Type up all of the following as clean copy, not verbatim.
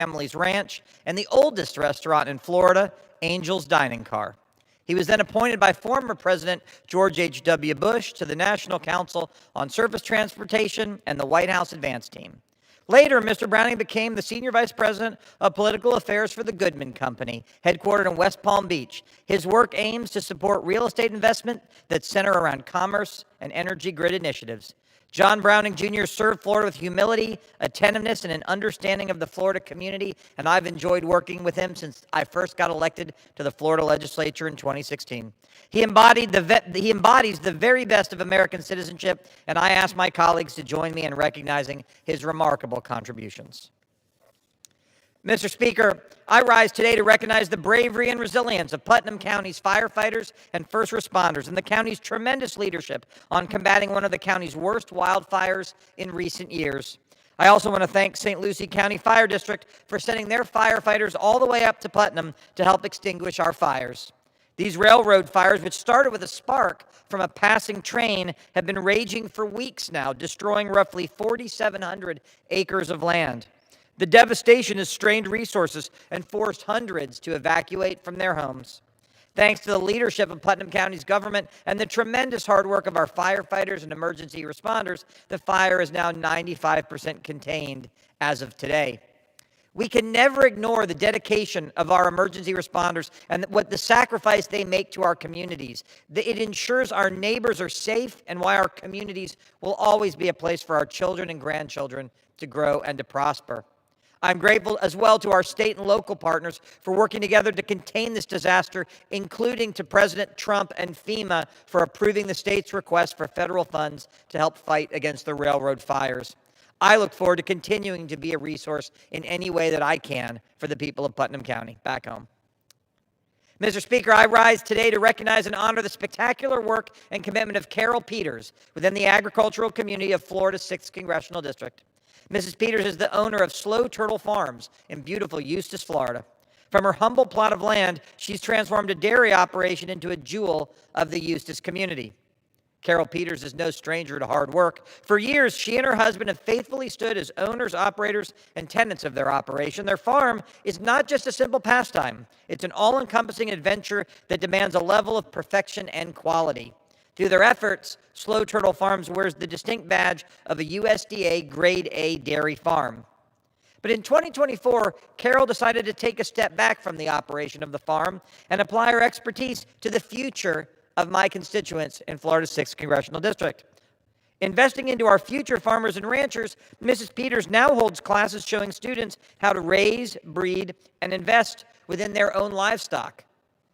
family's ranch, and the oldest restaurant in Florida, Angel's Dining Car. He was then appointed by former President George H.W. Bush to the National Council on Surface Transportation and the White House Advance Team. Later, Mr. Browning became the Senior Vice President of Political Affairs for the Goodman Company, headquartered in West Palm Beach. His work aims to support real estate investment that center around commerce and energy grid initiatives. John Browning Jr. served Florida with humility, attentiveness, and an understanding of the Florida community, and I've enjoyed working with him since I first got elected to the Florida legislature in 2016. He embodies the very best of American citizenship, and I ask my colleagues to join me in recognizing his remarkable contributions. Mr. Speaker, I rise today to recognize the bravery and resilience of Putnam County's firefighters and first responders and the county's tremendous leadership on combating one of the county's worst wildfires in recent years. I also want to thank St. Lucie County Fire District for sending their firefighters all the way up to Putnam to help extinguish our fires. These railroad fires, which started with a spark from a passing train, have been raging for weeks now, destroying roughly 4,700 acres of land. The devastation has strained resources and forced hundreds to evacuate from their homes. Thanks to the leadership of Putnam County's government and the tremendous hard work of our firefighters and emergency responders, the fire is now 95% contained as of today. We can never ignore the dedication of our emergency responders and what the sacrifice they make to our communities. It ensures our neighbors are safe and why our communities will always be a place for our children and grandchildren to grow and to prosper. I'm grateful as well to our state and local partners for working together to contain this disaster, including to President Trump and FEMA for approving the state's request for federal funds to help fight against the railroad fires. I look forward to continuing to be a resource in any way that I can for the people of Putnam County back home. Mr. Speaker, I rise today to recognize and honor the spectacular work and commitment of Carol Peters within the agricultural community of Florida's 6th Congressional District. Mrs. Peters is the owner of Slow Turtle Farms in beautiful Eustis, Florida. From her humble plot of land, she's transformed a dairy operation into a jewel of the Eustis community. Carol Peters is no stranger to hard work. For years, she and her husband have faithfully stood as owners, operators, and tenants of their operation. Their farm is not just a simple pastime. It's an all-encompassing adventure that demands a level of perfection and quality. Through their efforts, Slow Turtle Farms wears the distinct badge of a USDA Grade A dairy farm. But in 2024, Carol decided to take a step back from the operation of the farm and apply her expertise to the future of my constituents in Florida's 6th Congressional District. Investing into our future farmers and ranchers, Mrs. Peters now holds classes showing students how to raise, breed, and invest within their own livestock.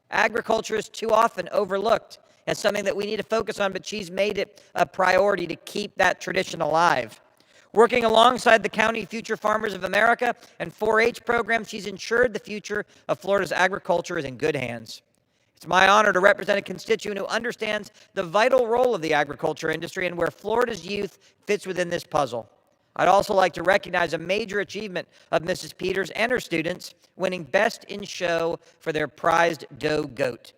Agriculture is too often overlooked as something that we need to focus on, but she's made it a priority to keep that tradition alive. Working alongside the County Future Farmers of America and 4-H programs, she's ensured the future of Florida's agriculture is in good hands. It's my honor to represent a constituent who understands the vital role of the agriculture industry and where Florida's youth fits within this puzzle. I'd also like to recognize a major achievement of Mrs. Peters and her students, winning Best in Show for their prized doe goat.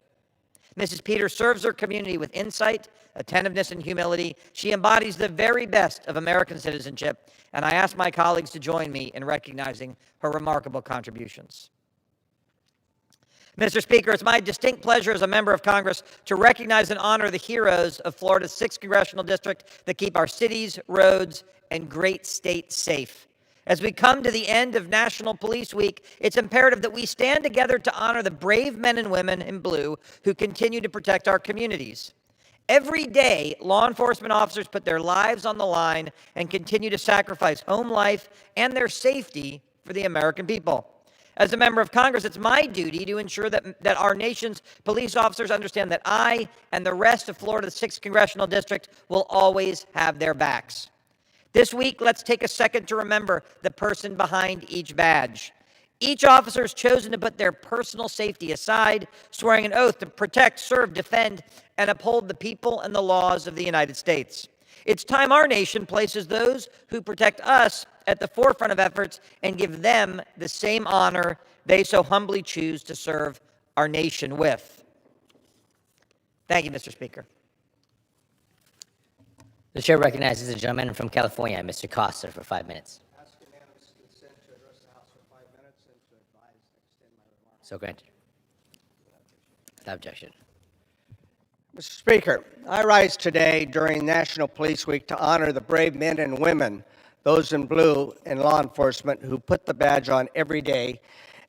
Mrs. Peters serves her community with insight, attentiveness, and humility. She embodies the very best of American citizenship, and I ask my colleagues to join me in recognizing her remarkable contributions. Mr. Speaker, it's my distinct pleasure as a member of Congress to recognize and honor the heroes of Florida's 6th Congressional District that keep our cities, roads, and great state safe. As we come to the end of National Police Week, it's imperative that we stand together to honor the brave men and women in blue who continue to protect our communities. Every day, law enforcement officers put their lives on the line and continue to sacrifice home life and their safety for the American people. As a member of Congress, it's my duty to ensure that our nation's police officers understand that I and the rest of Florida's 6th Congressional District will always have their backs. This week, let's take a second to remember the person behind each badge. Each officer has chosen to put their personal safety aside, swearing an oath to protect, serve, defend, and uphold the people and the laws of the United States. It's time our nation places those who protect us at the forefront of efforts and give them the same honor they so humbly choose to serve our nation with. Thank you, Mr. Speaker. The chair recognizes the gentleman from California, Mr. Costa, for 5 minutes. Ask unanimous consent to address the House for 5 minutes. So granted. Without objection. Mr. Speaker, I rise today during National Police Week to honor the brave men and women, those in blue in law enforcement, who put the badge on every day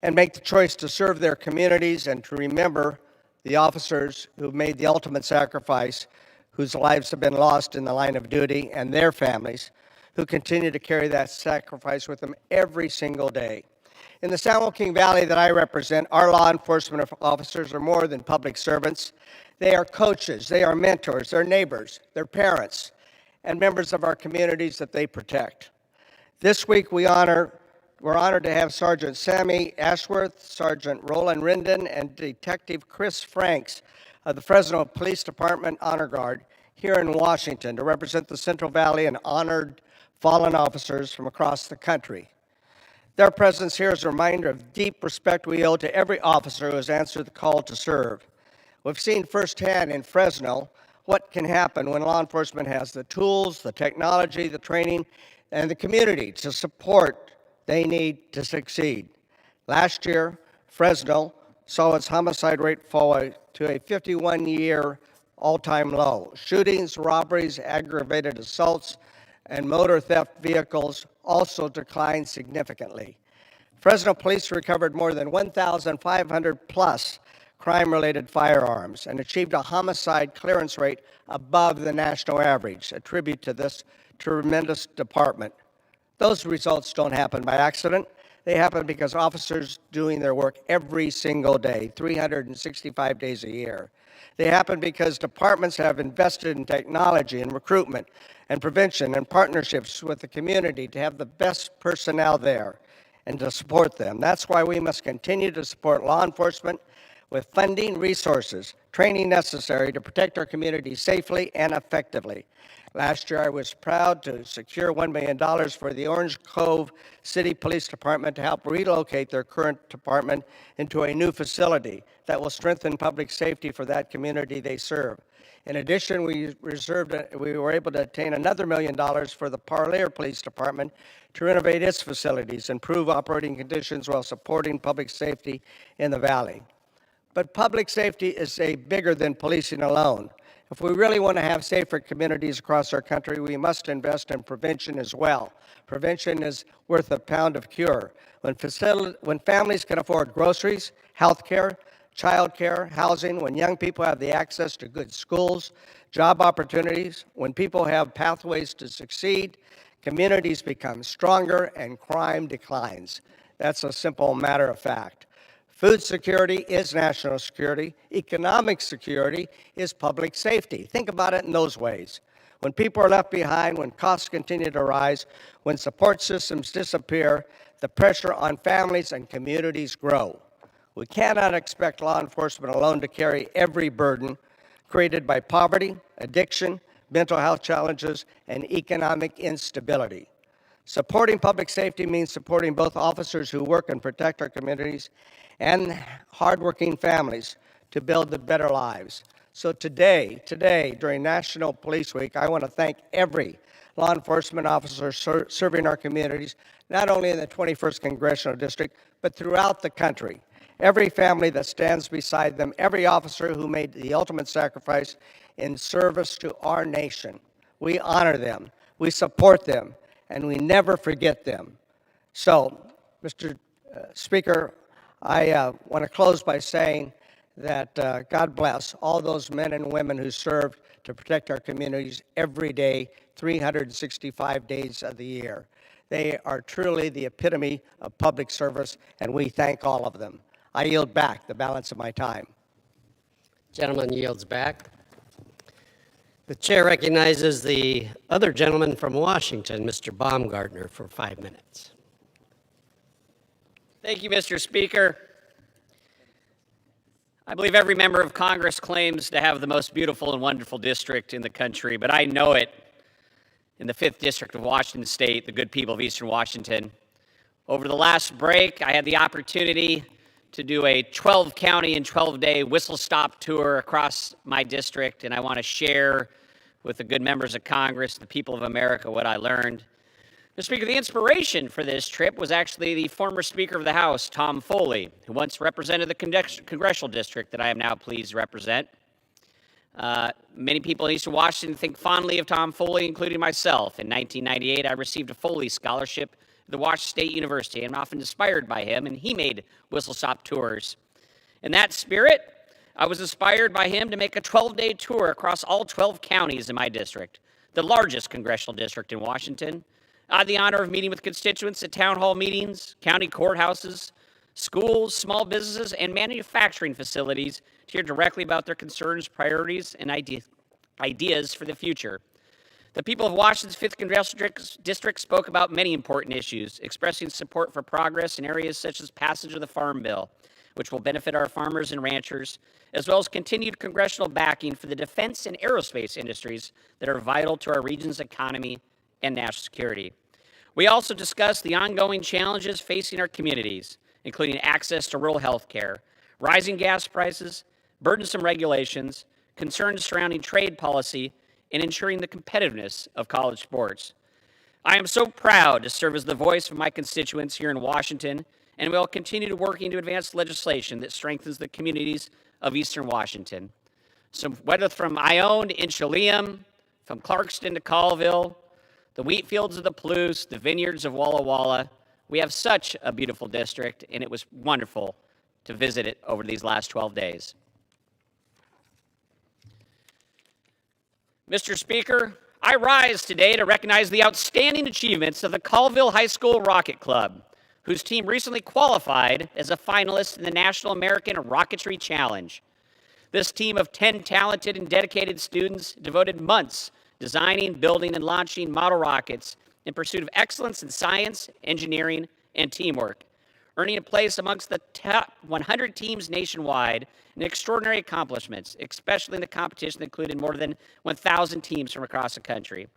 and make the choice to serve their communities, and to remember the officers who made the ultimate sacrifice, whose lives have been lost in the line of duty, and their families, who continue to carry that sacrifice with them every single day. In the San Joaquin Valley that I represent, our law enforcement officers are more than public servants. They are coaches, they are mentors, they're neighbors, they're parents, and members of our communities that they protect. This week we're honored to have Sergeant Sammy Ashworth, Sergeant Roland Rinden, and Detective Chris Franks of the Fresno Police Department Honor Guard here in Washington to represent the Central Valley and honored fallen officers from across the country. Their presence here is a reminder of deep respect we owe to every officer who has answered the call to serve. We've seen firsthand in Fresno what can happen when law enforcement has the tools, the technology, the training, and the community to support they need to succeed. Last year, Fresno saw its homicide rate fall to a 51-year all-time low. Shootings, robberies, aggravated assaults, and motor theft vehicles also declined significantly. Fresno police recovered more than 1,500 plus crime-related firearms and achieved a homicide clearance rate above the national average, a tribute to this tremendous department. Those results don't happen by accident. They happen because officers doing their work every single day, 365 days a year. They happen because departments have invested in technology and recruitment and prevention and partnerships with the community to have the best personnel there and to support them. That's why we must continue to support law enforcement with funding, resources, training necessary to protect our community safely and effectively. Last year, I was proud to secure $1 million for the Orange Cove City Police Department to help relocate their current department into a new facility that will strengthen public safety for that community they serve. In addition, we were able to obtain another $1 million for the Parlier Police Department to renovate its facilities, improve operating conditions while supporting public safety in the valley. But public safety is bigger than policing alone. If we really want to have safer communities across our country, we must invest in prevention as well. Prevention is worth a pound of cure. When families can afford groceries, health care, child care, housing, when young people have the access to good schools, job opportunities, when people have pathways to succeed, communities become stronger and crime declines. That's a simple matter of fact. Food security is national security. Economic security is public safety. Think about it in those ways. When people are left behind, when costs continue to rise, when support systems disappear, the pressure on families and communities grow. We cannot expect law enforcement alone to carry every burden created by poverty, addiction, mental health challenges, and economic instability. Supporting public safety means supporting both officers who work and protect our communities and hardworking families to build the better lives. So today, during National Police Week, I want to thank every law enforcement officer serving our communities, not only in the 21st Congressional District, but throughout the country. Every family that stands beside them, every officer who made the ultimate sacrifice in service to our nation. We honor them, we support them, and we never forget them. So, Mr. Speaker, I want to close by saying that God bless all those men and women who served to protect our communities every day, 365 days of the year. They are truly the epitome of public service, and we thank all of them. I yield back the balance of my time. Gentleman yields back. The chair recognizes the other gentleman from Washington, Mr. Baumgartner, for 5 minutes. Thank you, Mr. Speaker. I believe every member of Congress claims to have the most beautiful and wonderful district in the country, but I know it in the 5th District of Washington State, the good people of Eastern Washington. Over the last break, I had the opportunity to do a 12-county and 12-day whistle-stop tour across my district, and I want to share with the good members of Congress, the people of America, what I learned. Mr. Speaker, the inspiration for this trip was actually the former Speaker of the House, Tom Foley, who once represented the congressional district that I am now pleased to represent. Many people in Eastern Washington think fondly of Tom Foley, including myself. In 1998, I received a Foley Scholarship at the Washington State University. I'm often inspired by him, and he made whistle-stop tours. In that spirit, I was inspired by him to make a 12-day tour across all 12 counties in my district, the largest congressional district in Washington. I had the honor of meeting with constituents at town hall meetings, county courthouses, schools, small businesses, and manufacturing facilities to hear directly about their concerns, priorities, and ideas for the future. The people of Washington's 5th Congressional District spoke about many important issues, expressing support for progress in areas such as passage of the Farm Bill, which will benefit our farmers and ranchers, as well as continued congressional backing for the defense and aerospace industries that are vital to our region's economy and national security. We also discussed the ongoing challenges facing our communities, including access to rural health care, rising gas prices, burdensome regulations, concerns surrounding trade policy, and ensuring the competitiveness of college sports. I am so proud to serve as the voice of my constituents here in Washington, and will continue to working to advance legislation that strengthens the communities of Eastern Washington. So whether from Ione to Inchelium, from Clarkston to Colville, the wheat fields of the Palouse, the vineyards of Walla Walla, we have such a beautiful district, and it was wonderful to visit it over these last 12 days. Mr. Speaker, I rise today to recognize the outstanding achievements of the Colville High School Rocket Club, whose team recently qualified as a finalist in the National American Rocketry Challenge. This team of 10 talented and dedicated students devoted months designing, building, and launching model rockets in pursuit of excellence in science, engineering, and teamwork, earning a place amongst the top 100 teams nationwide and extraordinary accomplishments, especially in the competition that included more than 1,000 teams from across the country.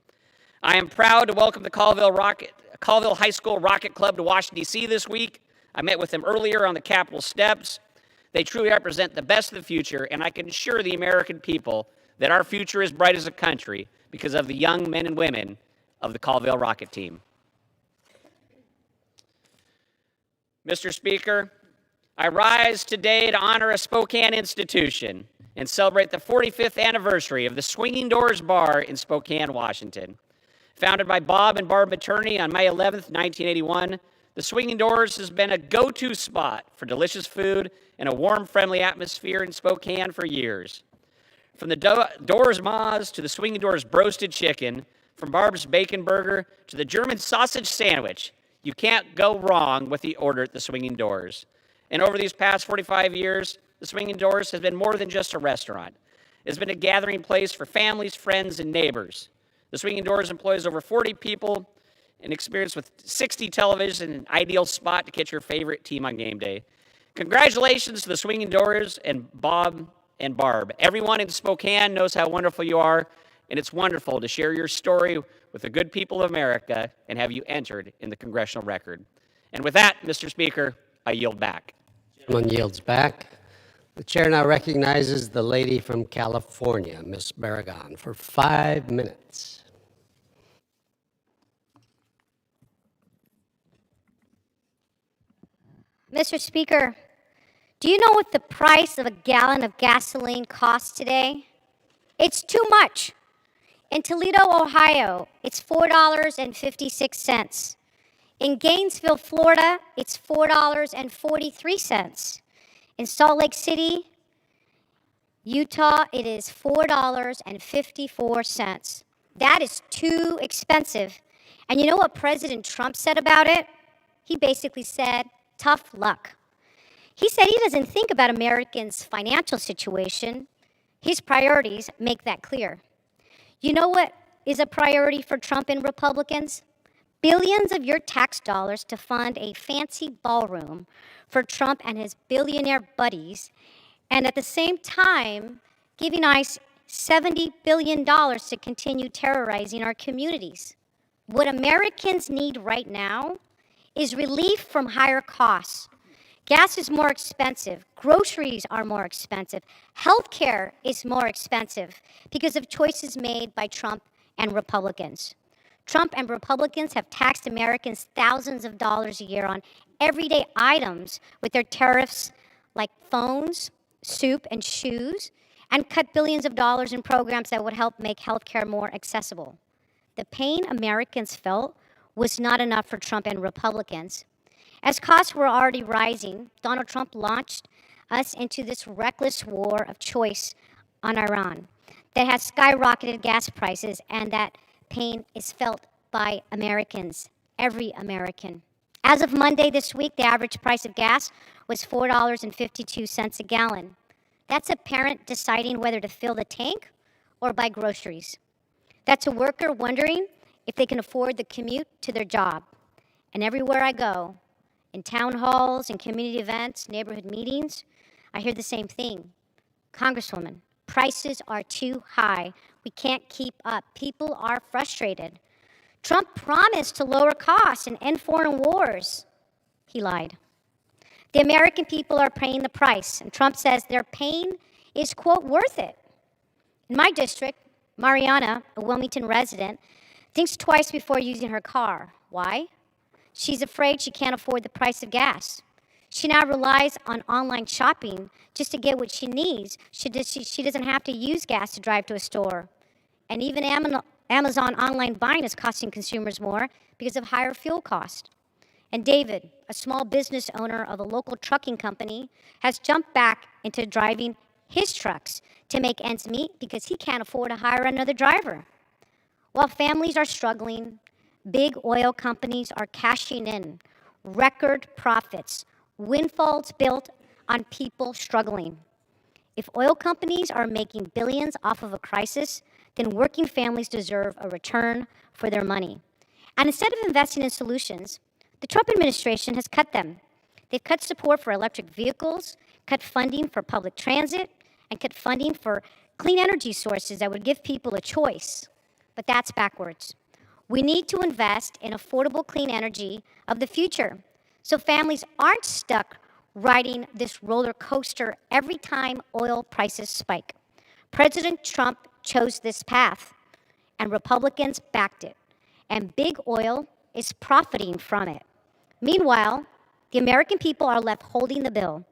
I am proud to welcome the Colville High School Rocket Club to Washington, D.C. this week. I met with them earlier on the Capitol steps. They truly represent the best of the future, and I can assure the American people that our future is bright as a country because of the young men and women of the Colville Rocket Team. Mr. Speaker, I rise today to honor a Spokane institution and celebrate the 45th anniversary of the Swinging Doors Bar in Spokane, Washington. Founded by Bob and Barb Materney on May 11th, 1981, the Swinging Doors has been a go-to spot for delicious food and a warm, friendly atmosphere in Spokane for years. From the Doors Ma's to the Swinging Doors Broasted Chicken, from Barb's Bacon Burger to the German Sausage Sandwich, you can't go wrong with the order at the Swinging Doors. And over these past 45 years, the Swinging Doors has been more than just a restaurant. It's been a gathering place for families, friends, and neighbors. The Swinging Doors employs over 40 people, an experience with 60 televisions, and an ideal spot to catch your favorite team on game day. Congratulations to the Swinging Doors and Bob and Barb. Everyone in Spokane knows how wonderful you are, and it's wonderful to share your story with the good people of America and have you entered in the congressional record. And with that, Mr. Speaker, I yield back. Gentleman yields back. The chair now recognizes the lady from California, Ms. Barragan, for 5 minutes. Mr. Speaker, do you know what the price of a gallon of gasoline costs today? It's too much. In Toledo, Ohio, it's $4.56. In Gainesville, Florida, it's $4.43. In Salt Lake City, Utah, it is $4.54. That is too expensive. And you know what President Trump said about it? He basically said, tough luck. He said he doesn't think about Americans' financial situation. His priorities make that clear. You know what is a priority for Trump and Republicans? Billions of your tax dollars to fund a fancy ballroom for Trump and his billionaire buddies, and at the same time, giving ICE $70 billion to continue terrorizing our communities. What Americans need right now is relief from higher costs. Gas is more expensive. Groceries are more expensive. Healthcare is more expensive because of choices made by Trump and Republicans. Trump and Republicans have taxed Americans thousands of dollars a year on everyday items with their tariffs like phones, soup, and shoes, and cut billions of dollars in programs that would help make healthcare more accessible. The pain Americans felt was not enough for Trump and Republicans. As costs were already rising, Donald Trump launched us into this reckless war of choice on Iran that has skyrocketed gas prices, and that pain is felt by Americans, every American. As of Monday this week, the average price of gas was $4.52 a gallon. That's a parent deciding whether to fill the tank or buy groceries. That's a worker wondering if they can afford the commute to their job. And everywhere I go, in town halls and community events, neighborhood meetings, I hear the same thing. Congresswoman, prices are too high. We can't keep up. People are frustrated. Trump promised to lower costs and end foreign wars. He lied. The American people are paying the price, and Trump says their pain is, quote, worth it. In my district, Mariana, a Wilmington resident, thinks twice before using her car. Why? She's afraid she can't afford the price of gas. She now relies on online shopping just to get what she needs. She doesn't have to use gas to drive to a store. And even Amazon online buying is costing consumers more because of higher fuel costs. And David, a small business owner of a local trucking company, has jumped back into driving his trucks to make ends meet because he can't afford to hire another driver. While families are struggling, big oil companies are cashing in record profits, windfalls built on people struggling. If oil companies are making billions off of a crisis, then working families deserve a return for their money. And instead of investing in solutions, the Trump administration has cut them. They've cut support for electric vehicles, cut funding for public transit, and cut funding for clean energy sources that would give people a choice. But that's backwards. We need to invest in affordable clean energy of the future so families aren't stuck riding this roller coaster every time oil prices spike. President Trump chose this path, and Republicans backed it, and big oil is profiting from it. Meanwhile, the American people are left holding the bill.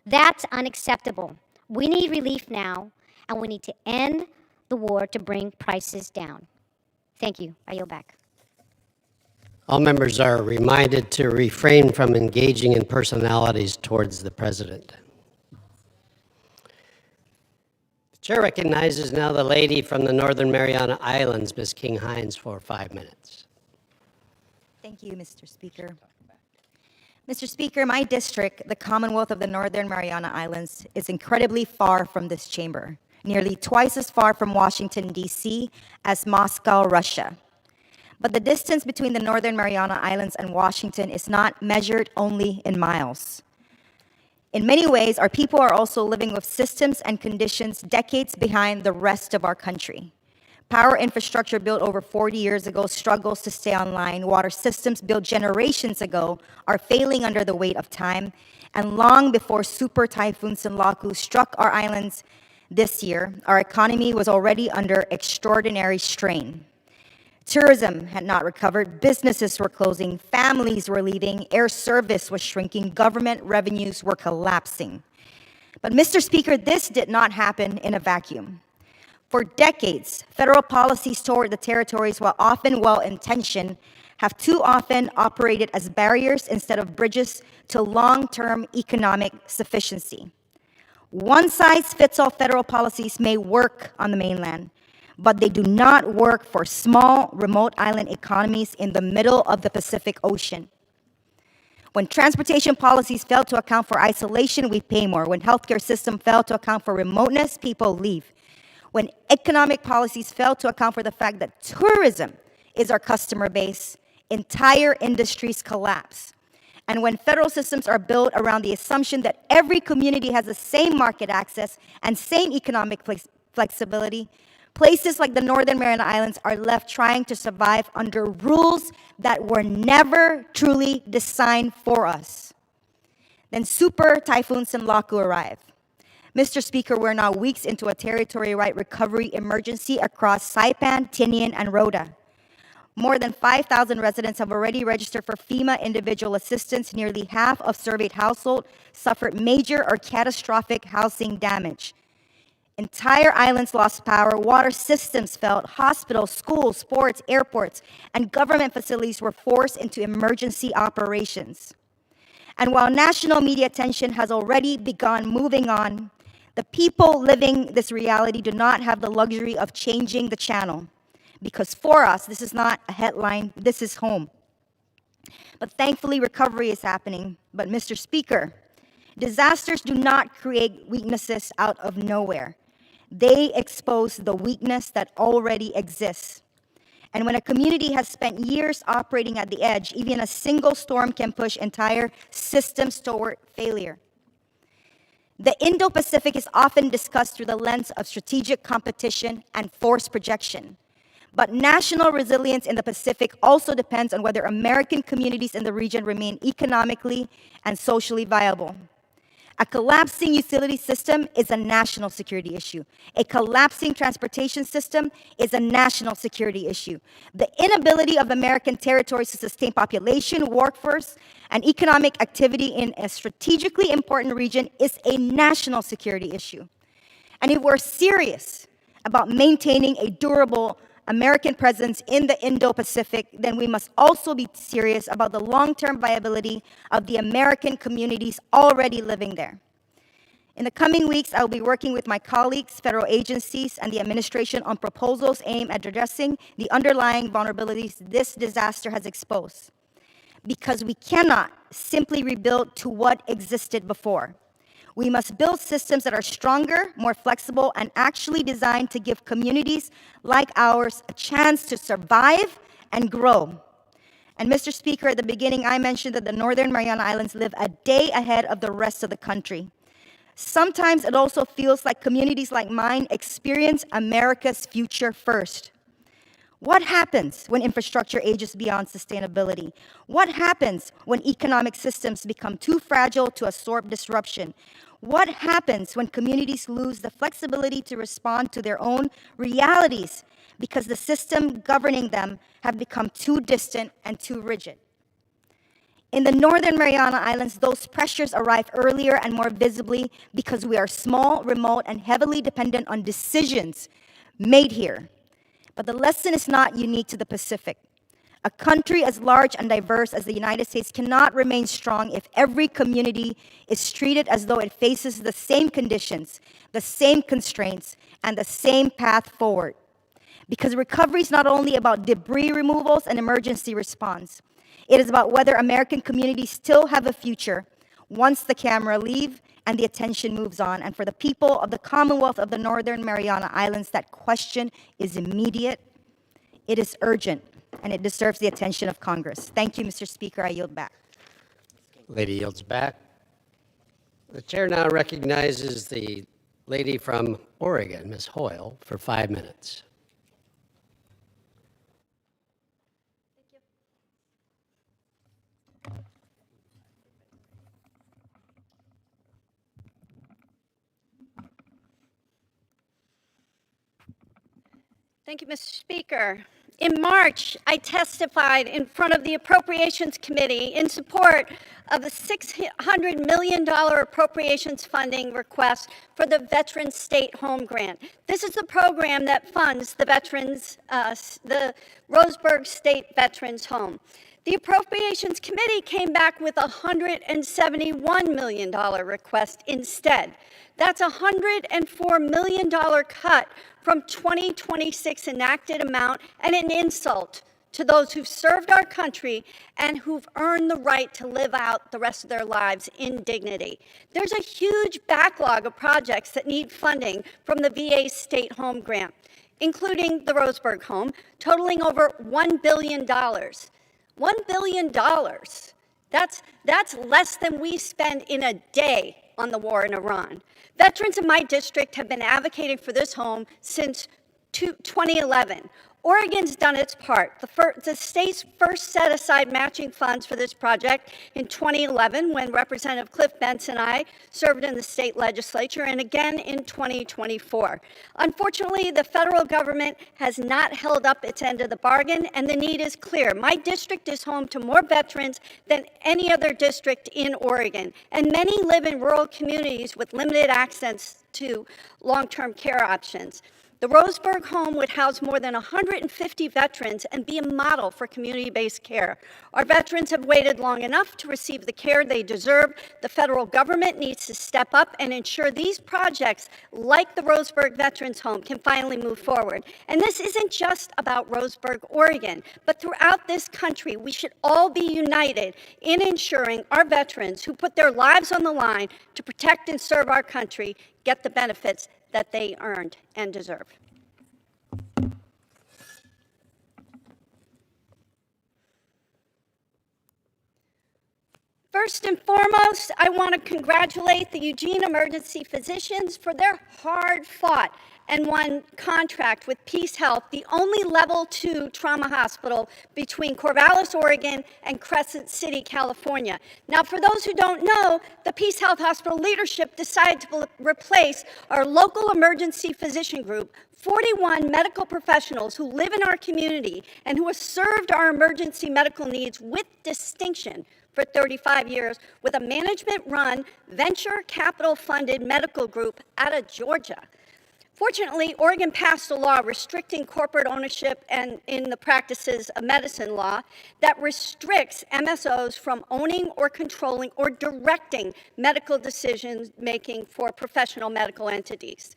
That's unacceptable. We need relief now, and we need to end the war to bring prices down. Thank you. I yield back. All members are reminded to refrain from engaging in personalities towards the president. The chair recognizes now the lady from the Northern Mariana Islands, Ms. King-Hines, for 5 minutes. Thank you, Mr. Speaker. Mr. Speaker, my district, the Commonwealth of the Northern Mariana Islands, is incredibly far from this chamber, nearly twice as far from Washington, D.C. as Moscow, Russia. But the distance between the Northern Mariana Islands and Washington is not measured only in miles. In many ways, our people are also living with systems and conditions decades behind the rest of our country. Power infrastructure built over 40 years ago struggles to stay online. Water systems built generations ago are failing under the weight of time. And long before Super Typhoon Sinlaku struck our islands this year, our economy was already under extraordinary strain. Tourism had not recovered, businesses were closing, families were leaving, air service was shrinking, government revenues were collapsing. But Mr. Speaker, this did not happen in a vacuum. For decades, federal policies toward the territories, while often well-intentioned, have too often operated as barriers instead of bridges to long-term economic sufficiency. One-size-fits-all federal policies may work on the mainland, but they do not work for small, remote island economies in the middle of the Pacific Ocean. When transportation policies fail to account for isolation, we pay more. When healthcare system fail to account for remoteness, people leave. When economic policies fail to account for the fact that tourism is our customer base, entire industries collapse. And when federal systems are built around the assumption that every community has the same market access and same economic flexibility, places like the Northern Mariana Islands are left trying to survive under rules that were never truly designed for us. Then Super Typhoon Sinlaku arrived. Mr. Speaker, we're now weeks into a territory right recovery emergency across Saipan, Tinian, and Rota. More than 5,000 residents have already registered for FEMA individual assistance. Nearly half of surveyed households suffered major or catastrophic housing damage. Entire islands lost power, water systems failed, hospitals, schools, sports, airports, and government facilities were forced into emergency operations. And while national media attention has already begun moving on, the people living this reality do not have the luxury of changing the channel. Because for us, this is not a headline, this is home. But thankfully, recovery is happening. But Mr. Speaker, disasters do not create weaknesses out of nowhere. They expose the weakness that already exists. And when a community has spent years operating at the edge, even a single storm can push entire systems toward failure. The Indo-Pacific is often discussed through the lens of strategic competition and force projection. But national resilience in the Pacific also depends on whether American communities in the region remain economically and socially viable. A collapsing utility system is a national security issue. A collapsing transportation system is a national security issue. The inability of American territories to sustain population, workforce, and economic activity in a strategically important region is a national security issue. And if we're serious about maintaining a durable American presence in the Indo-Pacific, then we must also be serious about the long-term viability of the American communities already living there. In the coming weeks, I will be working with my colleagues, federal agencies, and the administration on proposals aimed at addressing the underlying vulnerabilities this disaster has exposed. Because we cannot simply rebuild to what existed before. We must build systems that are stronger, more flexible, and actually designed to give communities like ours a chance to survive and grow. And Mr. Speaker, at the beginning, I mentioned that the Northern Mariana Islands live a day ahead of the rest of the country. Sometimes it also feels like communities like mine experience America's future first. What happens when infrastructure ages beyond sustainability? What happens when economic systems become too fragile to absorb disruption? What happens when communities lose the flexibility to respond to their own realities because the system governing them have become too distant and too rigid? In the Northern Mariana Islands, those pressures arrive earlier and more visibly because we are small, remote, and heavily dependent on decisions made here. But the lesson is not unique to the Pacific. A country as large and diverse as the United States cannot remain strong if every community is treated as though it faces the same conditions, the same constraints, and the same path forward. Because recovery is not only about debris removals and emergency response. It is about whether American communities still have a future once the camera leaves and the attention moves on. And for the people of the Commonwealth of the Northern Mariana Islands, that question is immediate, it is urgent, and it deserves the attention of Congress. Thank you, Mr. Speaker. I yield back. Lady yields back. The chair now recognizes the lady from Oregon, Ms. Hoyle, for 5 minutes. Thank you, Mr. Speaker. In March, I testified in front of the Appropriations Committee in support of the $600 million appropriations funding request for the Veterans State Home Grant. This is the program that funds the veterans, the Roseburg State Veterans Home. The Appropriations Committee came back with a $171 million request instead. That's a $104 million cut from 2026 enacted amount and an insult to those who've served our country and who've earned the right to live out the rest of their lives in dignity. There's a huge backlog of projects that need funding from the VA State Home Grant, including the Roseburg Home, totaling over $1 billion. $1 billion. That's less than we spend in a day on the war in Iran. Veterans in my district have been advocating for this home since 2011. Oregon's done its part. The state's first set aside matching funds for this project in 2011 when Representative Cliff Benson and I served in the state legislature, and again in 2024. Unfortunately, the federal government has not held up its end of the bargain, and the need is clear. My district is home to more veterans than any other district in Oregon, and many live in rural communities with limited access to long-term care options. The Roseburg home would house more than 150 veterans and be a model for community-based care. Our veterans have waited long enough to receive the care they deserve. The federal government needs to step up and ensure these projects, like the Roseburg Veterans Home, can finally move forward. And this isn't just about Roseburg, Oregon, but throughout this country, we should all be united in ensuring our veterans who put their lives on the line to protect and serve our country get the benefits that they earned and deserve. First and foremost, I want to congratulate the Eugene Emergency Physicians for their hard-fought and won contract with Peace Health, the only level 2 trauma hospital between Corvallis, Oregon, and Crescent City, California. Now, for those who don't know, the Peace Health Hospital leadership decided to replace our local emergency physician group, 41 medical professionals who live in our community and who have served our emergency medical needs with distinction for 35 years, with a management-run, venture capital-funded medical group out of Georgia. Fortunately, Oregon passed a law restricting corporate ownership and in the practices of medicine law that restricts MSOs from owning or controlling or directing medical decision-making for professional medical entities.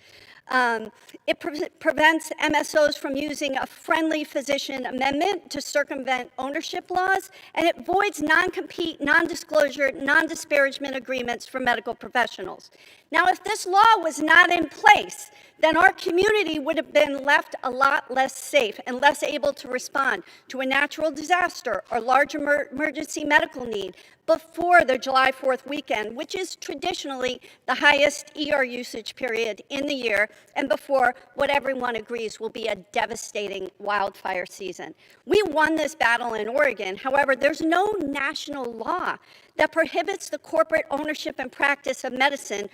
It prevents MSOs from using a friendly physician amendment to circumvent ownership laws, and it voids non-compete, non-disclosure, non-disparagement agreements for medical professionals. Now, if this law was not in place, then our community would have been left a lot less safe and less able to respond to a natural disaster or large emergency medical need before the July 4th weekend, which is traditionally the highest ER usage period in the year, and before what everyone agrees will be a devastating wildfire season. We won this battle in Oregon. However, there's no national law that prohibits the corporate ownership and practice of medicine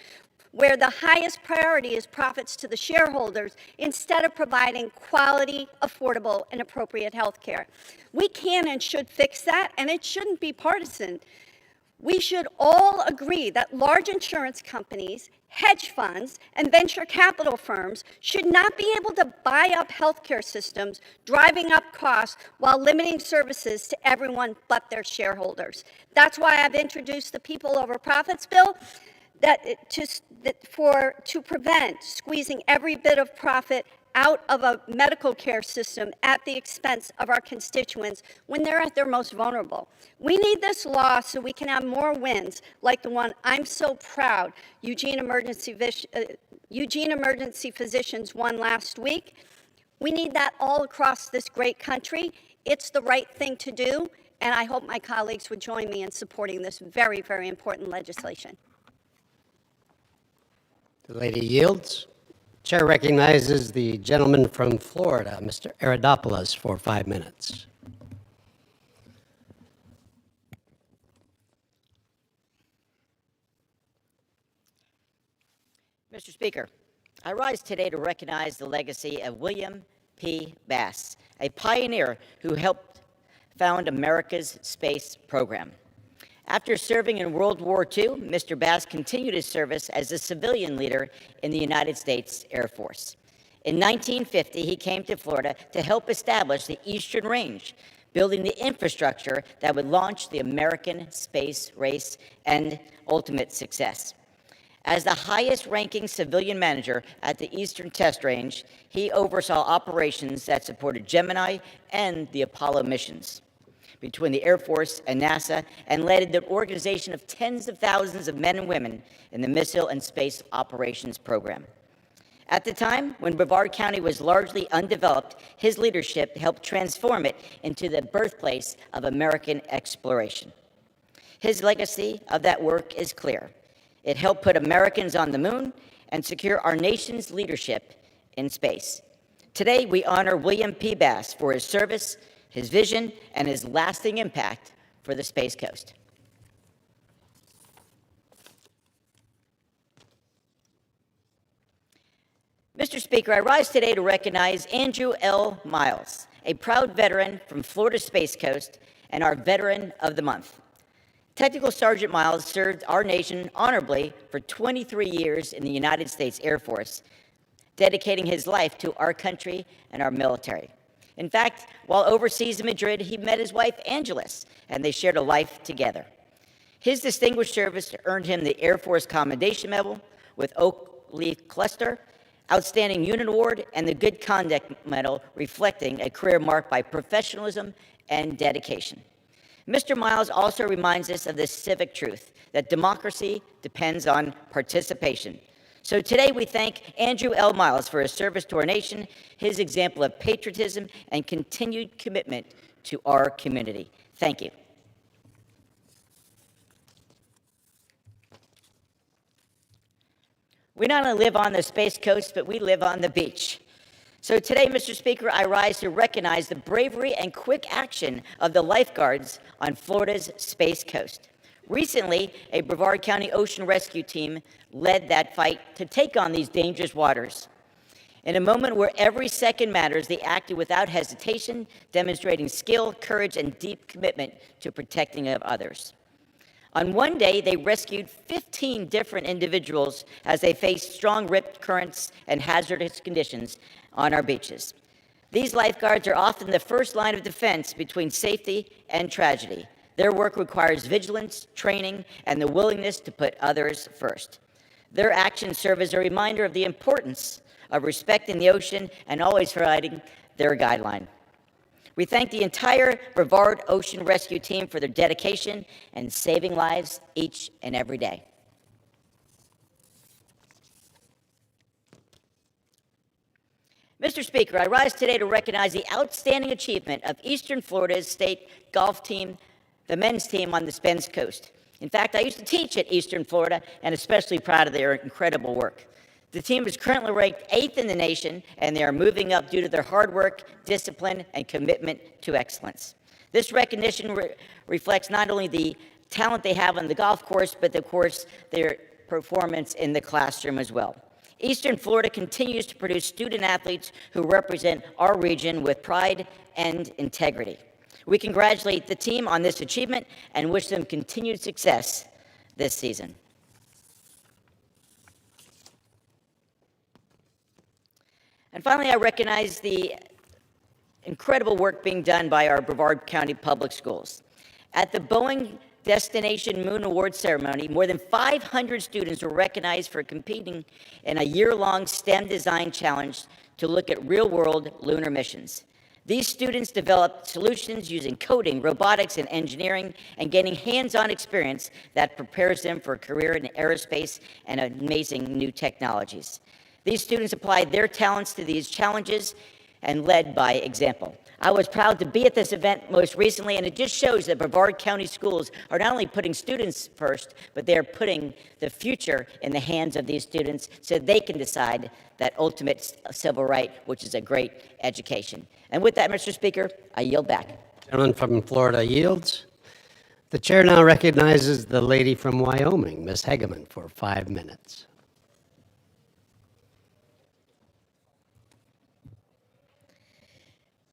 where the highest priority is profits to the shareholders instead of providing quality, affordable, and appropriate health care. We can and should fix that, and it shouldn't be partisan. We should all agree that large insurance companies, hedge funds, and venture capital firms should not be able to buy up healthcare systems, driving up costs while limiting services to everyone but their shareholders. That's why I've introduced the People Over Profits bill to prevent squeezing every bit of profit out of a medical care system at the expense of our constituents when they're at their most vulnerable. We need this law so we can have more wins like the one I'm so proud Eugene Emergency Physicians won last week. We need that all across this great country. It's the right thing to do, and I hope my colleagues would join me in supporting this very, very important legislation. The lady yields. Chair recognizes the gentleman from Florida, Mr. Aridopoulos, for 5 minutes. Mr. Speaker, I rise today to recognize the legacy of William P. Bass, a pioneer who helped found America's space program. After serving in World War II, Mr. Bass continued his service as a civilian leader in the United States Air Force. In 1950, he came to Florida to help establish the Eastern Range, building the infrastructure that would launch the American space race and ultimate success. As the highest-ranking civilian manager at the Eastern Test Range, he oversaw operations that supported Gemini and the Apollo missions between the Air Force and NASA, and led the organization of tens of thousands of men and women in the Missile and Space Operations Program. At the time, when Brevard County was largely undeveloped, his leadership helped transform it into the birthplace of American exploration. His legacy of that work is clear. It helped put Americans on the moon and secure our nation's leadership in space. Today, we honor William P. Bass for his service, his vision, and his lasting impact for the Space Coast. Mr. Speaker, I rise today to recognize Andrew L. Miles, a proud veteran from Florida's Space Coast and our Veteran of the Month. Technical Sergeant Miles served our nation honorably for 23 years in the United States Air Force, dedicating his life to our country and our military. In fact, while overseas in Madrid, he met his wife, Angeles, and they shared a life together. His distinguished service earned him the Air Force Commendation Medal with Oak Leaf Cluster, Outstanding Unit Award, and the Good Conduct Medal, reflecting a career marked by professionalism and dedication. Mr. Miles also reminds us of this civic truth, that democracy depends on participation. So today we thank Andrew L. Miles for his service to our nation, his example of patriotism, and continued commitment to our community. Thank you. We not only live on the Space Coast, but we live on the beach. So today, Mr. Speaker, I rise to recognize the bravery and quick action of the lifeguards on Florida's Space Coast. Recently, a Brevard County Ocean Rescue Team led that fight to take on these dangerous waters. In a moment where every second matters, they acted without hesitation, demonstrating skill, courage, and deep commitment to protecting of others. On one day, they rescued 15 different individuals as they faced strong rip currents and hazardous conditions on our beaches. These lifeguards are often the first line of defense between safety and tragedy. Their work requires vigilance, training, and the willingness to put others first. Their actions serve as a reminder of the importance of respecting the ocean and always providing their guideline. We thank the entire Brevard Ocean Rescue Team for their dedication and saving lives each and every day. Mr. Speaker, I rise today to recognize the outstanding achievement of Eastern Florida's state golf team, the men's team on the Space Coast. In fact, I used to teach at Eastern Florida and especially proud of their incredible work. The team is currently ranked 8th in the nation, and they are moving up due to their hard work, discipline, and commitment to excellence. This recognition reflects not only the talent they have on the golf course, but of course, their performance in the classroom as well. Eastern Florida continues to produce student athletes who represent our region with pride and integrity. We congratulate the team on this achievement and wish them continued success this season. And finally, I recognize the incredible work being done by our Brevard County Public Schools. At the Boeing Destination Moon Award ceremony, more than 500 students were recognized for competing in a year-long STEM design challenge to look at real-world lunar missions. These students developed solutions using coding, robotics, and engineering, and gaining hands-on experience that prepares them for a career in aerospace and amazing new technologies. These students applied their talents to these challenges and led by example. I was proud to be at this event most recently, and it just shows that Brevard County schools are not only putting students first, but they are putting the future in the hands of these students so they can decide that ultimate civil right, which is a great education. And with that, Mr. Speaker, I yield back. Gentleman from Florida yields. The chair now recognizes the lady from Wyoming, Ms. Hegeman, for 5 minutes.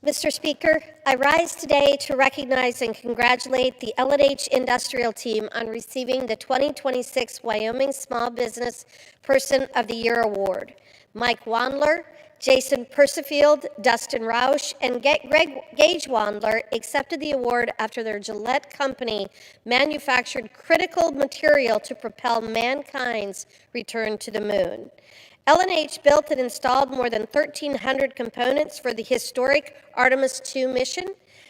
Mr. Speaker, I rise today to recognize and congratulate the L&H Industrial Team on receiving the 2026 Wyoming Small Business Person of the Year Award. Mike Wandler, Jason Persifield, Dustin Rausch, and Gage Wandler accepted the award after their Gillette company manufactured critical material to propel mankind's return to the moon. L&H built and installed more than 1,300 components for the historic Artemis II mission,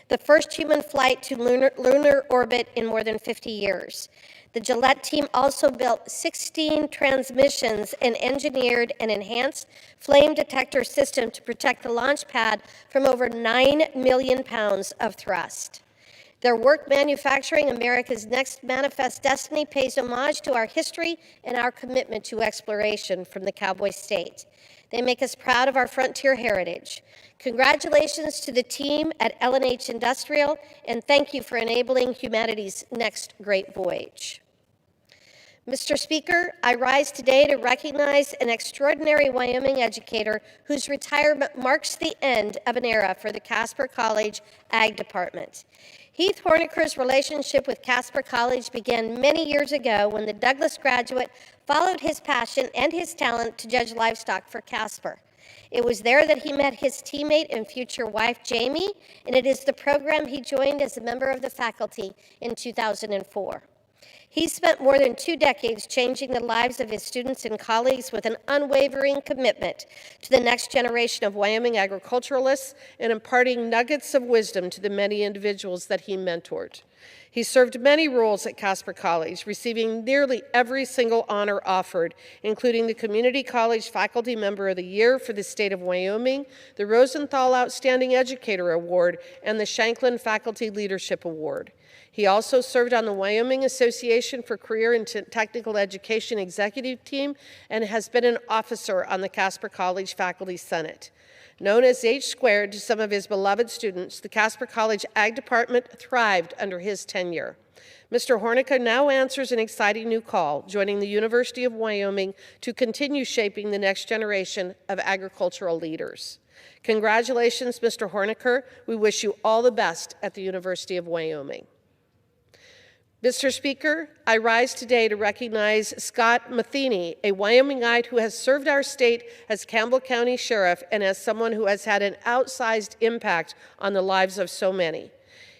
the first human flight to lunar orbit in more than 50 years. The Gillette team also built 16 transmissions and engineered an enhanced flame detector system to protect the launch pad from over 9 million pounds of thrust. Their work manufacturing America's next manifest destiny pays homage to our history and our commitment to exploration from the Cowboy State. They make us proud of our frontier heritage. Congratulations to the team at L&H Industrial, and thank you for enabling humanity's next great voyage. Mr. Speaker, I rise today to recognize an extraordinary Wyoming educator whose retirement marks the end of an era for the Casper College Ag Department. Heath Horniker's relationship with Casper College began many years ago when the Douglas graduate followed his passion and his talent to judge livestock for Casper. It was there that he met his teammate and future wife, Jamie, and it is the program he joined as a member of the faculty in 2004. He spent more than 2 decades changing the lives of his students and colleagues with an unwavering commitment to the next generation of Wyoming agriculturalists and imparting nuggets of wisdom to the many individuals that he mentored. He served many roles at Casper College, receiving nearly every single honor offered, including the Community College Faculty Member of the Year for the state of Wyoming, the Rosenthal Outstanding Educator Award, and the Shanklin Faculty Leadership Award. He also served on the Wyoming Association for Career and Technical Education Executive Team and has been an officer on the Casper College Faculty Senate. Known as H squared to some of his beloved students, the Casper College Ag Department thrived under his tenure. Mr. Hornica now answers an exciting new call, joining the University of Wyoming to continue shaping the next generation of agricultural leaders. Congratulations, Mr. Horniker. We wish you all the best at the University of Wyoming. Mr. Speaker, I rise today to recognize Scott Matheny, a Wyomingite who has served our state as Campbell County Sheriff and as someone who has had an outsized impact on the lives of so many.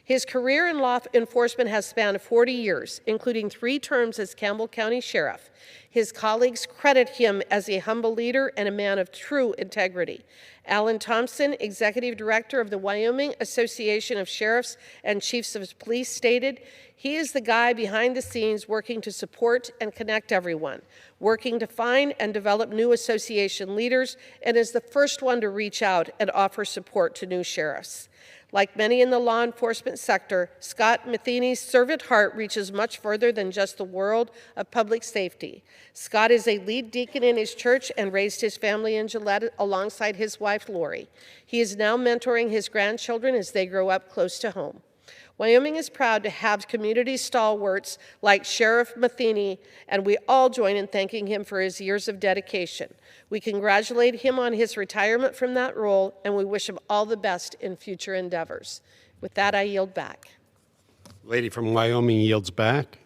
His career in law enforcement has spanned 40 years, including 3 terms as Campbell County Sheriff. His colleagues credit him as a humble leader and a man of true integrity. Alan Thompson, Executive Director of the Wyoming Association of Sheriffs and Chiefs of Police, stated, "He is the guy behind the scenes working to support and connect everyone, working to find and develop new association leaders, and is the first one to reach out and offer support to new sheriffs." Like many in the law enforcement sector, Scott Matheny's servant heart reaches much further than just the world of public safety. Scott is a lead deacon in his church and raised his family in Gillette alongside his wife, Lori. He is now mentoring his grandchildren as they grow up close to home. Wyoming is proud to have community stalwarts like Sheriff Matheny, and we all join in thanking him for his years of dedication. We congratulate him on his retirement from that role, and we wish him all the best in future endeavors. With that, I yield back. Lady from Wyoming yields back.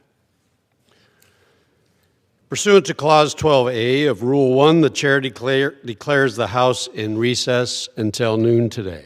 Pursuant to Clause 12A of Rule 1, the chair declares the House in recess until noon today.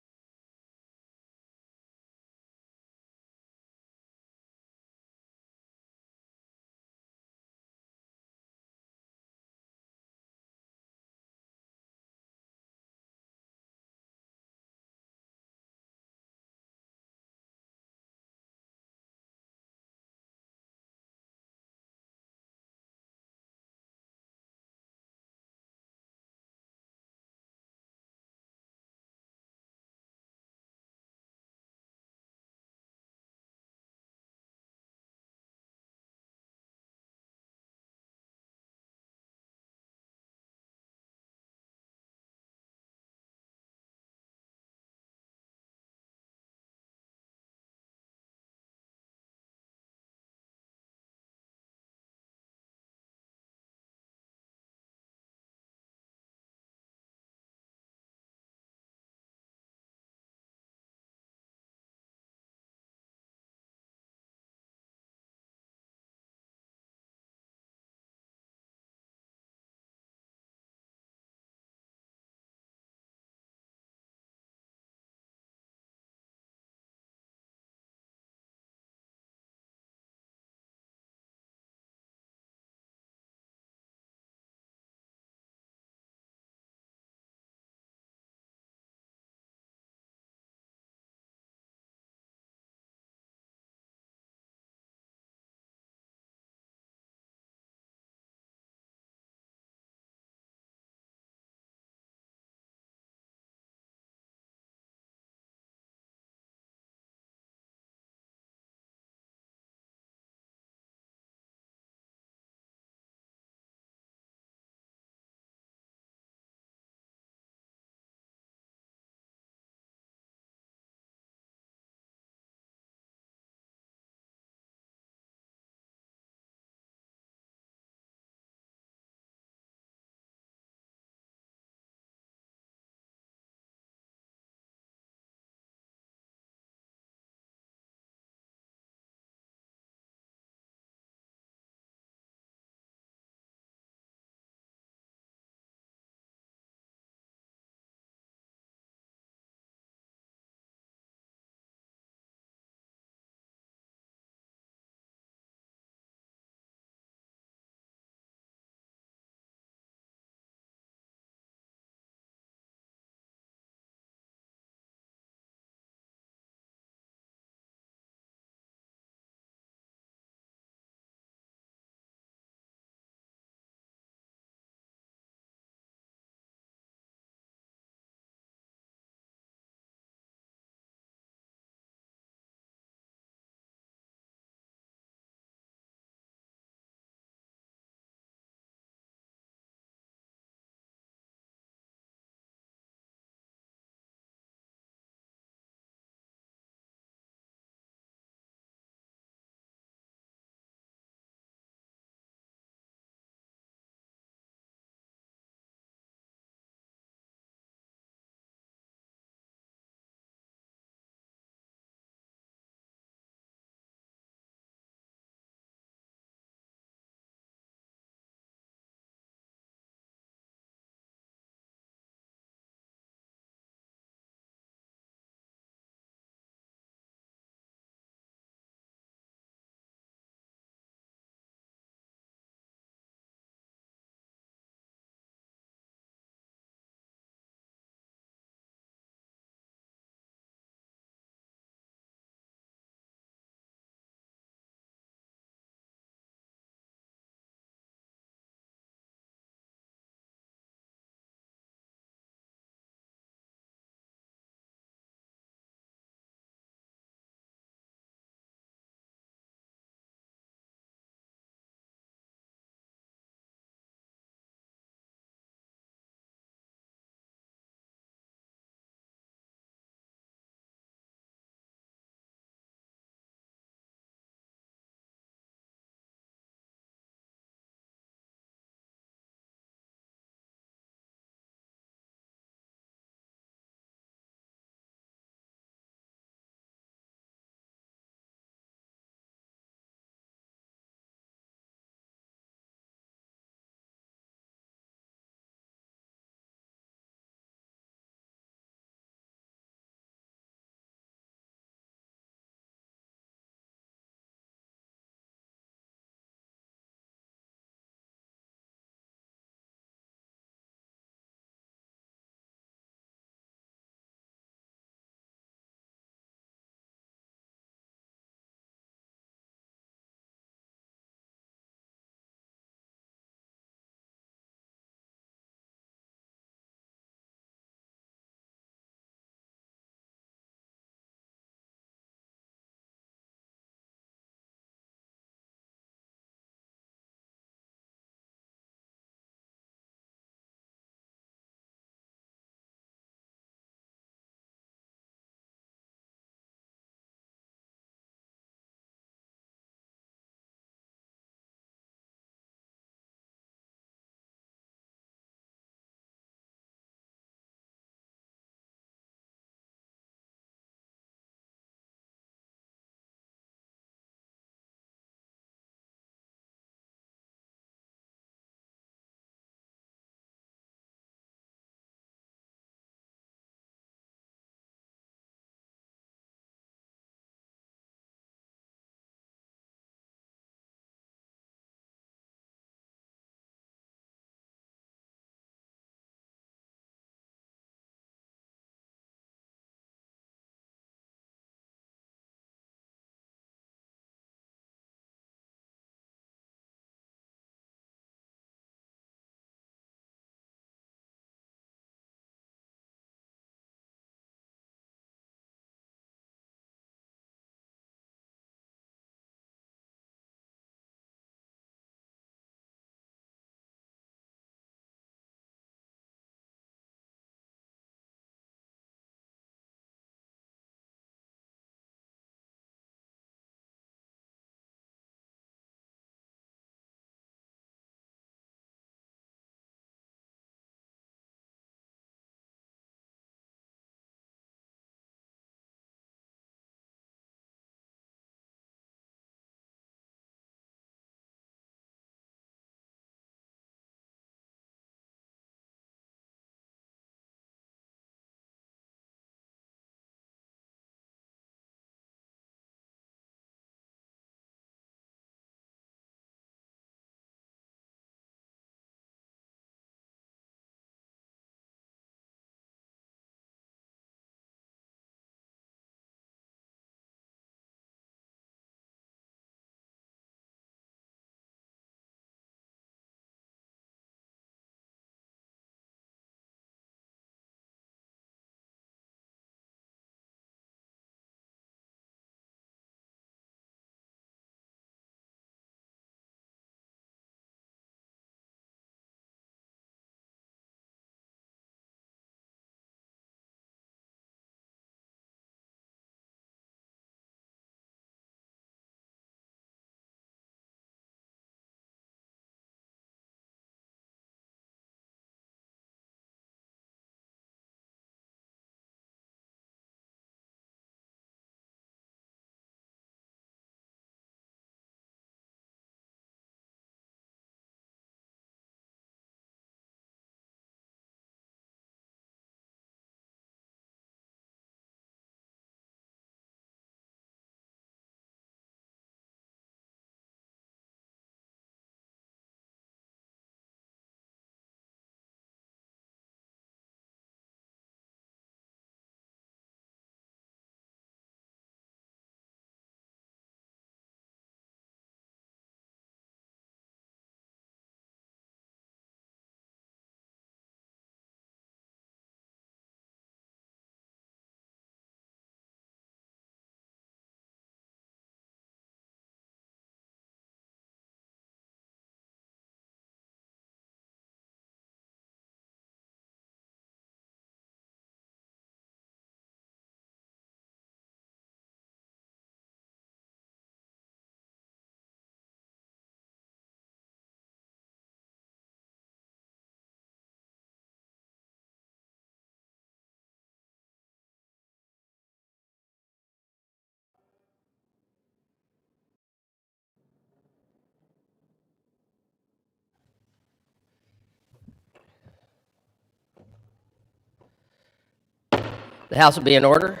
The House will be in order.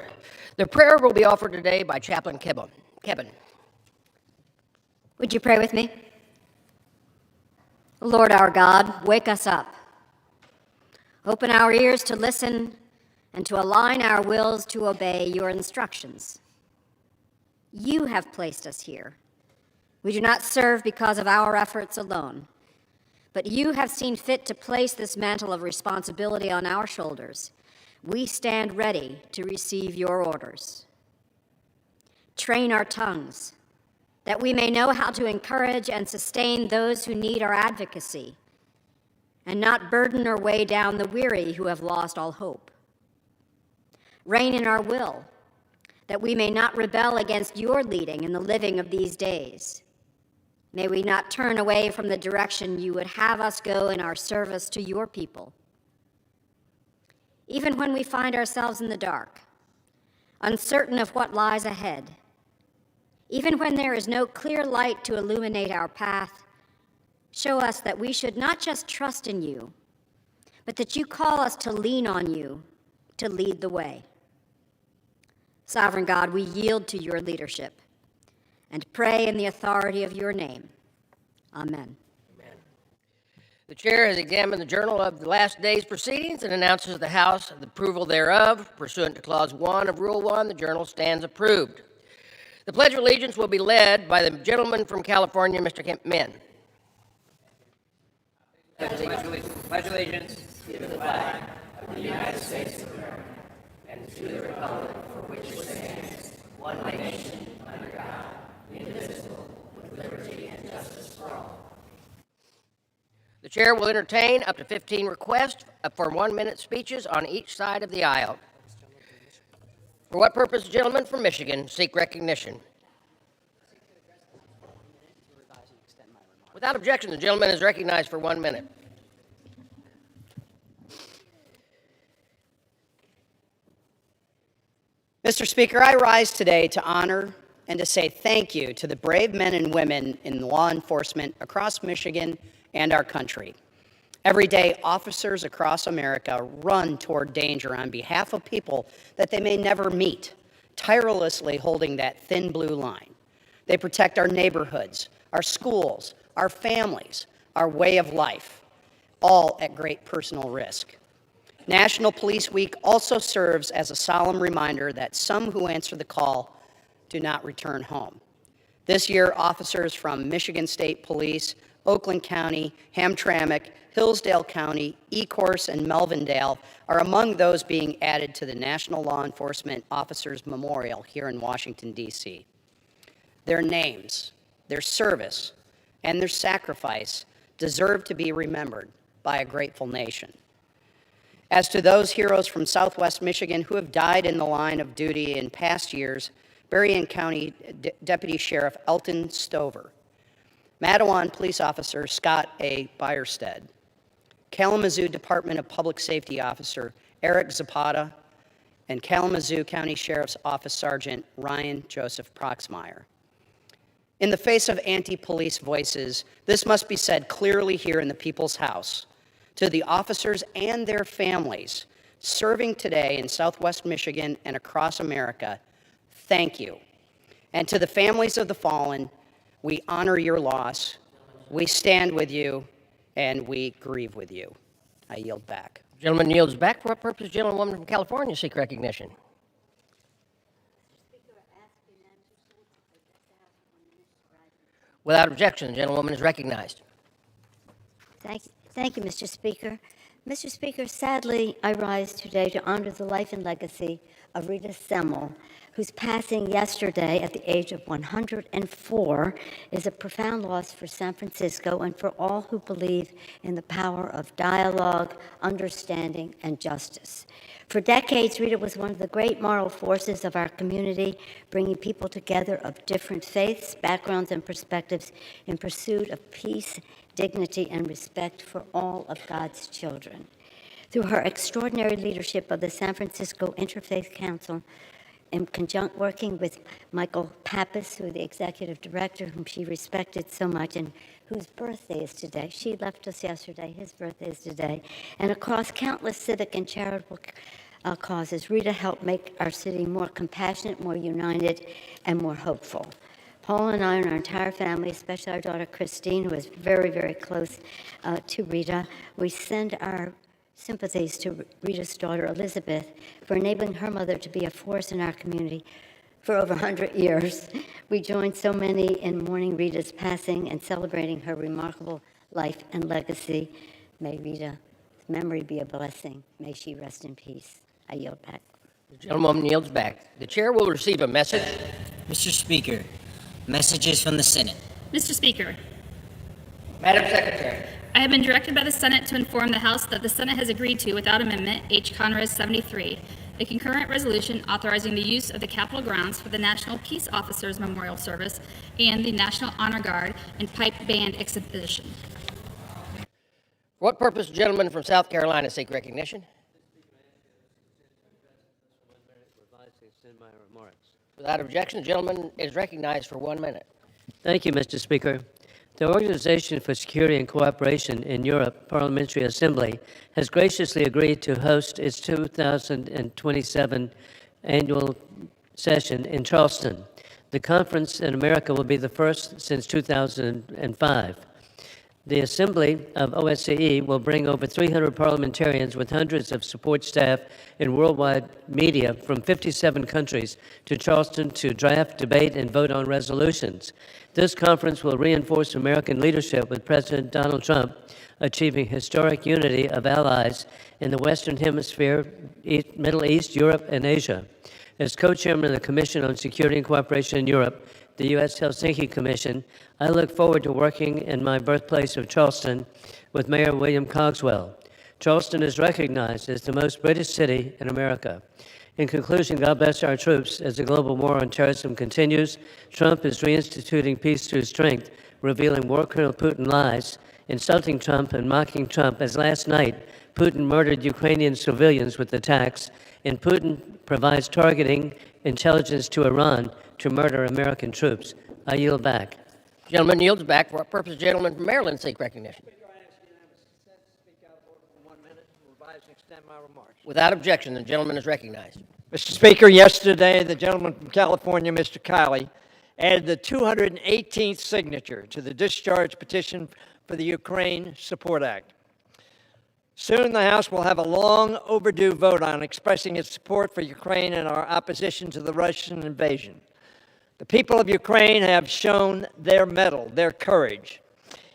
The prayer will be offered today by Chaplain Kevin. Would you pray with me? Lord our God, wake us up. Open our ears to listen and to align our wills to obey your instructions. You have placed us here. We do not serve because of our efforts alone, but you have seen fit to place this mantle of responsibility on our shoulders. We stand ready to receive your orders. Train our tongues, that we may know how to encourage and sustain those who need our advocacy, and not burden or weigh down the weary who have lost all hope. Reign in our will, that we may not rebel against your leading in the living of these days. May we not turn away from the direction you would have us go in our service to your people. Even when we find ourselves in the dark, uncertain of what lies ahead, even when there is no clear light to illuminate our path, show us that we should not just trust in you, but that you call us to lean on you to lead the way. Sovereign God, we yield to your leadership and pray in the authority of your name. Amen. The chair has examined the journal of the last day's proceedings and announces to the House the approval thereof. Pursuant to Clause 1 of Rule 1, the journal stands approved. The Pledge of Allegiance will be led by the gentleman from California, Mr. Min. Pledge allegiance to the flag of the United States of America and to the republic for which it stands, one nation, under God, indivisible, with liberty and justice for all. The chair will entertain up to 15 requests for 1-minute speeches on each side of the aisle. For what purpose, gentlemen from Michigan seek recognition? Without objection, the gentleman is recognized for 1 minute. Mr. Speaker, I rise today to honor and to say thank you to the brave men and women in law enforcement across Michigan and our country. Every day, officers across America run toward danger on behalf of people that they may never meet, tirelessly holding that thin blue line. They protect our neighborhoods, our schools, our families, our way of life, all at great personal risk. National Police Week also serves as a solemn reminder that some who answer the call do not return home. This year, officers from Michigan State Police, Oakland County, Hamtramck, Hillsdale County, Ecorse, and Melvindale are among those being added to the National Law Enforcement Officers Memorial here in Washington, D.C. Their names, their service, and their sacrifice deserve to be remembered by a grateful nation. As to those heroes from Southwest Michigan who have died in the line of duty in past years, Berrien County Deputy Sheriff Elton Stover, Matawan Police Officer Scott A. Bierstead, Kalamazoo Department of Public Safety Officer Eric Zapata, and Kalamazoo County Sheriff's Office Sergeant Ryan Joseph Proxmire. In the face of anti-police voices, this must be said clearly here in the People's House. To the officers and their families serving today in Southwest Michigan and across America, thank you. And to the families of the fallen, we honor your loss, we stand with you, and we grieve with you. I yield back. Gentleman yields back. For what purpose, gentlewoman from California seek recognition? Without objection, the gentlewoman is recognized. Thank you, Mr. Speaker. Mr. Speaker, sadly, I rise today to honor the life and legacy of Rita Semmel, whose passing yesterday at the age of 104 is a profound loss for San Francisco and for all who believe in the power of dialogue, understanding, and justice. For decades, Rita was one of the great moral forces of our community, bringing people together of different faiths, backgrounds, and perspectives in pursuit of peace, dignity, and respect for all of God's children. Through her extraordinary leadership of the San Francisco Interfaith Council, in conjunct working with Michael Pappas, who is the executive director, whom she respected so much and whose birthday is today. She left us yesterday, his birthday is today. And across countless civic and charitable causes. Rita helped make our city more compassionate, more united, and more hopeful. Paul and I and our entire family, especially our daughter Christine, who is very, very close to Rita, we send our sympathies to Rita's daughter Elizabeth for enabling her mother to be a force in our community for over 100 years. We join so many in mourning Rita's passing and celebrating her remarkable life and legacy. May Rita's memory be a blessing. May she rest in peace. I yield back. The gentleman yields back. The chair will receive a message. Mr. Speaker, messages from the Senate. Mr. Speaker, Madam Secretary. I have been directed by the Senate to inform the House that the Senate has agreed to, without amendment, H. Conres 73, a concurrent resolution authorizing the use of the Capitol grounds for the National Peace Officers Memorial Service and the National Honor Guard and Pipe Band exhibition. For what purpose, the gentleman from South Carolina seek recognition? Without objection, the gentleman is recognized for 1 minute. Thank you, Mr. Speaker. The Organization for Security and Cooperation in Europe Parliamentary Assembly has graciously agreed to host its 2027 annual session in Charleston. The conference in America will be the first since 2005. The Assembly of OSCE will bring over 300 parliamentarians with hundreds of support staff and worldwide media from 57 countries to Charleston to draft, debate, and vote on resolutions. This conference will reinforce American leadership with President Donald Trump achieving historic unity of allies in the Western Hemisphere, Middle East, Europe, and Asia. As co-chairman of the Commission on Security and Cooperation in Europe, the U.S. Helsinki Commission, I look forward to working in my birthplace of Charleston with Mayor William Cogswell. Charleston is recognized as the most British city in America. In conclusion, God bless our troops as the global war on terrorism continues. Trump is reinstituting peace through strength, revealing war criminal Putin lies, insulting Trump and mocking Trump, as last night Putin murdered Ukrainian civilians with attacks, and Putin provides targeting intelligence to Iran to murder American troops. I yield back. Gentleman yields back. For what purpose, gentleman from Maryland seek recognition? Without objection, the gentleman is recognized. Mr. Speaker, yesterday, the gentleman from California, Mr. Kiley, added the 218th signature to the discharge petition for the Ukraine Support Act. Soon, the House will have a long overdue vote on expressing its support for Ukraine and our opposition to the Russian invasion. The people of Ukraine have shown their mettle, their courage,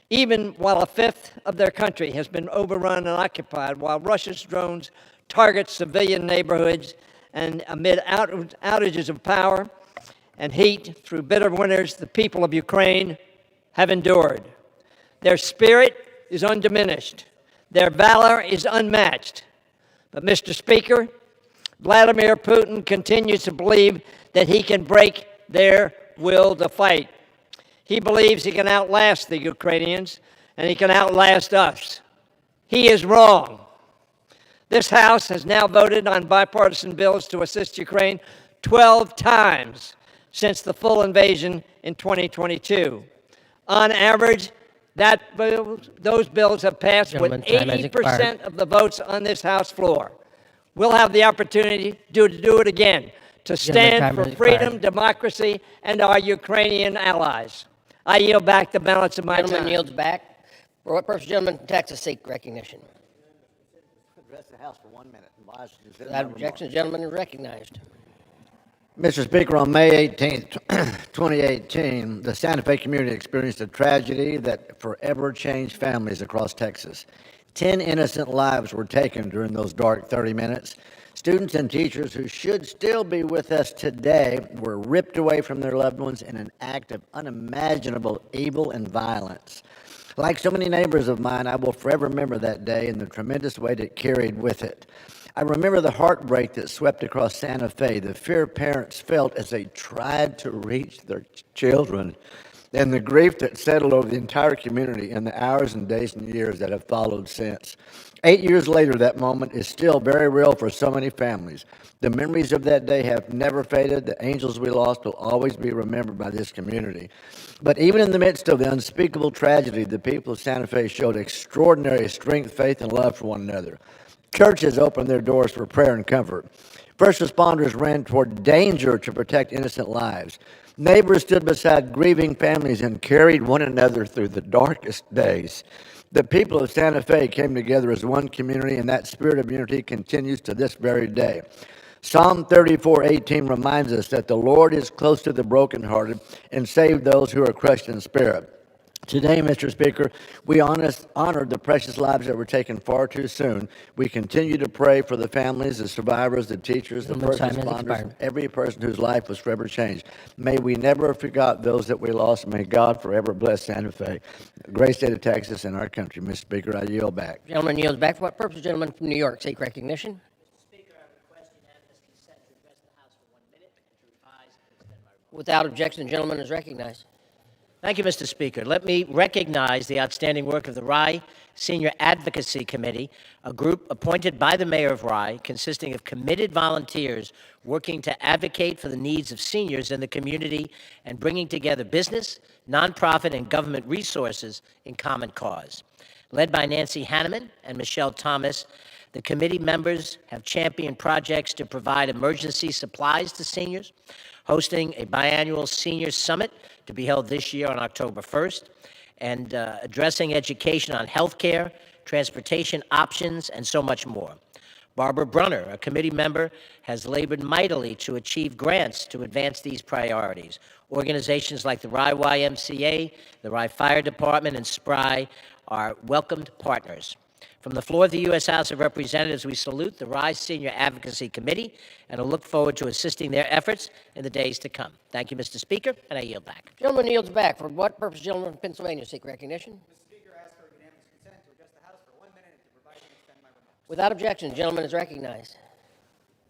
even while a fifth of their country has been overrun and occupied, while Russia's drones target civilian neighborhoods, and amid outages of power and heat through bitter winters, the people of Ukraine have endured. Their spirit is undiminished. Their valor is unmatched. But, Mr. Speaker, Vladimir Putin continues to believe that he can break their will to fight. He believes he can outlast the Ukrainians, and he can outlast us. He is wrong. This House has now voted on bipartisan bills to assist Ukraine 12 times since the full invasion in 2022. On average, those bills have passed with 80% of the votes on this House floor. We'll have the opportunity to do it again, to stand for freedom, democracy, and our Ukrainian allies. I yield back the balance of my time. Gentleman yields back. For what purpose, gentleman from Texas seek recognition? Address the House for 1 minute. Without objection, the gentleman is recognized. Mr. Speaker, on May 18, 2018, the Santa Fe community experienced a tragedy that forever changed families across Texas. 10 innocent lives were taken during those dark 30 minutes. Students and teachers who should still be with us today were ripped away from their loved ones in an act of unimaginable evil and violence. Like so many neighbors of mine, I will forever remember that day and the tremendous weight it carried with it. I remember the heartbreak that swept across Santa Fe, the fear parents felt as they tried to reach their children, and the grief that settled over the entire community in the hours and days and years that have followed since. 8 years later, that moment is still very real for so many families. The memories of that day have never faded. The angels we lost will always be remembered by this community. But even in the midst of the unspeakable tragedy, the people of Santa Fe showed extraordinary strength, faith, and love for one another. Churches opened their doors for prayer and comfort. First responders ran toward danger to protect innocent lives. Neighbors stood beside grieving families and carried one another through the darkest days. The people of Santa Fe came together as one community, and that spirit of unity continues to this very day. Psalm 34:18 reminds us that the Lord is close to the brokenhearted and save those who are crushed in spirit. Today, Mr. Speaker, we honor the precious lives that were taken far too soon. We continue to pray for the families, the survivors, the teachers, the first responders, every person whose life was forever changed. May we never forget those that we lost. May God forever bless Santa Fe, the great state of Texas, and our country. Mr. Speaker, I yield back. Gentleman yields back. For what purpose, gentleman from New York, seek recognition? Without objection, the gentleman is recognized. Thank you, Mr. Speaker. Let me recognize the outstanding work of the Rye Senior Advocacy Committee, a group appointed by the mayor of Rye, consisting of committed volunteers working to advocate for the needs of seniors in the community and bringing together business, nonprofit, and government resources in common cause. Led by Nancy Hanneman and Michelle Thomas, the committee members have championed projects to provide emergency supplies to seniors, hosting a biannual senior summit to be held this year on October 1st, and addressing education on health care, transportation options, and so much more. Barbara Brunner, a committee member, has labored mightily to achieve grants to advance these priorities. Organizations like the Rye YMCA, the Rye Fire Department, and SPRY are welcomed partners. From the floor of the U.S. House of Representatives, we salute the Rye Senior Advocacy Committee and will look forward to assisting their efforts in the days to come. Thank you, Mr. Speaker, and I yield back. Gentleman yields back. For what purpose, gentleman from Pennsylvania, seek recognition? Mr. Speaker, I ask for unanimous consent to address the House for 1 minute and to provide and extend my remarks. Without objection, the gentleman is recognized.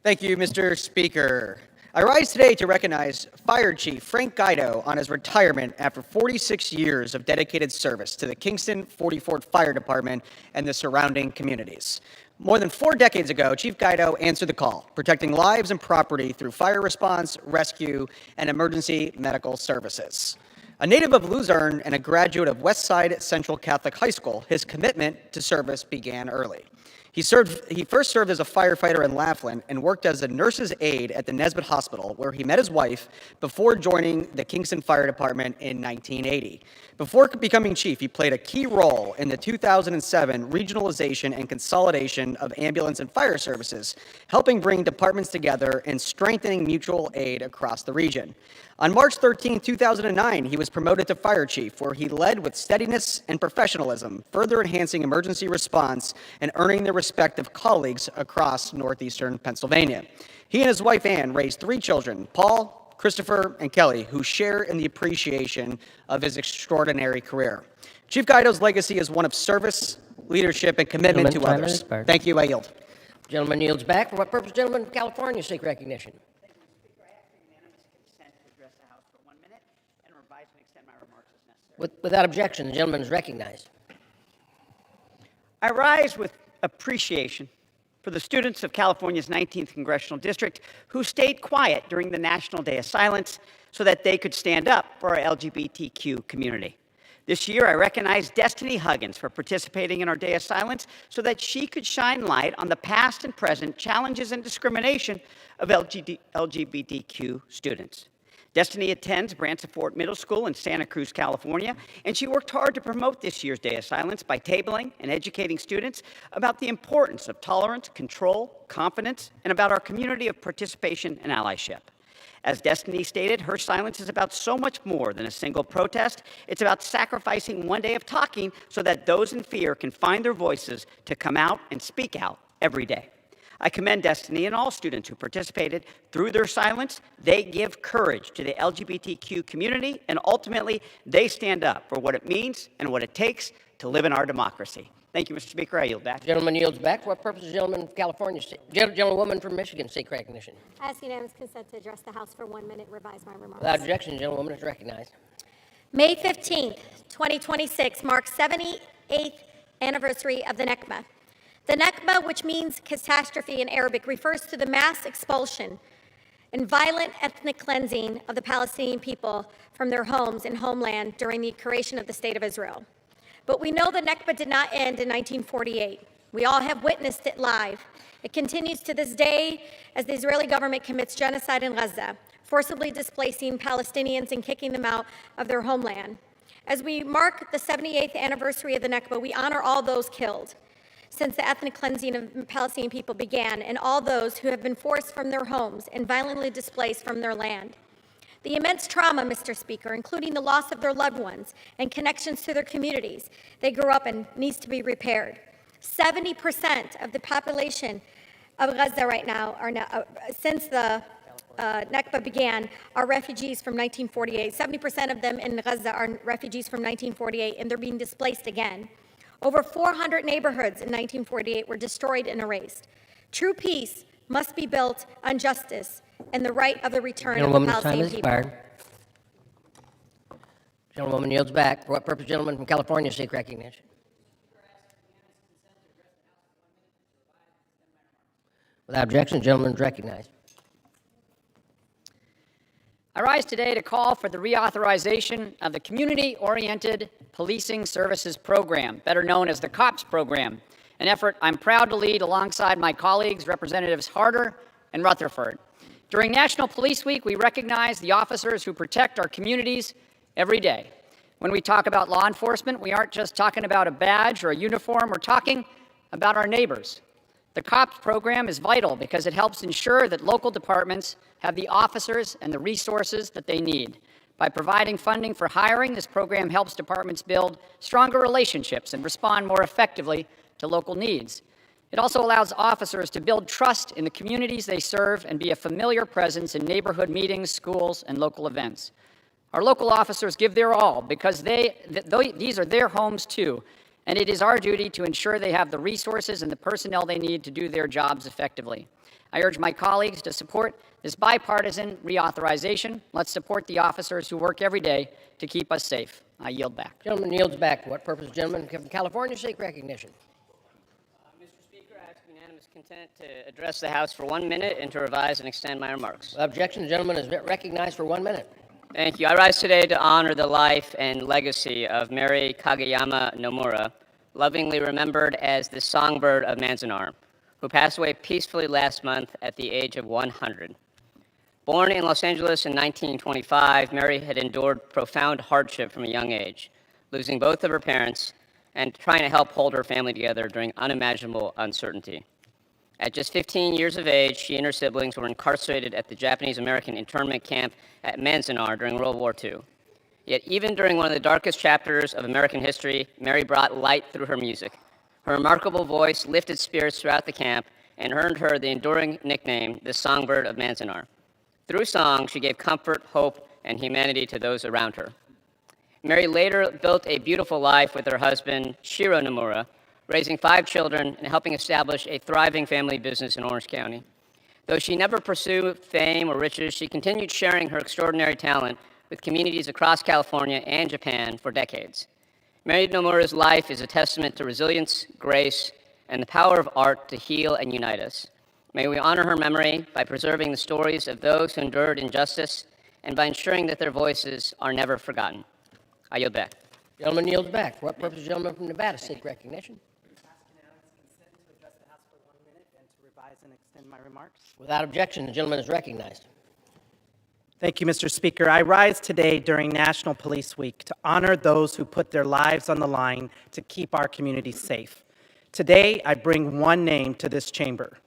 Thank you, Mr. Speaker. I rise today to recognize Fire Chief Frank Guido on his retirement after 46 years of dedicated service to the Kingston 44th Fire Department and the surrounding communities. More than 4 decades ago, Chief Guido answered the call, protecting lives and property through fire response, rescue, and emergency medical services. A native of Luzerne and a graduate of Westside Central Catholic High School, his commitment to service began early. He first served as a firefighter in Laughlin and worked as a nurse's aide at the Nesbitt Hospital, where he met his wife before joining the Kingston Fire Department in 1980. Before becoming chief, he played a key role in the 2007 regionalization and consolidation of ambulance and fire services, helping bring departments together and strengthening mutual aid across the region. On March 13, 2009, he was promoted to fire chief, where he led with steadiness and professionalism, further enhancing emergency response and earning the respect of colleagues across northeastern Pennsylvania. He and his wife, Ann, raised 3 children, Paul, Christopher, and Kelly, who share in the appreciation of his extraordinary career. Chief Guido's legacy is one of service, leadership, and commitment to others. Thank you. I yield. Gentleman yields back. For what purpose, gentleman from California, seek recognition? Without objection, the gentleman is recognized. I rise with appreciation for the students of California's 19th Congressional District who stayed quiet during the National Day of Silence so that they could stand up for our LGBTQ community. This year, I recognize Destiny Huggins for participating in our Day of Silence so that she could shine light on the past and present challenges and discrimination of LGBTQ students. Destiny attends Bransford Middle School in Santa Cruz, California, and she worked hard to promote this year's Day of Silence by tabling and educating students about the importance of tolerance, control, confidence, and about our community of participation and allyship. As Destiny stated, her silence is about so much more than a single protest. It's about sacrificing one day of talking so that those in fear can find their voices to come out and speak out every day. I commend Destiny and all students who participated. Through their silence, they give courage to the LGBTQ community, and ultimately, they stand up for what it means and what it takes to live in our democracy. Thank you, Mr. Speaker. I yield back. Gentleman yields back. For what purpose does the gentleman from California, gentlewoman from Michigan, seek recognition? I ask unanimous consent to address the House for 1 minute, revise my remarks. Without objection, the gentlewoman is recognized. May 15th, 2026 marks 78th anniversary of the Nakba. The Nakba, which means catastrophe in Arabic, refers to the mass expulsion and violent ethnic cleansing of the Palestinian people from their homes and homeland during the creation of the State of Israel. But we know the Nakba did not end in 1948. We all have witnessed it live. It continues to this day as the Israeli government commits genocide in Gaza, forcibly displacing Palestinians and kicking them out of their homeland. As we mark the 78th anniversary of the Nakba, we honor all those killed since the ethnic cleansing of Palestinian people began, and all those who have been forced from their homes and violently displaced from their land. The immense trauma, Mr. Speaker, including the loss of their loved ones and connections to their communities they grew up in, needs to be repaired. 70% of the population of Gaza right now are since the Nakba began, are refugees from 1948. 70% of them in Gaza are refugees from 1948, and they're being displaced again. Over 400 neighborhoods in 1948 were destroyed and erased. True peace must be built on justice and the right of the return of the Palestinian people. Expired. Gentlewoman yields back. For what purpose, gentleman from California seek recognition? Without objection, the gentleman is recognized. I rise today to call for the reauthorization of the Community-Oriented Policing Services Program, better known as the COPS program, an effort I'm proud to lead alongside my colleagues, Representatives Harder and Rutherford. During National Police Week, we recognize the officers who protect our communities every day. When we talk about law enforcement, we aren't just talking about a badge or a uniform, we're talking about our neighbors. The COPS program is vital because it helps ensure that local departments have the officers and the resources that they need. By providing funding for hiring, this program helps departments build stronger relationships and respond more effectively to local needs. It also allows officers to build trust in the communities they serve and be a familiar presence in neighborhood meetings, schools, and local events. Our local officers give their all because these are their homes too, and it is our duty to ensure they have the resources and the personnel they need to do their jobs effectively. I urge my colleagues to support this bipartisan reauthorization. Let's support the officers who work every day to keep us safe. I yield back. Gentleman yields back. For what purpose, gentleman from California seek recognition? Mr. Speaker, I ask unanimous consent to address the House for 1 minute and to revise and extend my remarks. Without objection, the gentleman is recognized for 1 minute. Thank you. I rise today to honor the life and legacy of Mary Kageyama Nomura, lovingly remembered as the songbird of Manzanar, who passed away peacefully last month at the age of 100. Born in Los Angeles in 1925, Mary had endured profound hardship from a young age, losing both of her parents and trying to help hold her family together during unimaginable uncertainty. At just 15 years of age, she and her siblings were incarcerated at the Japanese-American internment camp at Manzanar during World War II. Yet even during one of the darkest chapters of American history, Mary brought light through her music. Her remarkable voice lifted spirits throughout the camp and earned her the enduring nickname, the Songbird of Manzanar. Through song, she gave comfort, hope, and humanity to those around her. Mary later built a beautiful life with her husband, Shiro Nomura, raising 5 children and helping establish a thriving family business in Orange County. Though she never pursued fame or riches, she continued sharing her extraordinary talent with communities across California and Japan for decades. Mary Nomura's life is a testament to resilience, grace, and the power of art to heal and unite us. May we honor her memory by preserving the stories of those who endured injustice and by ensuring that their voices are never forgotten. I yield back. Gentleman yields back. For what purpose, gentleman from Nevada seek recognition? Extend my remarks. Without objection, the gentleman is recognized. Thank you, Mr. Speaker. I rise today during National Police Week to honor those who put their lives on the line to keep our communities safe. Today, I bring one name to this chamber,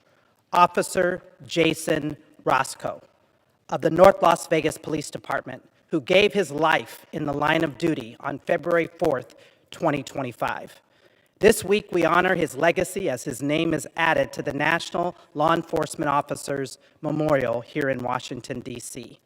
Officer Jason Roscoe of the North Las Vegas Police Department, who gave his life in the line of duty on February 4th, 2025. This week, we honor his legacy as his name is added to the National Law Enforcement Officers Memorial here in Washington, D.C.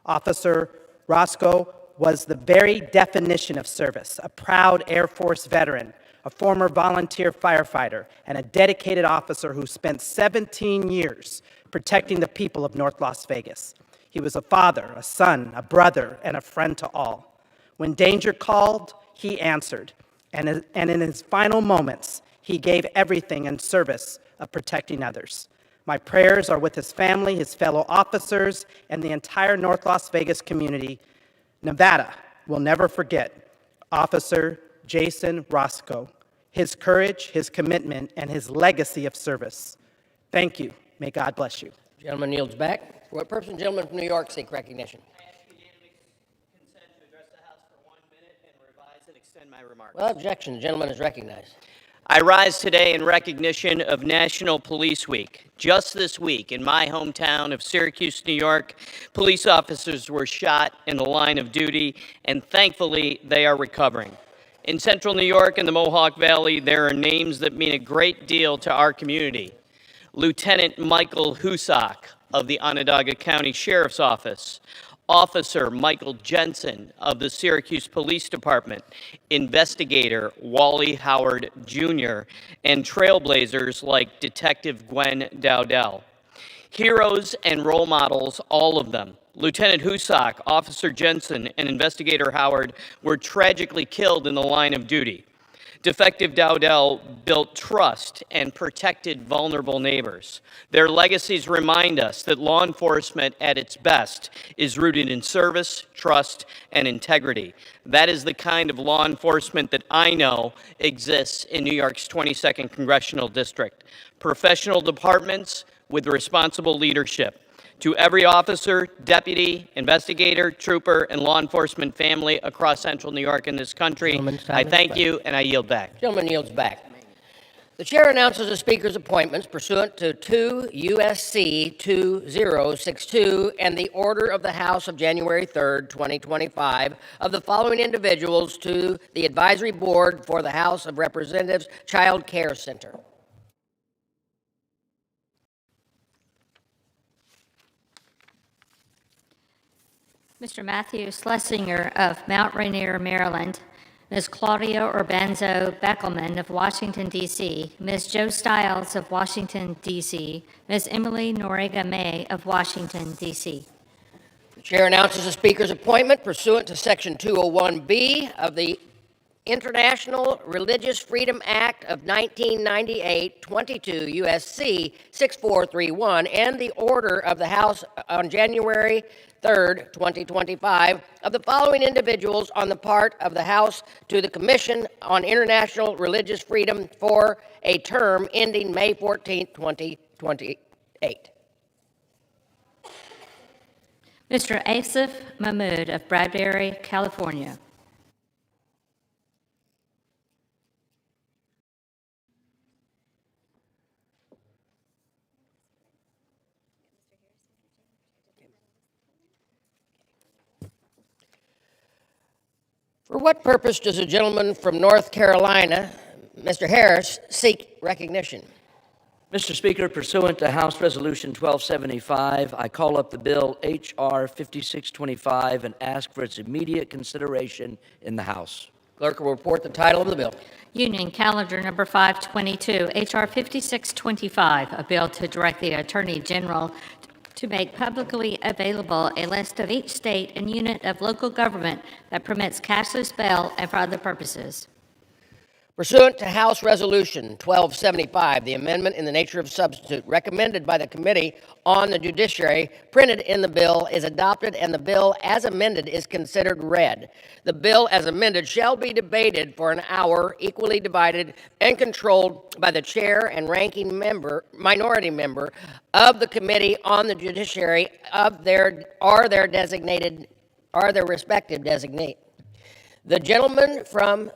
Officer Roscoe was the very definition of service, a proud Air Force veteran, a former volunteer firefighter, and a dedicated officer who spent 17 years protecting the people of North Las Vegas. He was a father, a son, a brother, and a friend to all. When danger called, he answered. And in his final moments, he gave everything in service of protecting others. My prayers are with his family, his fellow officers, and the entire North Las Vegas community. Nevada will never forget Officer Jason Roscoe. his courage, his commitment, and his legacy of service. Thank you. May God bless you. Gentleman yields back. For what purpose, the gentleman from New York seek recognition? Extend my remarks. Without objection, the gentleman is recognized. I rise today in recognition of National Police Week. Just this week, in my hometown of Syracuse, New York, police officers were shot in the line of duty, and thankfully, they are recovering. In central New York and the Mohawk Valley, there are names that mean a great deal to our community. Lieutenant Michael Husak of the Onondaga County Sheriff's Office, Officer Michael Jensen of the Syracuse Police Department, Investigator Wally Howard Jr., and trailblazers like Detective Gwen Dowdell. Heroes and role models, all of them. Lieutenant Husak, Officer Jensen, and Investigator Howard were tragically killed in the line of duty. Defective Dowdell built trust and protected vulnerable neighbors. Their legacies remind us that law enforcement at its best is rooted in service, trust, and integrity. That is the kind of law enforcement that I know exists in New York's 22nd Congressional District. Professional departments with responsible leadership. To every officer, deputy, investigator, trooper, and law enforcement family across central New York and this country, I thank you and I yield back. Gentleman yields back. The chair announces the speaker's appointments pursuant to 2 U.S.C. 2062 and the order of the House of January 3rd, 2025, of the following individuals to the Advisory Board for the House of Representatives Child Care Center. Mr. Matthew Schlesinger of Mount Rainier, Maryland, Ms. Claudia Urbanzo Beckelman of Washington, D.C., Ms. Jo Stiles of Washington, D.C., Ms. Emily Noriega May of Washington, D.C. The chair announces the speaker's appointment pursuant to Section 201B of the International Religious Freedom Act of 1998, 22 U.S.C. 6431, and the order of the House on January 3rd, 2025, of the following individuals on the part of the House to the Commission on International Religious Freedom for a term ending May 14, 2028. Mr. Asif Mahmood of Bradbury, California. For what purpose does a gentleman from North Carolina, Mr. Harris, seek recognition? Mr. Speaker, pursuant to House Resolution 1275, I call up the bill H.R. 5625 and ask for its immediate consideration in the House. Clerk will report the title of the bill. Union Calendar Number 522, H.R. 5625, a bill to direct the Attorney General to make publicly available a list of each state and unit of local government that permits cashless bail and for other purposes. Pursuant to House Resolution 1275, the amendment in the nature of substitute recommended by the Committee on the Judiciary printed in the bill is adopted and the bill as amended is considered read. The bill as amended shall be debated for an hour, equally divided and controlled by the chair and ranking member, minority member of the Committee on the Judiciary of their respective designate. The gentleman from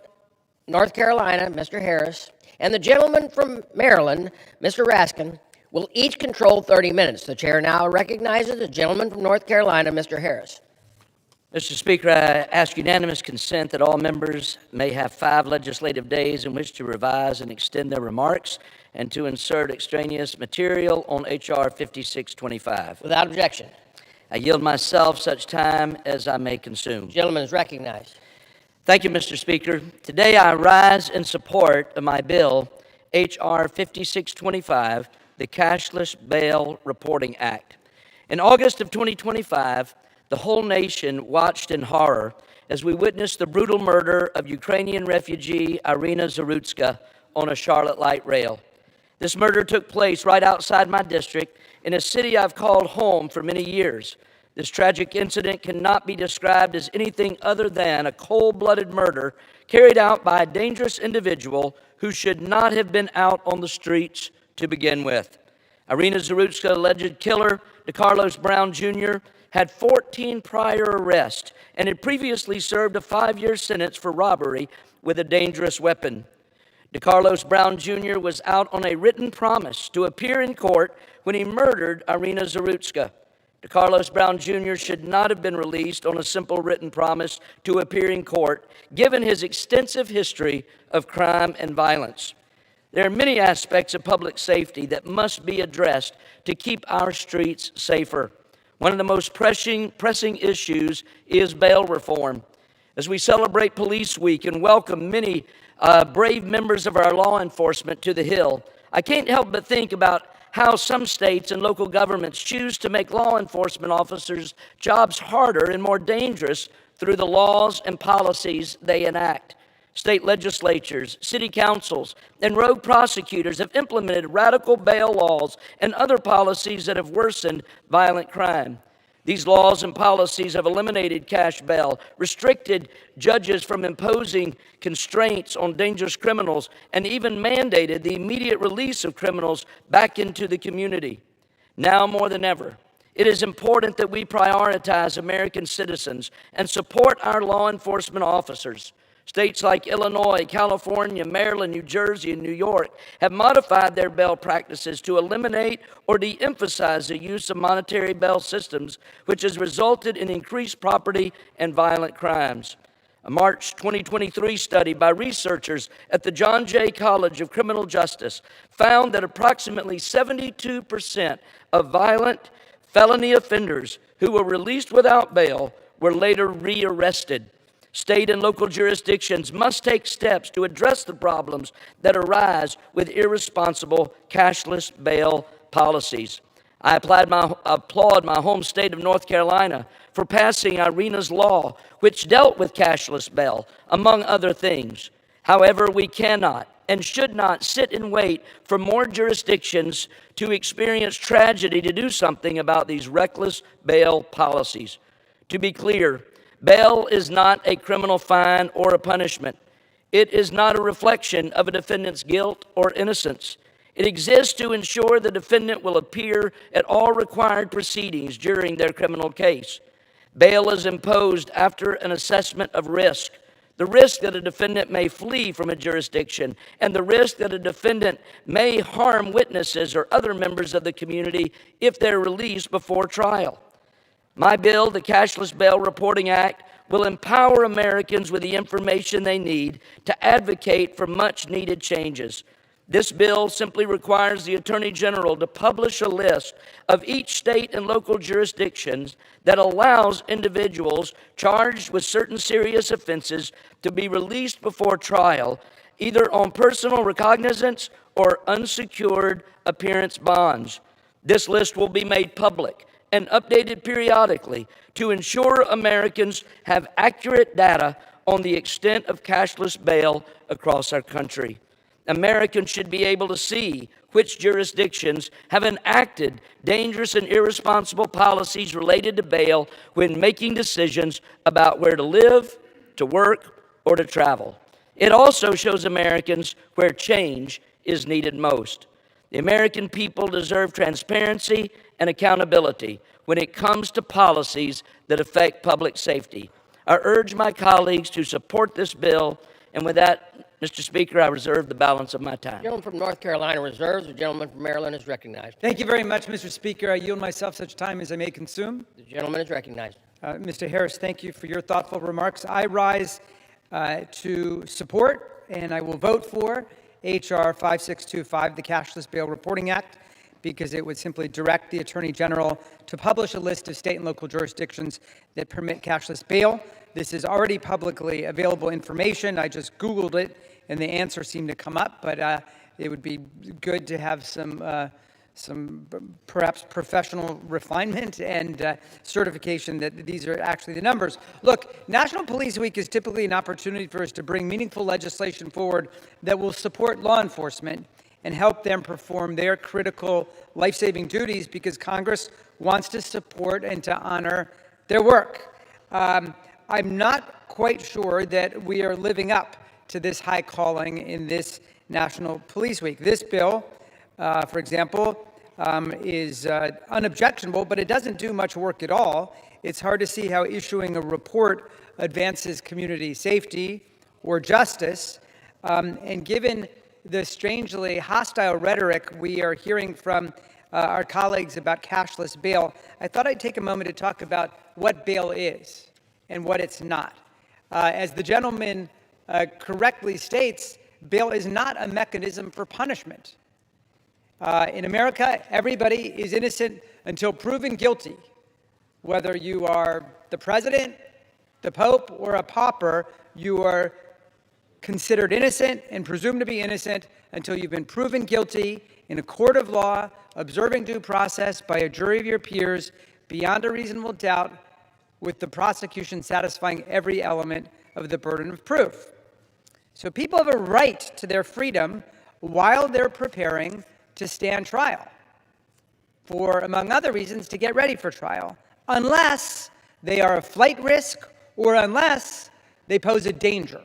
North Carolina, Mr. Harris, and the gentleman from Maryland, Mr. Raskin, will each control 30 minutes. The chair now recognizes the gentleman from North Carolina, Mr. Harris. Mr. Speaker, I ask unanimous consent that all members may have 5 legislative days in which to revise and extend their remarks and to insert extraneous material on H.R. 5625. Without objection. I yield myself such time as I may consume. The gentleman is recognized. Thank you, Mr. Speaker. Today I rise in support of my bill, H.R. 5625, the Cashless Bail Reporting Act. In August of 2025, the whole nation watched in horror as we witnessed the brutal murder of Ukrainian refugee Irina Zarutska on a Charlotte light rail. This murder took place right outside my district in a city I've called home for many years. This tragic incident cannot be described as anything other than a cold-blooded murder carried out by a dangerous individual who should not have been out on the streets to begin with. Irina Zarutska, alleged killer, DeCarlos Brown Jr., had 14 prior arrests and had previously served a 5-year sentence for robbery with a dangerous weapon. DeCarlos Brown Jr. was out on a written promise to appear in court when he murdered Irina Zarutska. DeCarlos Brown Jr. should not have been released on a simple written promise to appear in court, given his extensive history of crime and violence. There are many aspects of public safety that must be addressed to keep our streets safer. One of the most pressing issues is bail reform. As we celebrate Police Week and welcome many brave members of our law enforcement to the Hill, I can't help but think about how some states and local governments choose to make law enforcement officers' jobs harder and more dangerous through the laws and policies they enact. State legislatures, city councils, and rogue prosecutors have implemented radical bail laws and other policies that have worsened violent crime. These laws and policies have eliminated cash bail, restricted judges from imposing constraints on dangerous criminals, and even mandated the immediate release of criminals back into the community. Now more than ever, it is important that we prioritize American citizens and support our law enforcement officers. States like Illinois, California, Maryland, New Jersey, and New York have modified their bail practices to eliminate or de-emphasize the use of monetary bail systems, which has resulted in increased property and violent crimes. A March 2023 study by researchers at the John Jay College of Criminal Justice found that approximately 72% of violent felony offenders who were released without bail were later rearrested. State and local jurisdictions must take steps to address the problems that arise with irresponsible cashless bail policies. I applaud my home state of North Carolina for passing Irina's law, which dealt with cashless bail, among other things. However, we cannot and should not sit and wait for more jurisdictions to experience tragedy to do something about these reckless bail policies. To be clear, bail is not a criminal fine or a punishment. It is not a reflection of a defendant's guilt or innocence. It exists to ensure the defendant will appear at all required proceedings during their criminal case. Bail is imposed after an assessment of risk, the risk that a defendant may flee from a jurisdiction, and the risk that a defendant may harm witnesses or other members of the community if they're released before trial. My bill, the Cashless Bail Reporting Act, will empower Americans with the information they need to advocate for much-needed changes. This bill simply requires the Attorney General to publish a list of each state and local jurisdictions that allows individuals charged with certain serious offenses to be released before trial, either on personal recognizance or unsecured appearance bonds. This list will be made public and updated periodically to ensure Americans have accurate data on the extent of cashless bail across our country. Americans should be able to see which jurisdictions have enacted dangerous and irresponsible policies related to bail when making decisions about where to live, to work, or to travel. It also shows Americans where change is needed most. The American people deserve transparency and accountability when it comes to policies that affect public safety. I urge my colleagues to support this bill, and with that, Mr. Speaker, I reserve the balance of my time. The gentleman from North Carolina reserves. The gentleman from Maryland is recognized. Thank you very much, Mr. Speaker. I yield myself such time as I may consume. The gentleman is recognized. Mr. Harris, thank you for your thoughtful remarks. I rise to support, and I will vote for H.R. 5625, the Cashless Bail Reporting Act, because it would simply direct the Attorney General to publish a list of state and local jurisdictions that permit cashless bail. This is already publicly available information. I just Googled it, and the answer seemed to come up, but it would be good to have some perhaps professional refinement and certification that these are actually the numbers. Look, National Police Week is typically an opportunity for us to bring meaningful legislation forward that will support law enforcement and help them perform their critical life-saving duties because Congress wants to support and to honor their work. I'm not quite sure that we are living up to this high calling in this National Police Week. This bill, for example, is unobjectionable, but it doesn't do much work at all. It's hard to see how issuing a report advances community safety or justice. And given the strangely hostile rhetoric we are hearing from our colleagues about cashless bail, I thought I'd take a moment to talk about what bail is and what it's not. As the gentleman correctly states, bail is not a mechanism for punishment. In America, everybody is innocent until proven guilty. Whether you are the president, the pope, or a pauper, you are considered innocent and presumed to be innocent until you've been proven guilty in a court of law, observing due process by a jury of your peers beyond a reasonable doubt, with the prosecution satisfying every element of the burden of proof. So people have a right to their freedom while they're preparing to stand trial for, among other reasons, to get ready for trial, unless they are a flight risk or unless they pose a danger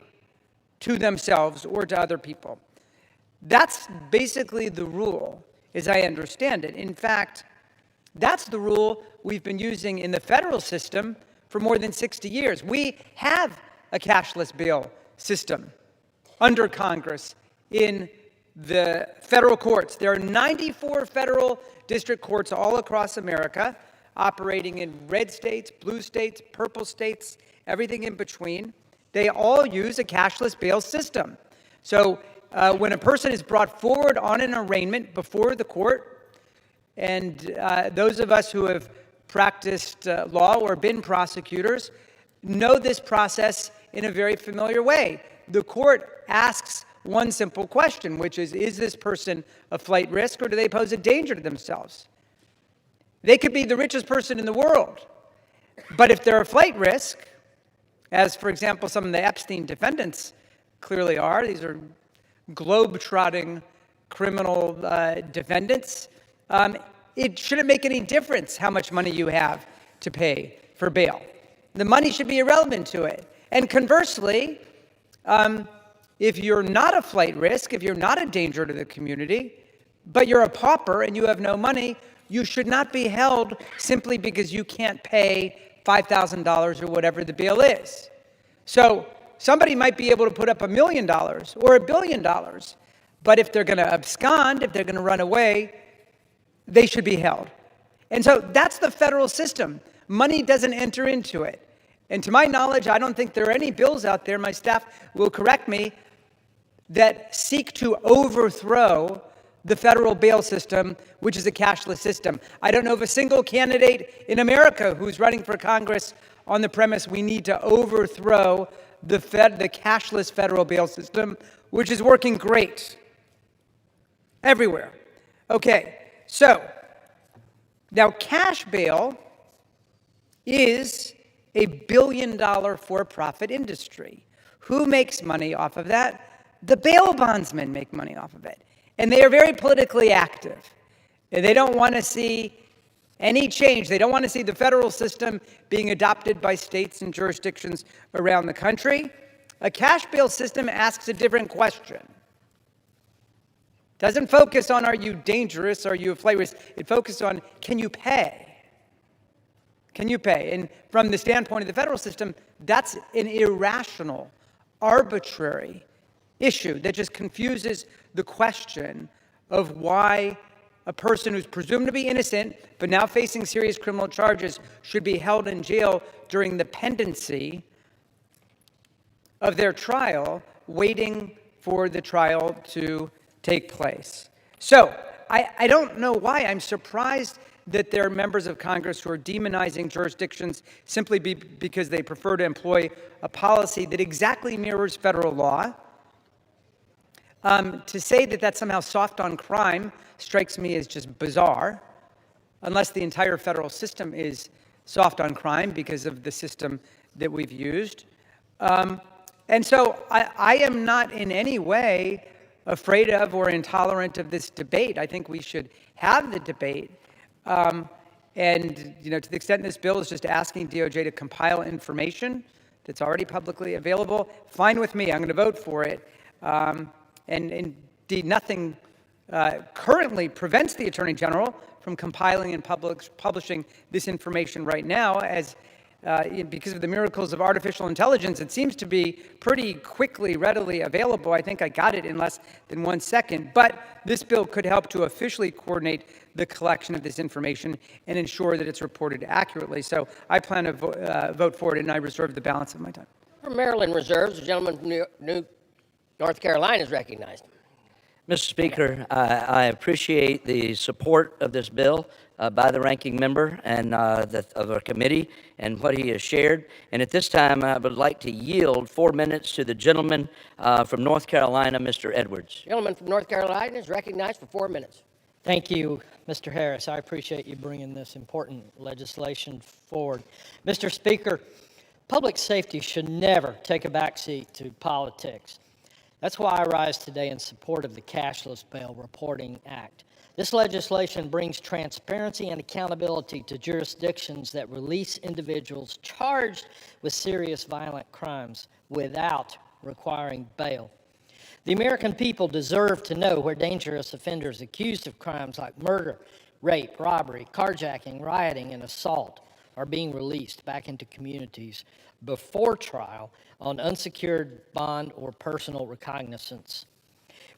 to themselves or to other people. That's basically the rule, as I understand it. In fact, that's the rule we've been using in the federal system for more than 60 years. We have a cashless bail system under Congress in the federal courts. There are 94 federal district courts all across America, operating in red states, blue states, purple states, everything in between. They all use a cashless bail system. So when a person is brought forward on an arraignment before the court, and those of us who have practiced law or been prosecutors know this process in a very familiar way. The court asks one simple question, which is this person a flight risk or do they pose a danger to themselves? They could be the richest person in the world, but if they're a flight risk, as for example some of the Epstein defendants clearly are, these are globe-trotting criminal defendants, it shouldn't make any difference how much money you have to pay for bail. The money should be irrelevant to it. And conversely, if you're not a flight risk, if you're not a danger to the community, but you're a pauper and you have no money, you should not be held simply because you can't pay $5,000 or whatever the bail is. So somebody might be able to put up $1 million or $1 billion, but if they're going to abscond, if they're going to run away, they should be held. And so that's the federal system. Money doesn't enter into it. And to my knowledge, I don't think there are any bills out there, my staff will correct me, that seek to overthrow the federal bail system, which is a cashless system. I don't know of a single candidate in America who's running for Congress on the premise we need to overthrow the cashless federal bail system, which is working great everywhere. Okay, so now cash bail is a billion-dollar for-profit industry. Who makes money off of that? The bail bondsmen make money off of it. And they are very politically active. And they don't want to see any change. They don't want to see the federal system being adopted by states and jurisdictions around the country. A cash bail system asks a different question. It doesn't focus on are you dangerous, are you a flight risk? It focuses on can you pay? Can you pay? And from the standpoint of the federal system, that's an irrational, arbitrary issue that just confuses the question of why a person who's presumed to be innocent but now facing serious criminal charges should be held in jail during the pendency of their trial, waiting for the trial to take place. So I don't know why. I'm surprised that there are members of Congress who are demonizing jurisdictions simply because they prefer to employ a policy that exactly mirrors federal law. To say that that's somehow soft on crime strikes me as just bizarre, unless the entire federal system is soft on crime because of the system that we've used. And so I am not in any way afraid of or intolerant of this debate. I think we should have the debate. And, to the extent this bill is just asking DOJ to compile information that's already publicly available, fine with me. I'm going to vote for it. And indeed, nothing currently prevents the Attorney General from compiling and publishing this information right now, as because of the miracles of artificial intelligence, it seems to be pretty quickly, readily available. I think I got it in less than 1 second. But this bill could help to officially coordinate the collection of this information and ensure that it's reported accurately. So I plan to vote for it, and I reserve the balance of my time. From Maryland Reserves, the gentleman from North Carolina is recognized. Mr. Speaker, I appreciate the support of this bill by the ranking member and of our committee and what he has shared. And at this time, I would like to yield 4 minutes to the gentleman from North Carolina, Mr. Edwards. Gentleman from North Carolina is recognized for 4 minutes. Thank you, Mr. Harris. I appreciate you bringing this important legislation forward. Mr. Speaker, public safety should never take a backseat to politics. That's why I rise today in support of the Cashless Bail Reporting Act. This legislation brings transparency and accountability to jurisdictions that release individuals charged with serious violent crimes without requiring bail. The American people deserve to know where dangerous offenders accused of crimes like murder, rape, robbery, carjacking, rioting, and assault are being released back into communities before trial on unsecured bond or personal recognizance.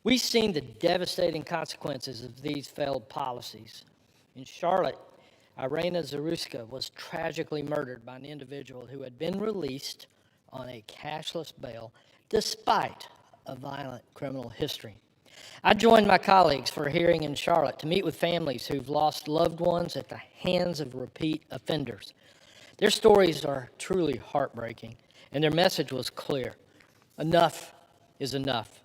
We've seen the devastating consequences of these failed policies. In Charlotte, Irena Zaruska was tragically murdered by an individual who had been released on a cashless bail despite a violent criminal history. I joined my colleagues for a hearing in Charlotte to meet with families who've lost loved ones at the hands of repeat offenders. Their stories are truly heartbreaking, and their message was clear. Enough is enough.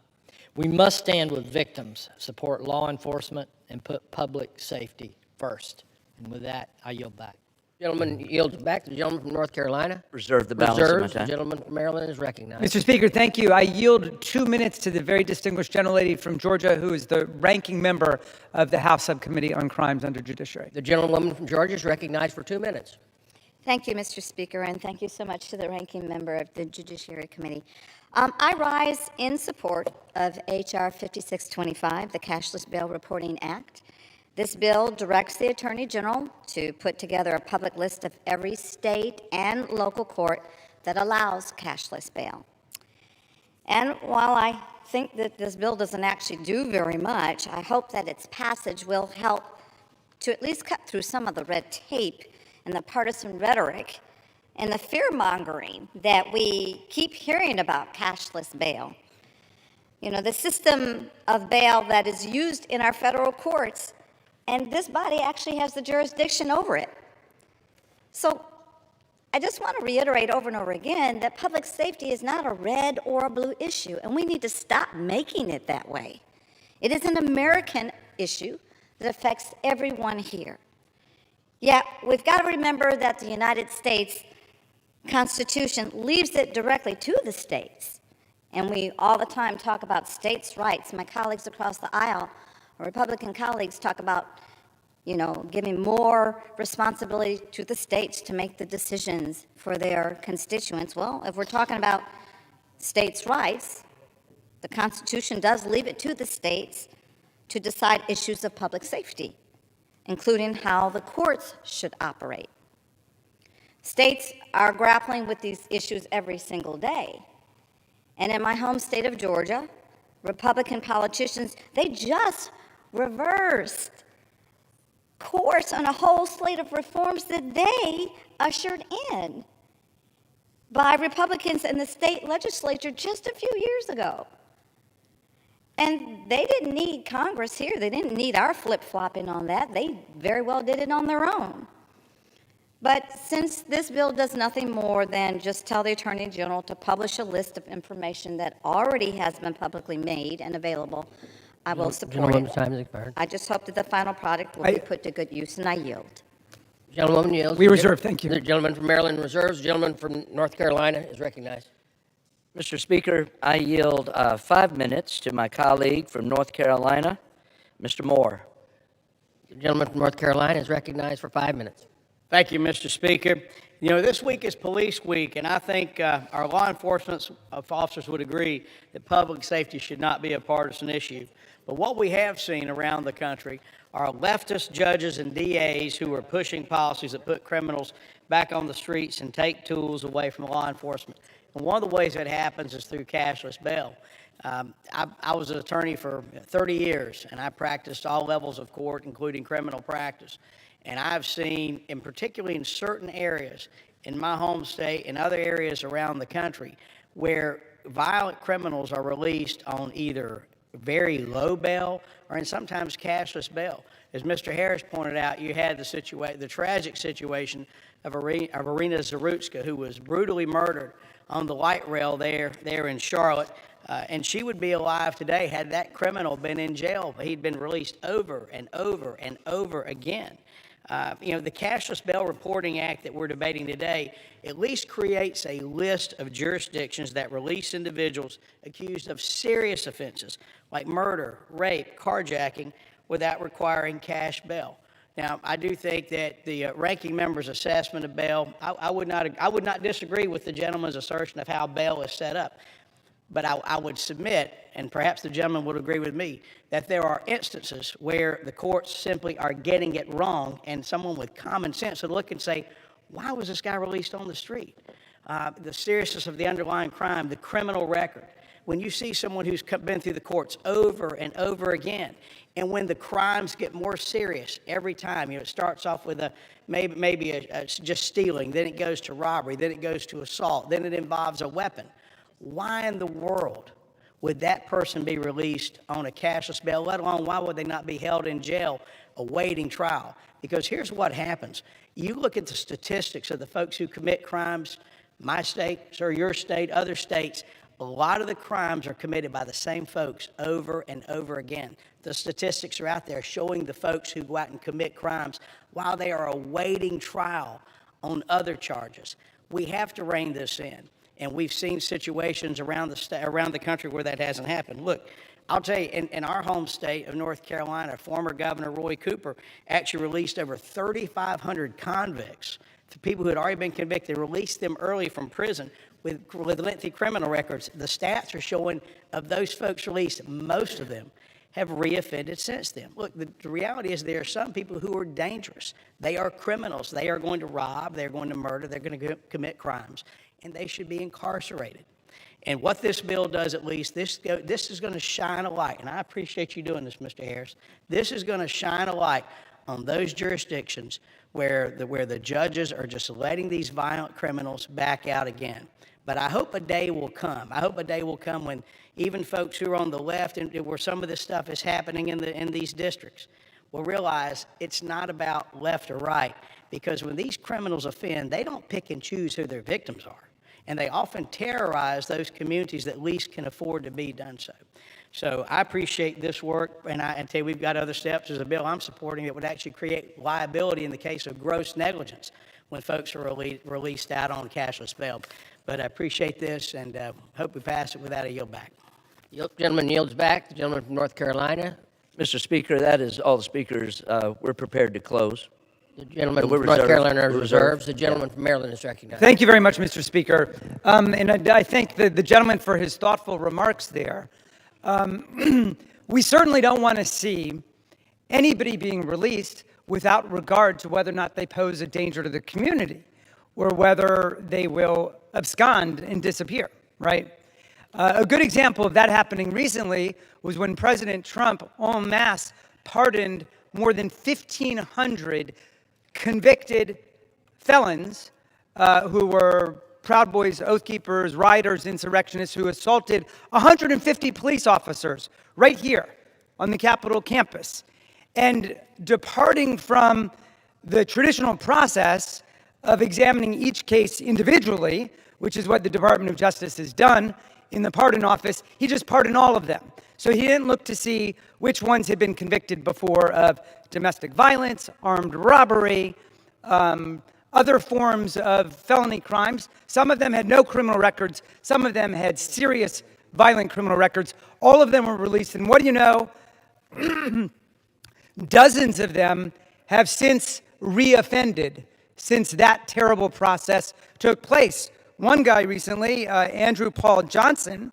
We must stand with victims, support law enforcement, and put public safety first. And with that, I yield back. Gentleman yields back. The gentleman from North Carolina. Reserve the balance of my time. The gentleman from Maryland is recognized. Mr. Speaker, thank you. I yield 2 minutes to the very distinguished gentlelady from Georgia, who is the ranking member of the House Subcommittee on Crimes under Judiciary. The gentlewoman from Georgia is recognized for 2 minutes. Thank you, Mr. Speaker, and thank you so much to the ranking member of the Judiciary Committee. I rise in support of H.R. 5625, the Cashless Bail Reporting Act. This bill directs the Attorney General to put together a public list of every state and local court that allows cashless bail. And while I think that this bill doesn't actually do very much, I hope that its passage will help to at least cut through some of the red tape and the partisan rhetoric and the fear-mongering that we keep hearing about cashless bail. You know, the system of bail that is used in our federal courts, and this body actually has the jurisdiction over it. So I just want to reiterate over and over again that public safety is not a red or a blue issue, and we need to stop making it that way. It is an American issue that affects everyone here. Yet, we've got to remember that the United States Constitution leaves it directly to the states. And we all the time talk about states' rights. My colleagues across the aisle, Republican colleagues, talk about, giving more responsibility to the states to make the decisions for their constituents. Well, if we're talking about states' rights, the Constitution does leave it to the states to decide issues of public safety, including how the courts should operate. States are grappling with these issues every single day. And in my home state of Georgia, Republican politicians, they just reversed course on a whole slate of reforms that they ushered in by Republicans in the state legislature just a few years ago. And they didn't need Congress here. They didn't need our flip-flopping on that. They very well did it on their own. But since this bill does nothing more than just tell the Attorney General to publish a list of information that already has been publicly made and available, I will support it. Time has expired. I just hope that the final product will be put to good use, and I yield. Gentlewoman yields. We reserve, thank you. The gentleman from Maryland reserves. The gentleman from North Carolina is recognized. Mr. Speaker, I yield 5 minutes to my colleague from North Carolina, Mr. Moore. The gentleman from North Carolina is recognized for 5 minutes. Thank you, Mr. Speaker. You know, this week is Police Week, and I think our law enforcement officers would agree that public safety should not be a partisan issue. But what we have seen around the country are leftist judges and DAs who are pushing policies that put criminals back on the streets and take tools away from law enforcement. And one of the ways that happens is through cashless bail. I was an attorney for 30 years, and I practiced all levels of court, including criminal practice. And I've seen, and particularly in certain areas in my home state and other areas around the country, where violent criminals are released on either very low bail or in sometimes cashless bail. As Mr. Harris pointed out, you had the tragic situation of Irina Zarutska, who was brutally murdered on the light rail there in Charlotte. And she would be alive today had that criminal been in jail. He'd been released over and over and over again. You know, the Cashless Bail Reporting Act that we're debating today at least creates a list of jurisdictions that release individuals accused of serious offenses like murder, rape, carjacking without requiring cash bail. Now, I do think that the ranking member's assessment of bail, I would not disagree with the gentleman's assertion of how bail is set up. But I would submit, and perhaps the gentleman would agree with me, that there are instances where the courts simply are getting it wrong, and someone with common sense would look and say, why was this guy released on the street? The seriousness of the underlying crime, the criminal record. When you see someone who's been through the courts over and over again, and when the crimes get more serious every time, you know, it starts off with maybe just stealing, then it goes to robbery, then it goes to assault, then it involves a weapon. Why in the world would that person be released on a cashless bail, let alone why would they not be held in jail awaiting trial? Because here's what happens. You look at the statistics of the folks who commit crimes, my state, sir, your state, other states, a lot of the crimes are committed by the same folks over and over again. The statistics are out there showing the folks who go out and commit crimes while they are awaiting trial on other charges. We have to rein this in. And we've seen situations around the country where that hasn't happened. Look, I'll tell you, in our home state of North Carolina, former Governor Roy Cooper actually released over 3,500 convicts, the people who had already been convicted, released them early from prison with lengthy criminal records. The stats are showing of those folks released, most of them have reoffended since then. Look, the reality is there are some people who are dangerous. They are criminals. They are going to rob. They're going to murder. They're going to commit crimes. And they should be incarcerated. And what this bill does, at least, this is going to shine a light, and I appreciate you doing this, Mr. Harris. This is going to shine a light on those jurisdictions where the judges are just letting these violent criminals back out again. But I hope a day will come. I hope a day will come when even folks who are on the left and where some of this stuff is happening in these districts will realize it's not about left or right, because when these criminals offend, they don't pick and choose who their victims are. And they often terrorize those communities that least can afford to be done so. So I appreciate this work, and I tell you, we've got other steps. There's a bill I'm supporting that would actually create liability in the case of gross negligence when folks are released out on cashless bail. But I appreciate this, and hope we pass it without a yield back. The gentleman yields back. The gentleman from North Carolina. Mr. Speaker, that is all the speakers. We're prepared to close. The gentleman from North Carolina reserves. The gentleman from Maryland is recognized. Thank you very much, Mr. Speaker. And I thank the gentleman for his thoughtful remarks there. We certainly don't want to see anybody being released without regard to whether or not they pose a danger to the community or whether they will abscond and disappear, right? A good example of that happening recently was when President Trump en masse pardoned more than 1,500 convicted felons who were Proud Boys, Oath Keepers, rioters, insurrectionists who assaulted 150 police officers right here on the Capitol campus. And departing from the traditional process of examining each case individually, which is what the Department of Justice has done in the pardon office, he just pardoned all of them. So he didn't look to see which ones had been convicted before of domestic violence, armed robbery, other forms of felony crimes. Some of them had no criminal records. Some of them had serious violent criminal records. All of them were released. And what do you know? Dozens of them have since reoffended since that terrible process took place. One guy recently, Andrew Paul Johnson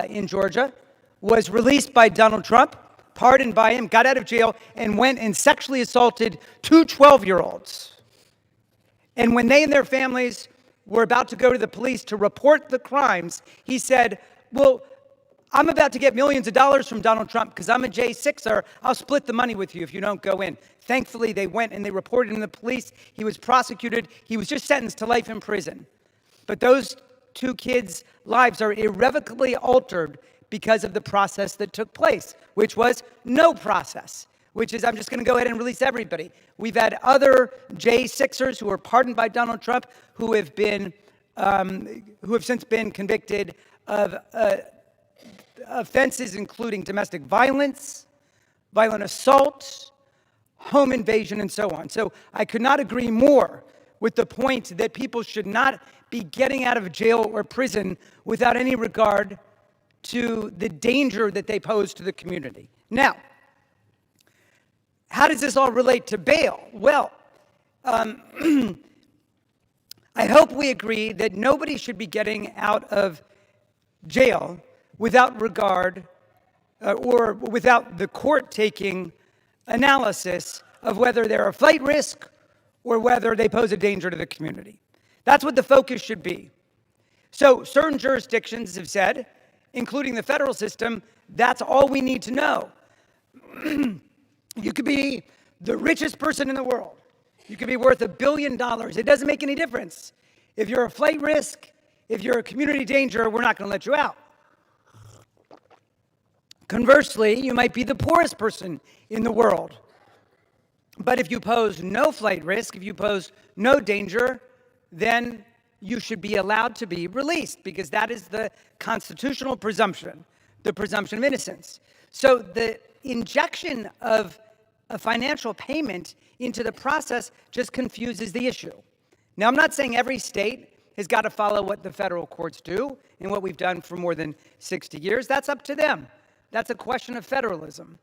in Georgia, was released by Donald Trump, pardoned by him, got out of jail, and went and sexually assaulted two 12-year-olds. And when they and their families were about to go to the police to report the crimes, he said, well, I'm about to get millions of dollars from Donald Trump because I'm a J6er. I'll split the money with you if you don't go in. Thankfully, they went and they reported him to the police. He was prosecuted. He was just sentenced to life in prison. But those two kids' lives are irrevocably altered because of the process that took place, which was no process, which is I'm just going to go ahead and release everybody. We've had other J6ers who were pardoned by Donald Trump who have since been convicted of offenses including domestic violence, violent assault, home invasion, and so on. So I could not agree more with the point that people should not be getting out of jail or prison without any regard to the danger that they pose to the community. Now, how does this all relate to bail? Well, I hope we agree that nobody should be getting out of jail without regard or without the court taking analysis of whether they're a flight risk or whether they pose a danger to the community. That's what the focus should be. So certain jurisdictions have said, including the federal system, that's all we need to know. You could be the richest person in the world. You could be worth $1 billion. It doesn't make any difference. If you're a flight risk, if you're a community danger, we're not going to let you out. Conversely, you might be the poorest person in the world. But if you pose no flight risk, if you pose no danger, then you should be allowed to be released because that is the constitutional presumption, the presumption of innocence. So the injection of a financial payment into the process just confuses the issue. Now, I'm not saying every state has got to follow what the federal courts do and what we've done for more than 60 years. That's up to them. That's a question of federalism.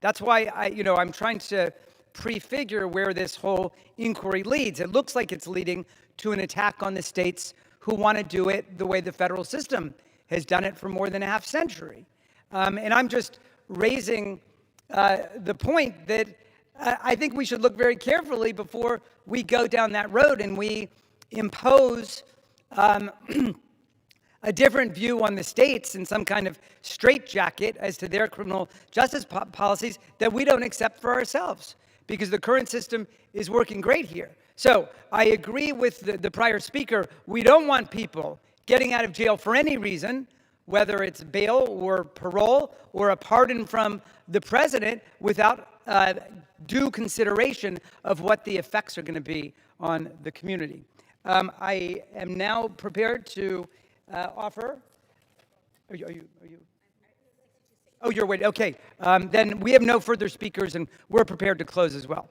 That's why I'm trying to prefigure where this whole inquiry leads. It looks like it's leading to an attack on the states who want to do it the way the federal system has done it for more than a half century. And I'm just raising the point that I think we should look very carefully before we go down that road and we impose a different view on the states and some kind of straitjacket as to their criminal justice policies that we don't accept for ourselves, because the current system is working great here. So I agree with the prior speaker. We don't want people getting out of jail for any reason, whether it's bail or parole or a pardon from the president, without due consideration of what the effects are going to be on the community. I am now prepared to offer. Are you? Oh, you're waiting. Okay. Then we have no further speakers, and we're prepared to close as well.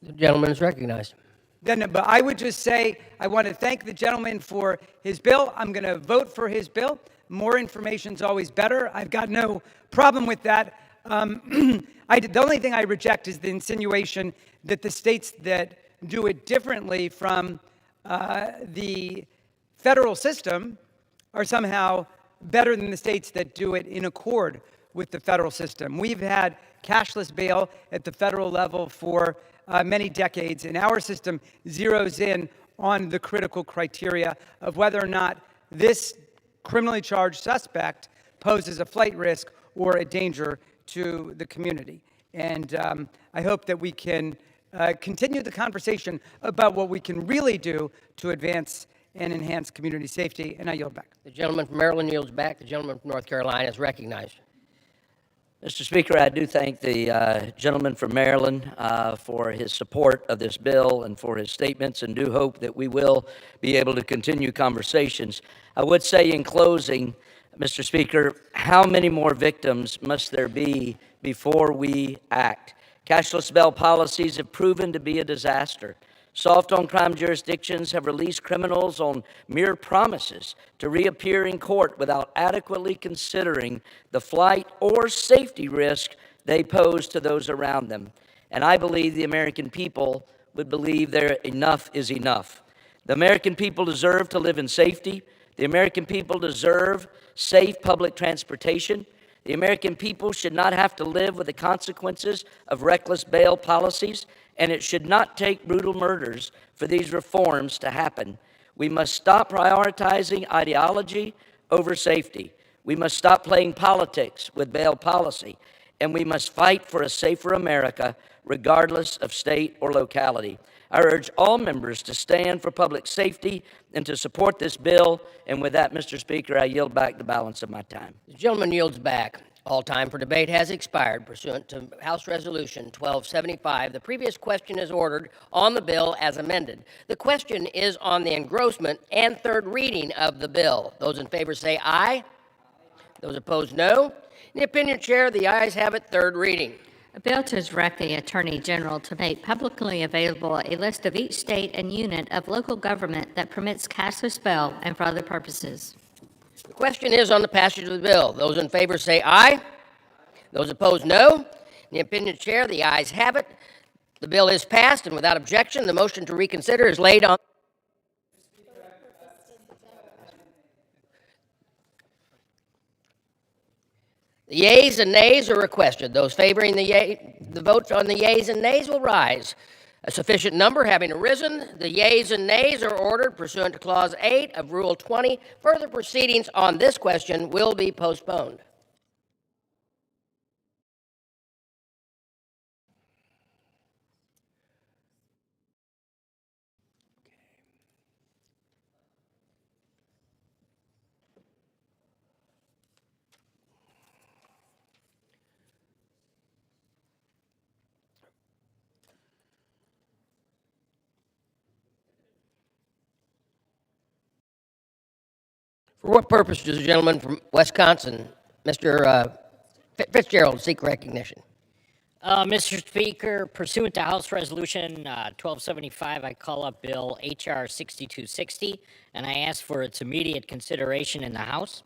The gentleman is recognized. But I would just say I want to thank the gentleman for his bill. I'm going to vote for his bill. More information is always better. I've got no problem with that. The only thing I reject is the insinuation that the states that do it differently from the federal system are somehow better than the states that do it in accord with the federal system. We've had cashless bail at the federal level for many decades, and our system zeroes in on the critical criteria of whether or not this criminally charged suspect poses a flight risk or a danger to the community. And I hope that we can continue the conversation about what we can really do to advance and enhance community safety. And I yield back. The gentleman from Maryland yields back. The gentleman from North Carolina is recognized. Mr. Speaker, I do thank the gentleman from Maryland for his support of this bill and for his statements, and do hope that we will be able to continue conversations. I would say in closing, Mr. Speaker, how many more victims must there be before we act? Cashless bail policies have proven to be a disaster. Soft on crime jurisdictions have released criminals on mere promises to reappear in court without adequately considering the flight or safety risk they pose to those around them. And I believe the American people would believe their enough is enough. The American people deserve to live in safety. The American people deserve safe public transportation. The American people should not have to live with the consequences of reckless bail policies, and it should not take brutal murders for these reforms to happen. We must stop prioritizing ideology over safety. We must stop playing politics with bail policy, and we must fight for a safer America, regardless of state or locality. I urge all members to stand for public safety and to support this bill. And with that, Mr. Speaker, I yield back the balance of my time. The gentleman yields back. All time for debate has expired pursuant to House Resolution 1275. The previous question is ordered on the bill as amended. The question is on the engrossment and third reading of the bill. Those in favor say aye. Those opposed, no. In the opinion chair, the ayes have it, third reading. A bill to direct the Attorney General to make publicly available a list of each state and unit of local government that permits cashless bail and for other purposes. The question is on the passage of the bill. Those in favor say aye. Those opposed, no. In the opinion chair, the ayes have it. The bill is passed, and without objection, the motion to reconsider is laid on. The yeas and nays are requested. Those favoring the vote on the yeas and nays will rise. A sufficient number having arisen, the yeas and nays are ordered pursuant to Clause 8 of Rule 20. Further proceedings on this question will be postponed. For what purpose does the gentleman from Wisconsin, Mr. Fitzgerald, seek recognition? Mr. Speaker, pursuant to House Resolution 1275, I call up Bill H.R. 6260, and I ask for its immediate consideration in the House.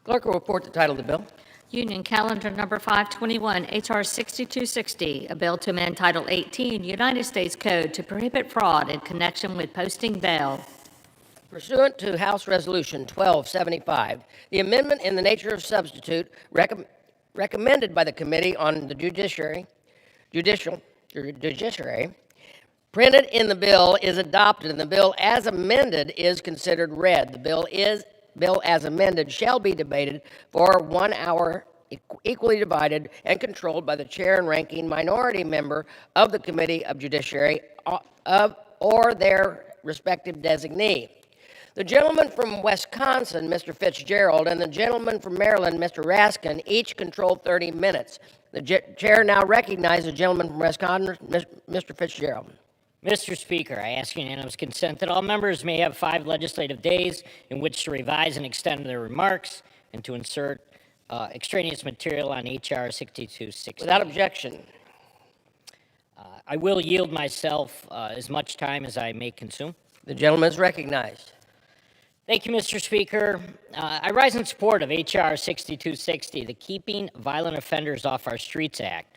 Clerk will report the title of the bill. Union Calendar Number 521, H.R. 6260, a bill to amend Title 18, United States Code to prohibit fraud in connection with posting bail. Pursuant to House Resolution 1275, the amendment in the nature of substitute recommended by the Committee on the Judiciary, printed in the bill is adopted, and the bill as amended is considered read. The bill as amended shall be debated for 1 hour, equally divided and controlled by the chair and ranking minority member of the Committee of Judiciary or their respective designee. The gentleman from Wisconsin, Mr. Fitzgerald, and the gentleman from Maryland, Mr. Raskin, each control 30 minutes. The chair now recognizes the gentleman from Wisconsin, Mr. Fitzgerald. Mr. Speaker, I ask unanimous consent that all members may have 5 legislative days in which to revise and extend their remarks and to insert extraneous material on H.R. 6260. Without objection. I will yield myself as much time as I may consume. The gentleman is recognized. Thank you, Mr. Speaker. I rise in support of H.R. 6260, the Keeping Violent Offenders Off Our Streets Act.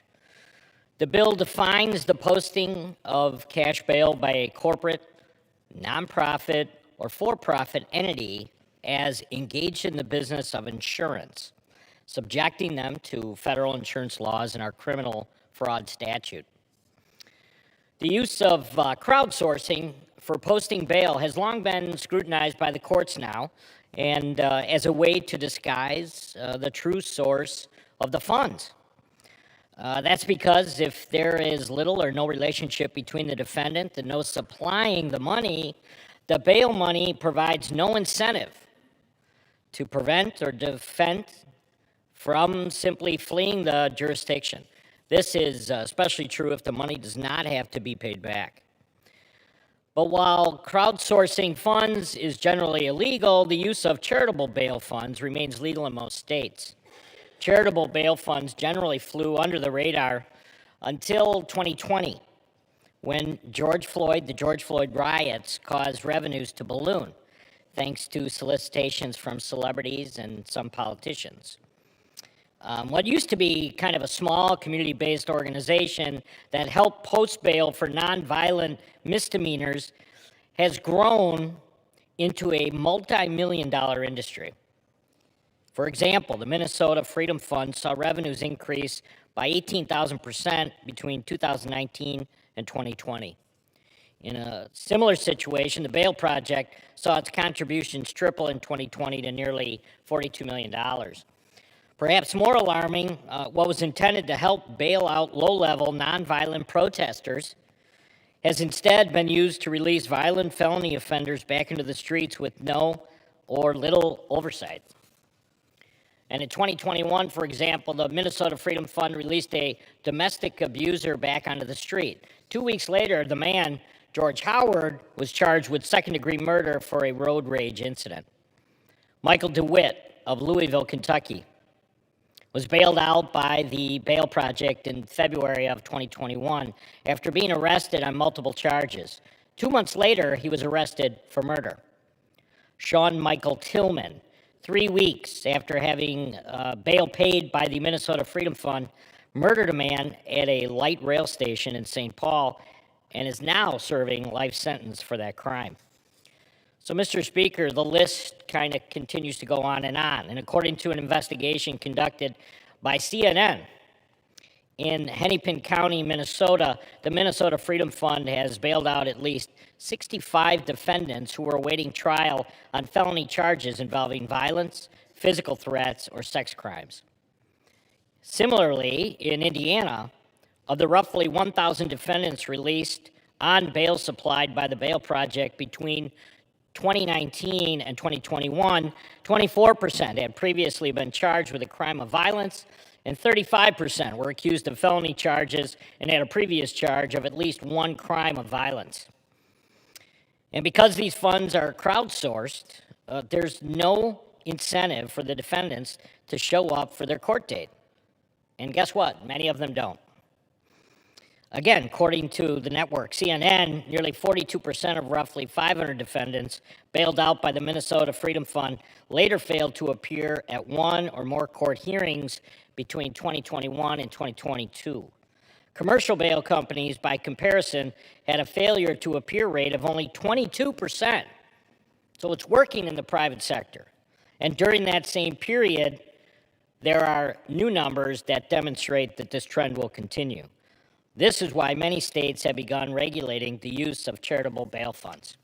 The bill defines the posting of cash bail by a corporate, nonprofit, or for-profit entity as engaged in the business of insurance, subjecting them to federal insurance laws and our criminal fraud statute. The use of crowdsourcing for posting bail has long been scrutinized by the courts now, and as a way to disguise the true source of the funds. That's because if there is little or no relationship between the defendant and those supplying the money, the bail money provides no incentive to prevent or defend from simply fleeing the jurisdiction. This is especially true if the money does not have to be paid back. But while crowdsourcing funds is generally illegal, the use of charitable bail funds remains legal in most states. Charitable bail funds generally flew under the radar until 2020, when the George Floyd riots caused revenues to balloon, thanks to solicitations from celebrities and some politicians. What used to be kind of a small community-based organization that helped post bail for nonviolent misdemeanors has grown into a multi-million-dollar industry. For example, the Minnesota Freedom Fund saw revenues increase by 18,000% between 2019 and 2020. In a similar situation, the Bail Project saw its contributions triple in 2020 to nearly $42 million. Perhaps more alarming, what was intended to help bail out low-level, nonviolent protesters has instead been used to release violent felony offenders back into the streets with no or little oversight. And in 2021, for example, the Minnesota Freedom Fund released a domestic abuser back onto the street. 2 weeks later, the man, George Howard, was charged with second-degree murder for a road rage incident. Michael DeWitt of Louisville, Kentucky, was bailed out by the Bail Project in February of 2021 after being arrested on multiple charges. 2 months later, he was arrested for murder. Sean Michael Tillman, 3 weeks after having bail paid by the Minnesota Freedom Fund, murdered a man at a light rail station in St. Paul and is now serving life sentence for that crime. So, Mr. Speaker, the list kind of continues to go on. And according to an investigation conducted by CNN in Hennepin County, Minnesota, the Minnesota Freedom Fund has bailed out at least 65 defendants who were awaiting trial on felony charges involving violence, physical threats, or sex crimes. Similarly, in Indiana, of the roughly 1,000 defendants released on bail supplied by the Bail Project between 2019 and 2021, 24% had previously been charged with a crime of violence, and 35% were accused of felony charges and had a previous charge of at least one crime of violence. And because these funds are crowdsourced, there's no incentive for the defendants to show up for their court date. And guess what? Many of them don't. Again, according to the network CNN, nearly 42% of roughly 500 defendants bailed out by the Minnesota Freedom Fund later failed to appear at one or more court hearings between 2021 and 2022. Commercial bail companies, by comparison, had a failure to appear rate of only 22%. So it's working in the private sector. And during that same period, there are new numbers that demonstrate that this trend will continue. This is why many states have begun regulating the use of charitable bail funds.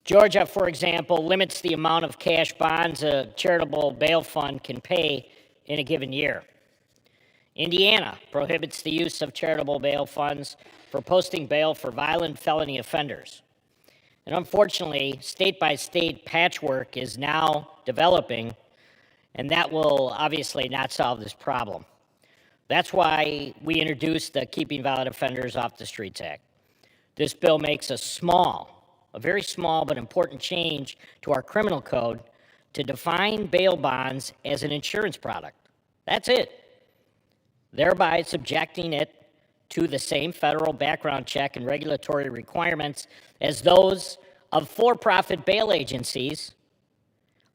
Georgia, for example, limits the amount of cash bonds a charitable bail fund can pay in a given year. Indiana prohibits the use of charitable bail funds for posting bail for violent felony offenders. And unfortunately, state-by-state patchwork is now developing, and that will obviously not solve this problem. That's why we introduced the Keeping Violent Offenders Off the Streets Act. This bill makes a very small but important change to our criminal code to define bail bonds as an insurance product. That's it. Thereby subjecting it to the same federal background check and regulatory requirements as those of for-profit bail agencies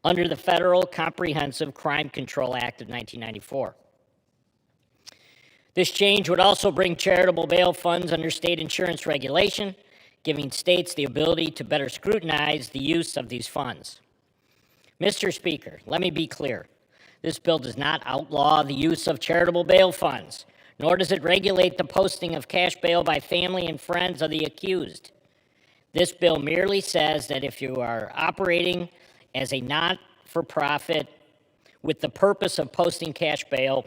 under the Federal Comprehensive Crime Control Act of 1994. This change would also bring charitable bail funds under state insurance regulation, giving states the ability to better scrutinize the use of these funds. Mr. Speaker, let me be clear. This bill does not outlaw the use of charitable bail funds, nor does it regulate the posting of cash bail by family and friends of the accused. This bill merely says that if you are operating as a not-for-profit with the purpose of posting cash bail,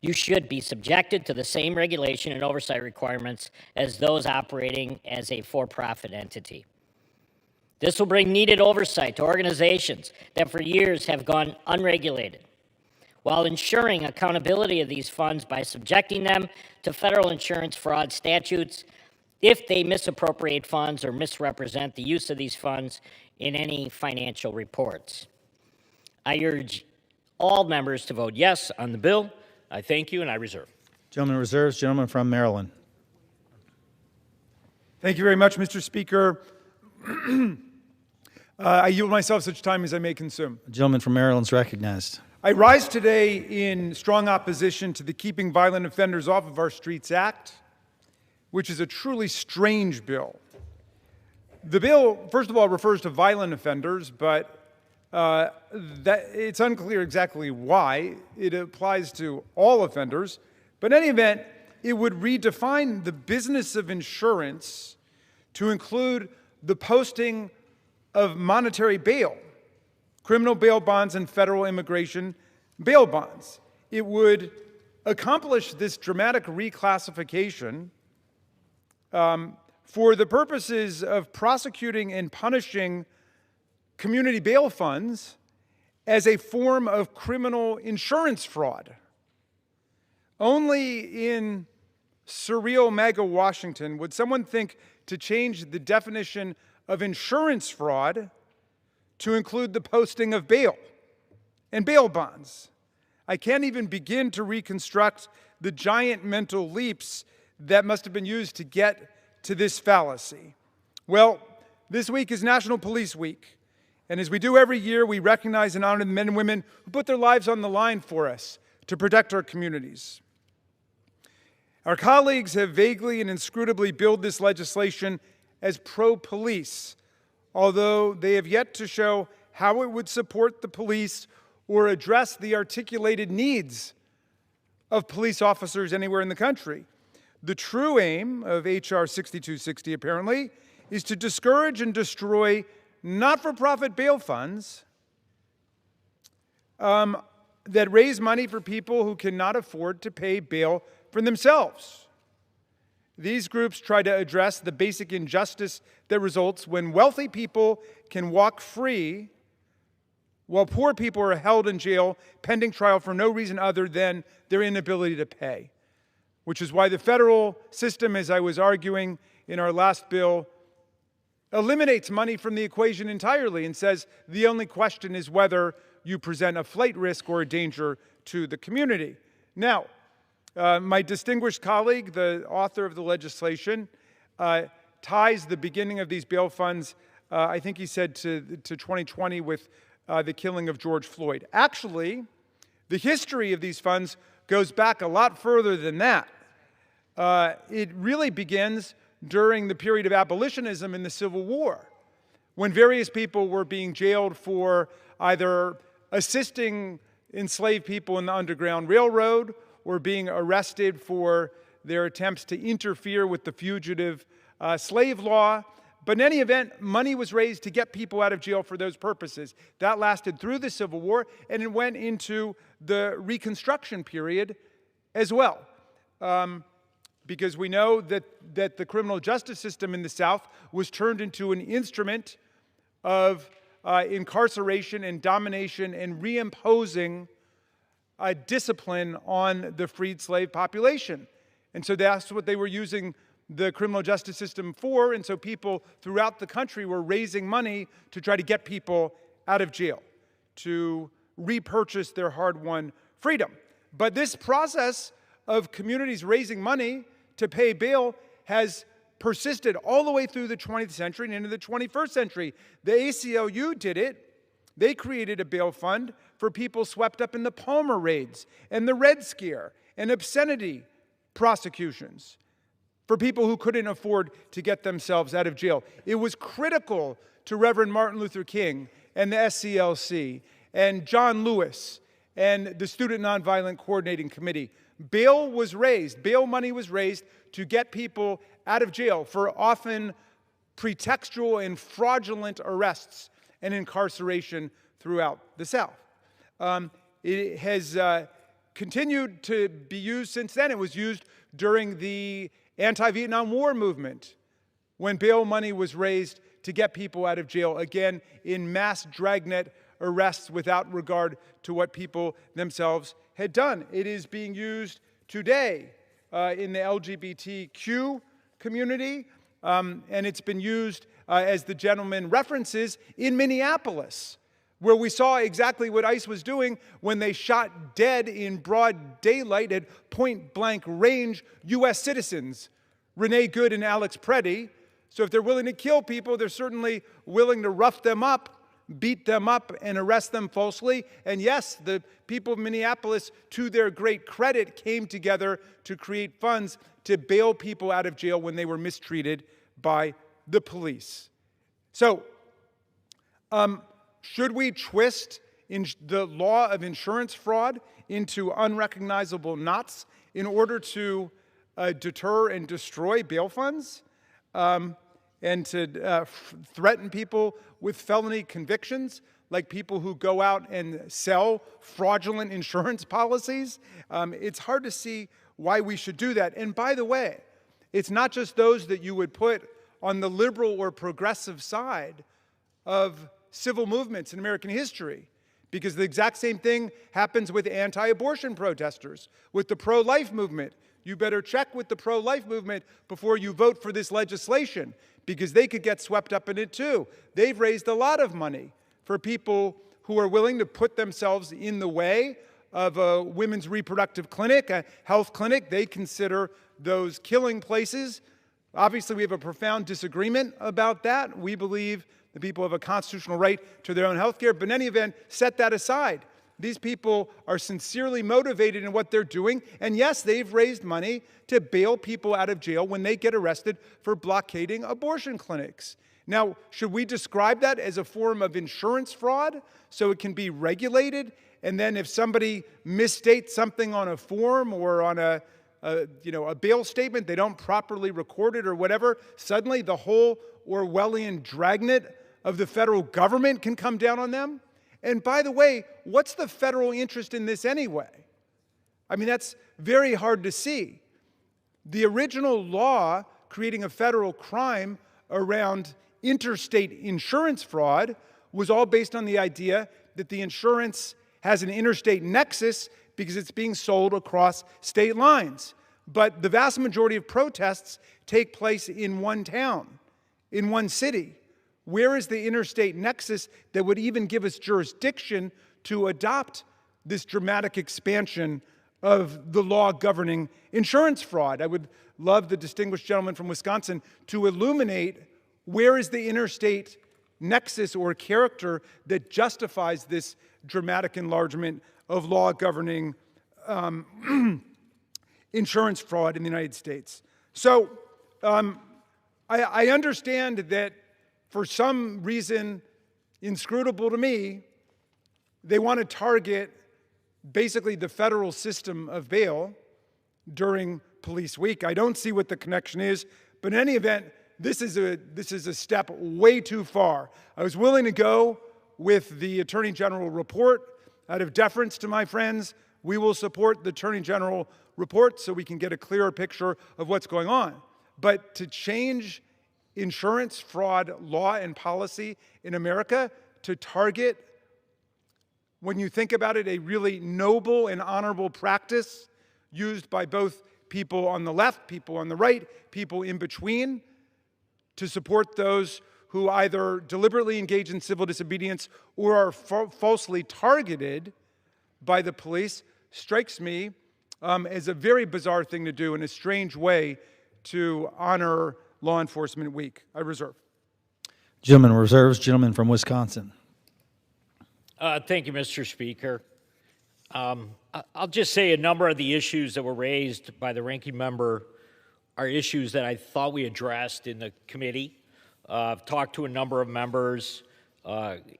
you should be subjected to the same regulation and oversight requirements as those operating as a for-profit entity. This will bring needed oversight to organizations that for years have gone unregulated, while ensuring accountability of these funds by subjecting them to federal insurance fraud statutes if they misappropriate funds or misrepresent the use of these funds in any financial reports. I urge all members to vote yes on the bill. I thank you, and I reserve. Gentleman reserves. Gentleman from Maryland. Thank you very much, Mr. Speaker. I yield myself such time as I may consume. The gentleman from Maryland is recognized. I rise today in strong opposition to the Keeping Violent Offenders Off of Our Streets Act, which is a truly strange bill. The bill, first of all, refers to violent offenders, but it's unclear exactly why. It applies to all offenders. But in any event, it would redefine the business of insurance to include the posting of monetary bail, criminal bail bonds, and federal immigration bail bonds. It would accomplish this dramatic reclassification for the purposes of prosecuting and punishing community bail funds as a form of criminal insurance fraud. Only in surreal MAGA Washington would someone think to change the definition of insurance fraud to include the posting of bail and bail bonds. I can't even begin to reconstruct the giant mental leaps that must have been used to get to this fallacy. Well, this week is National Police Week, and as we do every year, we recognize and honor the men and women who put their lives on the line for us to protect our communities. Our colleagues have vaguely and inscrutably billed this legislation as pro-police, although they have yet to show how it would support the police or address the articulated needs of police officers anywhere in the country. The true aim of H.R. 6260, apparently, is to discourage and destroy not-for-profit bail funds that raise money for people who cannot afford to pay bail for themselves. These groups try to address the basic injustice that results when wealthy people can walk free while poor people are held in jail pending trial for no reason other than their inability to pay, which is why the federal system, as I was arguing in our last bill, eliminates money from the equation entirely and says the only question is whether you present a flight risk or a danger to the community. Now, my distinguished colleague, the author of the legislation, ties the beginning of these bail funds, I think he said, to 2020 with the killing of George Floyd. Actually, the history of these funds goes back a lot further than that. It really begins during the period of abolitionism in the Civil War, when various people were being jailed for either assisting enslaved people in the Underground Railroad or being arrested for their attempts to interfere with the fugitive slave law. But in any event, money was raised to get people out of jail for those purposes. That lasted through the Civil War, and it went into the Reconstruction period as well. Because we know that the criminal justice system in the South was turned into an instrument of incarceration and domination and reimposing discipline on the freed slave population. And so that's what they were using the criminal justice system for, and so people throughout the country were raising money to try to get people out of jail, to repurchase their hard-won freedom. But this process of communities raising money to pay bail has persisted all the way through the 20th century and into the 21st century. The ACLU did it. They created a bail fund for people swept up in the Palmer raids and the Red Scare and obscenity prosecutions, for people who couldn't afford to get themselves out of jail. It was critical to Reverend Martin Luther King and the SCLC and John Lewis and the Student Nonviolent Coordinating Committee. Bail money was raised to get people out of jail for often pretextual and fraudulent arrests and incarceration throughout the South. It has continued to be used since then. It was used during the anti-Vietnam War movement when bail money was raised to get people out of jail, again, in mass dragnet arrests without regard to what people themselves had done. It is being used today in the LGBTQ community, and it's been used, as the gentleman references, in Minneapolis, where we saw exactly what ICE was doing when they shot dead in broad daylight at point-blank range U.S. citizens, Renee Good and Alex Preddy, So if they're willing to kill people, they're certainly willing to rough them up, beat them up, and arrest them falsely. And yes, the people of Minneapolis, to their great credit, came together to create funds to bail people out of jail when they were mistreated by the police. So, should we twist the law of insurance fraud into unrecognizable knots in order to deter and destroy bail funds? And to threaten people with felony convictions, like people who go out and sell fraudulent insurance policies? It's hard to see why we should do that. And by the way, it's not just those that you would put on the liberal or progressive side of civil movements in American history, because the exact same thing happens with anti-abortion protesters, with the pro-life movement. You better check with the pro-life movement before you vote for this legislation, because they could get swept up in it too. They've raised a lot of money for people who are willing to put themselves in the way of a women's reproductive clinic, a health clinic. They consider those killing places. Obviously, we have a profound disagreement about that. We believe that people have a constitutional right to their own health care, but in any event, set that aside. These people are sincerely motivated in what they're doing, and yes, they've raised money to bail people out of jail when they get arrested for blockading abortion clinics. Now, should we describe that as a form of insurance fraud so it can be regulated? And then if somebody misstates something on a form or on a bail statement, they don't properly record it or whatever, suddenly the whole Orwellian dragnet of the federal government can come down on them? And by the way, what's the federal interest in this anyway? I mean, that's very hard to see. The original law creating a federal crime around interstate insurance fraud was all based on the idea that the insurance has an interstate nexus because it's being sold across state lines. But the vast majority of protests take place in one town, in one city. Where is the interstate nexus that would even give us jurisdiction to adopt this dramatic expansion of the law governing insurance fraud? I would love the distinguished gentleman from Wisconsin to illuminate where is the interstate nexus or character that justifies this dramatic enlargement of law governing insurance fraud in the United States. So I understand that for some reason inscrutable to me, they want to target basically the federal system of bail during police week. I don't see what the connection is, but in any event, this is a step way too far. I was willing to go with the Attorney General report. Out of deference to my friends, we will support the Attorney General report so we can get a clearer picture of what's going on. But to change insurance fraud law and policy in America to target, when you think about it, a really noble and honorable practice used by both people on the left, people on the right, people in between, to support those who either deliberately engage in civil disobedience or are falsely targeted by the police, strikes me as a very bizarre thing to do and a strange way to honor Law Enforcement Week. I reserve. Gentleman reserves. Gentleman from Wisconsin. Thank you, Mr. Speaker. I'll just say a number of the issues that were raised by the ranking member are issues that I thought we addressed in the committee. I've talked to a number of members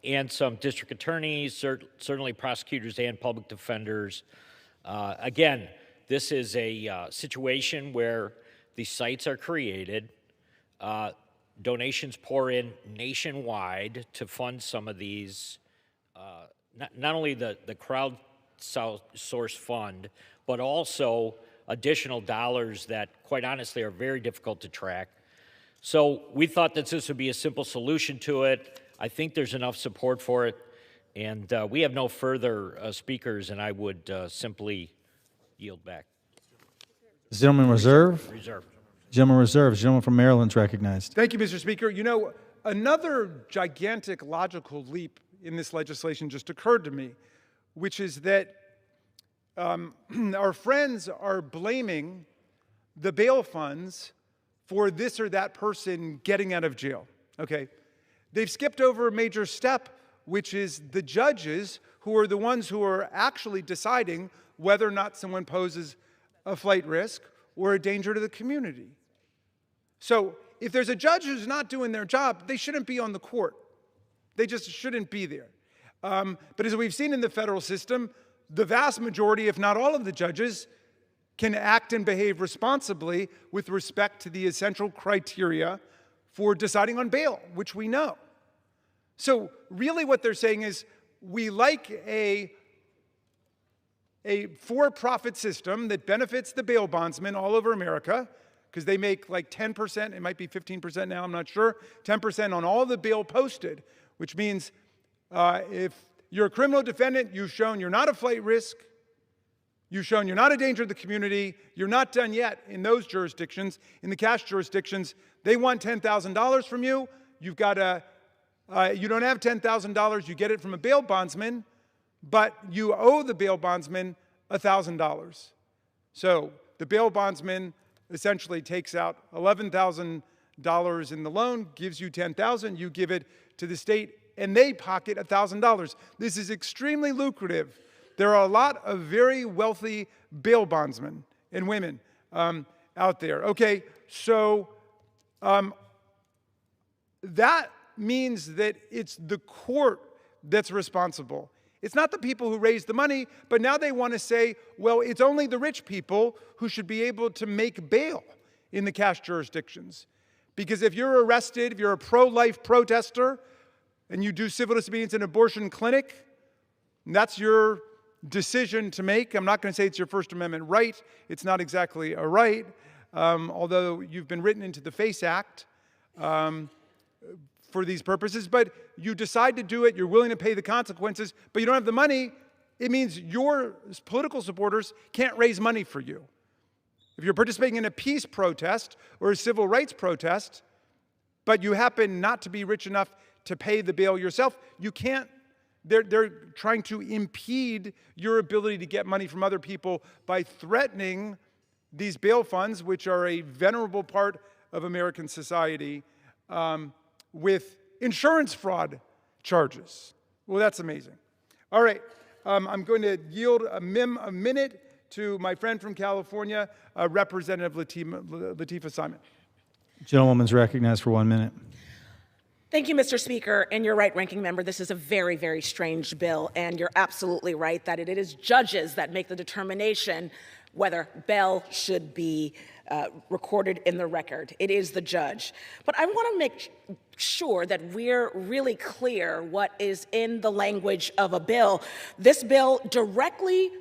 and some district attorneys, certainly prosecutors and public defenders. Again, this is a situation where these sites are created. Donations pour in nationwide to fund some of these, not only the crowdsource fund, but also additional dollars that, quite honestly, are very difficult to track. So we thought that this would be a simple solution to it. I think there's enough support for it, and we have no further speakers, and I would simply yield back. Gentleman reserve. Reserve. Gentleman reserves. Gentleman from Maryland is recognized. Thank you, Mr. Speaker. You know, another gigantic logical leap in this legislation just occurred to me, which is that our friends are blaming the bail funds for this or that person getting out of jail, okay? They've skipped over a major step, which is the judges who are the ones who are actually deciding whether or not someone poses a flight risk or a danger to the community. So if there's a judge who's not doing their job, they shouldn't be on the court. They just shouldn't be there. But as we've seen in the federal system, the vast majority, if not all of the judges, can act and behave responsibly with respect to the essential criteria for deciding on bail, which we know. So really what they're saying is, we like a for-profit system that benefits the bail bondsmen all over America, because they make like 10%, it might be 15% now, I'm not sure, 10% on all the bail posted, which means if you're a criminal defendant, you've shown you're not a flight risk, you've shown you're not a danger to the community, you're not done yet in those jurisdictions. In the cash jurisdictions, they want $10,000 from you. You've got to, you don't have $10,000, you get it from a bail bondsman, but you owe the bail bondsman $1,000. So the bail bondsman essentially takes out $11,000 in the loan, gives you $10,000, you give it to the state, and they pocket $1,000. This is extremely lucrative. There are a lot of very wealthy bail bondsmen and women out there. Okay, so that means that it's the court that's responsible. It's not the people who raise the money, but now they want to say, well, it's only the rich people who should be able to make bail in the cash jurisdictions. Because if you're arrested, if you're a pro-life protester, and you do civil disobedience in an abortion clinic, that's your decision to make. I'm not going to say it's your First Amendment right. It's not exactly a right, although you've been written into the FACE Act for these purposes, but you decide to do it, you're willing to pay the consequences, but you don't have the money. It means your political supporters can't raise money for you. If you're participating in a peace protest or a civil rights protest, but you happen not to be rich enough to pay the bail yourself, you can't. They're trying to impede your ability to get money from other people by threatening these bail funds, which are a venerable part of American society, with insurance fraud charges. Well, that's amazing. All right, I'm going to yield a minute to my friend from California, Representative Lateefah Simon. Gentlewoman's recognized for 1 minute. Thank you, Mr. Speaker. And you're right, Ranking Member, this is a very, very strange bill. And you're absolutely right that it is judges that make the determination whether bail should be recorded in the record. It is the judge. But I want to make sure that we're really clear what is in the language of a bill. This bill directly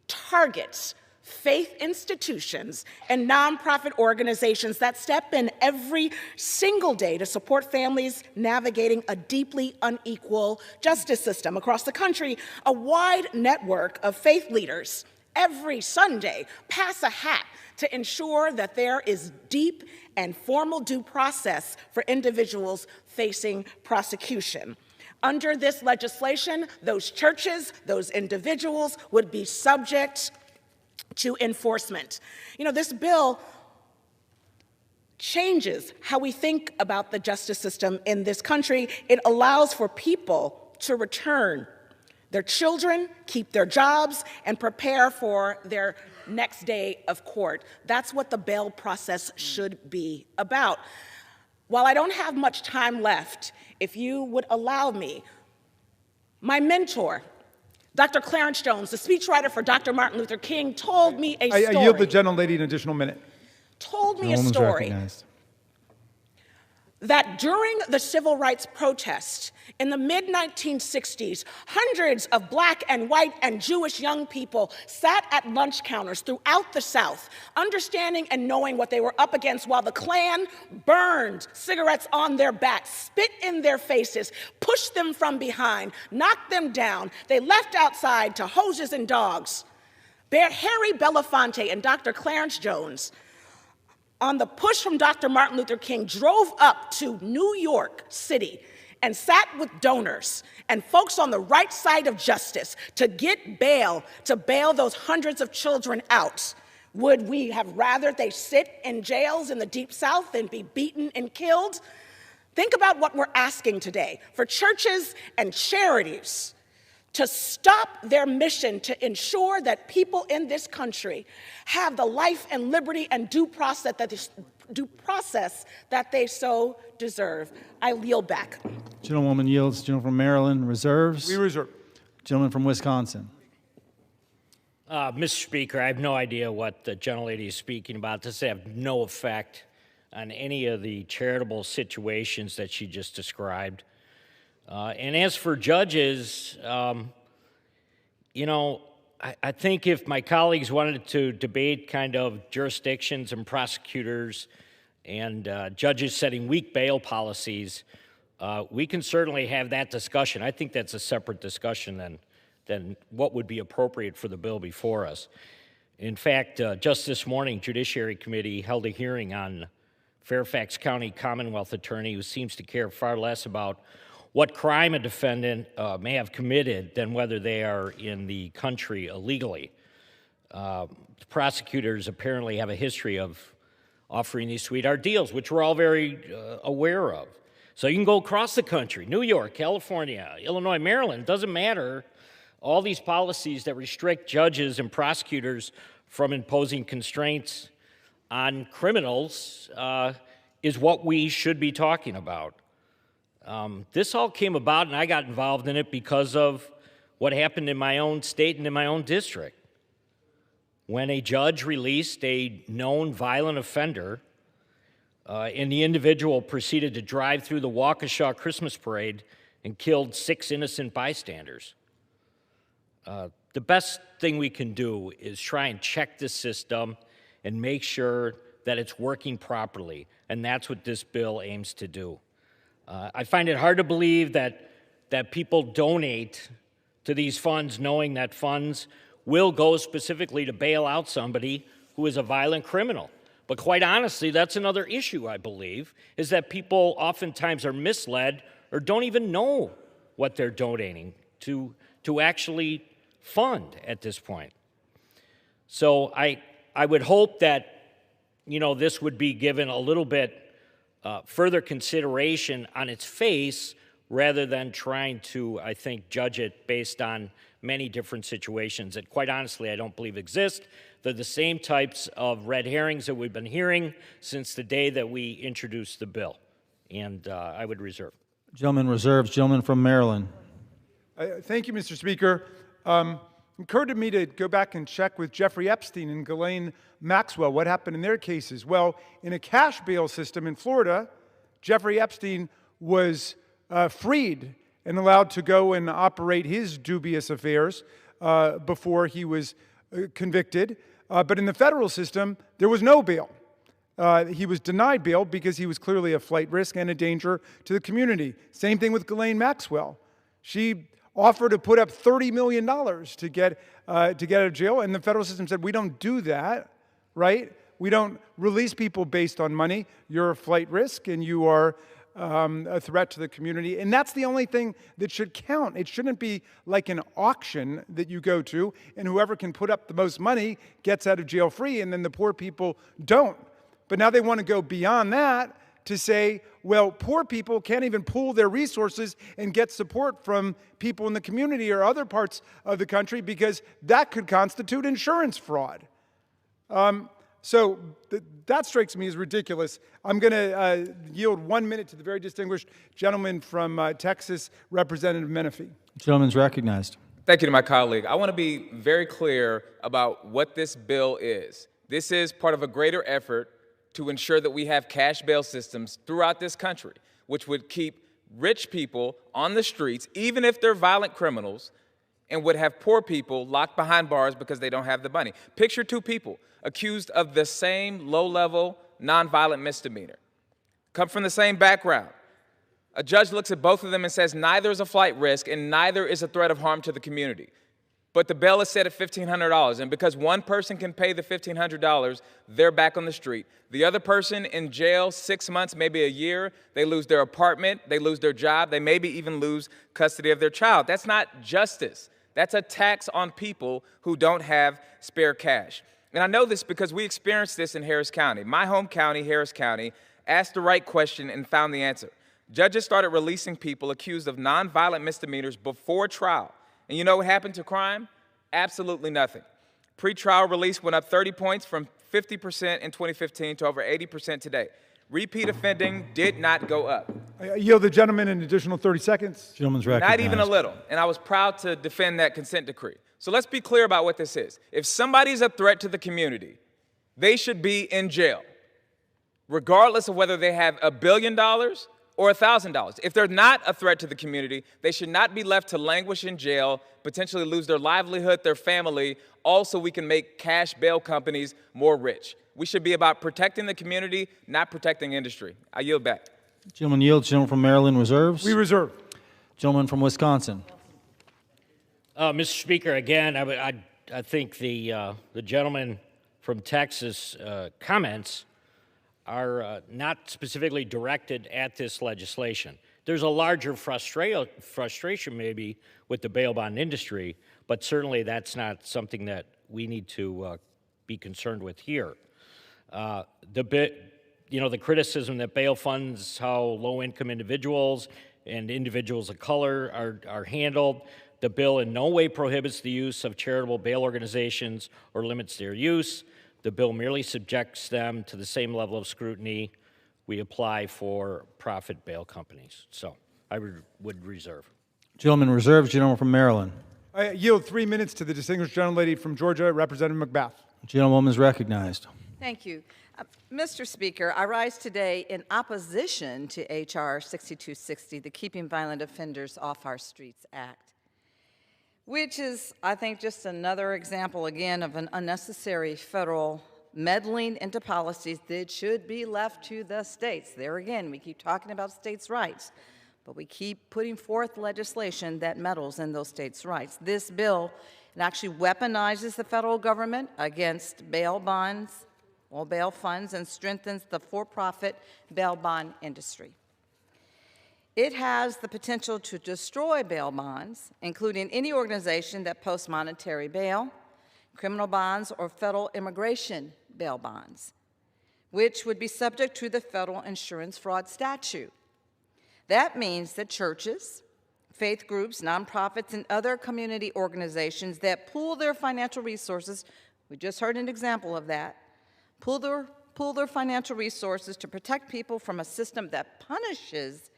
targets faith institutions and nonprofit organizations that step in every single day to support families navigating a deeply unequal justice system across the country. A wide network of faith leaders every Sunday pass a hat to ensure that there is deep and formal due process for individuals facing prosecution. Under this legislation, those churches, those individuals would be subject to enforcement. You know, this bill changes how we think about the justice system in this country. It allows for people to return their children, keep their jobs, and prepare for their next day of court. That's what the bail process should be about. While I don't have much time left, if you would allow me, my mentor, Dr. Clarence Jones, the speechwriter for Dr. Martin Luther King, told me a story. I yield the gentlelady an additional minute. Told me a story that during the civil rights protests in the mid-1960s, hundreds of Black and white and Jewish young people sat at lunch counters throughout the South, understanding and knowing what they were up against, while the Klan burned cigarettes on their backs, spit in their faces, pushed them from behind, knocked them down. They left outside to hoses and dogs. Harry Belafonte and Dr. Clarence Jones, on the push from Dr. Martin Luther King, drove up to New York City and sat with donors and folks on the right side of justice to get bail, to bail those hundreds of children out Would we have rather they sit in jails in the Deep South than be beaten and killed? Think about what we're asking today for churches and charities to stop their mission to ensure that people in this country have the life and liberty and due process that they so deserve. I yield back. Gentlewoman yields. Gentleman from Maryland reserves. We reserve. Gentleman from Wisconsin. Mr. Speaker, I have no idea what the gentlelady is speaking about. This have no effect on any of the charitable situations that she just described. And as for judges, you know, I think if my colleagues wanted to debate kind of jurisdictions and prosecutors and judges setting weak bail policies, we can certainly have that discussion. I think that's a separate discussion than what would be appropriate for the bill before us. In fact, just this morning, Judiciary Committee held a hearing on Fairfax County Commonwealth attorney who seems to care far less about what crime a defendant may have committed than whether they are in the country illegally. Prosecutors apparently have a history of offering these sweetheart deals, which we're all very aware of. So you can go across the country, New York, California, Illinois, Maryland, doesn't matter. All these policies that restrict judges and prosecutors from imposing constraints on criminals is what we should be talking about. This all came about, and I got involved in it because of what happened in my own state and in my own district. When a judge released a known violent offender, and the individual proceeded to drive through the Waukesha Christmas parade and killed 6 innocent bystanders. The best thing we can do is try and check the system and make sure that it's working properly, and that's what this bill aims to do. I find it hard to believe that people donate to these funds knowing that funds will go specifically to bail out somebody who is a violent criminal. But quite honestly, that's another issue, I believe, is that people oftentimes are misled or don't even know what they're donating to actually fund at this point. So I would hope that, you know, this would be given a little bit further consideration on its face rather than trying to, I think, judge it based on many different situations that, quite honestly, I don't believe exist. They're the same types of red herrings that we've been hearing since the day that we introduced the bill. And I would reserve. Gentleman reserves. Gentleman from Maryland. Thank you, Mr. Speaker. It occurred to me to go back and check with Jeffrey Epstein and Ghislaine Maxwell what happened in their cases. Well, in a cash bail system in Florida, Jeffrey Epstein was freed and allowed to go and operate his dubious affairs before he was convicted. But in the federal system, there was no bail. He was denied bail because he was clearly a flight risk and a danger to the community. Same thing with Ghislaine Maxwell. She offered to put up $30 million to get out of jail, and the federal system said, we don't do that, right? We don't release people based on money. You're a flight risk, and you are a threat to the community. And that's the only thing that should count. It shouldn't be like an auction that you go to, and whoever can put up the most money gets out of jail free, and then the poor people don't. But now they want to go beyond that to say, well, poor people can't even pool their resources and get support from people in the community or other parts of the country because that could constitute insurance fraud. So that strikes me as ridiculous. I'm going to yield 1 minute to the very distinguished gentleman from Texas, Representative Menifee. Gentleman's recognized. Thank you to my colleague. I want to be very clear about what this bill is. This is part of a greater effort to ensure that we have cash bail systems throughout this country, which would keep rich people on the streets, even if they're violent criminals, and would have poor people locked behind bars because they don't have the money. Picture 2 people accused of the same low-level, nonviolent misdemeanor, come from the same background. A judge looks at both of them and says neither is a flight risk and neither is a threat of harm to the community. But the bail is set at $1,500, and because one person can pay the $1,500, they're back on the street. The other person in jail 6 months, maybe a year, they lose their apartment, they lose their job, they maybe even lose custody of their child. That's not justice. That's a tax on people who don't have spare cash. And I know this because we experienced this in Harris County. My home county, Harris County, asked the right question and found the answer. Judges started releasing people accused of nonviolent misdemeanors before trial. And you know what happened to crime? Absolutely nothing. Pre-trial release went up 30 points from 50% in 2015 to over 80% today. Repeat offending did not go up. I yield the gentleman an additional 30 seconds. Gentleman's recognized. Not even a little. And I was proud to defend that consent decree. So let's be clear about what this is. If somebody's a threat to the community, they should be in jail, regardless of whether they have $1 billion or $1,000. If they're not a threat to the community, they should not be left to languish in jail, potentially lose their livelihood, their family. Also, we can make cash bail companies more rich. We should be about protecting the community, not protecting industry. I yield back. Gentleman yields. Gentleman from Maryland reserves. We reserve. Gentleman from Wisconsin. Mr. Speaker, again, I think the gentleman from Texas comments are not specifically directed at this legislation. There's a larger frustration maybe with the bail bond industry, but certainly that's not something that we need to be concerned with here. The criticism that bail funds how low-income individuals and individuals of color are handled. The bill in no way prohibits the use of charitable bail organizations or limits their use. The bill merely subjects them to the same level of scrutiny we apply for profit bail companies. So I would reserve. Gentleman reserves. Gentleman from Maryland. I yield 3 minutes to the distinguished gentlelady from Georgia, Representative McBath. Gentlewoman is recognized. Thank you. Mr. Speaker, I rise today in opposition to H.R. 6260, the Keeping Violent Offenders Off Our Streets Act, which is, I think, just another example, again, of an unnecessary federal meddling into policies that should be left to the states. There again, we keep talking about states' rights, but we keep putting forth legislation that meddles in those states' rights. This bill, it actually weaponizes the federal government against bail bonds, or bail funds, and strengthens the for-profit bail bond industry. It has the potential to destroy bail bonds, including any organization that posts monetary bail, criminal bonds, or federal immigration bail bonds, which would be subject to the federal insurance fraud statute. That means that churches, faith groups, nonprofits, and other community organizations that pool their financial resources, we just heard an example of that, pool their financial resources to protect people from a system that punishes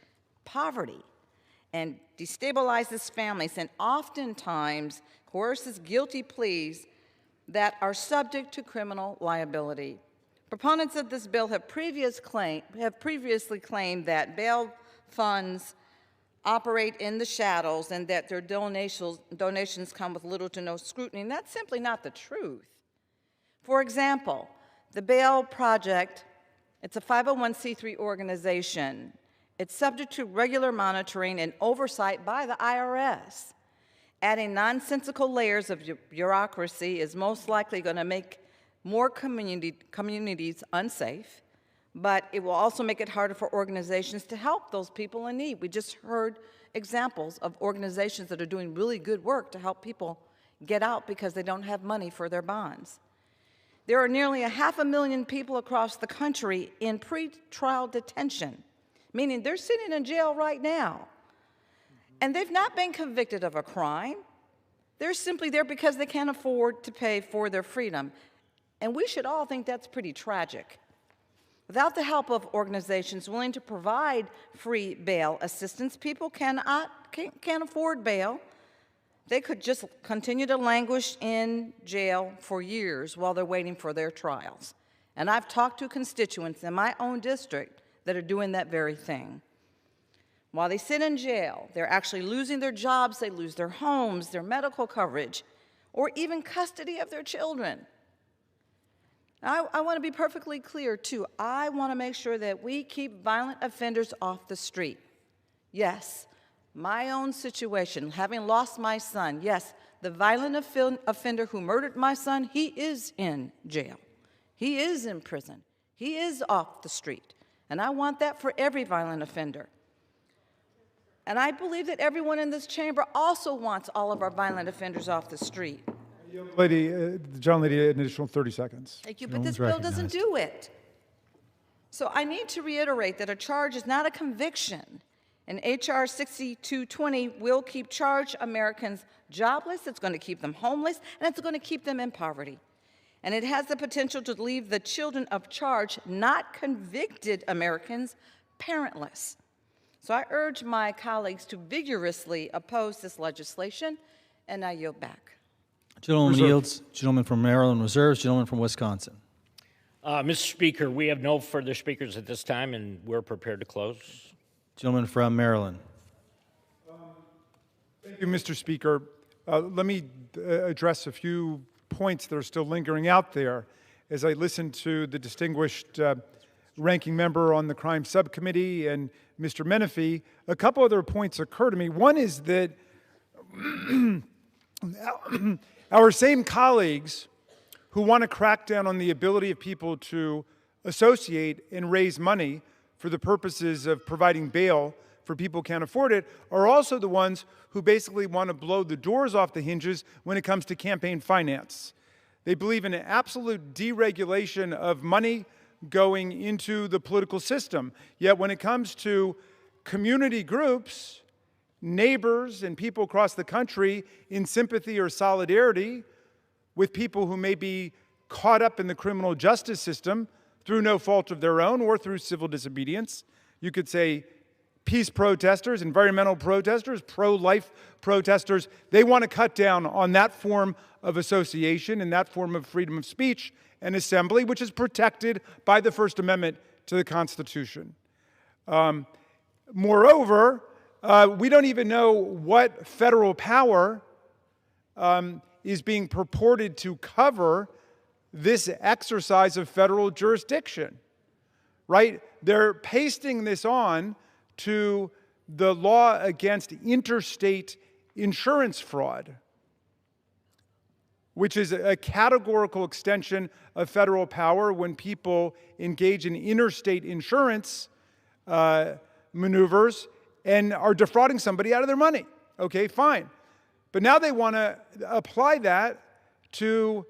poverty and destabilizes families and oftentimes coerces guilty pleas that are subject to criminal liability. Proponents of this bill have previously claimed that bail funds operate in the shadows and that their donations come with little to no scrutiny, and that's simply not the truth. For example, the Bail Project, it's a 501c3 organization. It's subject to regular monitoring and oversight by the IRS. Adding nonsensical layers of bureaucracy is most likely going to make more communities unsafe, but it will also make it harder for organizations to help those people in need. We just heard examples of organizations that are doing really good work to help people get out because they don't have money for their bonds. There are nearly 500,000 people across the country in pretrial detention, meaning they're sitting in jail right now. And they've not been convicted of a crime. They're simply there because they can't afford to pay for their freedom. And we should all think that's pretty tragic. Without the help of organizations willing to provide free bail assistance, people can't afford bail. They could just continue to languish in jail for years while they're waiting for their trials. And I've talked to constituents in my own district that are doing that very thing. While they sit in jail, they're actually losing their jobs, they lose their homes, their medical coverage, or even custody of their children. I want to be perfectly clear, too. I want to make sure that we keep violent offenders off the street. Yes, my own situation, having lost my son, yes, the violent offender who murdered my son, he is in jail. He is in prison. He is off the street. And I want that for every violent offender. And I believe that everyone in this chamber also wants all of our violent offenders off the street. Lady, the gentlelady, an additional 30 seconds. Thank you, but this bill doesn't do it. So I need to reiterate that a charge is not a conviction. And H.R. 6220 will keep charged Americans jobless, it's going to keep them homeless, and it's going to keep them in poverty. And it has the potential to leave the children of charge, not convicted Americans, parentless. So I urge my colleagues to vigorously oppose this legislation, and I yield back. Gentleman yields. Gentleman from Maryland reserves. Gentleman from Wisconsin. Mr. Speaker, we have no further speakers at this time, and we're prepared to close. Gentleman from Maryland. Thank you, Mr. Speaker. Let me address a few points that are still lingering out there as I listen to the distinguished ranking member on the crime subcommittee and Mr. Menifee. A couple other points occur to me. One is that our same colleagues who want to crack down on the ability of people to associate and raise money for the purposes of providing bail for people who can't afford it are also the ones who basically want to blow the doors off the hinges when it comes to campaign finance. They believe in an absolute deregulation of money going into the political system. Yet when it comes to community groups, neighbors and people across the country in sympathy or solidarity with people who may be caught up in the criminal justice system through no fault of their own or through civil disobedience, you could say peace protesters, environmental protesters, pro-life protesters, they want to cut down on that form of association and that form of freedom of speech and assembly, which is protected by the First Amendment to the Constitution. Moreover, we don't even know what federal power is being purported to cover this exercise of federal jurisdiction, right? They're pasting this on to the law against interstate insurance fraud, which is a categorical extension of federal power when people engage in interstate insurance maneuvers and are defrauding somebody out of their money. Okay, fine. But now they want to apply that to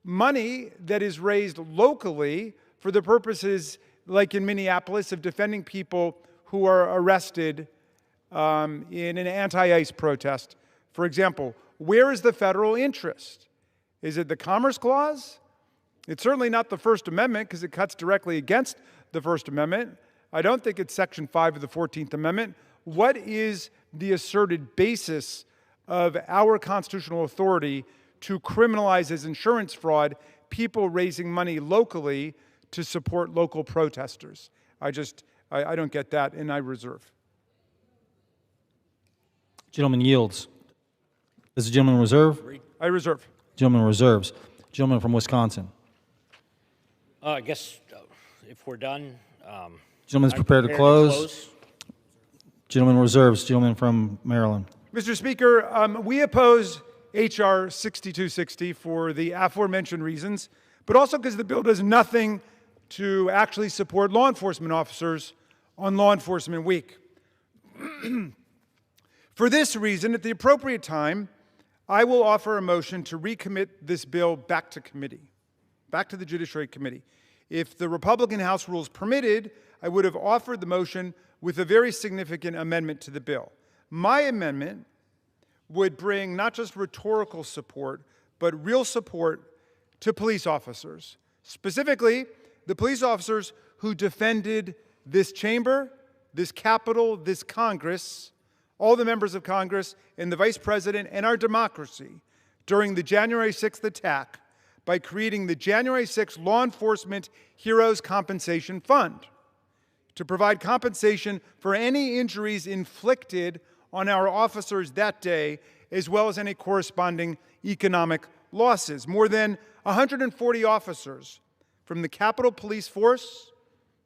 money that is raised locally for the purposes, like in Minneapolis, of defending people who are arrested in an anti-ICE protest. For example, where is the federal interest? Is it the Commerce Clause? It's certainly not the First Amendment because it cuts directly against the First Amendment. I don't think it's Section 5 of the 14th Amendment. What is the asserted basis of our constitutional authority to criminalize as insurance fraud people raising money locally to support local protesters? I don't get that, and I reserve. Gentleman yields. Does the gentleman reserve? I reserve. Gentleman reserves. Gentleman from Wisconsin. I guess if we're done. Gentleman's prepared to close. Gentleman reserves. Gentleman from Maryland. Mr. Speaker, we oppose H.R. 6260 for the aforementioned reasons, but also because the bill does nothing to actually support law enforcement officers on Law Enforcement Week. For this reason, at the appropriate time, I will offer a motion to recommit this bill back to committee, back to the Judiciary Committee. If the Republican House rules permitted, I would have offered the motion with a very significant amendment to the bill. My amendment would bring not just rhetorical support, but real support to police officers, specifically the police officers who defended this chamber, this Capitol, this Congress, all the members of Congress and the Vice President and our democracy during the January 6th attack by creating the January 6th Law Enforcement Heroes Compensation Fund to provide compensation for any injuries inflicted on our officers that day, as well as any corresponding economic losses. More than 140 officers from the Capitol Police Force,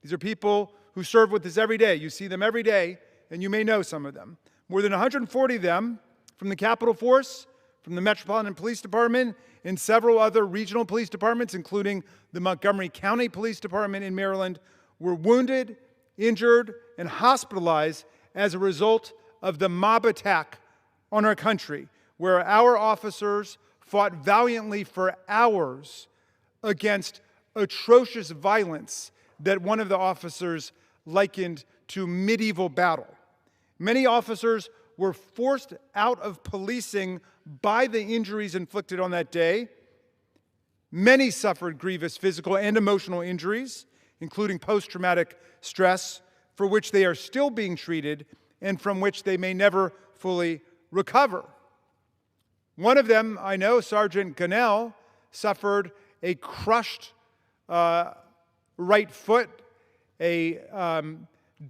these are people who serve with us every day. You see them every day, and you may know some of them. More than 140 of them from the Capitol Force, from the Metropolitan Police Department, and several other regional police departments, including the Montgomery County Police Department in Maryland, were wounded, injured, and hospitalized as a result of the mob attack on our country, where our officers fought valiantly for hours against atrocious violence that one of the officers likened to medieval battle. Many officers were forced out of policing by the injuries inflicted on that day. Many suffered grievous physical and emotional injuries, including post-traumatic stress, for which they are still being treated and from which they may never fully recover. One of them, I know, Sergeant Gunnell, suffered a crushed right foot, a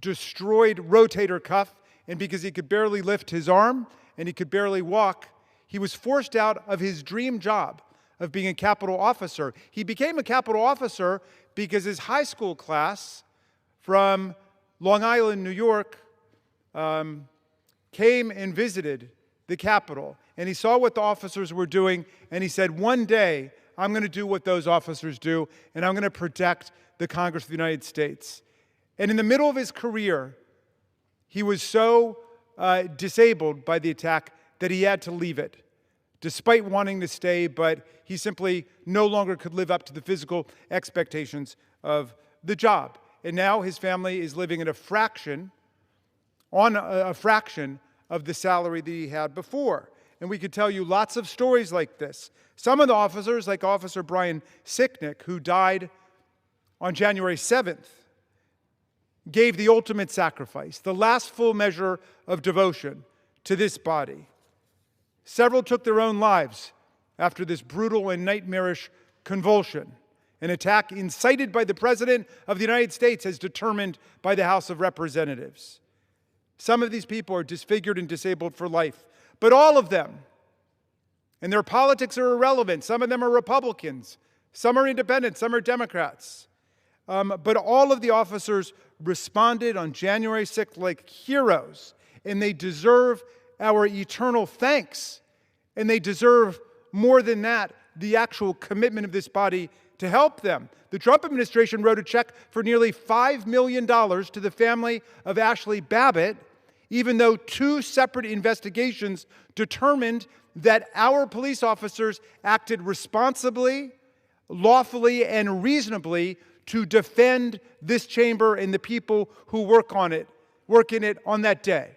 destroyed rotator cuff, and because he could barely lift his arm and he could barely walk, he was forced out of his dream job of being a Capitol officer. He became a Capitol officer because his high school class from Long Island, New York, came and visited the Capitol. And he saw what the officers were doing, and he said, one day, I'm going to do what those officers do, and I'm going to protect the Congress of the United States. And in the middle of his career, he was so disabled by the attack that he had to leave it, despite wanting to stay, but he simply no longer could live up to the physical expectations of the job. And now his family is living at a fraction of the salary that he had before. And we could tell you lots of stories like this. Some of the officers, like Officer Brian Sicknick, who died on January 7th, gave the ultimate sacrifice, the last full measure of devotion to this body. Several took their own lives after this brutal and nightmarish convulsion, an attack incited by the President of the United States as determined by the House of Representatives. Some of these people are disfigured and disabled for life, but all of them, and their politics are irrelevant. Some of them are Republicans, some are independent, some are Democrats. But all of the officers responded on January 6th like heroes, and they deserve our eternal thanks. And they deserve more than that, the actual commitment of this body to help them. The Trump administration wrote a check for nearly $5 million to the family of Ashley Babbitt, even though 2 separate investigations determined that our police officers acted responsibly, lawfully, and reasonably to defend this chamber and the people who work in it on that day.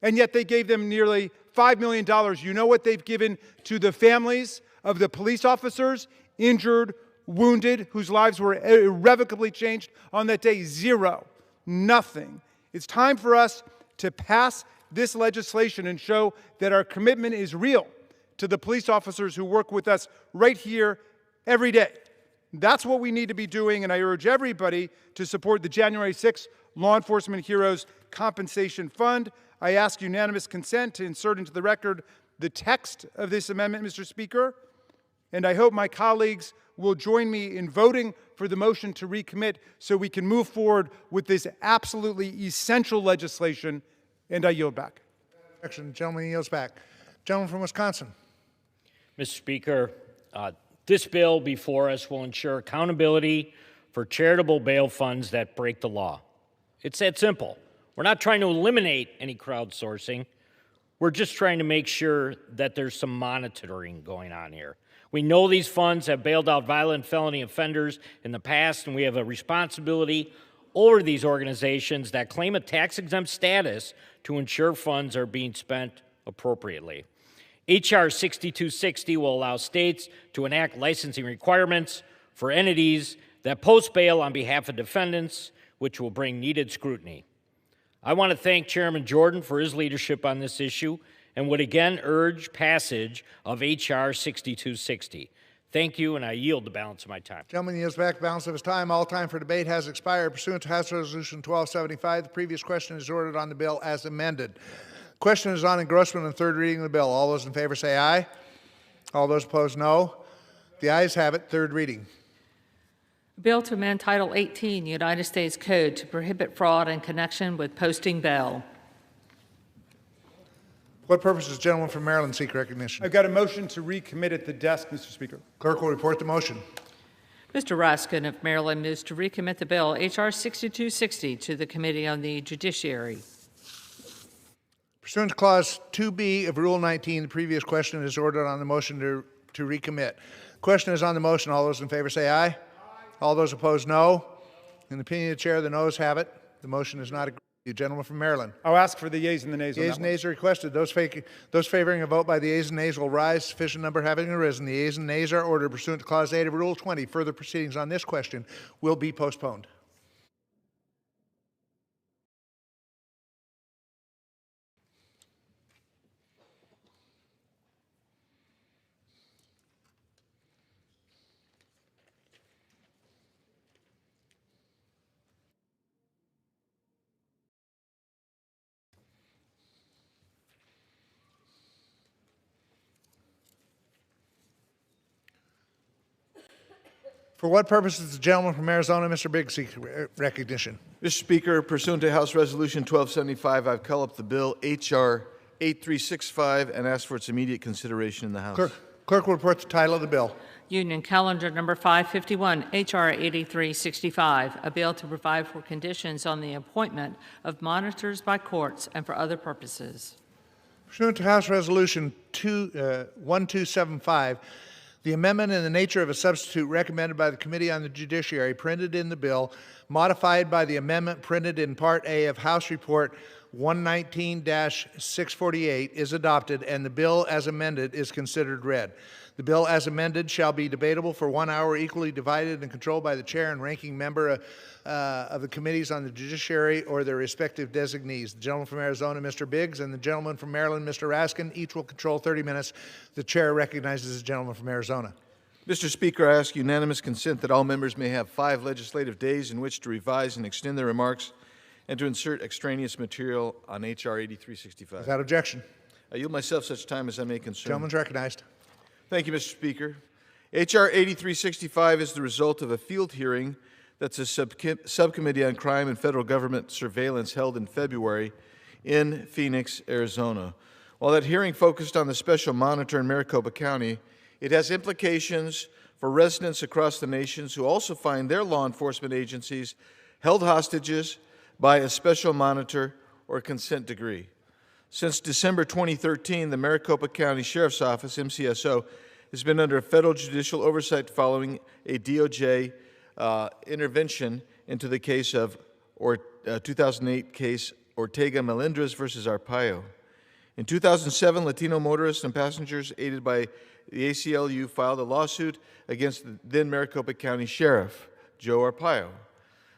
And yet they gave them nearly $5 million. You know what they've given to the families of the police officers, injured, wounded, whose lives were irrevocably changed on that day? Zero. Nothing. It's time for us to pass this legislation and show that our commitment is real to the police officers who work with us right here every day. That's what we need to be doing, and I urge everybody to support the January 6th Law Enforcement Heroes Compensation Fund. I ask unanimous consent to insert into the record the text of this amendment, Mr. Speaker, and I hope my colleagues will join me in voting for the motion to recommit so we can move forward with this absolutely essential legislation, and I yield back. The gentleman yields back. Gentleman from Wisconsin. Mr. Speaker, this bill before us will ensure accountability for charitable bail funds that break the law. It's that simple. We're not trying to eliminate any crowdsourcing. We're just trying to make sure that there's some monitoring going on here. We know these funds have bailed out violent felony offenders in the past, and we have a responsibility over these organizations that claim a tax-exempt status to ensure funds are being spent appropriately. H.R. 6260 will allow states to enact licensing requirements for entities that post bail on behalf of defendants, which will bring needed scrutiny. I want to thank Chairman Jordan for his leadership on this issue and would again urge passage of H.R. 6260. Thank you, and I yield the balance of my time. Gentleman yields back the balance of his time. All time for debate has expired. Pursuant to House Resolution 1275, the previous question is ordered on the bill as amended. Question is on engrossment and third reading of the bill. All those in favor say aye. All those opposed, no. The ayes have it. Third reading. Bill to amend Title 18, United States Code to prohibit fraud in connection with posting bail. What purpose does the gentleman from Maryland seek recognition? I've got a motion to recommit at the desk, Mr. Speaker. Clerk will report the motion. Mr. Raskin of Maryland moves to recommit the bill H.R. 6260 to the Committee on the Judiciary. Pursuant to Clause 2B of Rule 19, the previous question is ordered on the motion to recommit. Question is on the motion. All those in favor say aye. Aye. All those opposed, no. In the opinion of the chair, the noes have it. The motion is not agreed to. Gentleman from Maryland. I'll ask for the yeas and the nays on that Yeas and nays are requested. Those favoring a vote by the yeas and nays will rise. Sufficient number having arisen. The yeas and nays are ordered pursuant to Clause 8 of Rule 20. Further proceedings on this question will be postponed. For what purpose does the gentleman from Arizona, Mr. Biggs, seek recognition? Mr. Speaker, pursuant to House Resolution 1275, I've called up the bill H.R. 8365 and asked for its immediate consideration in the House. Clerk will report the title of the bill. Union Calendar Number 551, H.R. 8365, a bill to provide for conditions on the appointment of monitors by courts and for other purposes. Pursuant to House Resolution 1275, the amendment in the nature of a substitute recommended by the Committee on the Judiciary printed in the bill, modified by the amendment printed in Part A of House Report 119-648 is adopted, and the bill as amended is considered read. The bill as amended shall be debatable for 1 hour, equally divided and controlled by the chair and ranking member of the committees on the judiciary or their respective designees. The gentleman from Arizona, Mr. Biggs, and the gentleman from Maryland, Mr. Raskin, each will control 30 minutes. The chair recognizes the gentleman from Arizona. Mr. Speaker, I ask unanimous consent that all members may have 5 legislative days in which to revise and extend their remarks and to insert extraneous material on H.R. 8365. Without objection. I yield myself such time as I may consume. Gentleman's recognized. Thank you, Mr. Speaker. H.R. 8365 is the result of a field hearing that's a subcommittee on crime and federal government surveillance held in February in Phoenix, Arizona. While that hearing focused on the special monitor in Maricopa County, it has implications for residents across the nation who also find their law enforcement agencies held hostages by a special monitor or consent decree. Since December 2013, the Maricopa County Sheriff's Office, MCSO, has been under federal judicial oversight following a DOJ intervention into the case of 2008 case Ortega Melendres versus Arpaio. In 2007, Latino motorists and passengers aided by the ACLU filed a lawsuit against the then Maricopa County Sheriff, Joe Arpaio.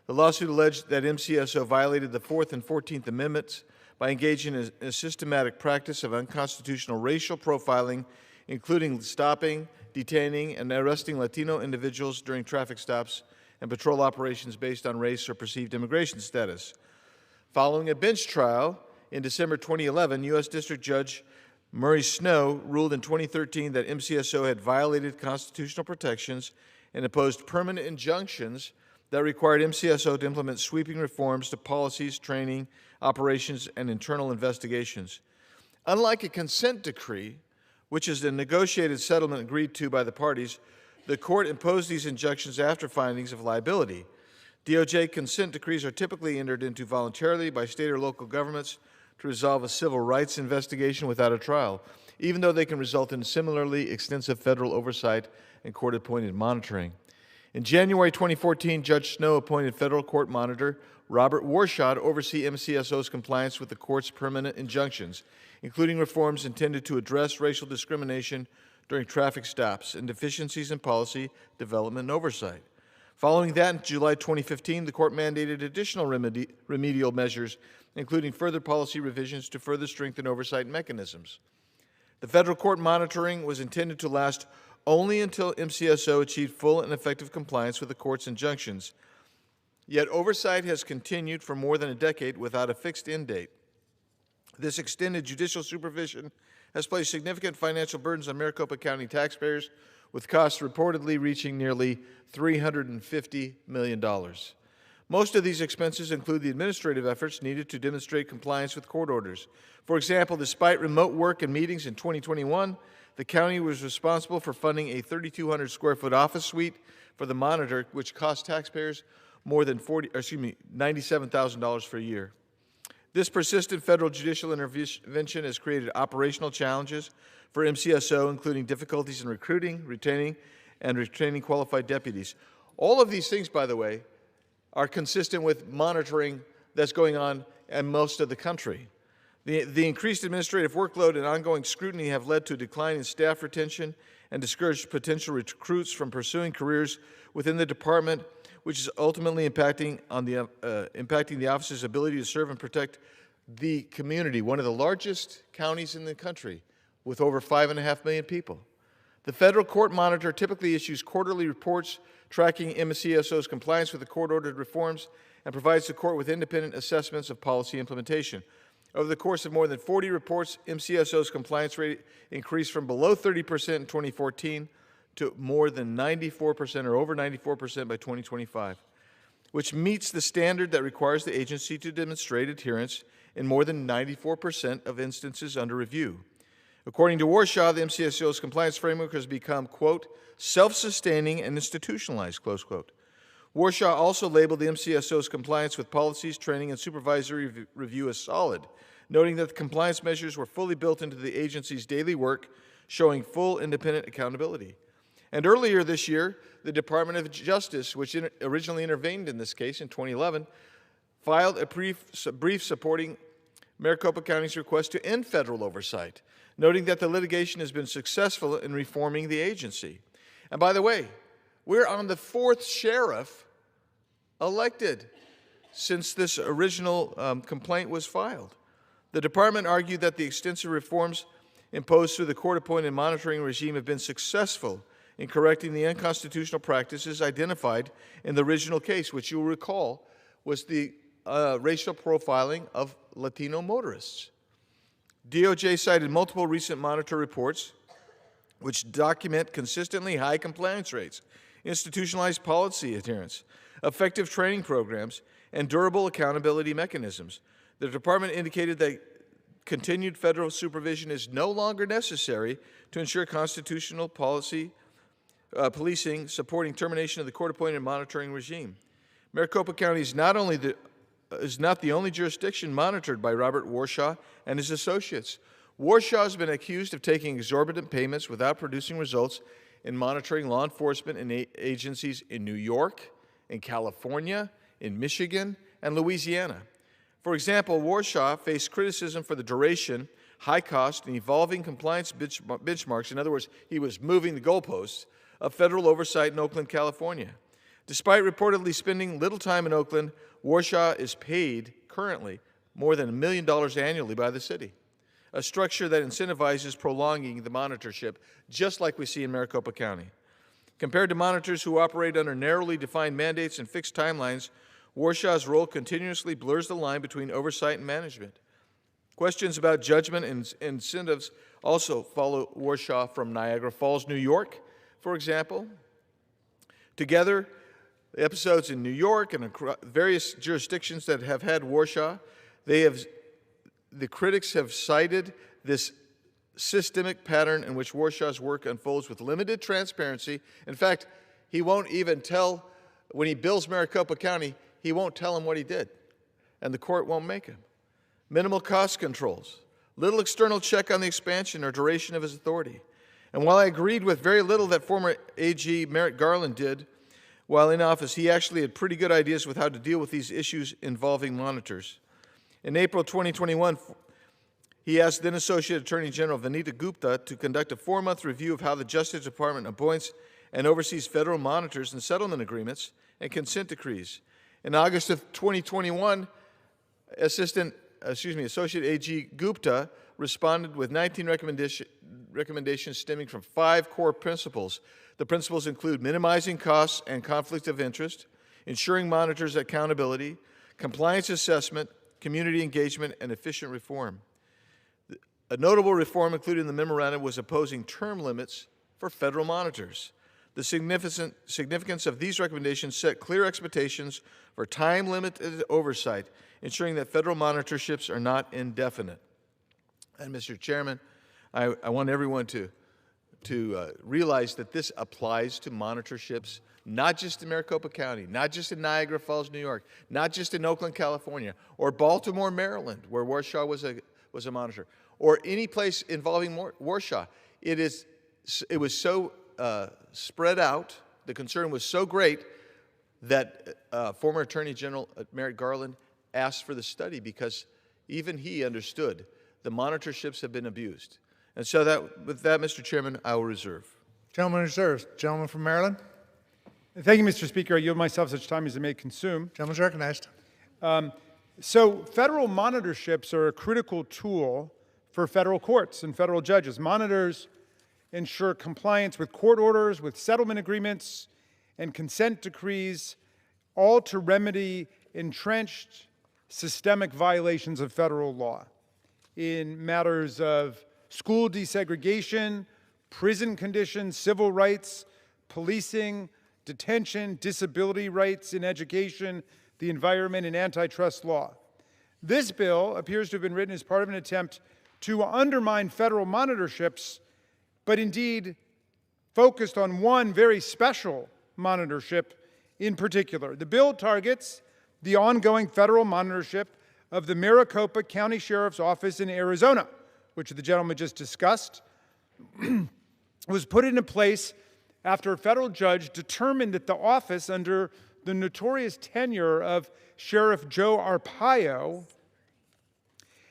The lawsuit alleged that MCSO violated the 4th and 14th Amendments by engaging in a systematic practice of unconstitutional racial profiling, including stopping, detaining, and arresting Latino individuals during traffic stops and patrol operations based on race or perceived immigration status. Following a bench trial in December 2011, U.S. District Judge Murray Snow ruled in 2013 that MCSO had violated constitutional protections and imposed permanent injunctions that required MCSO to implement sweeping reforms to policies, training, operations, and internal investigations. Unlike a consent decree, which is a negotiated settlement agreed to by the parties, the court imposed these injunctions after findings of liability. DOJ consent decrees are typically entered into voluntarily by state or local governments to resolve a civil rights investigation without a trial, even though they can result in similarly extensive federal oversight and court-appointed monitoring. In January 2014, Judge Snow appointed federal court monitor Robert Warshaw to oversee MCSO's compliance with the court's permanent injunctions, including reforms intended to address racial discrimination during traffic stops and deficiencies in policy development and oversight. Following that, in July 2015, the court mandated additional remedial measures, including further policy revisions to further strengthen oversight mechanisms. The federal court monitoring was intended to last only until MCSO achieved full and effective compliance with the court's injunctions. Yet oversight has continued for more than a decade without a fixed end date. This extended judicial supervision has placed significant financial burdens on Maricopa County taxpayers, with costs reportedly reaching nearly $350 million. Most of these expenses include the administrative efforts needed to demonstrate compliance with court orders. For example, despite remote work and meetings in 2021, the county was responsible for funding a 3,200 square foot office suite for the monitor, which cost taxpayers more than $97,000 for a year. This persistent federal judicial intervention has created operational challenges for MCSO, including difficulties in recruiting, retaining qualified deputies. All of these things, by the way, are consistent with monitoring that's going on in most of the country. The increased administrative workload and ongoing scrutiny have led to a decline in staff retention and discouraged potential recruits from pursuing careers within the department, which is ultimately impacting the office's ability to serve and protect the community, one of the largest counties in the country with over 5.5 million people. The federal court monitor typically issues quarterly reports tracking MCSO's compliance with the court-ordered reforms and provides the court with independent assessments of policy implementation. Over the course of more than 40 reports, MCSO's compliance rate increased from below 30% in 2014 to more than 94% or over 94% by 2025, which meets the standard that requires the agency to demonstrate adherence in more than 94% of instances under review. According to Warshaw, the MCSO's compliance framework has become, quote, self-sustaining and institutionalized, close quote. Warshaw also labeled the MCSO's compliance with policies, training, and supervisory review as solid, noting that the compliance measures were fully built into the agency's daily work, showing full independent accountability. And earlier this year, the Department of Justice, which originally intervened in this case in 2011, filed a brief supporting Maricopa County's request to end federal oversight, noting that the litigation has been successful in reforming the agency. And by the way, we're on the 4th sheriff elected since this original complaint was filed. The department argued that the extensive reforms imposed through the court-appointed monitoring regime have been successful in correcting the unconstitutional practices identified in the original case, which you'll recall was the racial profiling of Latino motorists. DOJ cited multiple recent monitor reports which document consistently high compliance rates, institutionalized policy adherence, effective training programs, and durable accountability mechanisms. The department indicated that continued federal supervision is no longer necessary to ensure constitutional policing supporting termination of the court-appointed monitoring regime. Maricopa County is not the only jurisdiction monitored by Robert Warshaw and his associates. Warshaw has been accused of taking exorbitant payments without producing results in monitoring law enforcement and agencies in New York, in California, in Michigan, and Louisiana. For example, Warshaw faced criticism for the duration, high cost, and evolving compliance benchmarks. In other words, he was moving the goalposts of federal oversight in Oakland, California. Despite reportedly spending little time in Oakland, Warshaw is paid currently more than $1 million annually by the city, a structure that incentivizes prolonging the monitorship, just like we see in Maricopa County. Compared to monitors who operate under narrowly defined mandates and fixed timelines, Warshaw's role continuously blurs the line between oversight and management. Questions about judgment and incentives also follow Warshaw from Niagara Falls, New York, for example. Together, the episodes in New York and various jurisdictions that have had Warshaw, the critics have cited this systemic pattern in which Warshaw's work unfolds with limited transparency. In fact, he won't even tell, when he bills Maricopa County, he won't tell him what he did, and the court won't make him. Minimal cost controls, little external check on the expansion or duration of his authority. And while I agreed with very little that former AG Merrick Garland did while in office, he actually had pretty good ideas with how to deal with these issues involving monitors. In April 2021, he asked then Associate Attorney General Vanita Gupta to conduct a 4-month review of how the Justice Department appoints and oversees federal monitors and settlement agreements and consent decrees. In August of 2021, Associate AG Gupta responded with 19 recommendations stemming from 5 core principles. The principles include minimizing costs and conflict of interest, ensuring monitors' accountability, compliance assessment, community engagement, and efficient reform. A notable reform included in the memorandum was opposing term limits for federal monitors. The significance of these recommendations set clear expectations for time-limited oversight, ensuring that federal monitorships are not indefinite. And Mr. Chairman, I want everyone to realize that this applies to monitorships, not just in Maricopa County, not just in Niagara Falls, New York, not just in Oakland, California, or Baltimore, Maryland, where Warsaw was a monitor, or any place involving Warsaw. It was so spread out, the concern was so great that former Attorney General Merrick Garland asked for the study because even he understood the monitorships have been abused. And so with that, Mr. Chairman, I will reserve. Gentleman reserves. Gentleman from Maryland. Thank you, Mr. Speaker. I yield myself such time as it may consume. Gentleman's recognized. So federal monitorships are a critical tool for federal courts and federal judges. Monitors ensure compliance with court orders, with settlement agreements, and consent decrees, all to remedy entrenched systemic violations of federal law in matters of school desegregation, prison conditions, civil rights, policing, detention, disability rights in education, the environment, and antitrust law. This bill appears to have been written as part of an attempt to undermine federal monitorships, but indeed focused on one very special monitorship in particular. The bill targets the ongoing federal monitorship of the Maricopa County Sheriff's Office in Arizona, which the gentleman just discussed, was put into place after a federal judge determined that the office, under the notorious tenure of Sheriff Joe Arpaio,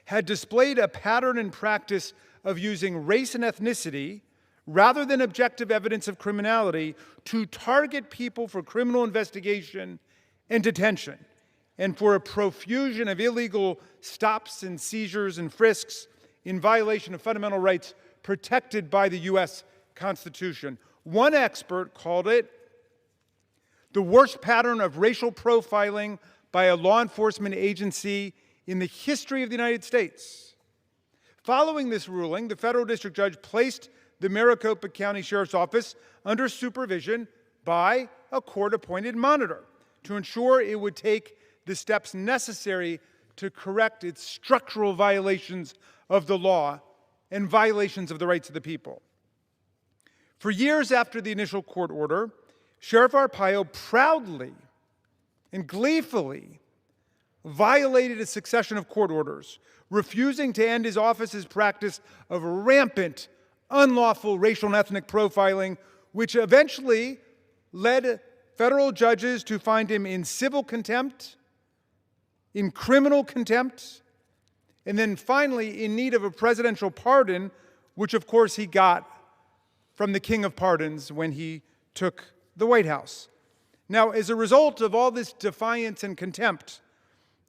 had displayed a pattern and practice of using race and ethnicity rather than objective evidence of criminality to target people for criminal investigation and detention, and for a profusion of illegal stops and seizures and frisks in violation of fundamental rights protected by the U.S. Constitution. One expert called it the worst pattern of racial profiling by a law enforcement agency in the history of the United States. Following this ruling, the federal district judge placed the Maricopa County Sheriff's Office under supervision by a court-appointed monitor to ensure it would take the steps necessary to correct its structural violations of the law and violations of the rights of the people. For years after the initial court order, Sheriff Arpaio proudly and gleefully violated a succession of court orders, refusing to end his office's practice of rampant, unlawful racial and ethnic profiling, which eventually led federal judges to find him in civil contempt, in criminal contempt, and then finally in need of a presidential pardon, which of course he got from the King of Pardons when he took the White House. Now, as a result of all this defiance and contempt,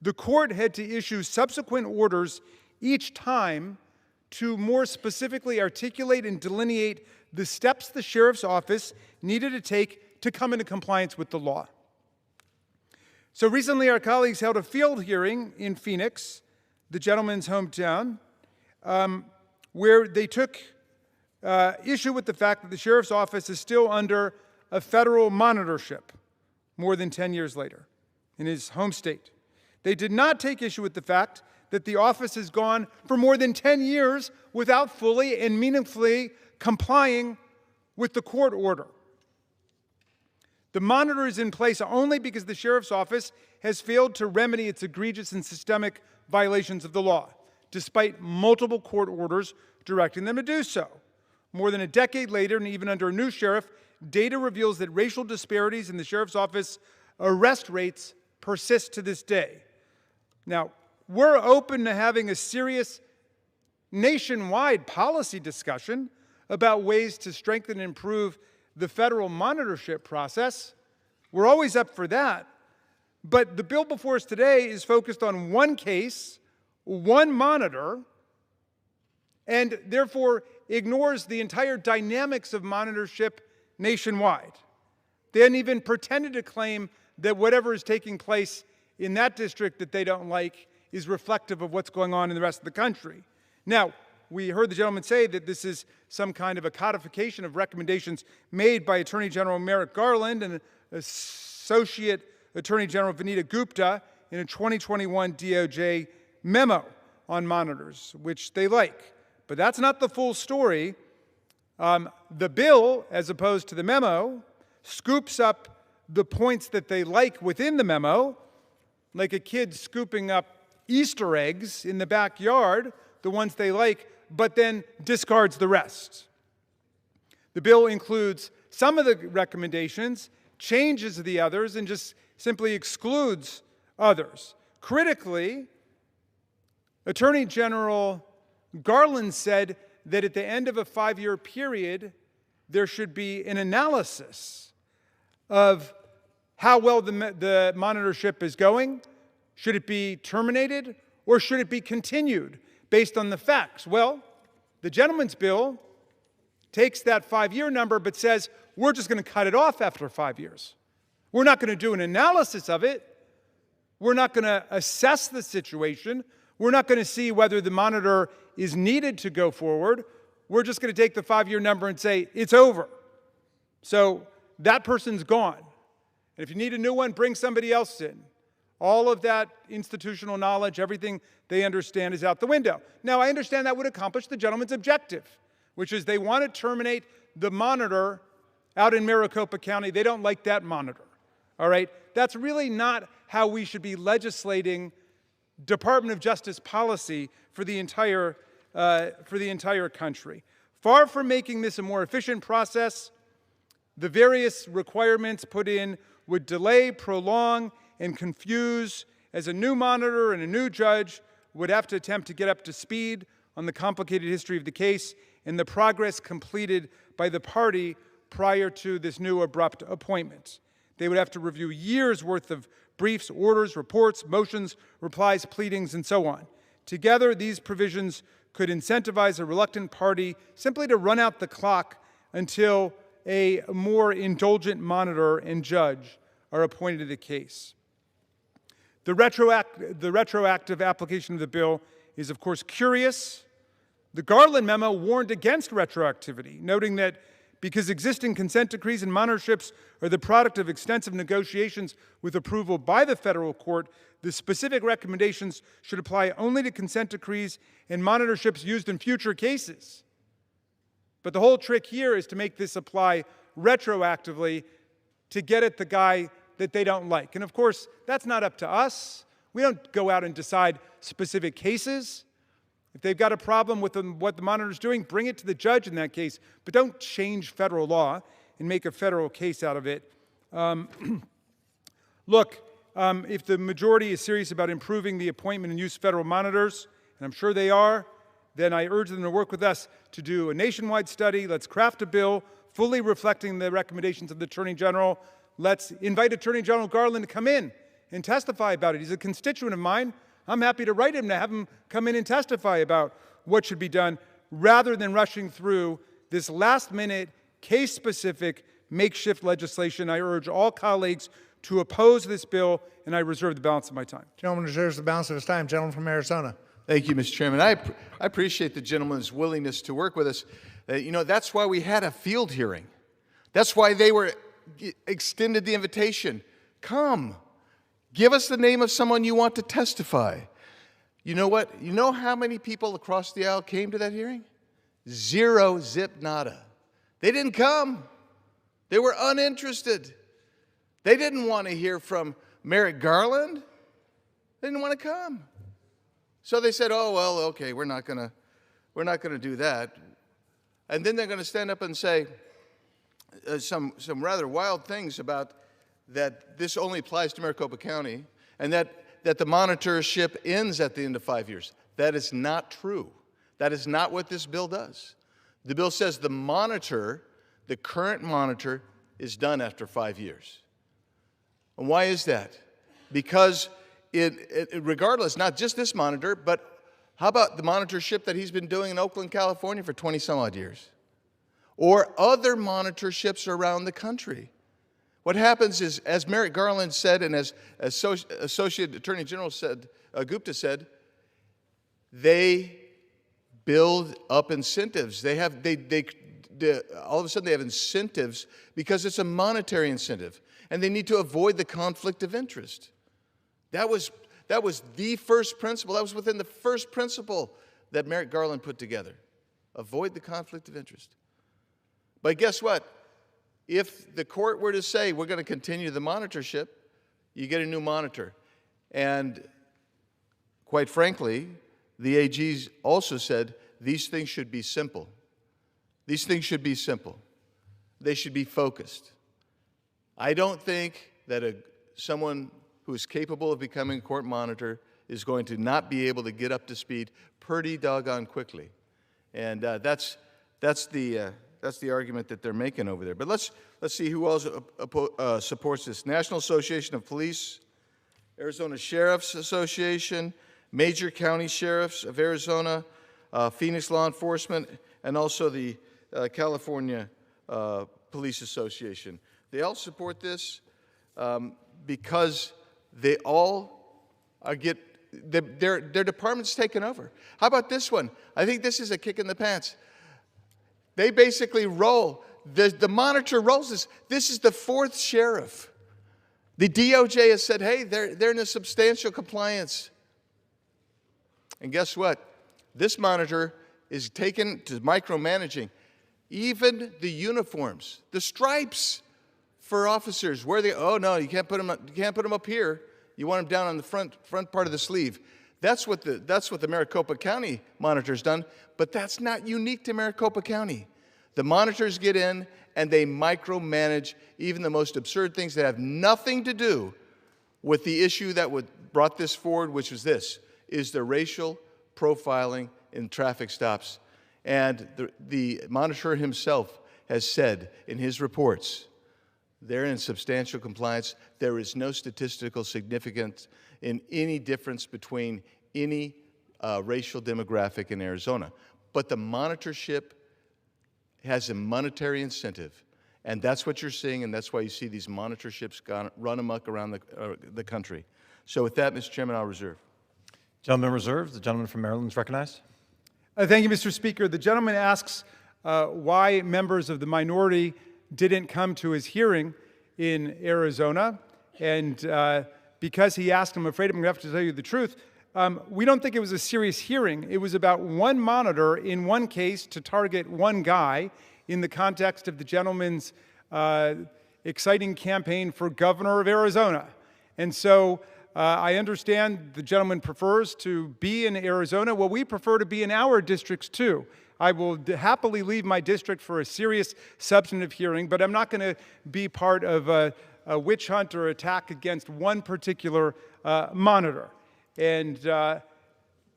the court had to issue subsequent orders each time to more specifically articulate and delineate the steps the sheriff's office needed to take to come into compliance with the law. So recently, our colleagues held a field hearing in Phoenix, the gentleman's hometown, where they took issue with the fact that the sheriff's office is still under a federal monitorship more than 10 years later in his home state. They did not take issue with the fact that the office has gone for more than 10 years without fully and meaningfully complying with the court order. The monitor is in place only because the sheriff's office has failed to remedy its egregious and systemic violations of the law, despite multiple court orders directing them to do so. More than a decade later, and even under a new sheriff, data reveals that racial disparities in the sheriff's office arrest rates persist to this day. Now, we're open to having a serious nationwide policy discussion about ways to strengthen and improve the federal monitorship process. We're always up for that. But the bill before us today is focused on one case, one monitor, and therefore ignores the entire dynamics of monitorship nationwide. They hadn't even pretended to claim that whatever is taking place in that district that they don't like is reflective of what's going on in the rest of the country. Now, we heard the gentleman say that this is some kind of a codification of recommendations made by Attorney General Merrick Garland and Associate Attorney General Vanita Gupta in a 2021 DOJ memo on monitors, which they like. But that's not the full story. The bill, as opposed to the memo, scoops up the points that they like within the memo, like a kid scooping up Easter eggs in the backyard, the ones they like, but then discards the rest. The bill includes some of the recommendations, changes the others, and just simply excludes others. Critically, Attorney General Garland said that at the end of a 5-year period, there should be an analysis of how well the monitorship is going. Should it be terminated or should it be continued based on the facts? Well, the gentleman's bill takes that 5-year number but says we're just going to cut it off after 5 years. We're not going to do an analysis of it. We're not going to assess the situation. We're not going to see whether the monitor is needed to go forward. We're just going to take the 5-year number and say it's over. So that person's gone. And if you need a new one, bring somebody else in. All of that institutional knowledge, everything they understand is out the window. Now, I understand that would accomplish the gentleman's objective, which is they want to terminate the monitor out in Maricopa County. They don't like that monitor. All right? That's really not how we should be legislating Department of Justice policy for the entire country. Far from making this a more efficient process, the various requirements put in would delay, prolong, and confuse, as a new monitor and a new judge would have to attempt to get up to speed on the complicated history of the case and the progress completed by the party prior to this new abrupt appointment. They would have to review years' worth of briefs, orders, reports, motions, replies, pleadings, and so on. Together, these provisions could incentivize a reluctant party simply to run out the clock until a more indulgent monitor and judge are appointed to the case. The retroactive application of the bill is, of course, curious. The Garland memo warned against retroactivity, noting that because existing consent decrees and monitorships are the product of extensive negotiations with approval by the federal court, the specific recommendations should apply only to consent decrees and monitorships used in future cases. But the whole trick here is to make this apply retroactively to get at the guy that they don't like. And of course, that's not up to us. We don't go out and decide specific cases. If they've got a problem with what the monitor's doing, bring it to the judge in that case. But don't change federal law and make a federal case out of it. Look, if the majority is serious about improving the appointment and use of federal monitors, and I'm sure they are, then I urge them to work with us to do a nationwide study. Let's craft a bill fully reflecting the recommendations of the Attorney General. Let's invite Attorney General Garland to come in and testify about it. He's a constituent of mine. I'm happy to write him to have him come in and testify about what should be done rather than rushing through this last-minute, case-specific, makeshift legislation. I urge all colleagues to oppose this bill, and I reserve the balance of my time. Gentleman reserves the balance of his time. Gentleman from Arizona. Thank you, Mr. Chairman. I appreciate the gentleman's willingness to work with us. That's why we had a field hearing. That's why they extended the invitation. Come. Give us the name of someone you want to testify. You know what? You know how many people across the aisle came to that hearing? 0, zip, nada. They didn't come. They were uninterested. They didn't want to hear from Merrick Garland. They didn't want to come. So they said, oh, well, okay, we're not going to do that. And then they're going to stand up and say some rather wild things about that this only applies to Maricopa County and that the monitorship ends at the end of 5 years. That is not true. That is not what this bill does. The bill says the current monitor, is done after 5 years. And why is that? Because regardless, not just this monitor, but how about the monitorship that he's been doing in Oakland, California for 20-some-odd years? Or other monitorships around the country? What happens is, as Merrick Garland said and as Associate Attorney General Gupta said, they build up incentives. All of a sudden they have incentives because it's a monetary incentive, and they need to avoid the conflict of interest. That was the first principle. That was within the first principle that Merrick Garland put together. Avoid the conflict of interest. But guess what? If the court were to say we're going to continue the monitorship, you get a new monitor. And quite frankly, the AGs also said these things should be simple. These things should be simple. They should be focused. I don't think that someone who is capable of becoming a court monitor is going to not be able to get up to speed pretty doggone quickly. And that's the argument that they're making over there. But let's see who else supports this. National Association of Police, Arizona Sheriff's Association, Major County Sheriffs of Arizona, Phoenix Law Enforcement, and also the California Police Association. They all support this because they all their department's taken over. How about this one? I think this is a kick in the pants. They basically roll. The monitor rolls this. This is the fourth sheriff. The DOJ has said, hey, they're in a substantial compliance. And guess what? This monitor is taken to micromanaging. Even the uniforms, the stripes for officers, where they, oh no, you can't put them up here. You want them down on the front part of the sleeve. That's what the Maricopa County monitor's done, but that's not unique to Maricopa County. The monitors get in and they micromanage even the most absurd things that have nothing to do with the issue that brought this forward, which was this, is the racial profiling in traffic stops. And the monitor himself has said in his reports, they're in substantial compliance. There is no statistical significance in any difference between any racial demographic in Arizona. But the monitorship has a monetary incentive. And that's what you're seeing, and that's why you see these monitorships run amok around the country. So with that, Mr. Chairman, I'll reserve. Gentleman reserves. The gentleman from Maryland is recognized. Thank you, Mr. Speaker. The gentleman asks why members of the minority didn't come to his hearing in Arizona. And because he asked, I'm afraid I'm going to have to tell you the truth. We don't think it was a serious hearing. It was about one monitor in one case to target one guy in the context of the gentleman's exciting campaign for governor of Arizona. And so I understand the gentleman prefers to be in Arizona. Well, we prefer to be in our districts too. I will happily leave my district for a serious substantive hearing, but I'm not going to be part of a witch hunt or attack against one particular monitor. And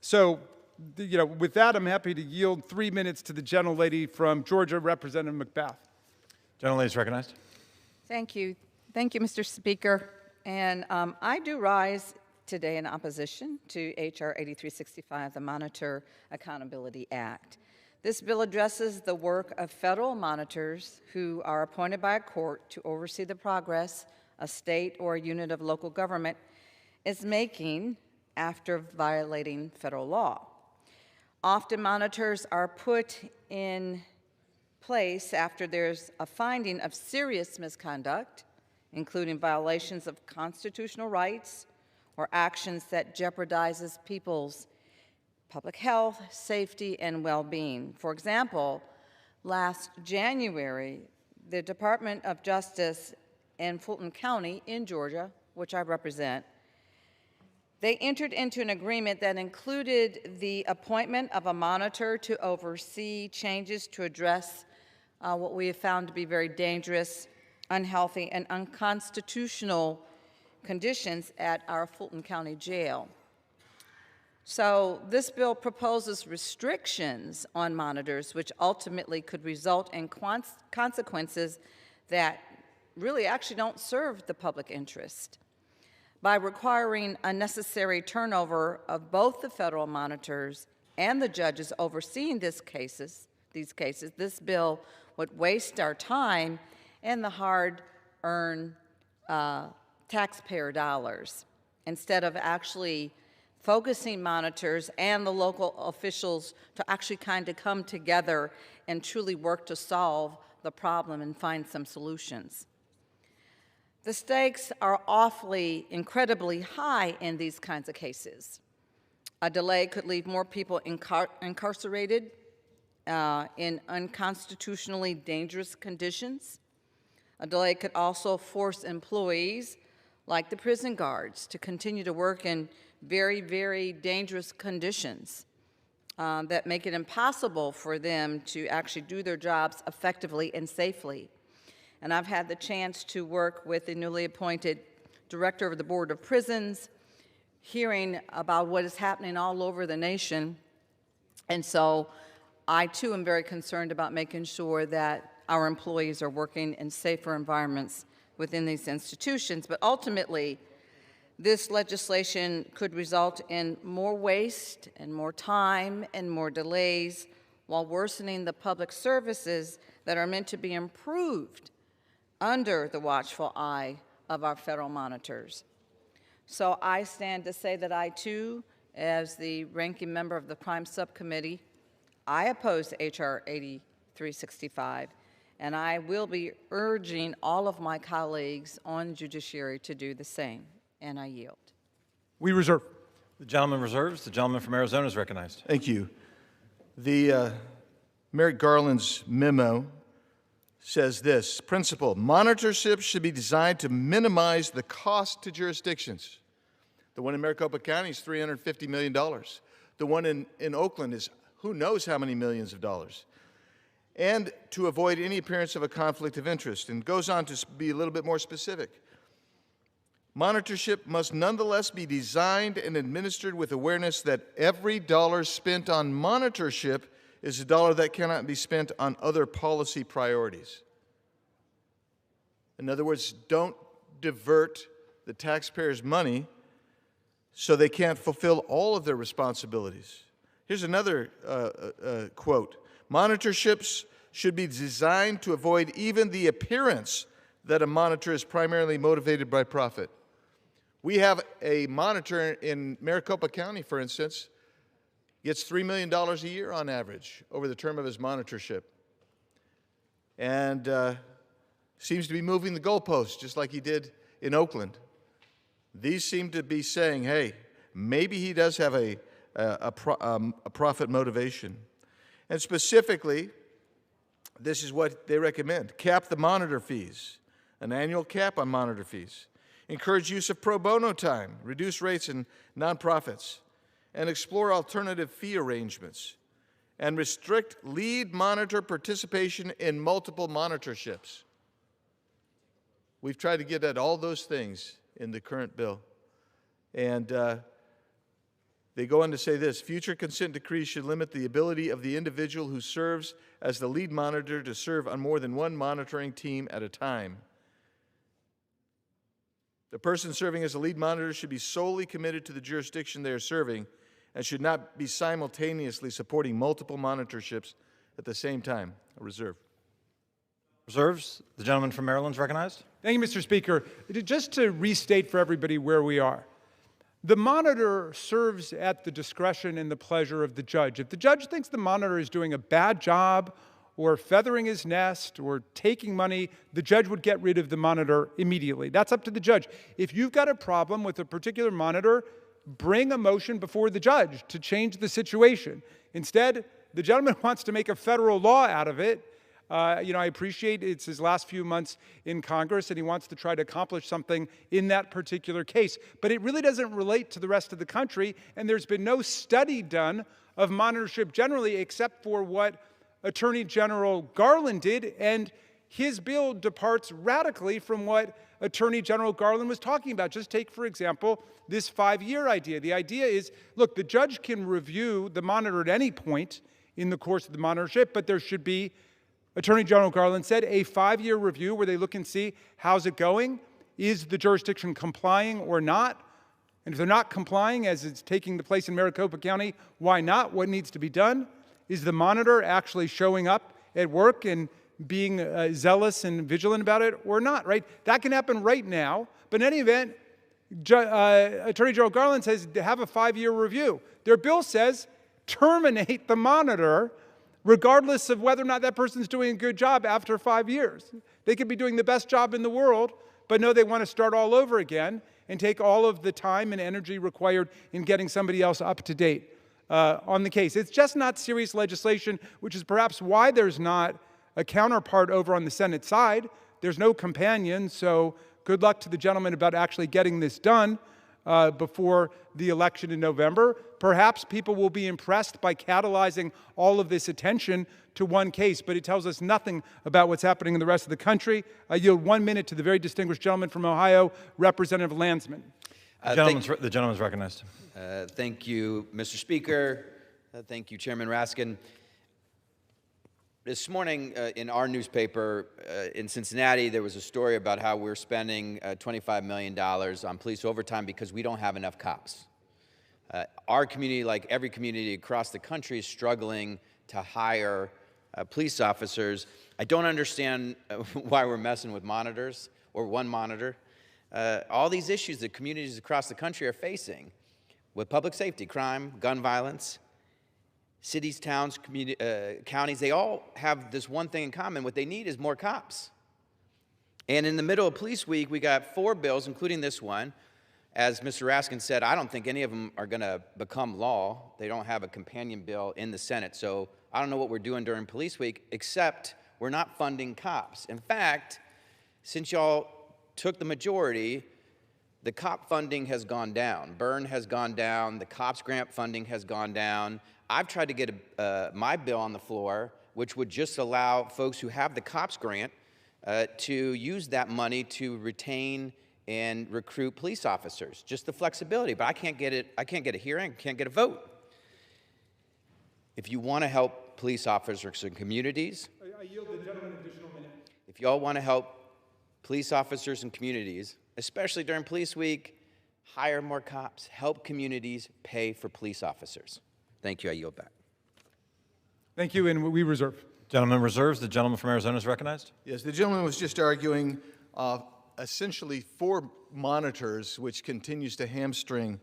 so, with that, I'm happy to yield 3 minutes to the gentlelady from Georgia, Representative McBath. Gentlelady is recognized. Thank you. Thank you, Mr. Speaker. And I do rise today in opposition to H.R. 8365, the Monitor Accountability Act. This bill addresses the work of federal monitors who are appointed by a court to oversee the progress a state or a unit of local government is making after violating federal law. Often monitors are put in place after there's a finding of serious misconduct, including violations of constitutional rights or actions that jeopardizes people's public health, safety, and well-being. For example, last January, the Department of Justice in Fulton County in Georgia, which I represent, they entered into an agreement that included the appointment of a monitor to oversee changes to address what we have found to be very dangerous, unhealthy, and unconstitutional conditions at our Fulton County Jail. So this bill proposes restrictions on monitors, which ultimately could result in consequences that really actually don't serve the public interest. By requiring unnecessary turnover of both the federal monitors and the judges overseeing these cases, this bill would waste our time and the hard-earned taxpayer dollars, instead of actually focusing monitors and the local officials to actually kind of come together and truly work to solve the problem and find some solutions. The stakes are awfully, incredibly high in these kinds of cases. A delay could leave more people incarcerated, in unconstitutionally dangerous conditions. A delay could also force employees, like the prison guards, to continue to work in very, very dangerous conditions that make it impossible for them to actually do their jobs effectively and safely. And I've had the chance to work with the newly appointed director of the Board of Prisons, hearing about what is happening all over the nation. And so I, too, am very concerned about making sure that our employees are working in safer environments within these institutions. But ultimately, this legislation could result in more waste and more time and more delays while worsening the public services that are meant to be improved under the watchful eye of our federal monitors. So I stand to say that I, too, as the ranking member of the Crime Subcommittee, I oppose H.R. 8365, and I will be urging all of my colleagues on judiciary to do the same. And I yield. We reserve. The gentleman reserves. The gentleman from Arizona is recognized. Thank you. The Merrick Garland's memo says this: principle, monitorships should be designed to minimize the cost to jurisdictions. The one in Maricopa County is $350 million. The one in Oakland is who knows how many millions of dollars. And to avoid any appearance of a conflict of interest, and goes on to be a little bit more specific. Monitorship must nonetheless be designed and administered with awareness that every dollar spent on monitorship is a dollar that cannot be spent on other policy priorities. In other words, don't divert the taxpayers' money so they can't fulfill all of their responsibilities. Here's another quote. Monitorships should be designed to avoid even the appearance that a monitor is primarily motivated by profit. We have a monitor in Maricopa County, for instance, gets $3 million a year on average over the term of his monitorship. And seems to be moving the goalposts, just like he did in Oakland. These seem to be saying, hey, maybe he does have a profit motivation. And specifically, this is what they recommend. Cap the monitor fees, an annual cap on monitor fees. Encourage use of pro bono time, reduce rates in nonprofits, and explore alternative fee arrangements, and restrict lead monitor participation in multiple monitorships. We've tried to get at all those things in the current bill. And they go on to say this: future consent decrees should limit the ability of the individual who serves as the lead monitor to serve on more than one monitoring team at a time. The person serving as a lead monitor should be solely committed to the jurisdiction they are serving and should not be simultaneously supporting multiple monitorships at the same time. A reserve. Reserves. The gentleman from Maryland is recognized. Thank you, Mr. Speaker. Just to restate for everybody where we are. The monitor serves at the discretion and the pleasure of the judge. If the judge thinks the monitor is doing a bad job or feathering his nest or taking money, the judge would get rid of the monitor immediately. That's up to the judge. If you've got a problem with a particular monitor, bring a motion before the judge to change the situation. Instead, the gentleman wants to make a federal law out of it. I appreciate it's his last few months in Congress, and he wants to try to accomplish something in that particular case. But it really doesn't relate to the rest of the country, and there's been no study done of monitorship generally except for what Attorney General Garland did, and his bill departs radically from what Attorney General Garland was talking about. Just take, for example, this 5-year idea. The idea is, look, the judge can review the monitor at any point in the course of the monitorship, but there should be, Attorney General Garland said, a 5-year review where they look and see how's it going, is the jurisdiction complying or not, and if they're not complying as it's taking place in Maricopa County, why not? What needs to be done? Is the monitor actually showing up at work and being zealous and vigilant about it or not, right? That can happen right now, but in any event, Attorney General Garland says to have a 5-year review. Their bill says terminate the monitor regardless of whether or not that person's doing a good job after 5 years. They could be doing the best job in the world, but no, they want to start all over again and take all of the time and energy required in getting somebody else up to date. on the case. It's just not serious legislation, which is perhaps why there's not a counterpart over on the Senate side. There's no companion, so good luck to the gentleman about actually getting this done before the election in November. Perhaps people will be impressed by catalyzing all of this attention to one case, but it tells us nothing about what's happening in the rest of the country. I yield 1 minute to the very distinguished gentleman from Ohio, Representative Landsman. The gentleman's recognized. Thank you, Mr. Speaker. Thank you, Chairman Raskin. This morning in our newspaper in Cincinnati, there was a story about how we're spending $25 million on police overtime because we don't have enough cops. Our community, like every community across the country, is struggling to hire police officers. I don't understand why we're messing with monitors or one monitor. All these issues that communities across the country are facing with public safety, crime, gun violence, cities, towns, counties, they all have this one thing in common. What they need is more cops. And in the middle of Police Week, we got 4 bills, including this one. As Mr. Raskin said, I don't think any of them are going to become law. They don't have a companion bill in the Senate. So I don't know what we're doing during Police Week, except we're not funding cops. In fact, since y'all took the majority, the cop funding has gone down. Burn has gone down. The COPS grant funding has gone down. I've tried to get my bill on the floor, which would just allow folks who have the COPS grant to use that money to retain and recruit police officers. Just the flexibility, but I can't get it. I can't get a hearing. Can't get a vote. If you want to help police officers in communities, I yield the gentleman an additional minute. if y'all want to help police officers in communities, especially during Police Week, hire more cops, help communities pay for police officers. Thank you. I yield back. Thank you, and we reserve. Gentleman reserves. The gentleman from Arizona is recognized. Yes, the gentleman was just arguing essentially 4 monitors, which continues to hamstring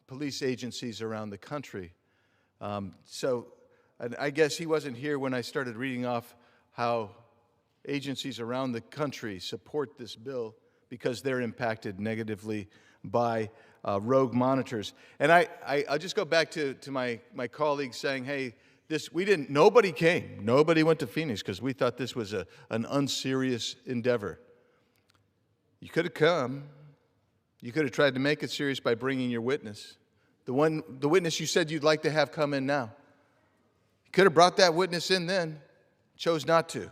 police agencies around the country. And I guess he wasn't here when I started reading off how agencies around the country support this bill because they're impacted negatively by rogue monitors. And I'll just go back to my colleagues saying, hey, nobody came. Nobody went to Phoenix because we thought this was an unserious endeavor. You could have come. You could have tried to make it serious by bringing your witness. The witness you said you'd like to have come in now. You could have brought that witness in then, chose not to.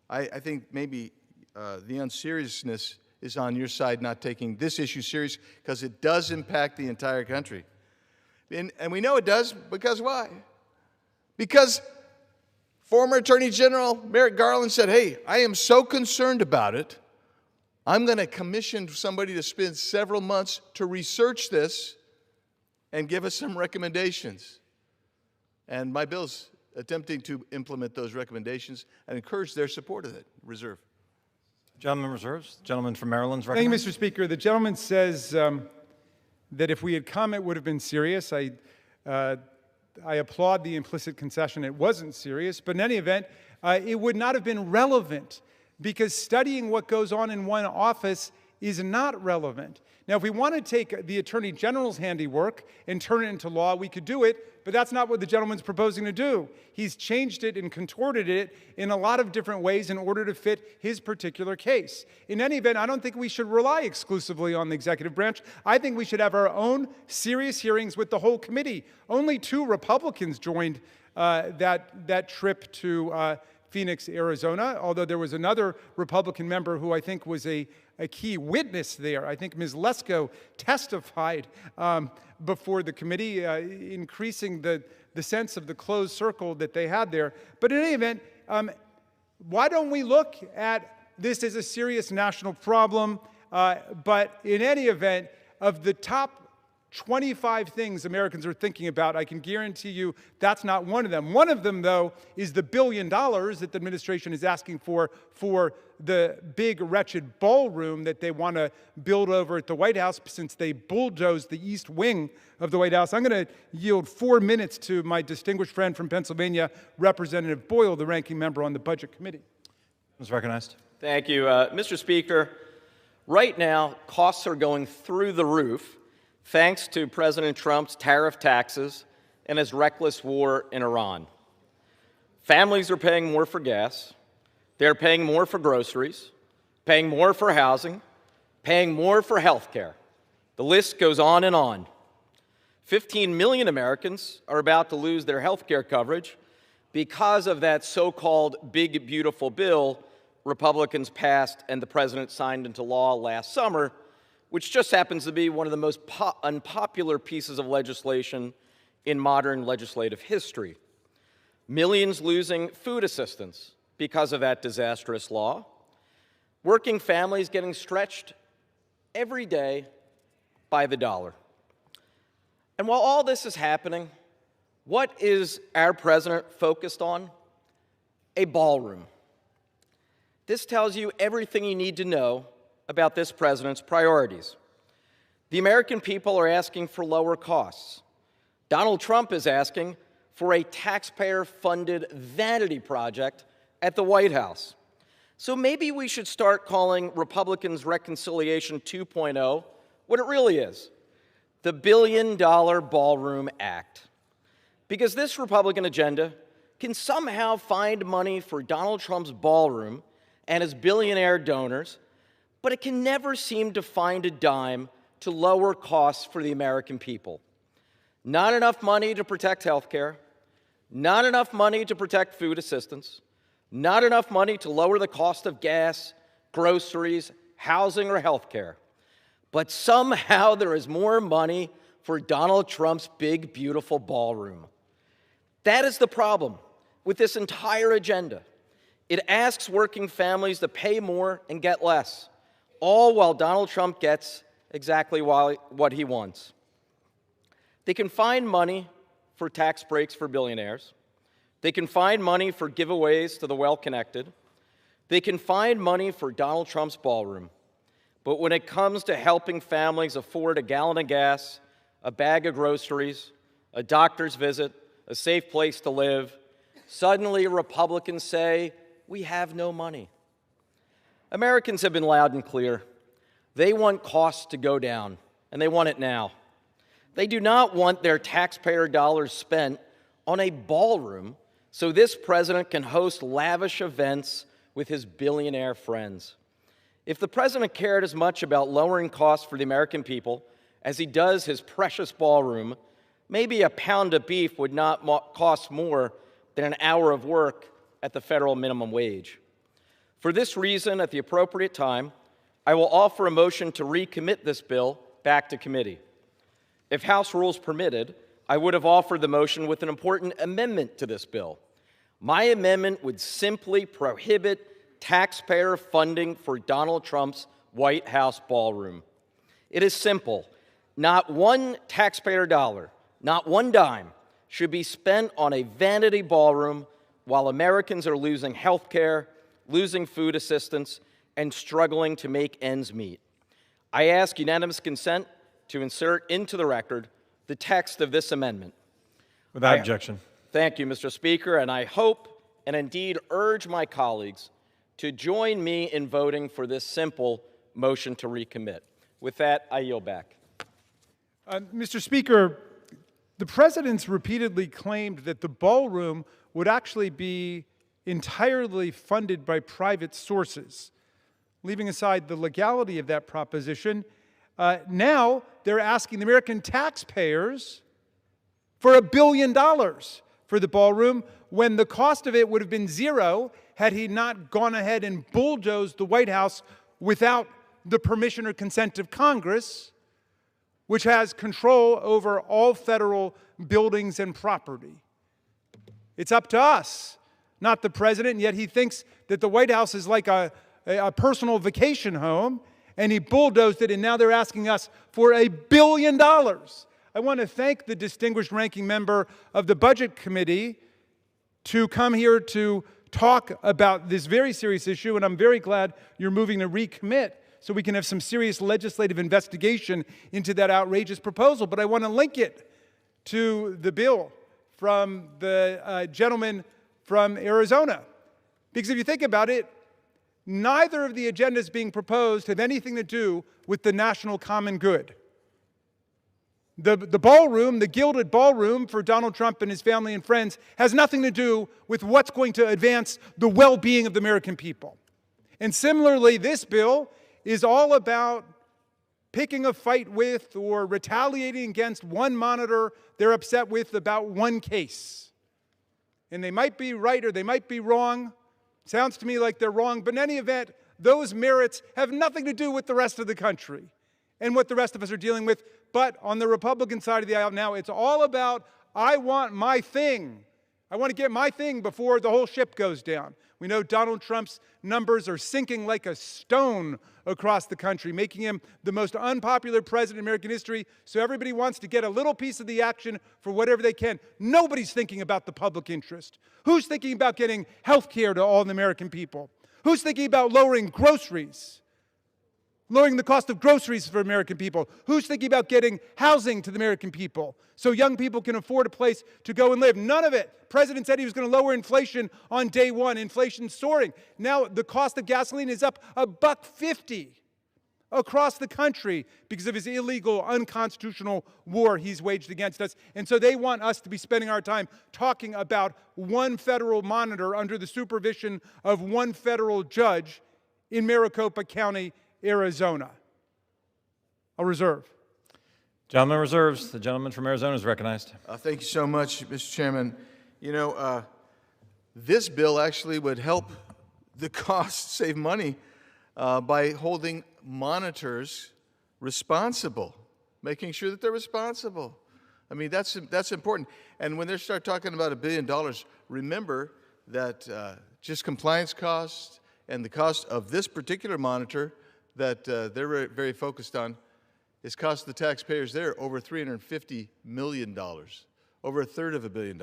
I think maybe the unseriousness is on your side, not taking this issue serious, because it does impact the entire country. And we know it does, because why? Because former Attorney General Merrick Garland said, hey, I am so concerned about it, I'm going to commission somebody to spend several months to research this and give us some recommendations. And my bill's attempting to implement those recommendations and encourage their support of it. Reserve. Gentleman reserves. Gentleman from Maryland is Thank you, recognized. Mr. Speaker. The gentleman says that if we had come, it would have been serious. I applaud the implicit concession. It wasn't serious, but in any event, it would not have been relevant because studying what goes on in one office is not relevant. Now, if we want to take the Attorney General's handiwork and turn it into law, we could do it, but that's not what the gentleman's proposing to do. He's changed it and contorted it in a lot of different ways in order to fit his particular case. In any event, I don't think we should rely exclusively on the executive branch. I think we should have our own serious hearings with the whole committee. Only 2 Republicans joined that trip to Phoenix, Arizona, although there was another Republican member who I think was a key witness there. I think Ms. Lesko testified before the committee, increasing the sense of the closed circle that they had there. But in any event, why don't we look at this as a serious national problem? But in any event, of the top 25 things Americans are thinking about, I can guarantee you that's not one of them. One of them, though, is the $1 billion that the administration is asking for the big, wretched ballroom that they want to build over at the White House since they bulldozed the east wing of the White House. I'm going to yield 4 minutes to my distinguished friend from Pennsylvania, Representative Boyle, the ranking member on the Budget Committee. Is recognized. Thank you. Mr. Speaker, right now, costs are going through the roof thanks to President Trump's tariff taxes and his reckless war in Iran. Families are paying more for gas, they're paying more for groceries, paying more for housing, paying more for health care. The list goes on and on. 15 million Americans are about to lose their health care coverage because of that so-called big, beautiful bill Republicans passed and the president signed into law last summer, which just happens to be one of the most unpopular pieces of legislation in modern legislative history. Millions losing food assistance because of that disastrous law. Working families getting stretched every day by the dollar. And while all this is happening, what is our president focused on? A ballroom. This tells you everything you need to know about this president's priorities. The American people are asking for lower costs. Donald Trump is asking for a taxpayer-funded vanity project at the White House. So maybe we should start calling Republicans' Reconciliation 2.0 what it really is, the $1 Billion Ballroom Act. Because this Republican agenda can somehow find money for Donald Trump's ballroom and his billionaire donors, but it can never seem to find a dime to lower costs for the American people. Not enough money to protect health care, not enough money to protect food assistance, not enough money to lower the cost of gas, groceries, housing, or health care. But somehow there is more money for Donald Trump's big, beautiful ballroom. That is the problem with this entire agenda. It asks working families to pay more and get less, all while Donald Trump gets exactly what he wants. They can find money for tax breaks for billionaires. They can find money for giveaways to the well-connected. They can find money for Donald Trump's ballroom. But when it comes to helping families afford a gallon of gas, a bag of groceries, a doctor's visit, a safe place to live, suddenly Republicans say, we have no money. Americans have been loud and clear. They want costs to go down, and they want it now. They do not want their taxpayer dollars spent on a ballroom so this president can host lavish events with his billionaire friends. If the president cared as much about lowering costs for the American people as he does his precious ballroom, maybe a pound of beef would not cost more than an hour of work at the federal minimum wage. For this reason, at the appropriate time, I will offer a motion to recommit this bill back to committee. If House rules permitted, I would have offered the motion with an important amendment to this bill. My amendment would simply prohibit taxpayer funding for Donald Trump's White House ballroom. It is simple. Not one taxpayer dollar, not one dime, should be spent on a vanity ballroom while Americans are losing health care, losing food assistance, and struggling to make ends meet. I ask unanimous consent to insert into the record the text of this amendment. Without objection. Thank you, Mr. Speaker, and I hope and indeed urge my colleagues to join me in voting for this simple motion to recommit. With that, I yield back. Mr. Speaker, the president's repeatedly claimed that the ballroom would actually be entirely funded by private sources. Leaving aside the legality of that proposition, now they're asking the American taxpayers for $1 billion for the ballroom when the cost of it would have been zero had he not gone ahead and bulldozed the White House without the permission or consent of Congress, which has control over all federal buildings and property. It's up to us, not the president, and yet he thinks that the White House is like a personal vacation home, and he bulldozed it, and now they're asking us for $1 billion. I want to thank the distinguished ranking member of the Budget Committee to come here to talk about this very serious issue, and I'm very glad you're moving to recommit so we can have some serious legislative investigation into that outrageous proposal. But I want to link it to the bill from the gentleman from Arizona. Because if you think about it, neither of the agendas being proposed have anything to do with the national common good. The ballroom, the gilded ballroom for Donald Trump and his family and friends has nothing to do with what's going to advance the well-being of the American people. And similarly, this bill is all about picking a fight with or retaliating against one monitor they're upset with about one case. And they might be right or they might be wrong. Sounds to me like they're wrong, but in any event, those merits have nothing to do with the rest of the country and what the rest of us are dealing with. But on the Republican side of the aisle now, it's all about, I want my thing. I want to get my thing before the whole ship goes down. We know Donald Trump's numbers are sinking like a stone across the country, making him the most unpopular president in American history. So everybody wants to get a little piece of the action for whatever they can. Nobody's thinking about the public interest. Who's thinking about getting health care to all the American people? Who's thinking about lowering groceries? Lowering the cost of groceries for American people. Who's thinking about getting housing to the American people so young people can afford a place to go and live? None of it. The president said he was going to lower inflation on day one. Inflation's soaring. Now the cost of gasoline is up $1.50 across the country because of his illegal, unconstitutional war he's waged against us. And so they want us to be spending our time talking about one federal monitor under the supervision of one federal judge in Maricopa County, Arizona. I'll reserve. Gentleman reserves. The gentleman from Arizona is recognized. Thank you so much, Mr. Chairman. You know, this bill actually would help the cost save money by holding monitors responsible, making sure that they're responsible. I mean, that's important. And when they start talking about $1 billion, remember that just compliance costs and the cost of this particular monitor that they're very focused on is cost the taxpayers there over $350 million, over $1/3 billion.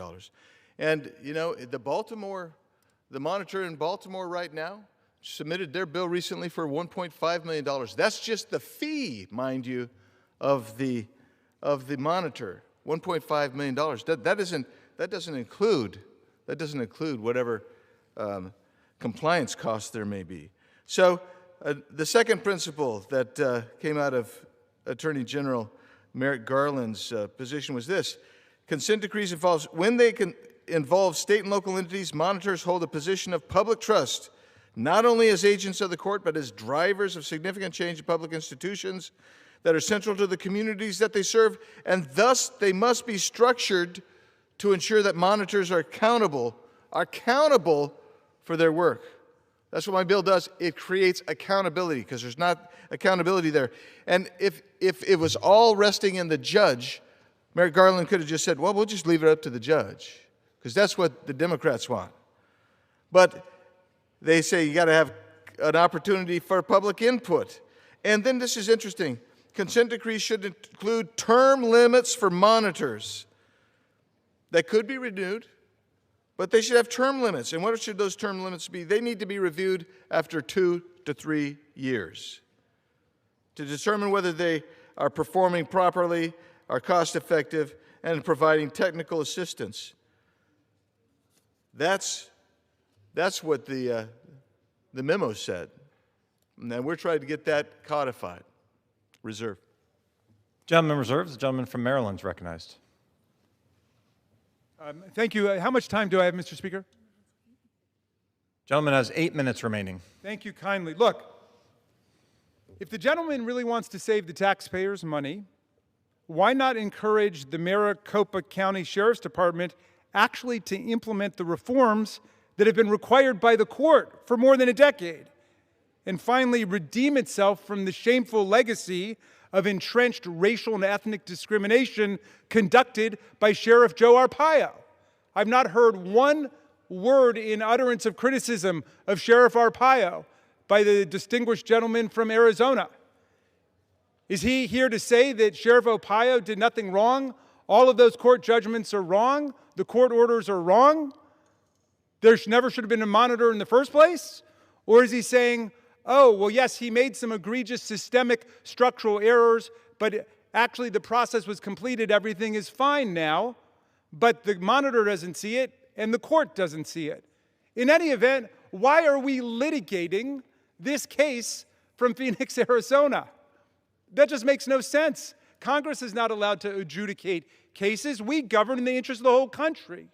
And, you know, the monitor in Baltimore right now submitted their bill recently for $1.5 million. That's just the fee, mind you, of the monitor, $1.5 million. That doesn't include whatever compliance costs there may be. So the second principle that came out of Attorney General Merrick Garland's position was this: consent decrees involve state and local entities. Monitors hold a position of public trust, not only as agents of the court, but as drivers of significant change in public institutions that are central to the communities that they serve, and thus they must be structured to ensure that monitors are accountable for their work. That's what my bill does. It creates accountability because there's not accountability there. And if it was all resting in the judge, Merrick Garland could have just said, well, we'll just leave it up to the judge because that's what the Democrats want. But they say you got to have an opportunity for public input. And then this is interesting. Consent decrees should include term limits for monitors that could be renewed, but they should have term limits. And what should those term limits be? They need to be reviewed after 2 to 3 years to determine whether they are performing properly, are cost effective, and providing technical assistance. That's what the memo said. And we're trying to get that codified. Reserve. Gentleman reserves. The gentleman from Maryland is recognized. Thank you. How much time do I have, Mr. Speaker? Gentleman has 8 minutes remaining. Thank you kindly. Look, if the gentleman really wants to save the taxpayers money, why not encourage the Maricopa County Sheriff's Department actually to implement the reforms that have been required by the court for more than a decade, and finally redeem itself from the shameful legacy of entrenched racial and ethnic discrimination conducted by Sheriff Joe Arpaio? I've not heard one word in utterance of criticism of Sheriff Arpaio by the distinguished gentleman from Arizona. Is he here to say that Sheriff Arpaio did nothing wrong? All of those court judgments are wrong? The court orders are wrong? There never should have been a monitor in the first place? Or is he saying, oh, well, yes, he made some egregious systemic structural errors, but actually the process was completed, everything is fine now, but the monitor doesn't see it and the court doesn't see it. In any event, why are we litigating this case from Phoenix, Arizona? That just makes no sense. Congress is not allowed to adjudicate cases. We govern in the interest of the whole country.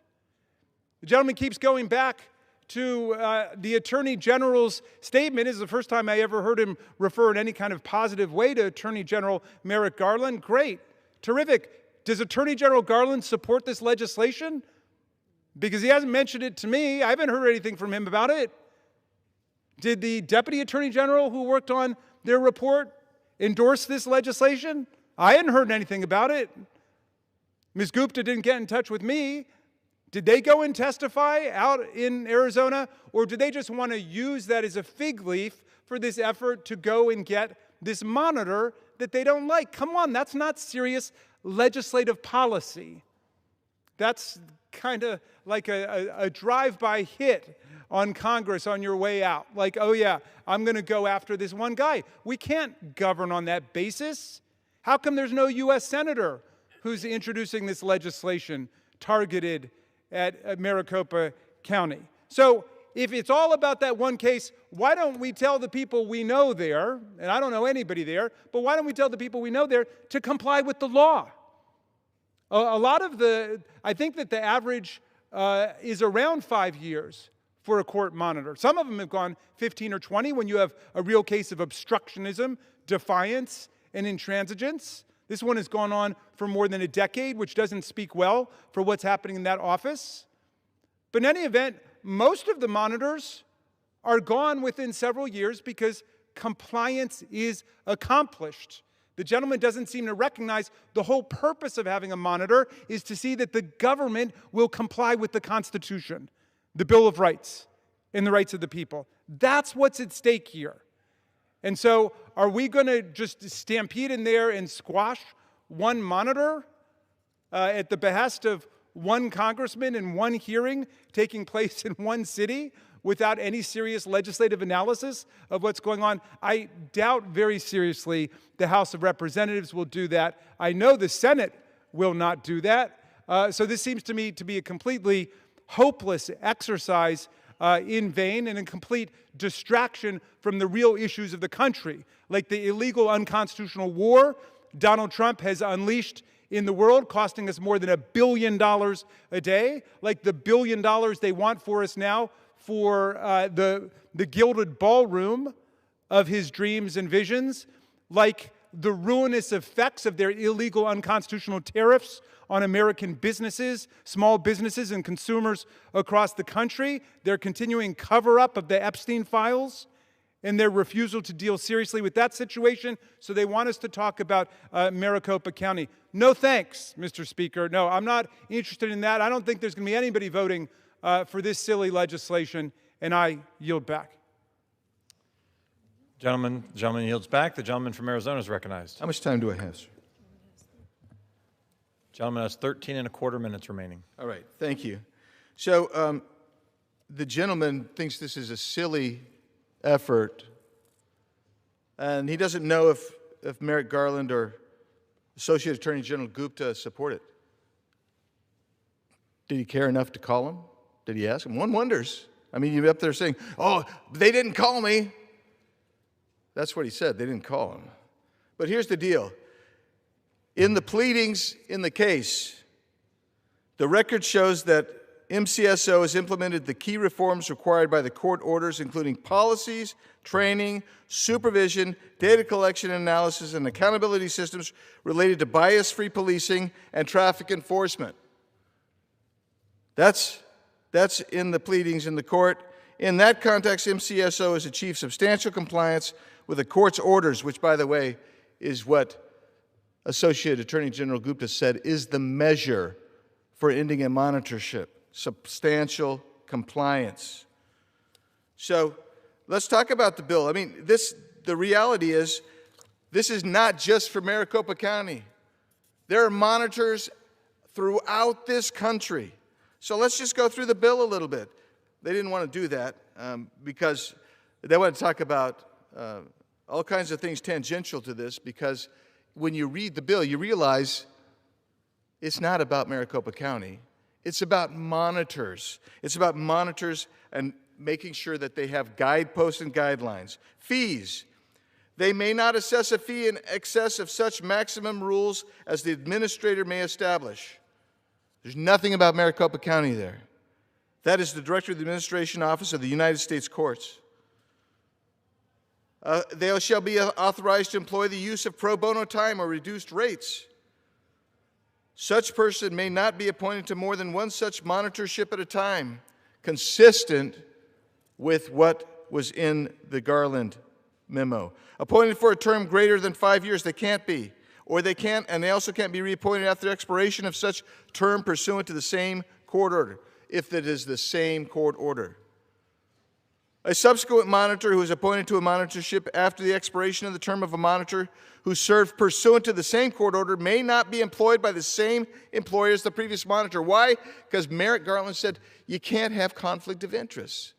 The gentleman keeps going back to the Attorney General's statement. This is the first time I ever heard him refer in any kind of positive way to Attorney General Merrick Garland. Great, terrific. Does Attorney General Garland support this legislation? Because he hasn't mentioned it to me. I haven't heard anything from him about it. Did the Deputy Attorney General who worked on their report endorse this legislation? I hadn't heard anything about it. Ms. Gupta didn't get in touch with me. Did they go and testify out in Arizona, or did they just want to use that as a fig leaf for this effort to go and get this monitor that they don't like? Come on, that's not serious legislative policy. That's kind of like a drive-by hit on Congress on your way out. Like, oh yeah, I'm going to go after this one guy. We can't govern on that basis. How come there's no U.S. Senator who's introducing this legislation targeted at Maricopa County? So if it's all about that one case, why don't we tell the people we know there, and I don't know anybody there, but why don't we tell the people we know there to comply with the law? I think that the average is around 5 years for a court monitor. Some of them have gone 15 or 20 when you have a real case of obstructionism, defiance, and intransigence. This one has gone on for more than a decade, which doesn't speak well for what's happening in that office. But in any event, most of the monitors are gone within several years because compliance is accomplished. The gentleman doesn't seem to recognize the whole purpose of having a monitor is to see that the government will comply with the Constitution, the Bill of Rights, and the rights of the people. That's what's at stake here. And so are we going to just stampede in there and squash one monitor at the behest of one congressman in one hearing taking place in one city without any serious legislative analysis of what's going on? I doubt very seriously the House of Representatives will do that. I know the Senate will not do that. So this seems to me to be a completely hopeless exercise in vain and a complete distraction from the real issues of the country, like the illegal unconstitutional war Donald Trump has unleashed in the world, costing us more than $1 billion a day, like the $1 billion they want for us now for the gilded ballroom of his dreams and visions, like the ruinous effects of their illegal unconstitutional tariffs on American businesses, small businesses, and consumers across the country, their continuing cover-up of the Epstein files, and their refusal to deal seriously with that situation. So they want us to talk about Maricopa County. No thanks, Mr. Speaker. No, I'm not interested in that. I don't think there's going to be anybody voting for this silly legislation, and I yield back. The gentleman yields back. The gentleman from Arizona is recognized. How much time do I have, sir? Gentleman has 13 and a quarter minutes remaining. All right, thank you. So the gentleman thinks this is a silly effort, and he doesn't know if Merrick Garland or Associate Attorney General Gupta support it. Did he care enough to call him? Did he ask him? One wonders. I mean, you're up there saying, oh, they didn't call me. That's what he said. They didn't call him. But here's the deal. In the pleadings in the case, the record shows that MCSO has implemented the key reforms required by the court orders, including policies, training, supervision, data collection and analysis, and accountability systems related to bias-free policing and traffic enforcement. That's in the pleadings in the court. In that context, MCSO has achieved substantial compliance with the court's orders, which, by the way, is what Associate Attorney General Gupta said is the measure for ending a monitorship. Substantial compliance. So let's talk about the bill. I mean, the reality is, this is not just for Maricopa County. There are monitors throughout this country. So let's just go through the bill a little bit. They didn't want to do that because they want to talk about all kinds of things tangential to this, because when you read the bill, you realize it's not about Maricopa County. It's about monitors. It's about monitors and making sure that they have guideposts and guidelines. Fees. They may not assess a fee in excess of such maximum rules as the administrator may establish. There's nothing about Maricopa County there. That is the Director of the Administration Office of the United States Courts. They shall be authorized to employ the use of pro bono time or reduced rates. Such person may not be appointed to more than one such monitorship at a time, consistent with what was in the Garland memo. Appointed for a term greater than 5 years, they can't be. Or they can't, and they also can't be reappointed after the expiration of such term pursuant to the same court order, if it is the same court order. A subsequent monitor who is appointed to a monitorship after the expiration of the term of a monitor who served pursuant to the same court order may not be employed by the same employer as the previous monitor. Why? Because Merrick Garland said you can't have conflict of interest.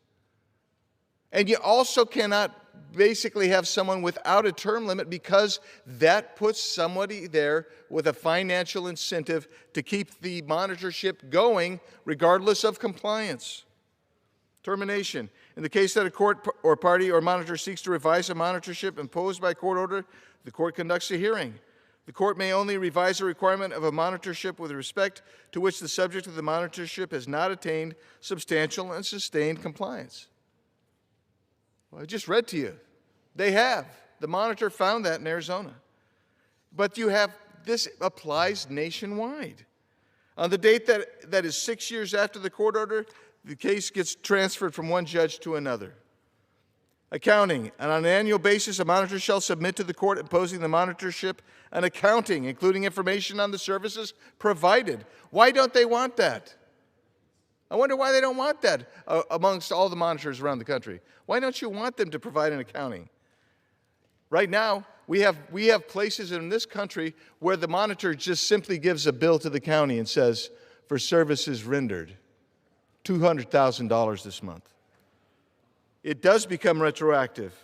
And you also cannot basically have someone without a term limit, because that puts somebody there with a financial incentive to keep the monitorship going regardless of compliance. Termination. In the case that a court or party or monitor seeks to revise a monitorship imposed by court order, the court conducts a hearing. The court may only revise a requirement of a monitorship with respect to which the subject of the monitorship has not attained substantial and sustained compliance. Well, I just read to you. They have. The monitor found that in Arizona. But you have, this applies nationwide. On the date that is 6 years after the court order, the case gets transferred from one judge to another. Accounting. And on an annual basis, a monitor shall submit to the court imposing the monitorship an accounting, including information on the services provided. Why don't they want that? I wonder why they don't want that amongst all the monitors around the country. Why don't you want them to provide an accounting? Right now, we have places in this country where the monitor just simply gives a bill to the county and says, for services rendered, $200,000 this month. It does become retroactive.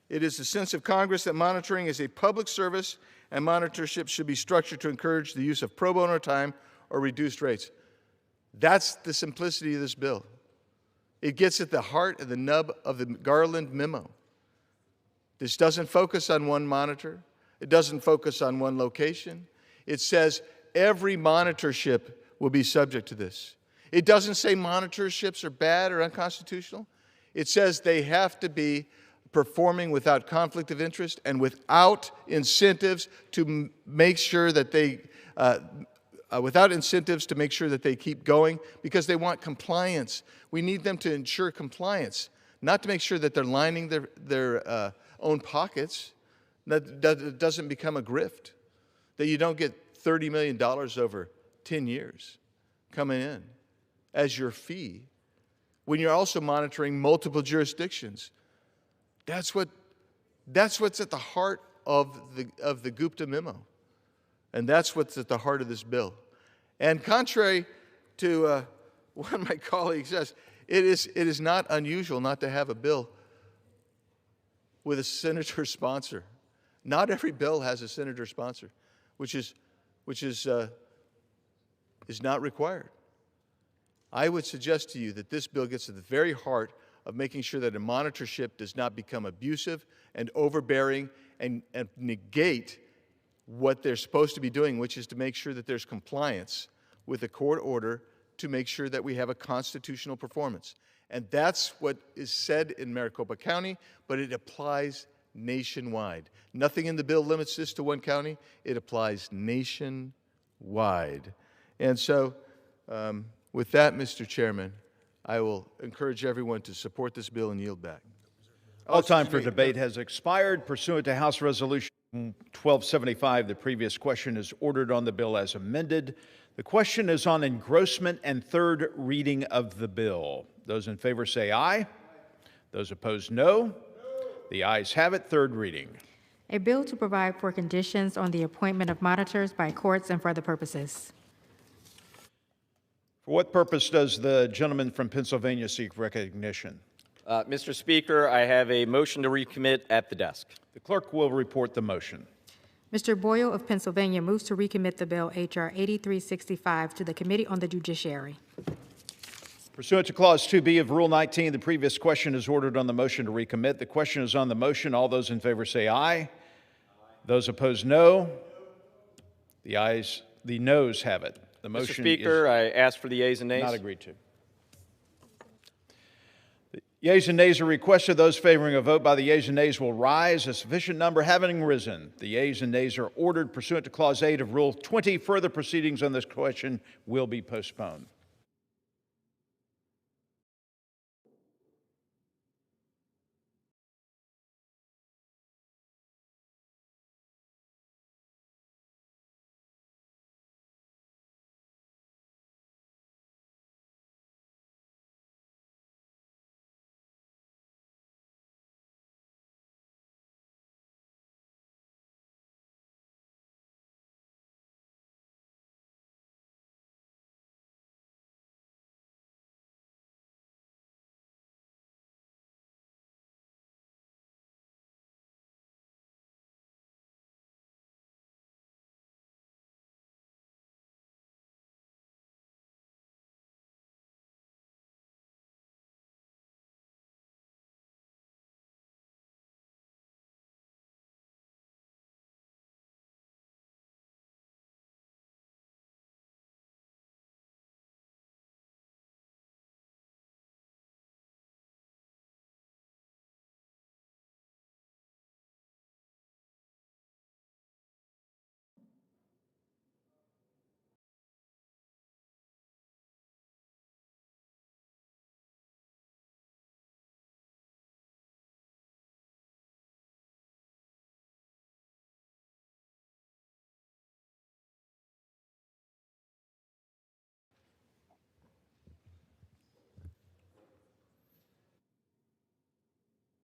It is the sense of Congress that monitoring is a public service, and monitorship should be structured to encourage the use of pro bono time or reduced rates. That's the simplicity of this bill. It gets at the heart and the nub of the Garland memo. This doesn't focus on one monitor. It doesn't focus on one location. It says every monitorship will be subject to this. It doesn't say monitorships are bad or unconstitutional. It says they have to be performing without conflict of interest and without incentives to make sure that they keep going, because they want compliance. We need them to ensure compliance, not to make sure that they're lining their own pockets, that it doesn't become a grift, that you don't get $30 million over 10 years coming in as your fee when you're also monitoring multiple jurisdictions. That's what's at the heart of the Gupta memo. And that's what's at the heart of this bill. And contrary to what my colleague says, it is not unusual not to have a bill with a senator sponsor. Not every bill has a senator sponsor, which is not required. I would suggest to you that this bill gets to the very heart of making sure that a monitorship does not become abusive and overbearing and negate what they're supposed to be doing, which is to make sure that there's compliance with a court order to make sure that we have a constitutional performance. And that's what is said in Maricopa County, but it applies nationwide. Nothing in the bill limits this to one county. It applies nationwide. And so, with that, Mr. Chairman, I will encourage everyone to support this bill and yield back. All time for debate has expired. Pursuant to House Resolution 1275, the previous question is ordered on the bill as amended. The question is on engrossment and third reading of the bill. Those in favor say aye. Those opposed, no. The ayes have it. Third reading. A bill to provide for conditions on the appointment of monitors by courts and for other purposes. For what purpose does the gentleman from Pennsylvania seek recognition? Mr. Speaker, I have a motion to recommit at the desk. The clerk will report the motion. Mr. Boyle of Pennsylvania moves to recommit the bill H.R. 8365 to the Committee on the Judiciary. Pursuant to Clause 2B of Rule 19, the previous question is ordered on the motion to recommit. The question is on the motion. All those in favor say aye. Those opposed, no. The noes have it. The motion Mr. Speaker, I ask for the yeas and nays. not agreed to. The yeas and nays are requested. Those favoring a vote by the yeas and nays will rise. A sufficient number having risen, the yeas and nays are ordered. Pursuant to Clause 8 of Rule 20, further proceedings on this question will be postponed.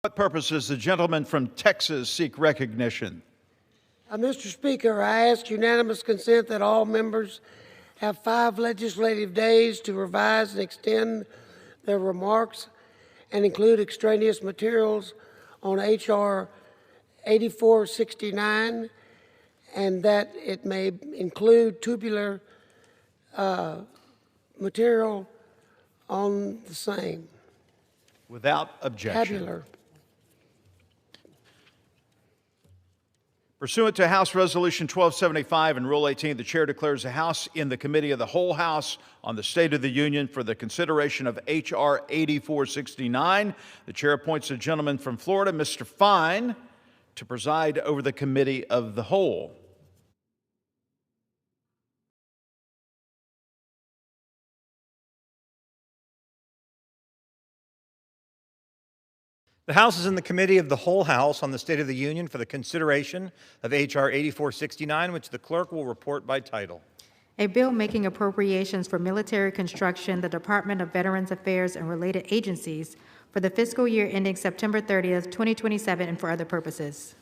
For what purpose does the gentleman from Texas seek recognition? Mr. Speaker, I ask unanimous consent that all members have 5 legislative days to revise and extend their remarks and include extraneous materials on H.R. 8469, and that it may include tubular material on the same. Without objection. Tabular. Pursuant to House Resolution 1275 and Rule 18, the Chair declares the House in the Committee of the Whole House on the State of the Union for the consideration of H.R. 8469. The Chair appoints a gentleman from Florida, Mr. Fine, to preside over the Committee of the Whole. The House is in the Committee of the Whole House on the State of the Union for the consideration of H.R. 8469, which the clerk will report by title. A bill making appropriations for military construction, the Department of Veterans Affairs, and related agencies for the fiscal year ending September 30th, 2027, and for other purposes.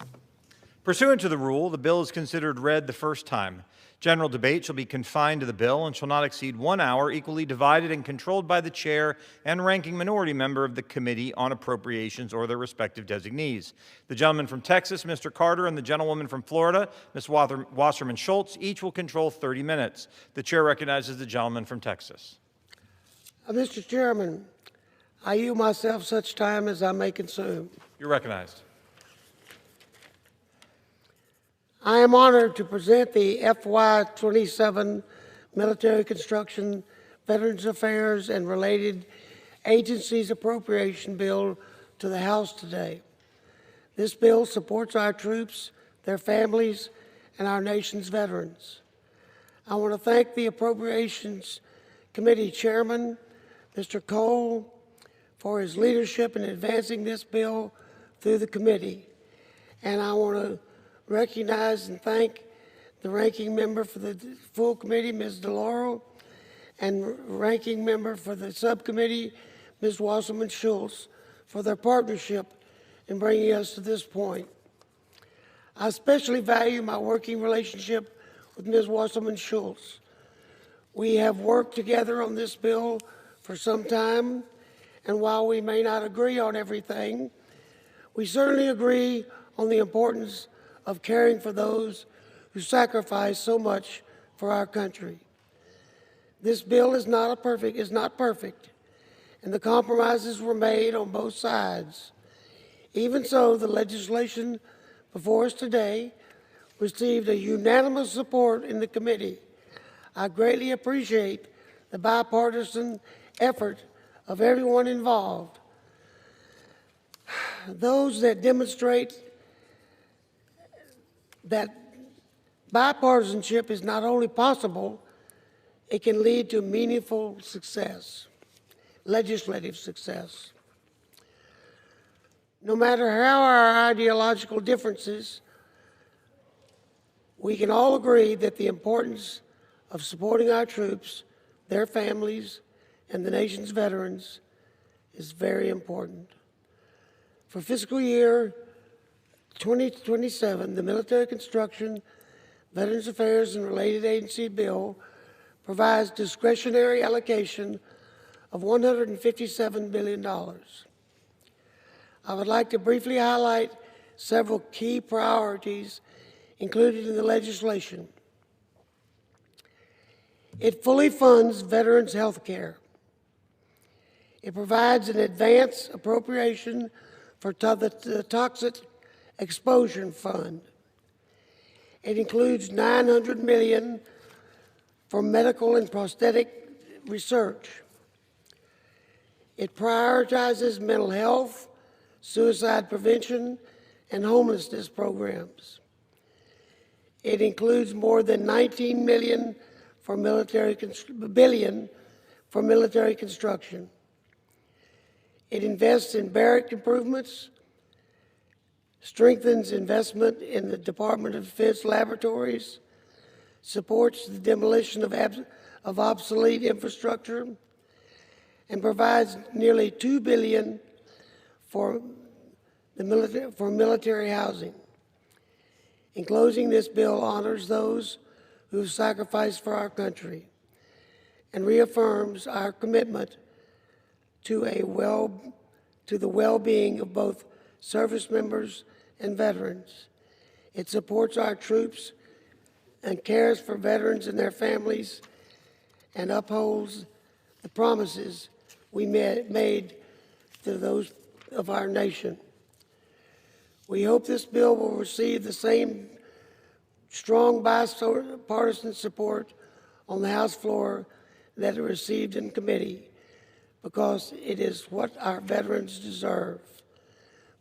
Pursuant to the rule, the bill is considered read the first time. General debate shall be confined to the bill and shall not exceed 1 hour, equally divided and controlled by the chair and ranking minority member of the Committee on Appropriations or their respective designees. The gentleman from Texas, Mr. Carter, and the gentlewoman from Florida, Ms. Wasserman Schultz, each will control 30 minutes. The chair recognizes the gentleman from Texas. Mr. Chairman, I yield myself such time as I may consume. You're recognized. I am honored to present the FY27 Military Construction, Veterans Affairs, and related agencies appropriation bill to the House today. This bill supports our troops, their families, and our nation's veterans. I want to thank the Appropriations Committee Chairman, Mr. Cole, for his leadership in advancing this bill through the committee. And I want to recognize and thank the ranking member for the full committee, Ms. DeLauro, and ranking member for the subcommittee, Ms. Wasserman Schultz, for their partnership in bringing us to this point. I especially value my working relationship with Ms. Wasserman Schultz. We have worked together on this bill for some time, and while we may not agree on everything, we certainly agree on the importance of caring for those who sacrifice so much for our country. This bill is not perfect, and the compromises were made on both sides. Even so, the legislation before us today received a unanimous support in the committee. I greatly appreciate the bipartisan effort of everyone involved. Those that demonstrate that bipartisanship is not only possible, it can lead to meaningful success, legislative success. No matter how our ideological differences, we can all agree that the importance of supporting our troops, their families, and the nation's veterans is very important. For fiscal year 2027, the Military Construction, Veterans Affairs, and Related Agency Bill provides discretionary allocation of $157 billion. I would like to briefly highlight several key priorities included in the legislation. It fully funds veterans' health care. It provides an advance appropriation for the Toxic Exposure Fund. It includes $900 million for medical and prosthetic research. It prioritizes mental health, suicide prevention, and homelessness programs. It includes more than $19 billion for military construction. It invests in barrack improvements, strengthens investment in the Department of Defense laboratories, supports the demolition of obsolete infrastructure, and provides nearly $2 billion for military housing. In closing, this bill honors those who have sacrificed for our country and reaffirms our commitment to the well-being of both service members and veterans. It supports our troops and cares for veterans and their families and upholds the promises we made to those of our nation. We hope this bill will receive the same strong bipartisan support on the House floor that it received in committee, because it is what our veterans deserve.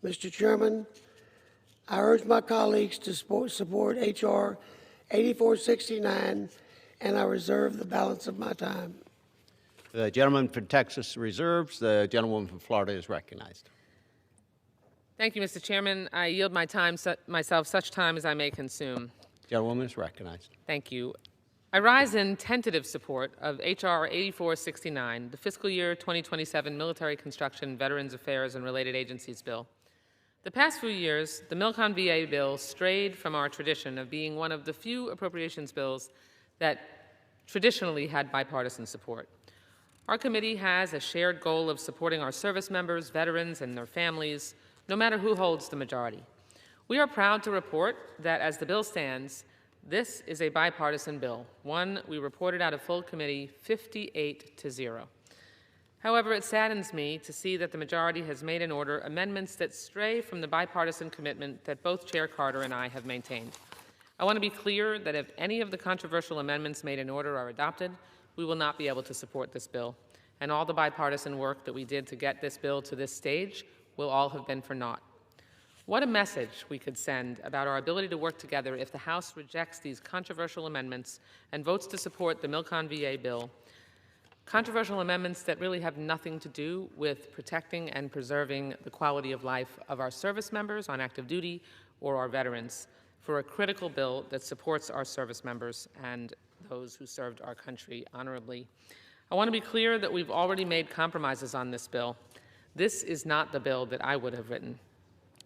Mr. Chairman, I urge my colleagues to support H.R. 8469, and I reserve the balance of my time. The gentleman from Texas reserves. The gentlewoman from Florida is recognized. Thank you, Mr. Chairman. I yield my time, myself such time as I may consume. Gentlewoman is recognized. Thank you. I rise in tentative support of H.R. 8469, the fiscal year 2027 Military Construction, Veterans Affairs, and Related Agencies Bill. The past few years, the Milcon VA bill strayed from our tradition of being one of the few appropriations bills that traditionally had bipartisan support. Our committee has a shared goal of supporting our service members, veterans, and their families, no matter who holds the majority. We are proud to report that as the bill stands, this is a bipartisan bill, one we reported out of full committee 58-0. However, it saddens me to see that the majority has made in order amendments that stray from the bipartisan commitment that both Chair Carter and I have maintained. I want to be clear that if any of the controversial amendments made in order are adopted, we will not be able to support this bill, and all the bipartisan work that we did to get this bill to this stage will all have been for naught. What a message we could send about our ability to work together if the House rejects these controversial amendments and votes to support the Milcon VA bill, controversial amendments that really have nothing to do with protecting and preserving the quality of life of our service members on active duty or our veterans, for a critical bill that supports our service members and those who served our country honorably. I want to be clear that we've already made compromises on this bill. This is not the bill that I would have written.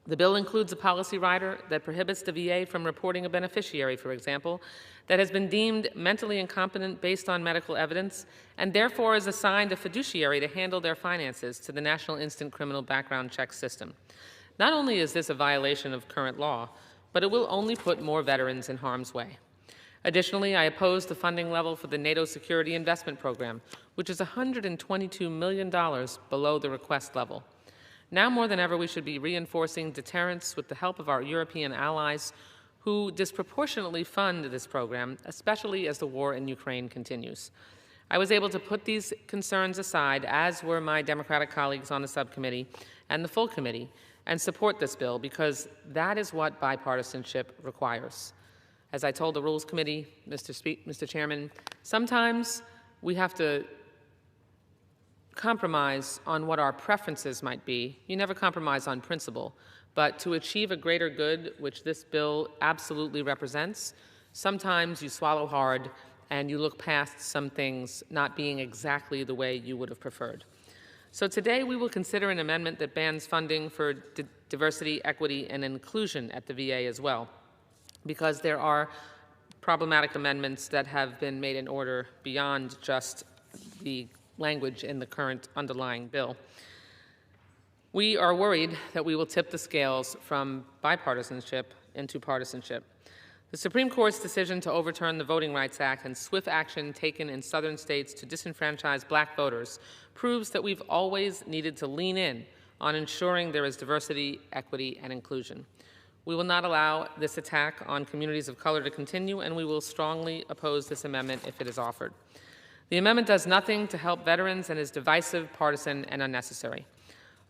The bill includes a policy rider that prohibits the VA from reporting a beneficiary, for example, that has been deemed mentally incompetent based on medical evidence and therefore is assigned a fiduciary to handle their finances to the National Instant Criminal Background Check System. Not only is this a violation of current law, but it will only put more veterans in harm's way. Additionally, I oppose the funding level for the NATO Security Investment Program, which is $122 million below the request level. Now more than ever, we should be reinforcing deterrence with the help of our European allies who disproportionately fund this program, especially as the war in Ukraine continues. I was able to put these concerns aside, as were my Democratic colleagues on the subcommittee and the full committee, and support this bill because that is what bipartisanship requires. As I told the Rules Committee, Mr. Chairman, sometimes we have to compromise on what our preferences might be. You never compromise on principle, but to achieve a greater good, which this bill absolutely represents, sometimes you swallow hard and you look past some things not being exactly the way you would have preferred. So today we will consider an amendment that bans funding for diversity, equity, and inclusion at the VA as well, because there are problematic amendments that have been made in order beyond just the language in the current underlying bill. We are worried that we will tip the scales from bipartisanship into partisanship. The Supreme Court's decision to overturn the Voting Rights Act and swift action taken in southern states to disenfranchise black voters proves that we've always needed to lean in on ensuring there is diversity, equity, and inclusion. We will not allow this attack on communities of color to continue, and we will strongly oppose this amendment if it is offered. The amendment does nothing to help veterans and is divisive, partisan, and unnecessary.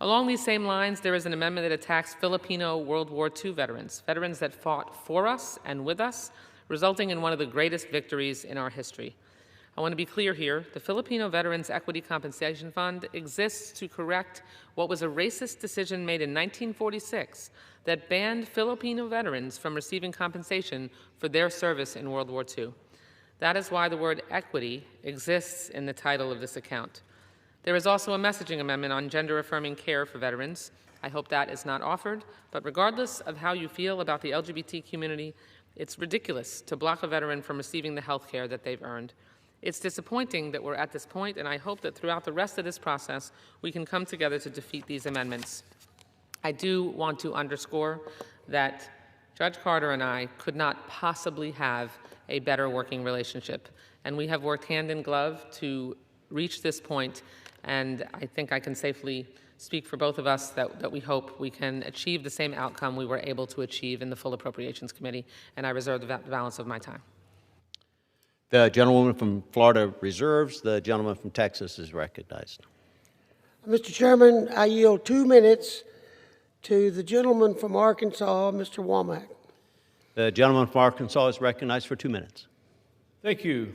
Along these same lines, there is an amendment that attacks Filipino World War II veterans, veterans that fought for us and with us, resulting in one of the greatest victories in our history. I want to be clear here. The Filipino Veterans Equity Compensation Fund exists to correct what was a racist decision made in 1946 that banned Filipino veterans from receiving compensation for their service in World War II. That is why the word equity exists in the title of this account. There is also a messaging amendment on gender-affirming care for veterans. I hope that is not offered, but regardless of how you feel about the LGBT community, it's ridiculous to block a veteran from receiving the health care that they've earned. It's disappointing that we're at this point, and I hope that throughout the rest of this process, we can come together to defeat these amendments. I do want to underscore that Judge Carter and I could not possibly have a better working relationship, and we have worked hand in glove to reach this point, and I think I can safely speak for both of us that we hope we can achieve the same outcome we were able to achieve in the Full Appropriations Committee, and I reserve the balance of my time. The gentlewoman from Florida reserves. The gentleman from Texas is recognized. Mr. Chairman, I yield 2 minutes to the gentleman from Arkansas, Mr. Womack. The gentleman from Arkansas is recognized for 2 minutes. Thank you,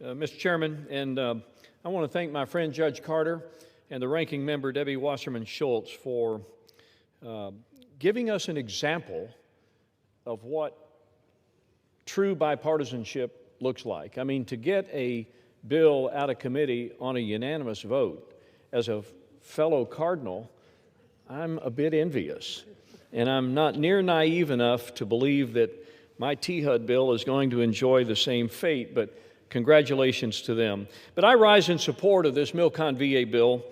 Mr. Chairman, and I want to thank my friend Judge Carter and the ranking member Debbie Wasserman Schultz for giving us an example of what true bipartisanship looks like. I mean, to get a bill out of committee on a unanimous vote, as a fellow Cardinal, I'm a bit envious. And I'm not near naive enough to believe that my THUD bill is going to enjoy the same fate, but congratulations to them. But I rise in support of this Milcon VA bill.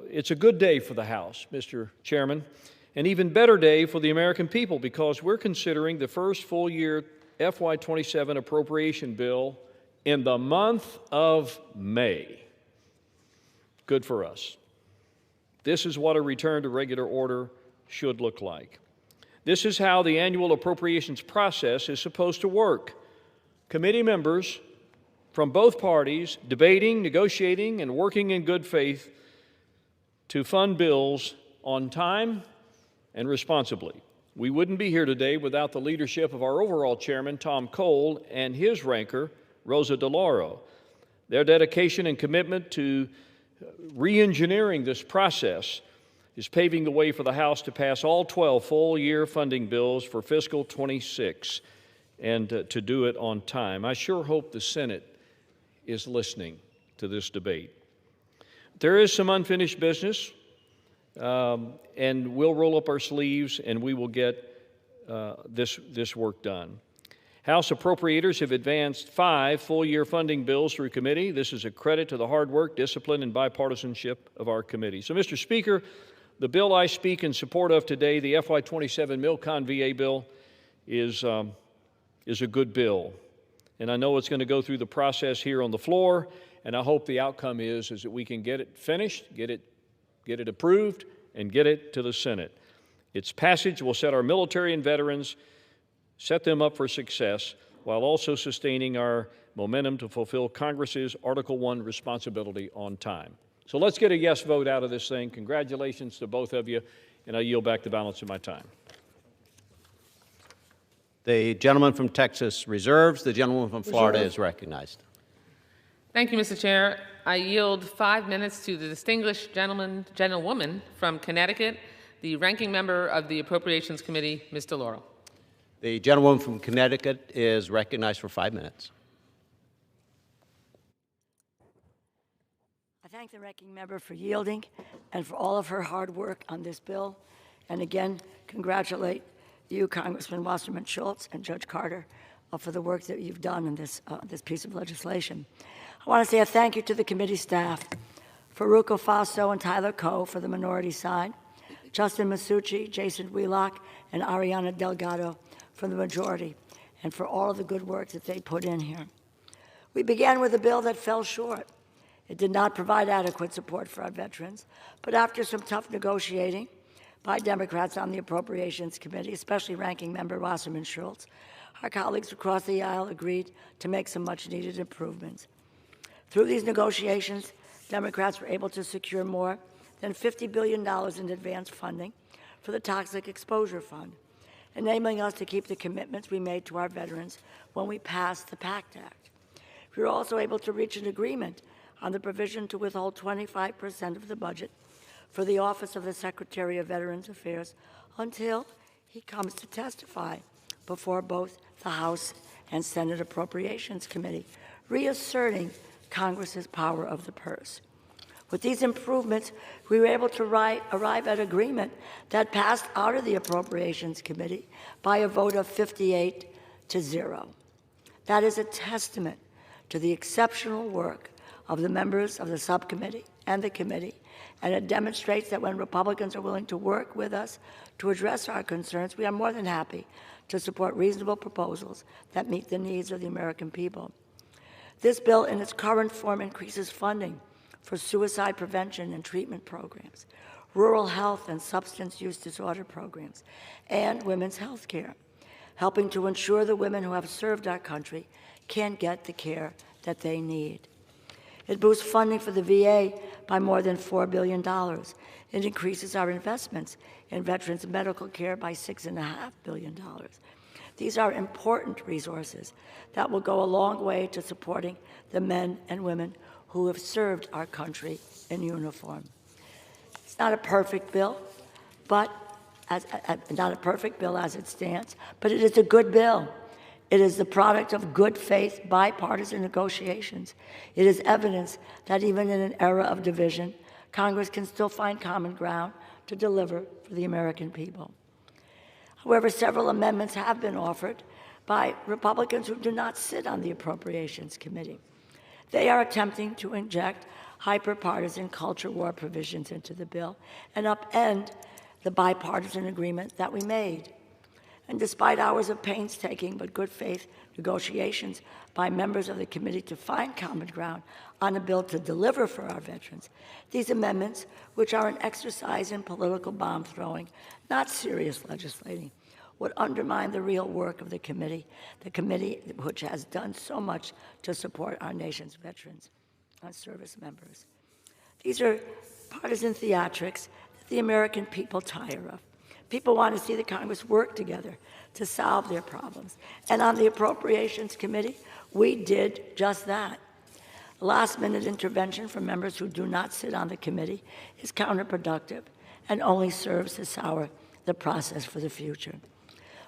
It's a good day for the House, Mr. Chairman, an even better day for the American people because we're considering the first full year FY27 appropriation bill in the month of May. Good for us. This is what a return to regular order should look like. This is how the annual appropriations process is supposed to work. Committee members from both parties debating, negotiating, and working in good faith to fund bills on time and responsibly. We wouldn't be here today without the leadership of our overall chairman, Tom Cole, and his ranker, Rosa DeLauro. Their dedication and commitment to re-engineering this process is paving the way for the House to pass all 12 full-year funding bills for fiscal 26 and to do it on time. I sure hope the Senate is listening to this debate. There is some unfinished business, and we'll roll up our sleeves and we will get this work done. House appropriators have advanced 5 full-year funding bills through committee. This is a credit to the hard work, discipline, and bipartisanship of our committee. So, Mr. Speaker, the bill I speak in support of today, the FY27 Milcon VA bill, is a good bill. And I know it's going to go through the process here on the floor, and I hope the outcome is that we can get it finished, get it approved, and get it to the Senate. Its passage will set our military and veterans, set them up for success, while also sustaining our momentum to fulfill Congress's Article I responsibility on time. So let's get a yes vote out of this thing. Congratulations to both of you, and I yield back the balance of my time. The gentleman from Texas reserves. The gentleman from Florida is recognized. Thank you, Mr. Chair. I yield 5 minutes to the distinguished gentlewoman from Connecticut, the ranking member of the Appropriations Committee, Ms. DeLauro. The gentlewoman from Connecticut is recognized for 5 minutes. I thank the ranking member for yielding and for all of her hard work on this bill. And again, congratulate you, Congressman Wasserman Schultz and Judge Carter, for the work that you've done in this piece of legislation. I want to say a thank you to the committee staff, Faruco Faso and Tyler Coe for the minority side, Justin Masucci, Jason Wheelock, and Ariana Delgado from the majority, and for all of the good work that they put in here. We began with a bill that fell short. It did not provide adequate support for our veterans, but after some tough negotiating by Democrats on the Appropriations Committee, especially Ranking Member Wasserman Schultz, our colleagues across the aisle agreed to make some much-needed improvements. Through these negotiations, Democrats were able to secure more than $50 billion in advance funding for the Toxic Exposure Fund, enabling us to keep the commitments we made to our veterans when we passed the PACT Act. We were also able to reach an agreement on the provision to withhold 25% of the budget for the Office of the Secretary of Veterans Affairs until he comes to testify before both the House and Senate Appropriations Committee, reasserting Congress's power of the purse. With these improvements, we were able to arrive at agreement that passed out of the Appropriations Committee by a vote of 58-0. That is a testament to the exceptional work of the members of the subcommittee and the committee, and it demonstrates that when Republicans are willing to work with us to address our concerns, we are more than happy to support reasonable proposals that meet the needs of the American people. This bill in its current form increases funding for suicide prevention and treatment programs, rural health and substance use disorder programs, and women's health care, helping to ensure the women who have served our country can get the care that they need. It boosts funding for the VA by more than $4 billion. It increases our investments in veterans medical care by $6.5 billion. These are important resources that will go a long way to supporting the men and women who have served our country in uniform. It's not a perfect bill, but not a perfect bill as it stands, but it is a good bill. It is the product of good faith bipartisan negotiations. It is evidence that even in an era of division, Congress can still find common ground to deliver for the American people. However, several amendments have been offered by Republicans who do not sit on the Appropriations Committee. They are attempting to inject hyper-partisan culture war provisions into the bill and upend the bipartisan agreement that we made. And despite hours of painstaking but good faith negotiations by members of the committee to find common ground on a bill to deliver for our veterans, these amendments, which are an exercise in political bomb throwing, not serious legislating, would undermine the real work of the committee which has done so much to support our nation's veterans and service members. These are partisan theatrics that the American people tire of. People want to see the Congress work together to solve their problems. And on the Appropriations Committee, we did just that. Last-minute intervention from members who do not sit on the committee is counterproductive and only serves to sour the process for the future.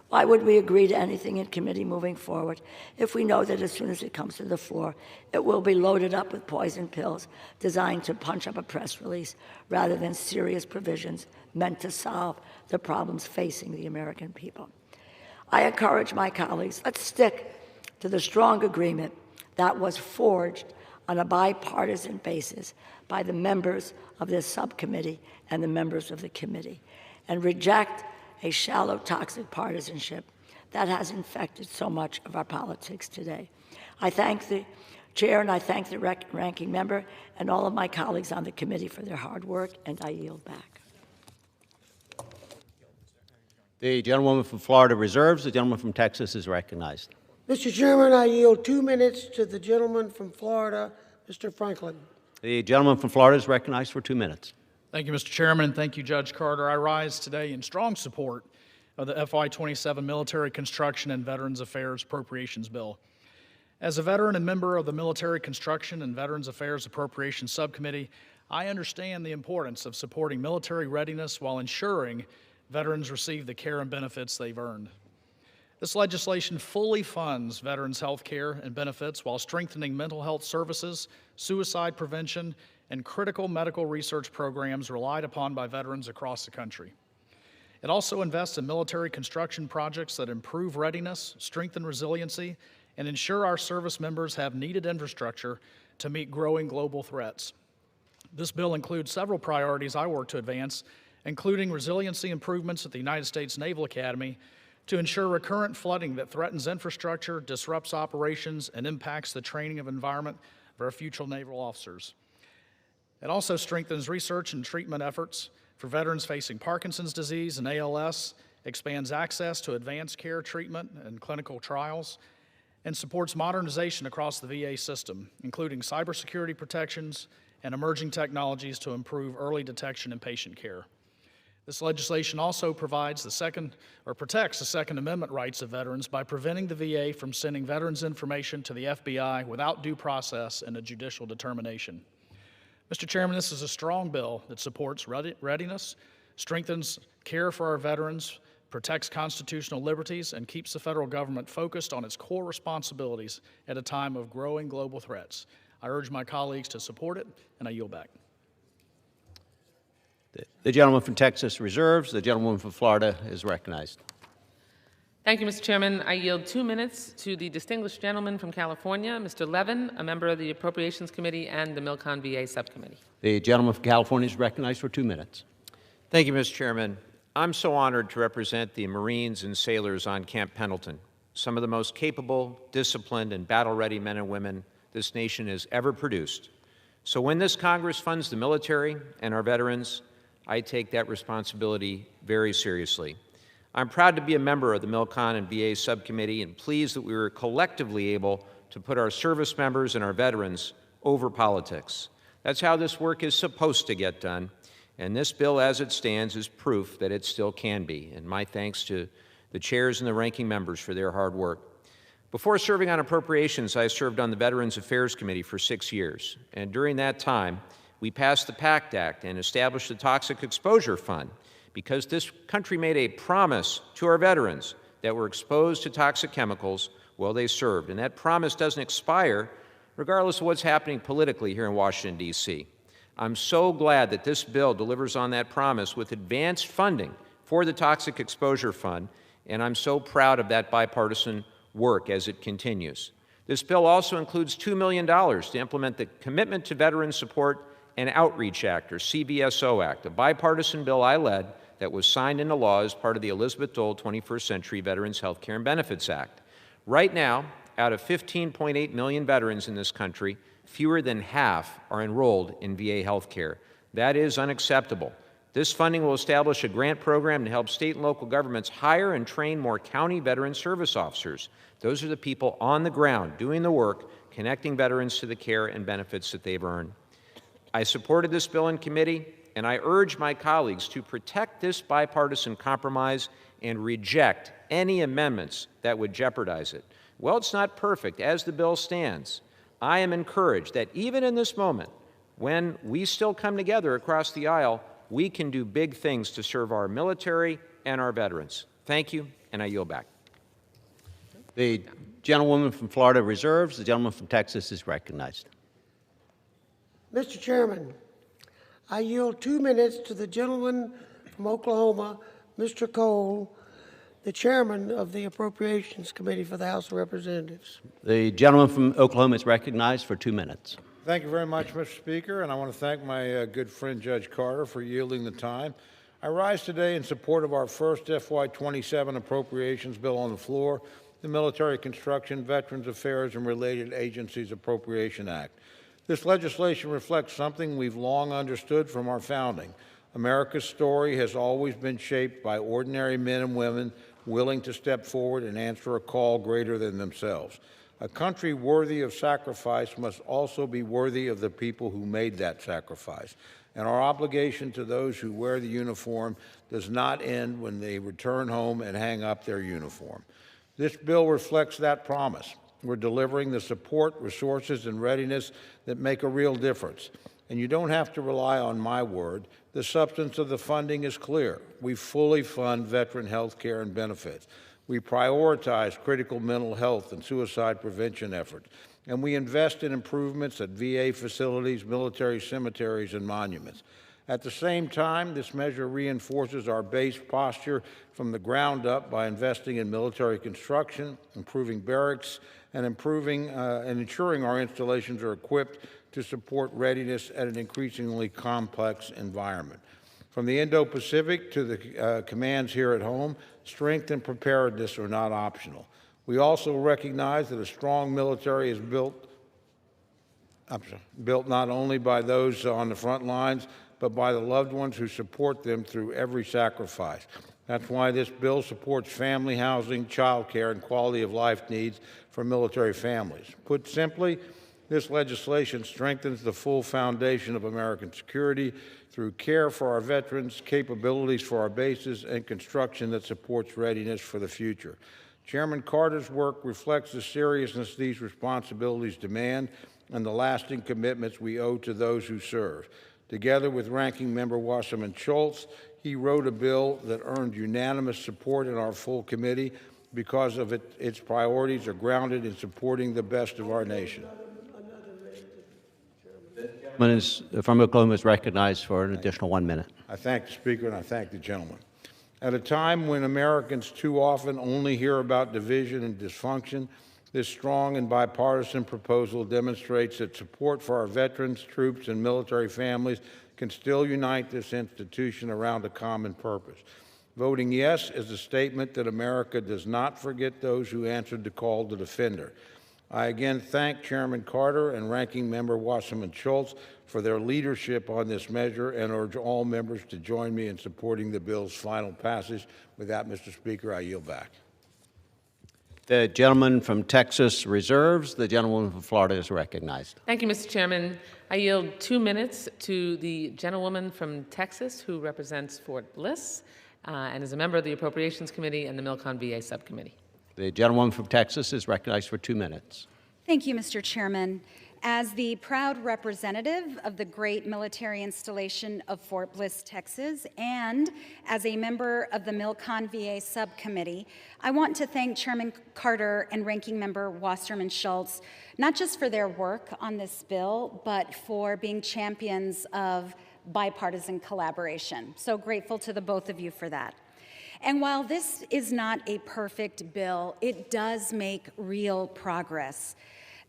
Why would we agree to anything in committee moving forward if we know that as soon as it comes to the floor, it will be loaded up with poison pills designed to punch up a press release rather than serious provisions meant to solve the problems facing the American people? I encourage my colleagues, let's stick to the strong agreement that was forged on a bipartisan basis by the members of this subcommittee and the members of the committee, and reject a shallow, toxic partisanship that has infected so much of our politics today. I thank the chair and I thank the ranking member and all of my colleagues on the committee for their hard work, and I yield back. The gentlewoman from Florida reserves. The gentleman from Texas is recognized. Mr. Chairman, I yield 2 minutes to the gentleman from Florida, Mr. Franklin. The gentleman from Florida is recognized for 2 minutes. Thank you, Mr. Chairman, and thank you, Judge Carter. I rise today in strong support of the FY27 Military Construction and Veterans Affairs Appropriations Bill. As a veteran and member of the Military Construction and Veterans Affairs Appropriations Subcommittee, I understand the importance of supporting military readiness while ensuring veterans receive the care and benefits they've earned. This legislation fully funds veterans' health care and benefits while strengthening mental health services, suicide prevention, and critical medical research programs relied upon by veterans across the country. It also invests in military construction projects that improve readiness, strengthen resiliency, and ensure our service members have needed infrastructure to meet growing global threats. This bill includes several priorities I work to advance, including resiliency improvements at the United States Naval Academy to ensure recurrent flooding that threatens infrastructure, disrupts operations, and impacts the training of environment for our future naval officers. It also strengthens research and treatment efforts for veterans facing Parkinson's disease and ALS, expands access to advanced care treatment and clinical trials, and supports modernization across the VA system, including cybersecurity protections and emerging technologies to improve early detection and patient care. This legislation also protects the Second Amendment rights of veterans by preventing the VA from sending veterans' information to the FBI without due process and a judicial determination. Mr. Chairman, this is a strong bill that supports readiness, strengthens care for our veterans, protects constitutional liberties, and keeps the federal government focused on its core responsibilities at a time of growing global threats. I urge my colleagues to support it, and I yield back. The gentleman from Texas reserves. The gentleman from Florida is recognized. Thank you, Mr. Chairman. I yield 2 minutes to the distinguished gentleman from California, Mr. Levin, a member of the Appropriations Committee and the Milcon VA Subcommittee. The gentleman from California is recognized for 2 minutes. Thank you, Mr. Chairman. I'm so honored to represent the Marines and sailors on Camp Pendleton, some of the most capable, disciplined, and battle-ready men and women this nation has ever produced. So when this Congress funds the military and our veterans, I take that responsibility very seriously. I'm proud to be a member of the Milcon and VA Subcommittee and pleased that we were collectively able to put our service members and our veterans over politics. That's how this work is supposed to get done, and this bill as it stands is proof that it still can be, and my thanks to the chairs and the ranking members for their hard work. Before serving on appropriations, I served on the Veterans Affairs Committee for 6 years, and during that time, we passed the PACT Act and established the Toxic Exposure Fund because this country made a promise to our veterans that were exposed to toxic chemicals while they served, and that promise doesn't expire regardless of what's happening politically here in Washington, D.C. I'm so glad that this bill delivers on that promise with advanced funding for the Toxic Exposure Fund, and I'm so proud of that bipartisan work as it continues. This bill also includes $2 million to implement the Commitment to Veteran Support and Outreach Act, or CVSO Act, a bipartisan bill I led that was signed into law as part of the Elizabeth Dole 21st Century Veterans Health Care and Benefits Act. Right now, out of 15.8 million veterans in this country, fewer than half are enrolled in VA health care. That is unacceptable. This funding will establish a grant program to help state and local governments hire and train more county veteran service officers. Those are the people on the ground doing the work, connecting veterans to the care and benefits that they've earned. I supported this bill in committee, and I urge my colleagues to protect this bipartisan compromise and reject any amendments that would jeopardize it. Well, it's not perfect as the bill stands. I am encouraged that even in this moment, when we still come together across the aisle, we can do big things to serve our military and our veterans. Thank you, and I yield back. The gentlewoman from Florida reserves. The gentleman from Texas is recognized. Mr. Chairman, I yield 2 minutes to the gentleman from Oklahoma, Mr. Cole, the chairman of the Appropriations Committee for the House of Representatives. The gentleman from Oklahoma is recognized for 2 minutes. Thank you very much, Mr. Speaker, and I want to thank my good friend Judge Carter for yielding the time. I rise today in support of our first FY27 appropriations bill on the floor, the Military Construction, Veterans Affairs, and Related Agencies Appropriation Act. This legislation reflects something we've long understood from our founding. America's story has always been shaped by ordinary men and women willing to step forward and answer a call greater than themselves. A country worthy of sacrifice must also be worthy of the people who made that sacrifice. And our obligation to those who wear the uniform does not end when they return home and hang up their uniform. This bill reflects that promise. We're delivering the support, resources, and readiness that make a real difference. And you don't have to rely on my word. The substance of the funding is clear. We fully fund veteran health care and benefits. We prioritize critical mental health and suicide prevention efforts. And we invest in improvements at VA facilities, military cemeteries, and monuments. At the same time, this measure reinforces our base posture from the ground up by investing in military construction, improving barracks, and ensuring our installations are equipped to support readiness at an increasingly complex environment. From the Indo-Pacific to the commands here at home, strength and preparedness are not optional. We also recognize that a strong military is built not only by those on the front lines, but by the loved ones who support them through every sacrifice. That's why this bill supports family housing, child care, and quality of life needs for military families. Put simply, this legislation strengthens the full foundation of American security through care for our veterans, capabilities for our bases, and construction that supports readiness for the future. Chairman Carter's work reflects the seriousness these responsibilities demand and the lasting commitments we owe to those who serve. Together with Ranking Member Wasserman Schultz, he wrote a bill that earned unanimous support in our full committee because of its priorities are grounded in supporting the best of our nation. The gentleman from Oklahoma is recognized for an additional 1 minute. I thank the Speaker and I thank the gentleman. At a time when Americans too often only hear about division and dysfunction, this strong and bipartisan proposal demonstrates that support for our veterans, troops, and military families can still unite this institution around a common purpose. Voting yes is a statement that America does not forget those who answered the call to defend her. I again thank Chairman Carter and Ranking Member Wasserman Schultz for their leadership on this measure and urge all members to join me in supporting the bill's final passage. With that, Mr. Speaker, I yield back. The gentleman from Texas reserves. The gentlewoman from Florida is recognized. Thank you, Mr. Chairman. I yield 2 minutes to the gentlewoman from Texas who represents Fort Bliss and is a member of the Appropriations Committee and the Milcon VA Subcommittee. The gentlewoman from Texas is recognized for 2 minutes. Thank you, Mr. Chairman. As the proud representative of the great military installation of Fort Bliss, Texas, and as a member of the Milcon VA Subcommittee, I want to thank Chairman Carter and Ranking Member Wasserman Schultz, not just for their work on this bill, but for being champions of bipartisan collaboration. So grateful to the both of you for that. And while this is not a perfect bill, it does make real progress.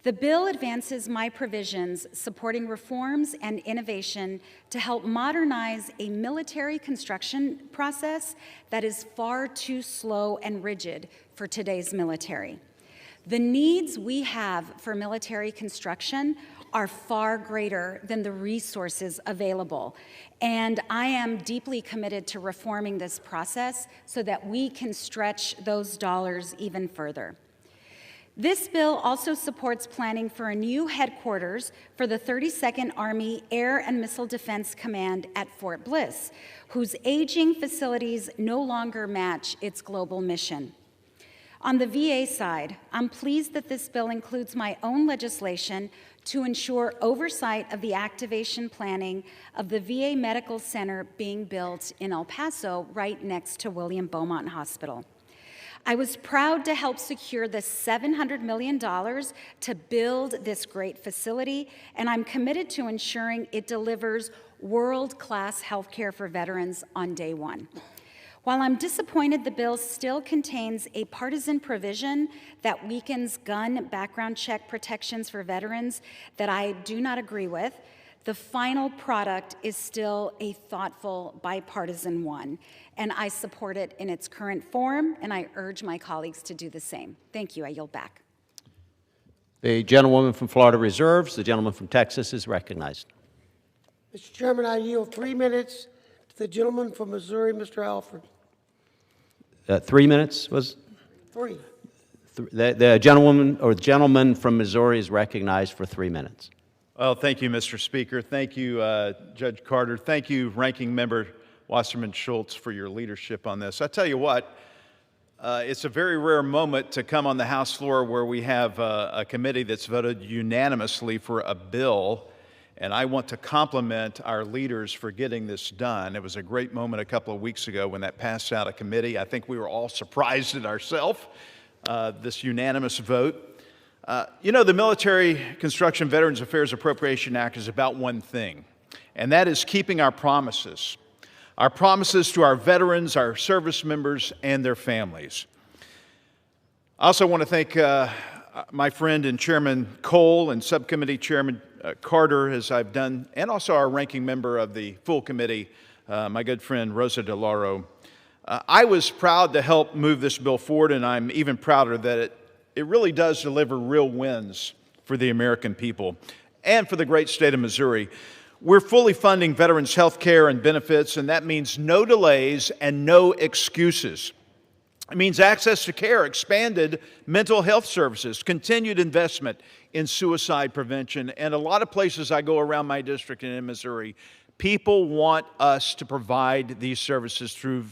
The bill advances my provisions supporting reforms and innovation to help modernize a military construction process that is far too slow and rigid for today's military. The needs we have for military construction are far greater than the resources available, and I am deeply committed to reforming this process so that we can stretch those dollars even further. This bill also supports planning for a new headquarters for the 32nd Army Air and Missile Defense Command at Fort Bliss, whose aging facilities no longer match its global mission. On the VA side, I'm pleased that this bill includes my own legislation to ensure oversight of the activation planning of the VA Medical Center being built in El Paso, right next to William Beaumont Hospital. I was proud to help secure the $700 million to build this great facility, and I'm committed to ensuring it delivers world-class health care for veterans on day one. While I'm disappointed the bill still contains a partisan provision that weakens gun background check protections for veterans that I do not agree with, The final product is still a thoughtful, bipartisan one, and I support it in its current form, and I urge my colleagues to do the same. Thank you. I yield back. The gentlewoman from Florida reserves. The gentleman from Texas is recognized. Mr. Chairman, I yield 3 minutes to the gentleman from Missouri, Mr. Alford. 3 minutes was? 3. The gentlewoman or the gentleman from Missouri is recognized for 3 minutes. Well, thank you, Mr. Speaker. Thank you, Judge Carter. Thank you, Ranking Member Wasserman Schultz, for your leadership on this. I tell you what, it's a very rare moment to come on the House floor where we have a committee that's voted unanimously for a bill, and I want to compliment our leaders for getting this done. It was a great moment a couple of weeks ago when that passed out of committee. I think we were all surprised at ourselves, this unanimous vote. You know, the Military Construction Veterans Affairs Appropriation Act is about one thing, and that is keeping our promises to our veterans, our service members, and their families. I also want to thank my friend and Chairman Cole and Subcommittee Chairman Carter, as I've done, and also our ranking member of the full committee, my good friend Rosa DeLauro. I was proud to help move this bill forward, and I'm even prouder that it really does deliver real wins for the American people and for the great state of Missouri. We're fully funding veterans' health care and benefits, and that means no delays and no excuses. It means access to care, expanded mental health services, continued investment in suicide prevention, and a lot of places I go around my district and in Missouri, people want us to provide these services through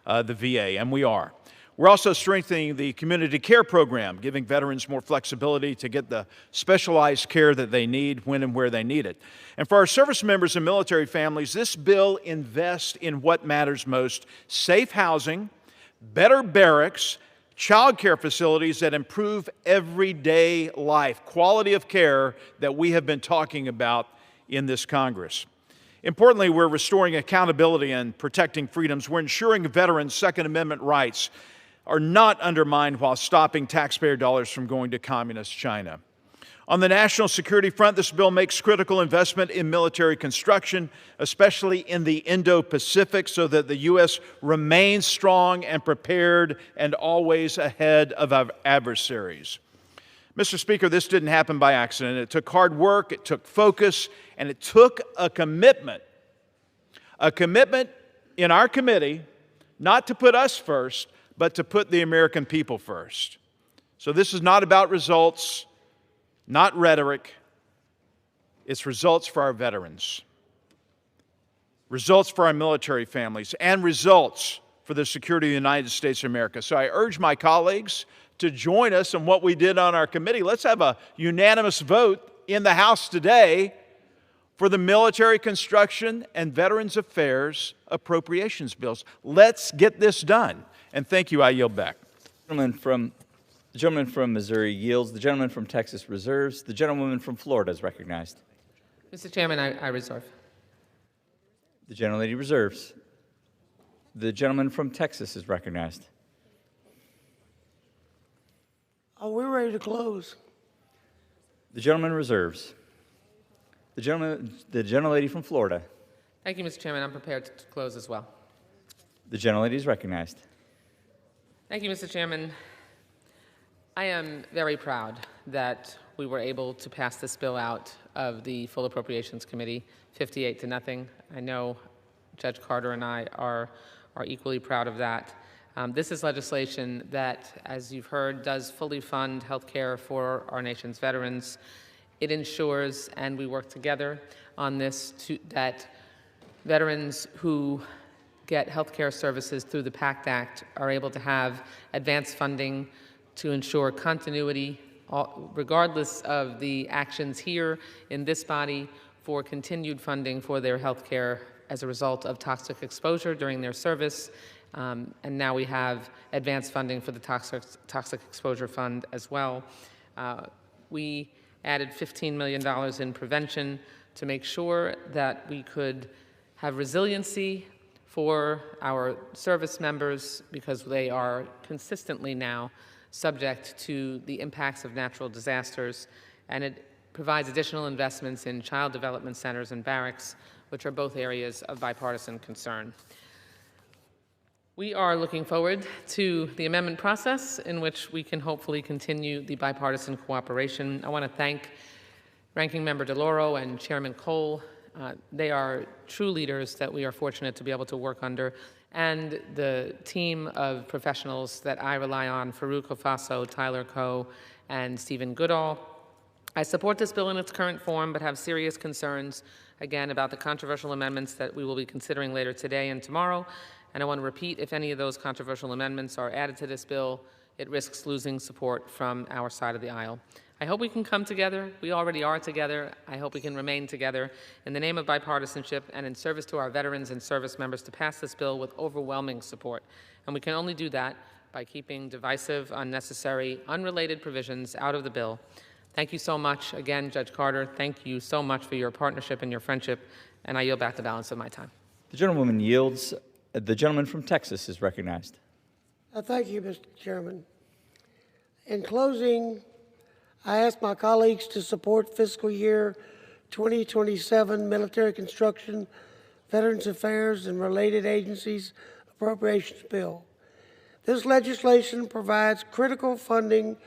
the VA, and we are. We're also strengthening the community care program, giving veterans more flexibility to get the specialized care that they need when and where they need it. And for our service members and military families, this bill invests in what matters most: safe housing, better barracks, child care facilities that improve everyday life, quality of care that we have been talking about in this Congress. Importantly, we're restoring accountability and protecting freedoms. We're ensuring veterans' Second Amendment rights are not undermined while stopping taxpayer dollars from going to communist China. On the national security front, this bill makes critical investment in military construction, especially in the Indo-Pacific, so that the U.S. remains strong and prepared and always ahead of our adversaries. Mr. Speaker, this didn't happen by accident. It took hard work, it took focus, and it took a commitment in our committee not to put us first, but to put the American people first. So this is not about results, not rhetoric. It's results for our veterans, results for our military families, and results for the security of the United States of America. So I urge my colleagues to join us in what we did on our committee. Let's have a unanimous vote in the House today for the Military Construction and Veterans Affairs appropriations bills. Let's get this done. And thank you. I yield back. The gentleman from Missouri yields. The gentleman from Texas reserves. The gentlewoman from Florida is recognized. Mr. Chairman, I reserve. The gentlelady reserves. The gentleman from Texas is recognized. Oh, we're ready to close. The gentleman reserves. The gentlelady from Florida. Thank you, Mr. Chairman. I'm prepared to close as well. The gentlelady is recognized. Thank you, Mr. Chairman. I am very proud that we were able to pass this bill out of the Full Appropriations Committee, 58-0. I know Judge Carter and I are equally proud of that. This is legislation that, as you've heard, does fully fund health care for our nation's veterans. It ensures, and we work together on this, that veterans who get health care services through the PACT Act are able to have advanced funding to ensure continuity, regardless of the actions here in this body, for continued funding for their health care as a result of toxic exposure during their service. And now we have advanced funding for the Toxic Exposure Fund as well. We added $15 million in prevention to make sure that we could have resiliency for our service members, because they are consistently now subject to the impacts of natural disasters. And it provides additional investments in child development centers and barracks, which are both areas of bipartisan concern. We are looking forward to the amendment process in which we can hopefully continue the bipartisan cooperation. I want to thank Ranking Member DeLauro and Chairman Cole. They are true leaders that we are fortunate to be able to work under, and the team of professionals that I rely on, Farouk Hofaso, Tyler Coe, and Stephen Goodall. I support this bill in its current form, but have serious concerns, again, about the controversial amendments that we will be considering later today and tomorrow. And I want to repeat, if any of those controversial amendments are added to this bill, it risks losing support from our side of the aisle. I hope we can come together. We already are together. I hope we can remain together in the name of bipartisanship and in service to our veterans and service members to pass this bill with overwhelming support. And we can only do that by keeping divisive, unnecessary, unrelated provisions out of the bill. Thank you so much. Again, Judge Carter, thank you so much for your partnership and your friendship, and I yield back the balance of my time. The gentlewoman yields. The gentleman from Texas is recognized. Thank you, Mr. Chairman. In closing, I ask my colleagues to support fiscal year 2027 military construction, Veterans Affairs, and related agencies appropriations bill. This legislation provides critical funding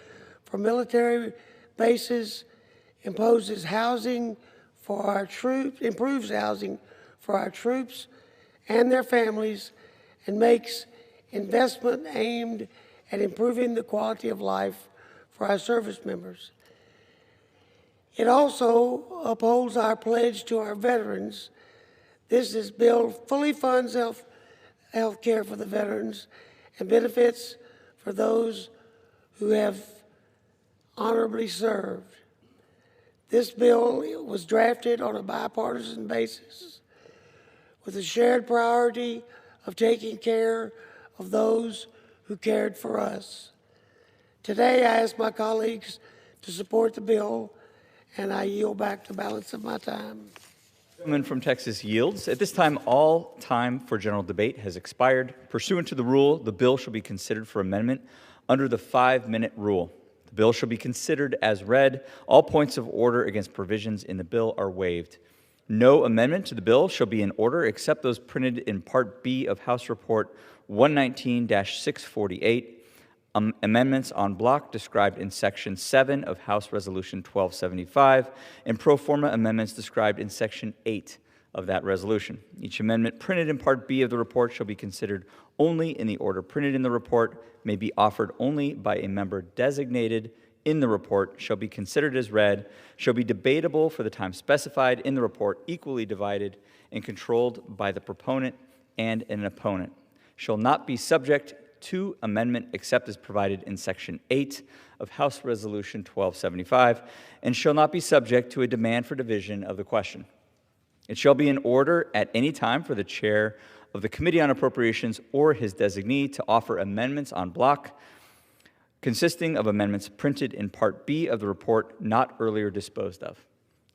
for military bases, imposes housing for our troops, improves housing for our troops and their families, and makes investment aimed at improving the quality of life for our service members. It also upholds our pledge to our veterans. This bill fully funds health care for the veterans and benefits for those who have honorably served. This bill was drafted on a bipartisan basis with a shared priority of taking care of those who cared for us. Today, I ask my colleagues to support the bill, and I yield back the balance of my time. The gentleman from Texas yields. At this time, all time for general debate has expired. Pursuant to the rule, the bill shall be considered for amendment under the 5-minute rule. The bill shall be considered as read. All points of order against provisions in the bill are waived. No amendment to the bill shall be in order except those printed in Part B of House Report 119-648. Amendments en bloc described in Section 7 of House Resolution 1275, and pro forma amendments described in Section 8 of that resolution. Each amendment printed in Part B of the report shall be considered only in the order printed in the report, may be offered only by a member designated in the report, shall be considered as read, shall be debatable for the time specified in the report, equally divided and controlled by the proponent and an opponent, shall not be subject to amendment except as provided in Section 8 of House Resolution 1275, and shall not be subject to a demand for division of the question. It shall be in order at any time for the chair of the Committee on Appropriations or his designee to offer amendments en bloc consisting of amendments printed in Part B of the report not earlier disposed of.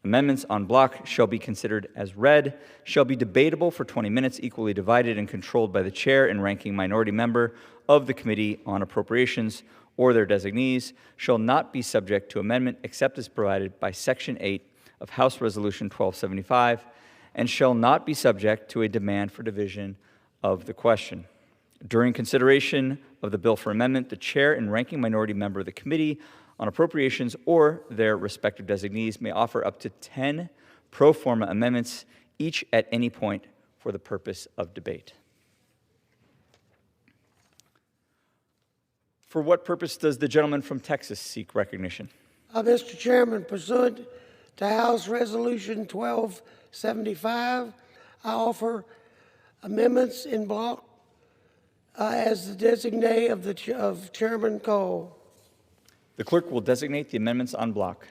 Amendments en bloc shall be considered as read, shall be debatable for 20 minutes, equally divided and controlled by the chair and ranking minority member of the Committee on Appropriations or their designees, shall not be subject to amendment except as provided by Section 8 of House Resolution 1275, and shall not be subject to a demand for division of the question. During consideration of the bill for amendment, the chair and ranking minority member of the Committee on Appropriations or their respective designees may offer up to 10 pro forma amendments, each at any point for the purpose of debate. For what purpose does the gentleman from Texas seek recognition? Mr. Chairman, pursuant to House Resolution 1275, I offer amendments in bloc as the designee of Chairman Cole. The clerk will designate the amendments en bloc.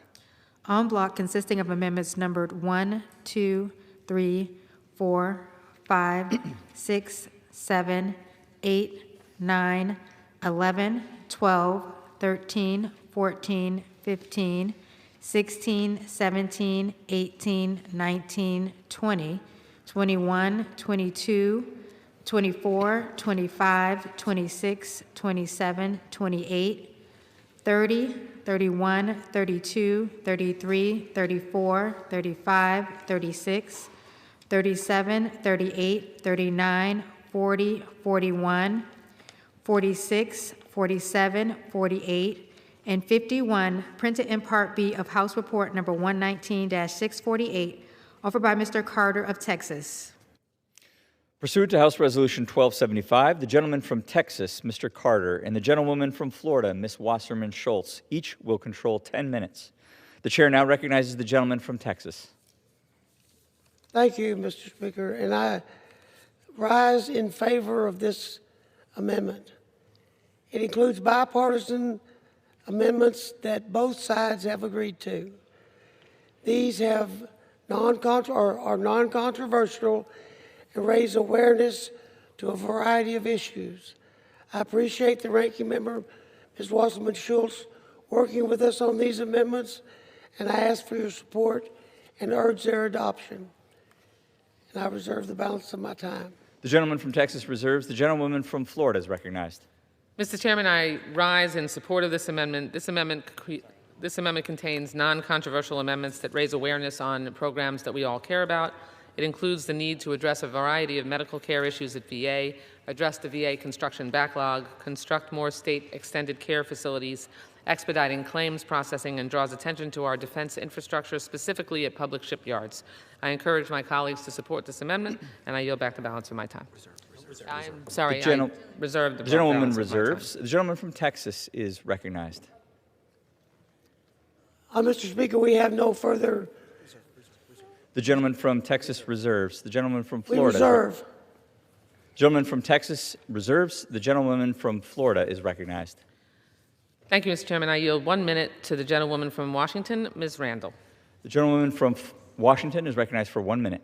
En bloc consisting of amendments numbered 1, 2, 3, 4, 5, 6, 7, 8, 9, 11, 12, 13, 14, 15, 16, 17, 18, 19, 20, 21, 22, 24, 25, 26, 27, 28, 30, 31, 32, 33, 34, 35, 36, 37, 38, 39, 40, 41, 46, 47, 48, and 51, printed in Part B of House Report Number 119-648, offered by Mr. Carter of Texas. Pursuant to House Resolution 1275, the gentleman from Texas, Mr. Carter, and the gentlewoman from Florida, Ms. Wasserman Schultz, each will control 10 minutes. The chair now recognizes the gentleman from Texas. Thank you, Mr. Speaker, and I rise in favor of this amendment. It includes bipartisan amendments that both sides have agreed to. These have are non-controversial and raise awareness to a variety of issues. I appreciate the ranking member, Ms. Wasserman Schultz, working with us on these amendments, and I ask for your support and urge their adoption. And I reserve the balance of my time. The gentleman from Texas reserves. The gentlewoman from Florida is recognized. Mr. Chairman, I rise in support of this amendment. This amendment contains non-controversial amendments that raise awareness on programs that we all care about. It includes the need to address a variety of medical care issues at VA, address the VA construction backlog, construct more state extended care facilities, expediting claims processing, and draws attention to our defense infrastructure, specifically at public shipyards. I encourage my colleagues to support this amendment, and I yield back the balance of my time. I'm sorry, I reserved the gentlewoman balance of my time. reserves. The gentleman from Texas is recognized. Mr. Speaker, we have no further. The gentleman from Texas reserves. The gentleman from We Florida. reserve. Gentleman from Texas reserves. The gentlewoman from Florida is recognized. Thank you, Mr. Chairman. I yield 1 minute to the gentlewoman from Washington, Ms. Randall. The gentlewoman from Washington is recognized for 1 minute.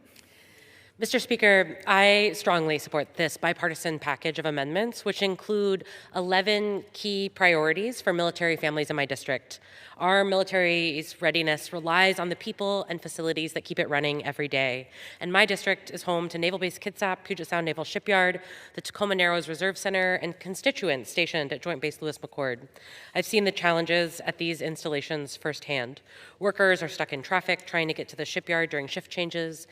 Mr. Speaker, I strongly support this bipartisan package of amendments, which include 11 key priorities for military families in my district. Our military's readiness relies on the people and facilities that keep it running every day. And my district is home to Naval Base Kitsap, Puget Sound Naval Shipyard, the Tacoma Narrows Reserve Center, and constituents stationed at Joint Base Lewis McChord. I've seen the challenges at these installations firsthand. Workers are stuck in traffic trying to get to the shipyard during shift changes.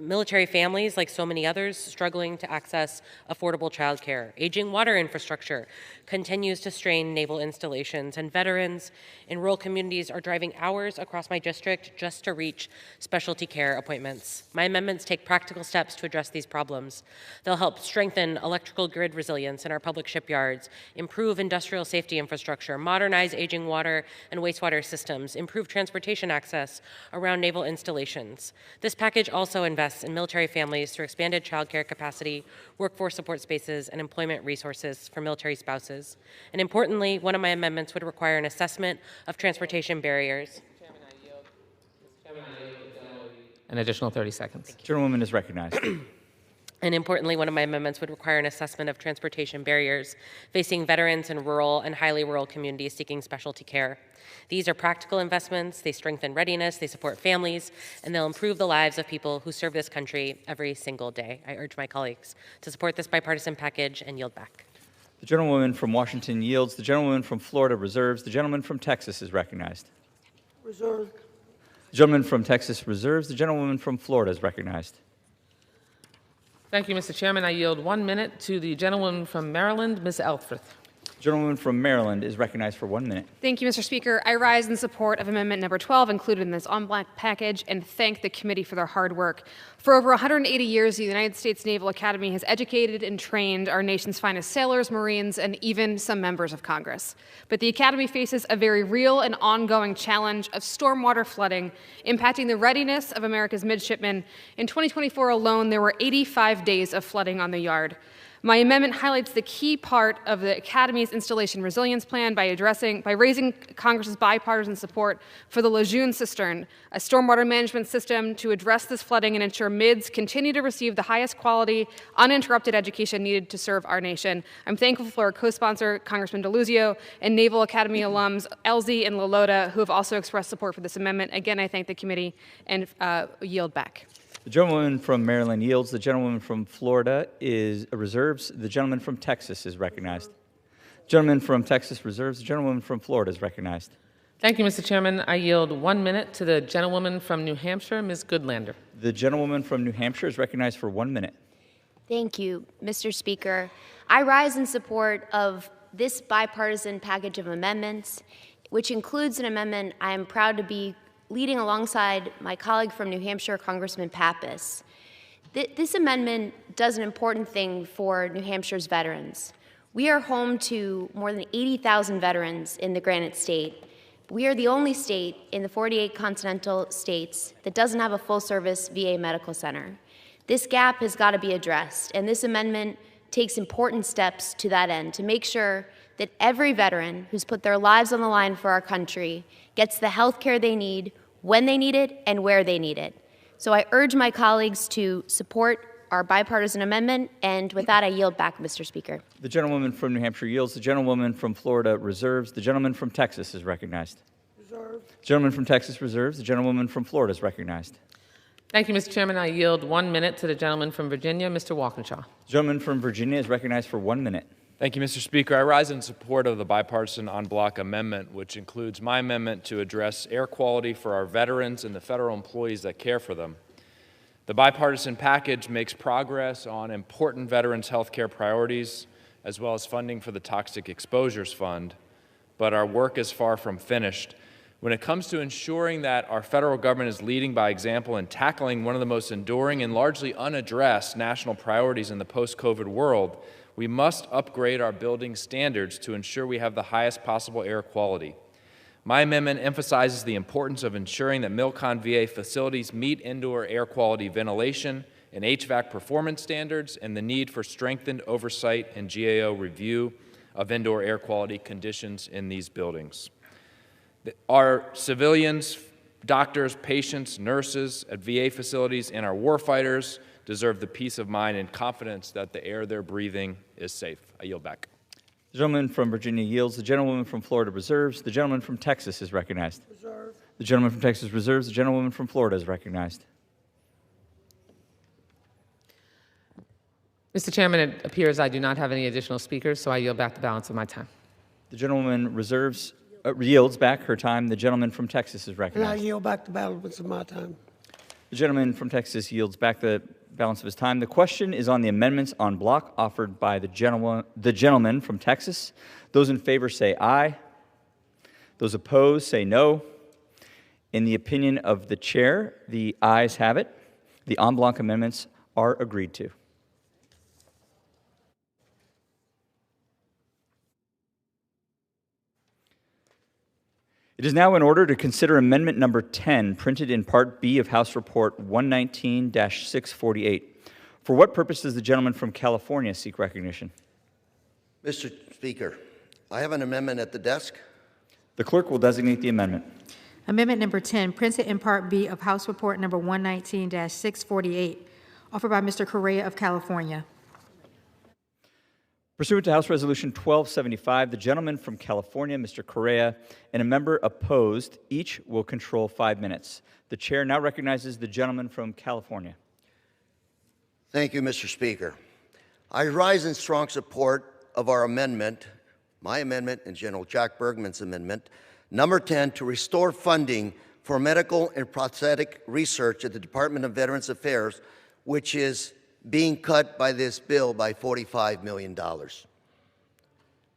Military families, like so many others, struggling to access affordable childcare. Aging water infrastructure continues to strain naval installations, and veterans in rural communities are driving hours across my district just to reach specialty care appointments. My amendments take practical steps to address these problems. They'll help strengthen electrical grid resilience in our public shipyards, improve industrial safety infrastructure, modernize aging water and wastewater systems, improve transportation access around naval installations. This package also invests in military families through expanded childcare capacity, workforce support spaces, and employment resources for military spouses. And importantly, one of my amendments would require an assessment of transportation barriers. An additional 30 seconds. Gentlewoman is recognized. And importantly, one of my amendments would require an assessment of transportation barriers facing veterans in rural and highly rural communities seeking specialty care. These are practical investments, they strengthen readiness, they support families, and they'll improve the lives of people who serve this country every single day. I urge my colleagues to support this bipartisan package and yield back. The gentlewoman from Washington yields. The gentlewoman from Florida reserves. The gentleman from Texas is recognized. Reserve. The gentleman from Texas reserves. The gentlewoman from Florida is recognized. Thank you, Mr. Chairman. I yield 1 minute to the gentlewoman from Maryland, Ms. Elfreth. The gentlewoman from Maryland is recognized for 1 minute. Thank you, Mr. Speaker. I rise in support of Amendment Number 12 included in this en bloc package and thank the committee for their hard work. For over 180 years, the United States Naval Academy has educated and trained our nation's finest sailors, Marines, and even some members of Congress. But the Academy faces a very real and ongoing challenge of stormwater flooding impacting the readiness of America's midshipmen. In 2024 alone, there were 85 days of flooding on the yard. My amendment highlights the key part of the Academy's installation resilience plan by raising Congress's bipartisan support for the Lejeune cistern, a stormwater management system to address this flooding and ensure MIDs continue to receive the highest quality, uninterrupted education needed to serve our nation. I'm thankful for our co-sponsor, Congressman DeLuzio, and Naval Academy alums Elsie and Lalota, who have also expressed support for this amendment. Again, I thank the committee and yield back. The gentlewoman from Maryland yields. The gentlewoman from Florida reserves. The gentleman from Texas is recognized. The Gentleman from Texas reserves. The gentlewoman from Florida is recognized. Thank you, Mr. Chairman. I yield 1 minute to the gentlewoman from New Hampshire, Ms. Goodlander. The gentlewoman from New Hampshire is recognized for 1 minute. Thank you, Mr. Speaker. I rise in support of this bipartisan package of amendments, which includes an amendment I am proud to be leading alongside my colleague from New Hampshire, Congressman Pappas. This amendment does an important thing for New Hampshire's veterans. We are home to more than 80,000 veterans in the Granite State. We are the only state in the 48 continental states that doesn't have a full-service VA medical center. This gap has got to be addressed, and this amendment takes important steps to that end to make sure that every veteran who's put their lives on the line for our country gets the health care they need, when they need it, and where they need it. So I urge my colleagues to support our bipartisan amendment, and with that, I yield back, Mr. Speaker. The gentlewoman from New Hampshire yields. The gentlewoman from Florida reserves. The gentleman from Texas is recognized. Reserve. The gentleman from Texas reserves. The gentlewoman from Florida is recognized. Thank you, Mr. Chairman. I yield 1 minute to the gentleman from Virginia, Mr. Walkinshaw. The gentleman from Virginia is recognized for 1 minute. Thank you, Mr. Speaker. I rise in support of the bipartisan en bloc amendment, which includes my amendment to address air quality for our veterans and the federal employees that care for them. The bipartisan package makes progress on important veterans' health care priorities, as well as funding for the Toxic Exposures Fund, but our work is far from finished. When it comes to ensuring that our federal government is leading by example in tackling one of the most enduring and largely unaddressed national priorities in the post-COVID world, we must upgrade our building standards to ensure we have the highest possible air quality. My amendment emphasizes the importance of ensuring that Milcon VA facilities meet indoor air quality ventilation and HVAC performance standards and the need for strengthened oversight and GAO review of indoor air quality conditions in these buildings. Our civilians, doctors, patients, nurses at VA facilities, and our warfighters deserve the peace of mind and confidence that the air they're breathing is safe. I yield back. The gentleman from Virginia yields. The gentlewoman from Florida reserves. The gentleman from Texas is recognized. Reserve. The gentleman from Texas reserves. The gentlewoman from Florida is recognized. Mr. Chairman, it appears I do not have any additional speakers, so I yield back the balance of my time. The gentlewoman yields back her time. The gentleman from Texas is And I recognized. yield back the balance of my time. The gentleman from Texas yields back the balance of his time. The question is on the amendments en bloc offered by the gentleman from Texas. Those in favor say aye. Those opposed say no. In the opinion of the chair, the ayes have it. The en bloc amendments are agreed to. It is now in order to consider Amendment Number 10, printed in Part B of House Report 119-648. For what purpose does the gentleman from California seek recognition? Mr. Speaker, I have an amendment at the desk. The clerk will designate the amendment. Amendment number 10, printed in Part B of House Report number 119-648, offered by Mr. Correa of California. Pursuant to House Resolution 1275, the gentleman from California, Mr. Correa, and a member opposed, each will control 5 minutes. The chair now recognizes the gentleman from California. Thank you, Mr. Speaker. I rise in strong support of our amendment, my amendment, and General Jack Bergman's amendment, number 10, to restore funding for medical and prosthetic research at the Department of Veterans Affairs, which is being cut by this bill by $45 million.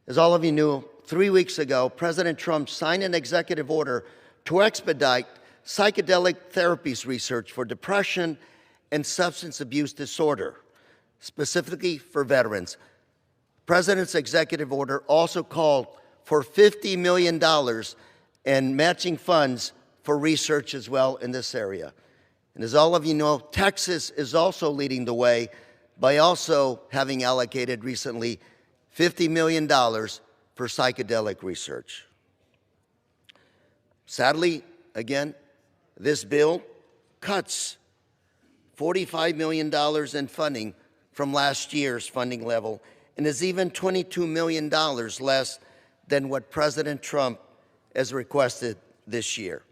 As all of you knew, 3 weeks ago, President Trump signed an executive order to expedite psychedelic therapies research for depression and substance abuse disorder, specifically for veterans. The President's executive order also called for $50 million and matching funds for research as well in this area. And as all of you know, Texas is also leading the way by also having allocated recently $50 million for psychedelic research. Sadly, again, this bill cuts $45 million in funding from last year's funding level and is even $22 million less than what President Trump has requested this year.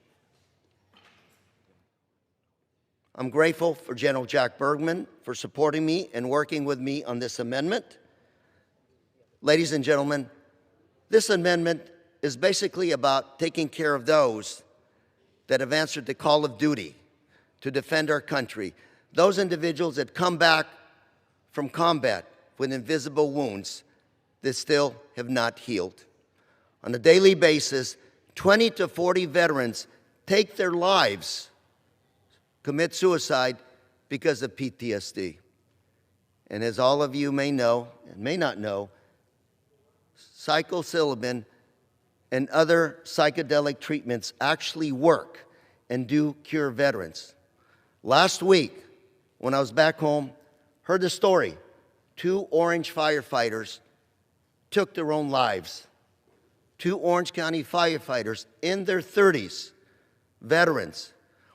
I'm grateful for General Jack Bergman for supporting me and working with me on this amendment. Ladies and gentlemen, This amendment is basically about taking care of those that have answered the call of duty to defend our country, those individuals that come back from combat with invisible wounds that still have not healed. On a daily basis, 20 to 40 veterans take their lives, commit suicide because of PTSD. And as all of you may know and may not know, psilocybin and other psychedelic treatments actually work and do cure veterans. Last week, when I was back home, heard the story. 2 Orange firefighters took their own lives. 2 Orange County firefighters in their 30s, veterans.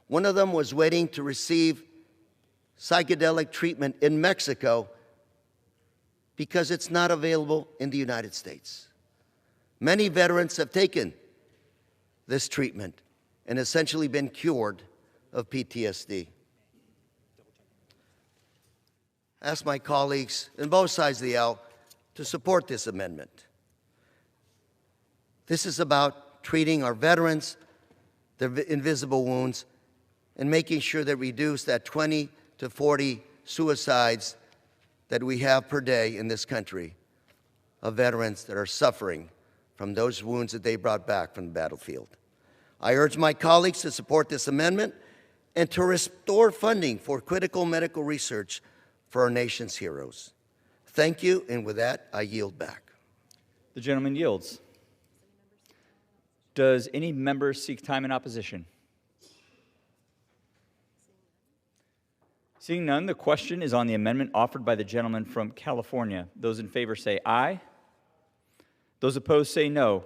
One of them was waiting to receive psychedelic treatment in Mexico because it's not available in the United States. Many veterans have taken this treatment and essentially been cured of PTSD. I ask my colleagues on both sides of the aisle to support this amendment. This is about treating our veterans, their invisible wounds, and making sure that we reduce that 20 to 40 suicides that we have per day in this country of veterans that are suffering from those wounds that they brought back from the battlefield. I urge my colleagues to support this amendment and to restore funding for critical medical research for our nation's heroes. Thank you, and with that, I yield back. The gentleman yields. Does any member seek time in opposition? Seeing none, the question is on the amendment offered by the gentleman from California. Those in favor say aye. Those opposed say no.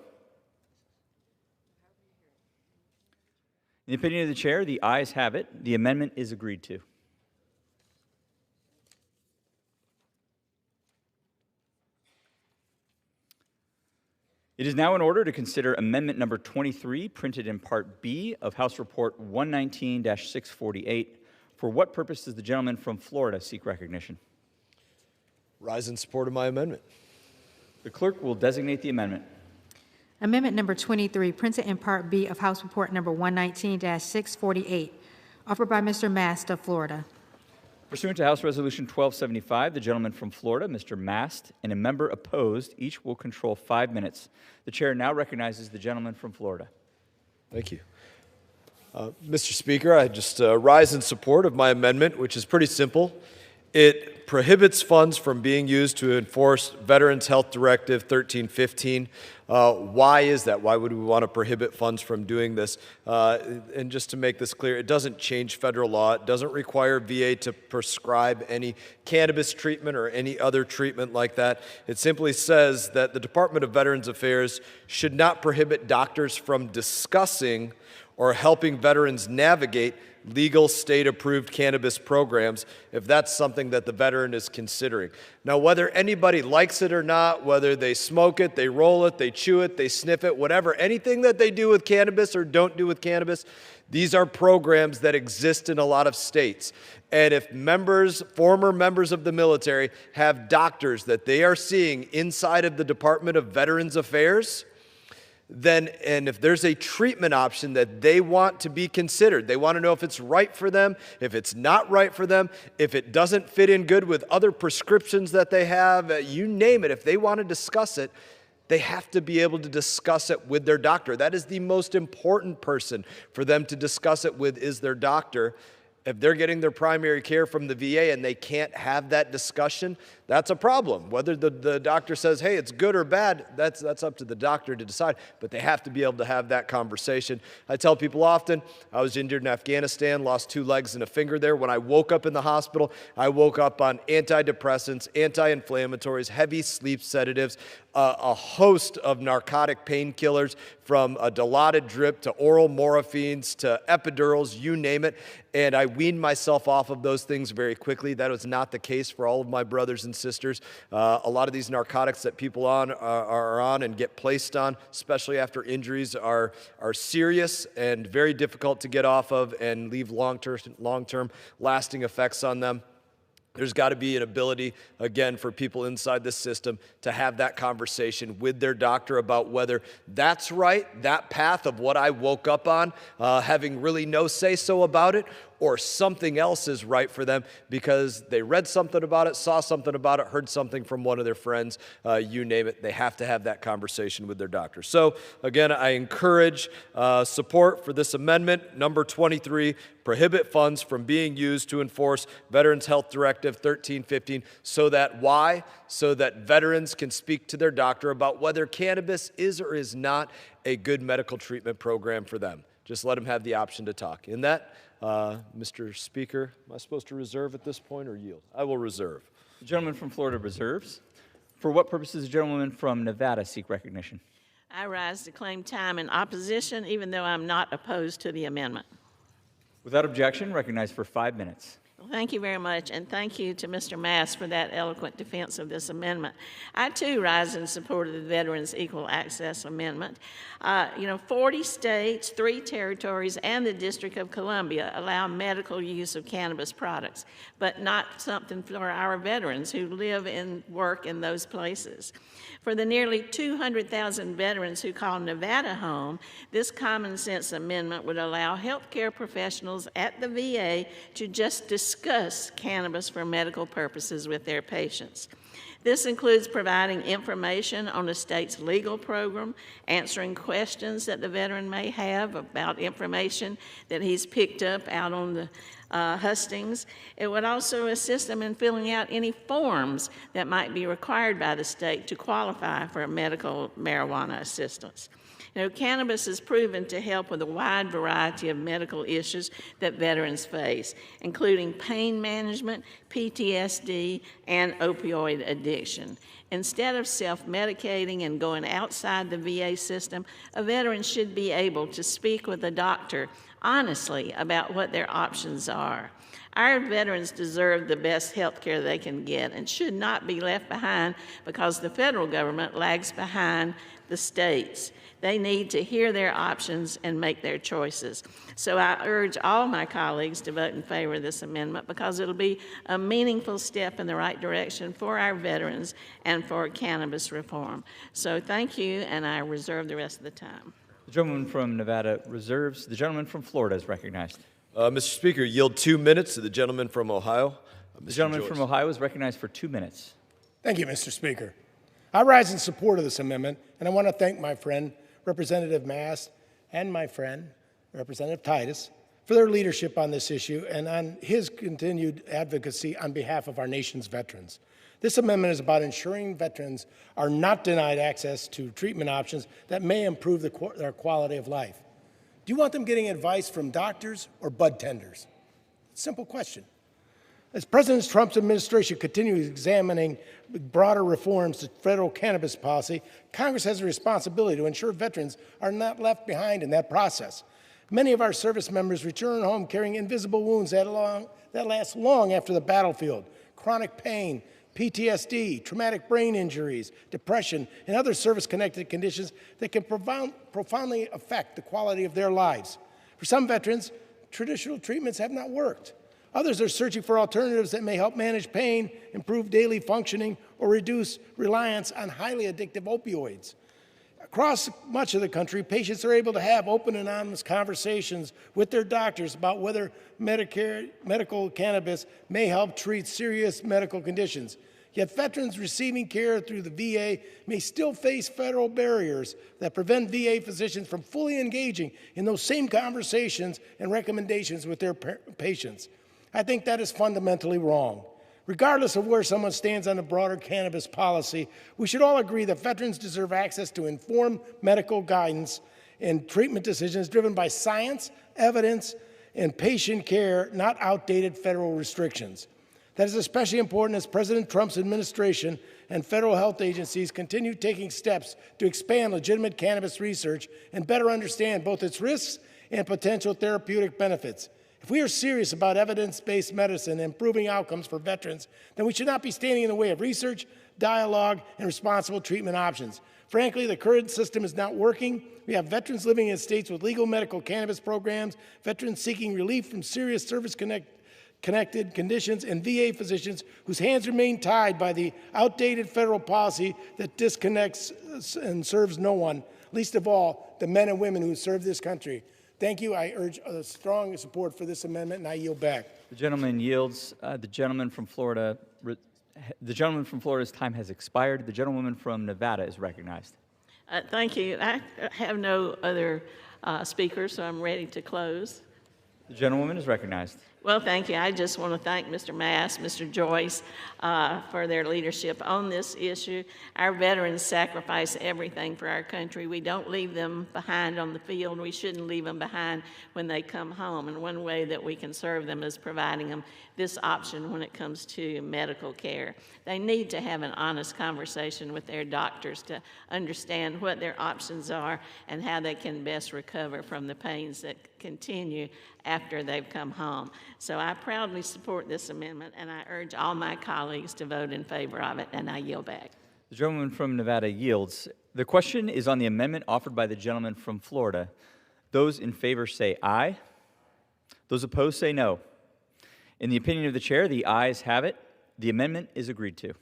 In the opinion of the chair, the ayes have it. The amendment is agreed to. It is now in order to consider amendment number 23, printed in Part B of House Report 119-648. For what purpose does the gentleman from Florida seek recognition? Rise in support of my amendment. The clerk will designate the amendment. Amendment number 23, printed in Part B of House Report number 119-648, offered by Mr. Mast of Florida. Pursuant to House Resolution 1275, the gentleman from Florida, Mr. Mast, and a member opposed, each will control 5 minutes. The chair now recognizes the gentleman from Florida. Thank you. Mr. Speaker, I just rise in support of my amendment, which is pretty simple. It prohibits funds from being used to enforce Veterans Health Directive 1315. Why is that? Why would we want to prohibit funds from doing this? And just to make this clear, it doesn't change federal law. It doesn't require VA to prescribe any cannabis treatment or any other treatment like that. It simply says that the Department of Veterans Affairs should not prohibit doctors from discussing or helping veterans navigate legal state-approved cannabis programs if that's something that the veteran is considering. Now, whether anybody likes it or not, whether they smoke it, they roll it, they chew it, they sniff it, whatever, anything that they do with cannabis or don't do with cannabis, these are programs that exist in a lot of states. And if former members of the military have doctors that they are seeing inside of the Department of Veterans Affairs, and if there's a treatment option that they want to be considered, they want to know if it's right for them, if it's not right for them, if it doesn't fit in good with other prescriptions that they have, you name it, if they want to discuss it, they have to be able to discuss it with their doctor. That is the most important person for them to discuss it with, is their doctor. If they're getting their primary care from the VA and they can't have that discussion, that's a problem. Whether the doctor says, hey, it's good or bad, that's up to the doctor to decide, but they have to be able to have that conversation. I tell people often, I was injured in Afghanistan, lost 2 legs and a finger there. When I woke up in the hospital, I woke up on antidepressants, anti-inflammatories, heavy sleep sedatives, a host of narcotic painkillers, from a Dilaudid drip to oral morphines to epidurals, you name it. And I weaned myself off of those things very quickly. That was not the case for all of my brothers and sisters. A lot of these narcotics that people are on and get placed on, especially after injuries, are serious and very difficult to get off of and leave long-term lasting effects on them. There's got to be an ability, again, for people inside the system to have that conversation with their doctor about whether that's right, that path of what I woke up on, having really no say-so about it, or something else is right for them because they read something about it, saw something about it, heard something from one of their friends, you name it. They have to have that conversation with their doctor. So, again, I encourage support for this amendment, number 23, prohibit funds from being used to enforce Veterans Health Directive 1315. So that why? So that veterans can speak to their doctor about whether cannabis is or is not a good medical treatment program for them. Just let them have the option to talk. In that, Mr. Speaker, am I supposed to reserve at this point or yield? I will reserve. The gentleman from Florida reserves. For what purpose does the gentleman from Nevada seek recognition? I rise to claim time in opposition, even though I'm not opposed to the amendment. Without objection, recognized for 5 minutes. Well, thank you very much, and thank you to Mr. Mass for that eloquent defense of this amendment. I, too, rise in support of the Veterans Equal Access Amendment. 40 states, 3 territories, and the District of Columbia allow medical use of cannabis products, but not something for our veterans who live and work in those places. For the nearly 200,000 veterans who call Nevada home, this common sense amendment would allow healthcare professionals at the VA to just discuss cannabis for medical purposes with their patients. This includes providing information on the state's legal program, answering questions that the veteran may have about information that he's picked up out on the hustings. It would also assist them in filling out any forms that might be required by the state to qualify for medical marijuana assistance. Cannabis is proven to help with a wide variety of medical issues that veterans face, including pain management, PTSD, and opioid addiction. Instead of self-medicating and going outside the VA system, a veteran should be able to speak with a doctor honestly about what their options are. Our veterans deserve the best health care they can get and should not be left behind because the federal government lags behind the states. They need to hear their options and make their choices. So I urge all my colleagues to vote in favor of this amendment because it'll be a meaningful step in the right direction for our veterans and for cannabis reform. So thank you, and I reserve the rest of the time. The gentleman from Nevada reserves. The gentleman from Florida is recognized. Mr. Speaker, yield 2 minutes to the gentleman from Ohio. The gentleman from Ohio is recognized for 2 minutes. Thank you, Mr. Speaker. I rise in support of this amendment, and I want to thank my friend, Representative Mass, and my friend, Representative Titus, for their leadership on this issue and on his continued advocacy on behalf of our nation's veterans. This amendment is about ensuring veterans are not denied access to treatment options that may improve their quality of life. Do you want them getting advice from doctors or bud tenders? Simple question. As President Trump's administration continues examining broader reforms to federal cannabis policy, Congress has a responsibility to ensure veterans are not left behind in that process. Many of our service members return home carrying invisible wounds that last long after the battlefield, chronic pain, PTSD, traumatic brain injuries, depression, and other service-connected conditions that can profoundly affect the quality of their lives. For some veterans, traditional treatments have not worked. Others are searching for alternatives that may help manage pain, improve daily functioning, or reduce reliance on highly addictive opioids. Across much of the country, patients are able to have open and honest conversations with their doctors about whether medical cannabis may help treat serious medical conditions. Yet veterans receiving care through the VA may still face federal barriers that prevent VA physicians from fully engaging in those same conversations and recommendations with their patients. I think that is fundamentally wrong. Regardless of where someone stands on the broader cannabis policy, we should all agree that veterans deserve access to informed medical guidance and treatment decisions driven by science, evidence, and patient care, not outdated federal restrictions. That is especially important as President Trump's administration and federal health agencies continue taking steps to expand legitimate cannabis research and better understand both its risks and potential therapeutic benefits. If we are serious about evidence-based medicine and improving outcomes for veterans, then we should not be standing in the way of research, dialogue, and responsible treatment options. Frankly, the current system is not working. We have veterans living in states with legal medical cannabis programs, veterans seeking relief from serious service-connected connected conditions and VA physicians whose hands remain tied by the outdated federal policy that disconnects and serves no one, least of all the men and women who serve this country. Thank you. I urge strong support for this amendment, and I yield back. The gentleman yields. The gentleman from Florida's time has expired. The gentlewoman from Nevada is recognized. Thank you. I have no other speakers, so I'm ready to close. The gentlewoman is recognized. Well, thank you. I just want to thank Mr. Mass, Mr. Joyce for their leadership on this issue. Our veterans sacrifice everything for our country. We don't leave them behind on the field. We shouldn't leave them behind when they come home. And one way that we can serve them is providing them this option when it comes to medical care. They need to have an honest conversation with their doctors to understand what their options are and how they can best recover from the pains that continue after they've come home. So I proudly support this amendment, and I urge all my colleagues to vote in favor of it, and I yield back. The gentleman from Nevada yields. The question is on the amendment offered by the gentleman from Florida. Those in favor say aye. Those opposed say no. In the opinion of the chair, the ayes have it. The amendment is agreed to.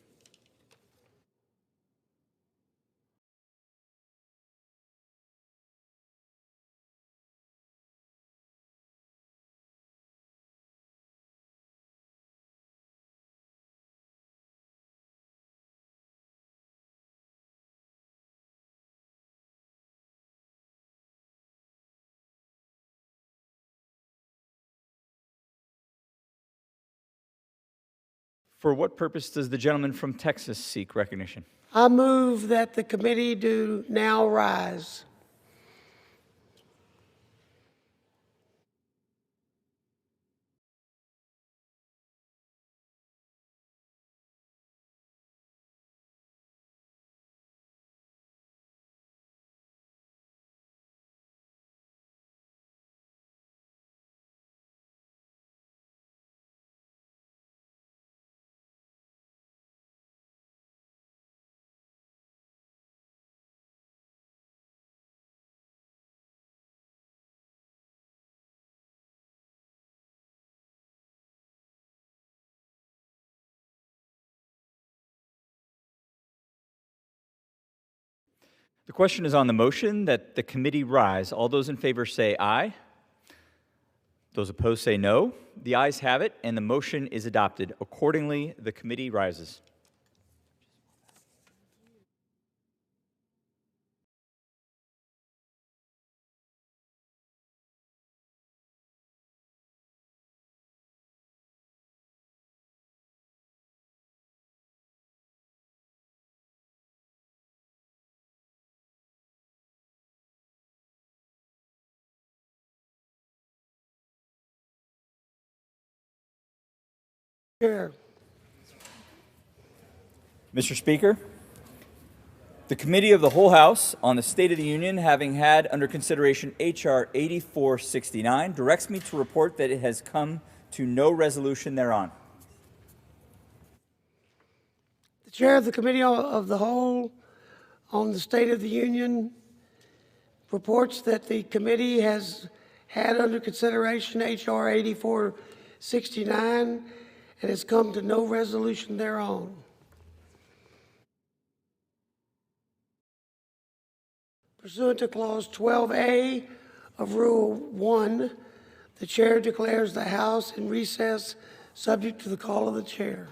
For what purpose does the gentleman from Texas seek recognition? I move that the committee do now rise. The question is on the motion that the committee rise. All those in favor say aye. Those opposed say no. The ayes have it, and the motion is adopted. Accordingly, the committee rises. Chair. Mr. Speaker, the Committee of the Whole House on the State of the Union, having had under consideration H.R. 8469, directs me to report that it has come to no resolution thereon. The chair of the Committee of the Whole on the State of the Union reports that the committee has had under consideration H.R. 8469 and has come to no resolution thereon. Pursuant to Clause 12A of Rule 1, the chair declares the House in recess subject to the call of the chair.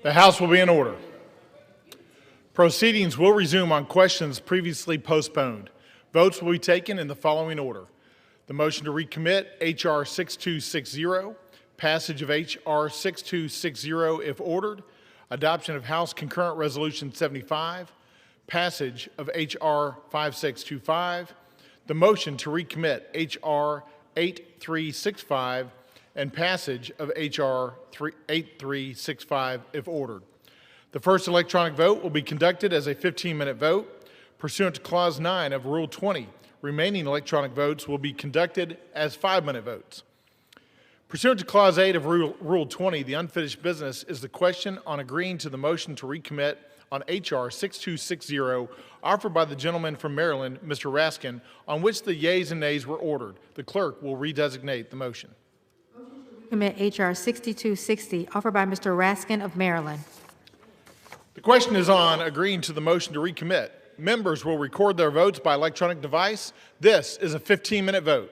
The House will be in order. Proceedings will resume on questions previously postponed. Votes will be taken in the following order. The motion to recommit H.R. 6260, passage of H.R. 6260 if ordered, adoption of House Concurrent Resolution 75, passage of H.R. 5625, the motion to recommit H.R. 8365, and passage of H.R. 8365 if ordered. The first electronic vote will be conducted as a 15-minute vote. Pursuant to Clause 9 of Rule 20, remaining electronic votes will be conducted as 5-minute votes. Pursuant to Clause 8 of Rule 20, the unfinished business is the question on agreeing to the motion to recommit on H.R. 6260 offered by the gentleman from Maryland, Mr. Raskin, on which the yeas and nays were ordered. The clerk will redesignate the motion. Commit H.R. 6260, offered by Mr. Raskin of Maryland. The question is on agreeing to the motion to recommit. Members will record their votes by electronic device. This is a 15-minute vote.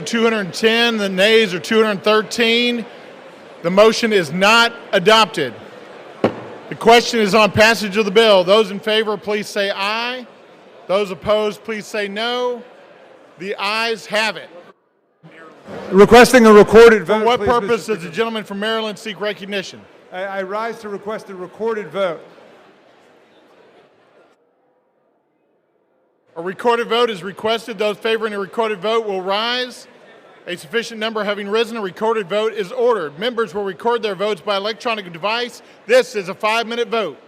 210. The nays are 213. The motion is not adopted. The question is on passage of the bill. Those in favor, please say aye. Those opposed, please say no. The ayes have it. Requesting a recorded vote. For what please, purpose Mr. does Speaker. the gentleman from Maryland seek recognition? I rise to request a recorded vote. A recorded vote is requested. Those favoring a recorded vote will rise. A sufficient number having risen, a recorded vote is ordered. Members will record their votes by electronic device. This is a 5-minute vote.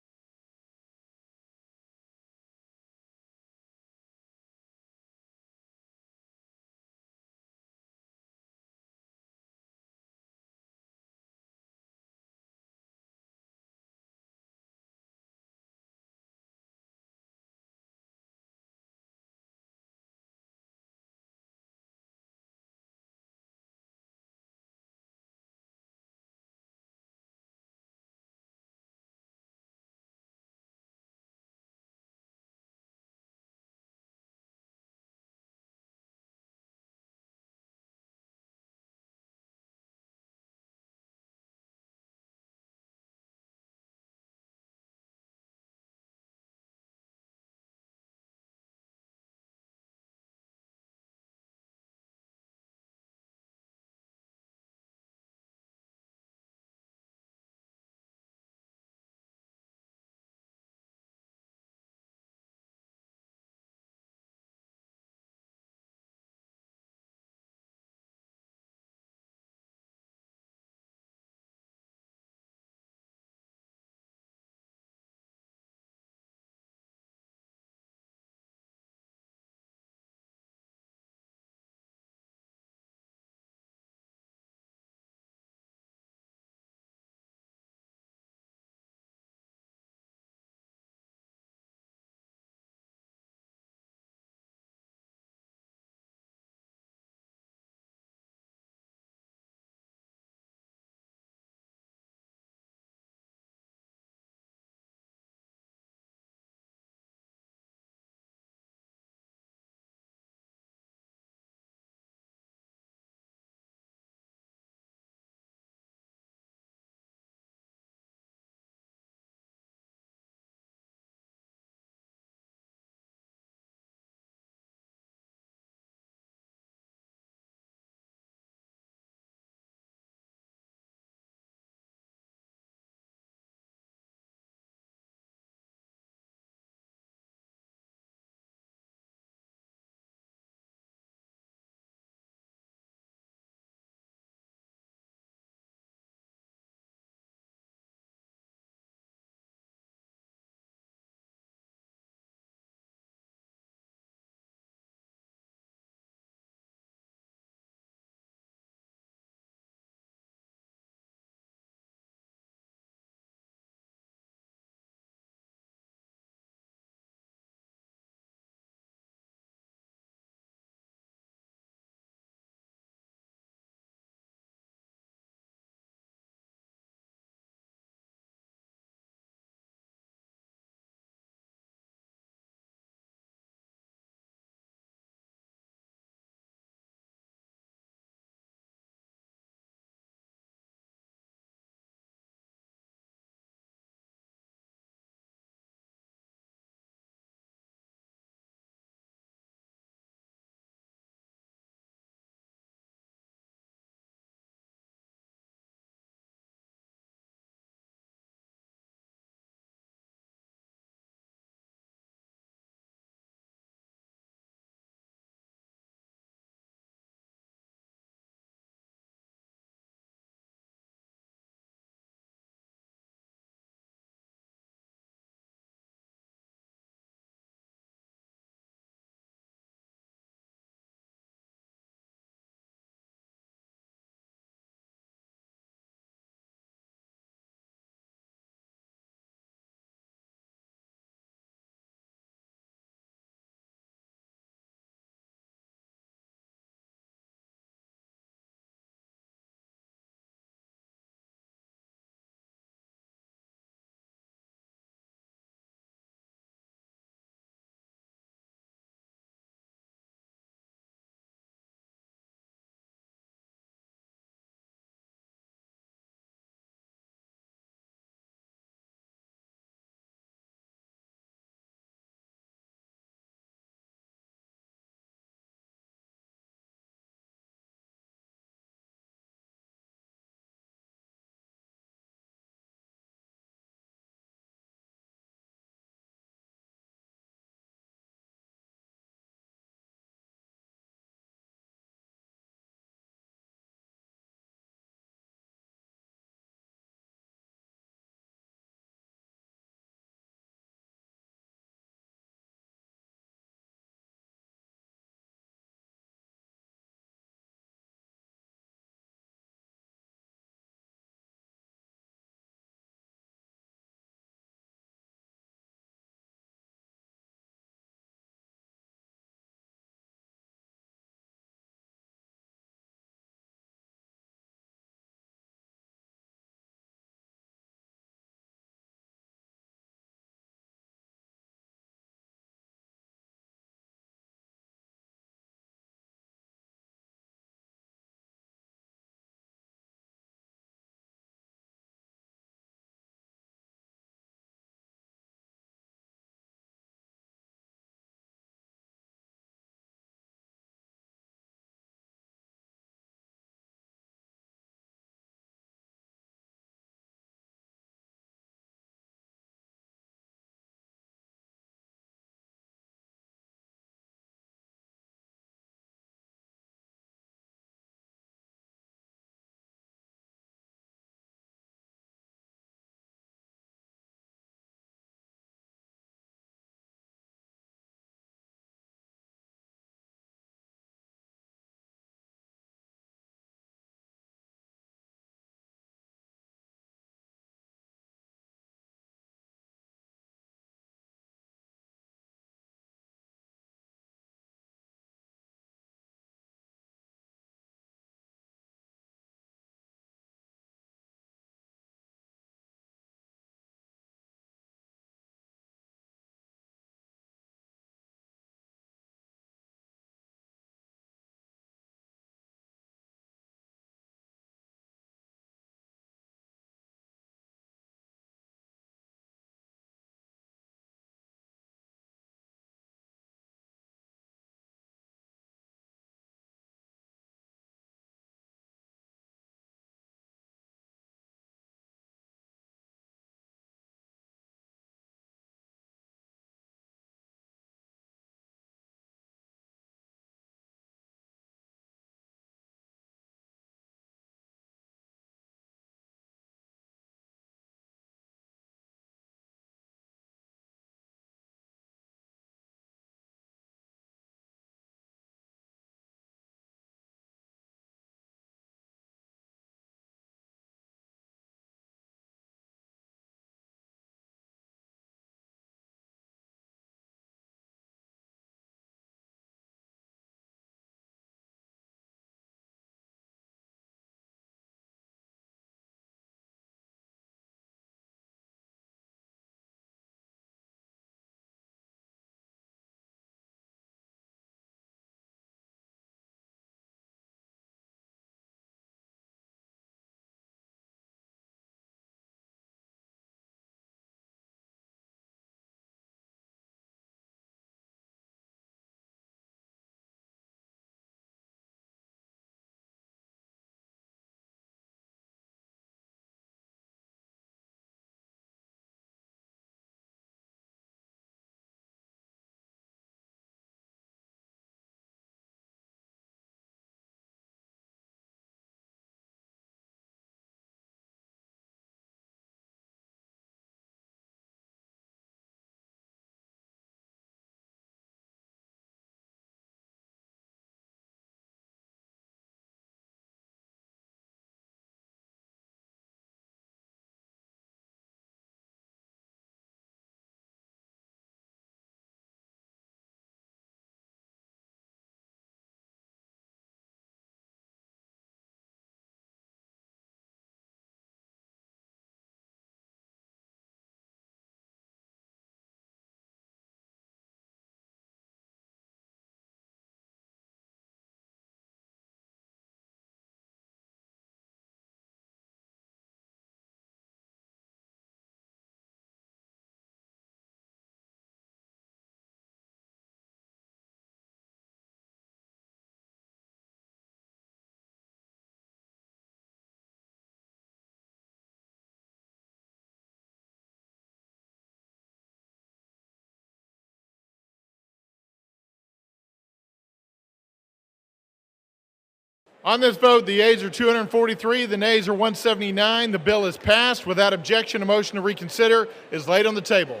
On this vote, the yeas are 243, the nays are 179. The bill is passed. Without objection, a motion to reconsider is laid on the table.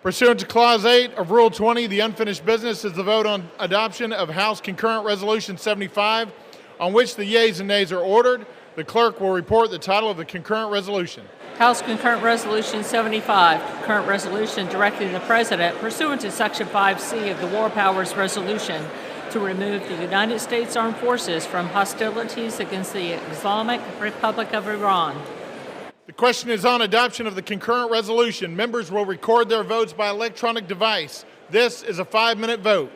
Pursuant to Clause 8 of Rule 20, the unfinished business is the vote on adoption of House Concurrent Resolution 75, on which the yeas and nays are ordered. The clerk will report the title of the concurrent resolution. House Concurrent Resolution 75, concurrent resolution directing the President, pursuant to Section 5C of the War Powers Resolution, to remove the United States Armed Forces from hostilities against the Islamic Republic of Iran. The question is on adoption of the concurrent resolution. Members will record their votes by electronic device. This is a 5-minute vote.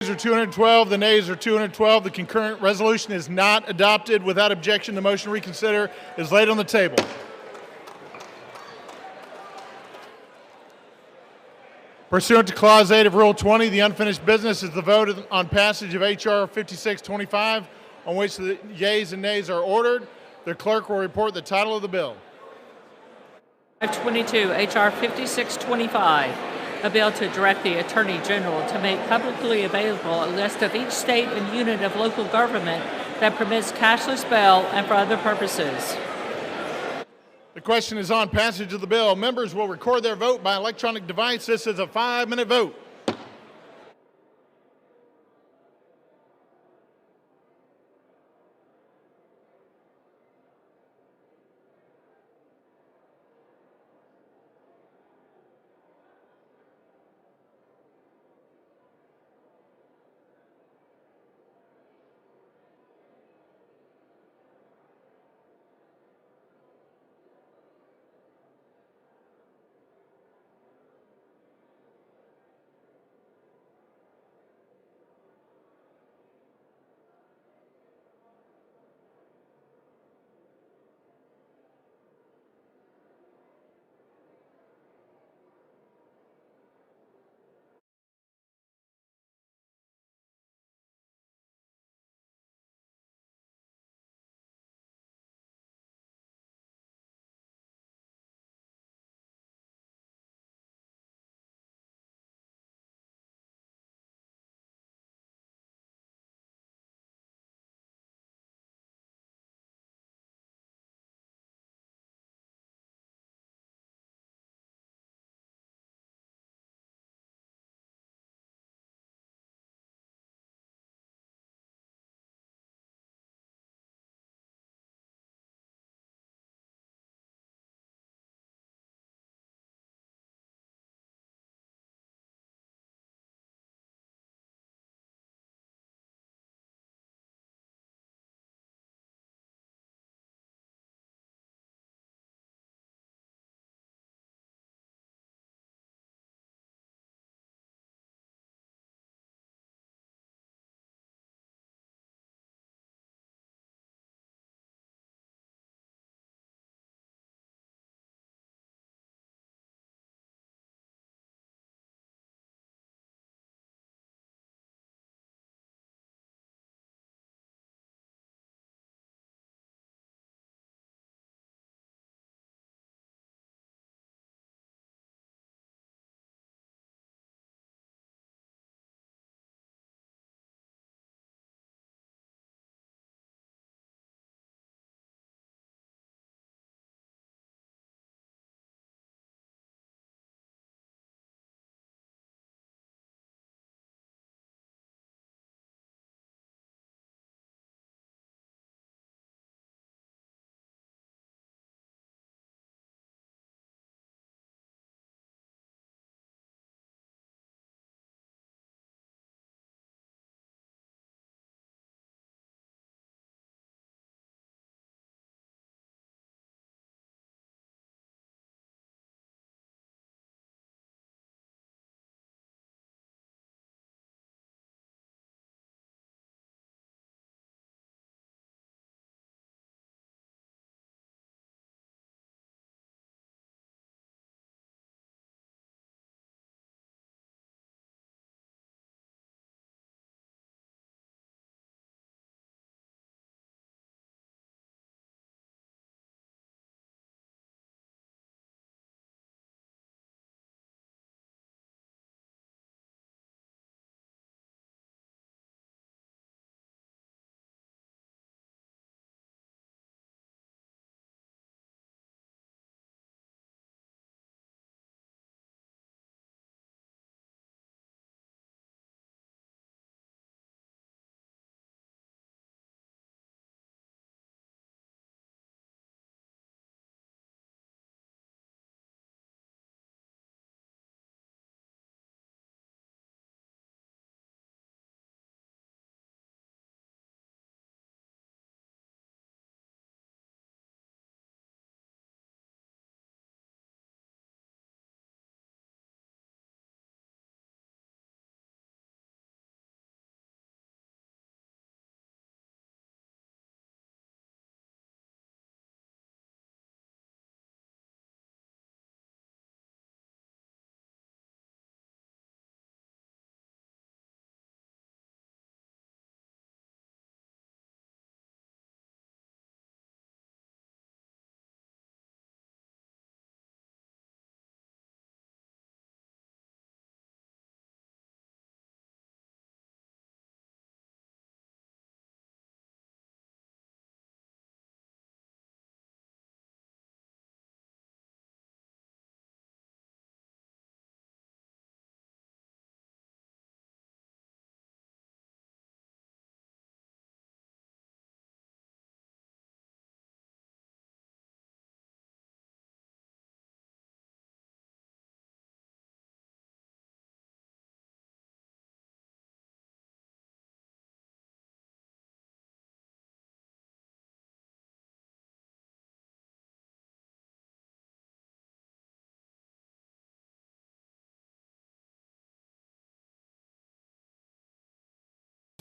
The ayes are 212, the nays are 212. The concurrent resolution is not adopted. Without objection, the motion to reconsider is laid on the table. Pursuant to Clause 8 of Rule 20, the unfinished business is the vote on passage of H.R. 5625, on which the yeas and nays are ordered. The clerk will report the title of the bill. 522, H.R. 5625, a bill to direct the Attorney General to make publicly available a list of each state and unit of local government that permits cashless bail and for other purposes. The question is on passage of the bill. Members will record their vote by electronic device. This is a 5-minute vote.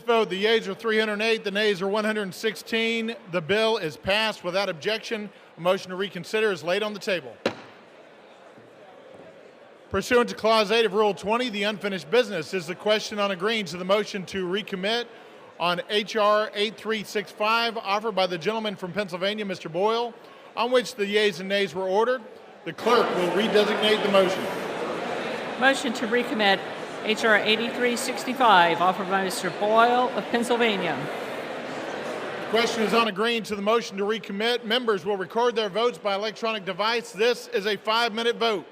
Vote, the yeas are 308, the nays are 116. The bill is passed without objection. A motion to reconsider is laid on the table. Pursuant to Clause 8 of Rule 20, the unfinished business is the question on agreeing to the motion to recommit on H.R. 8365 offered by the gentleman from Pennsylvania, Mr. Boyle, on which the yeas and nays were ordered. The clerk will redesignate the motion. Motion to recommit H.R. 8365, offered by Mr. Boyle of Pennsylvania. The question is on agreeing to the motion to recommit. Members will record their votes by electronic device. This is a 5-minute vote.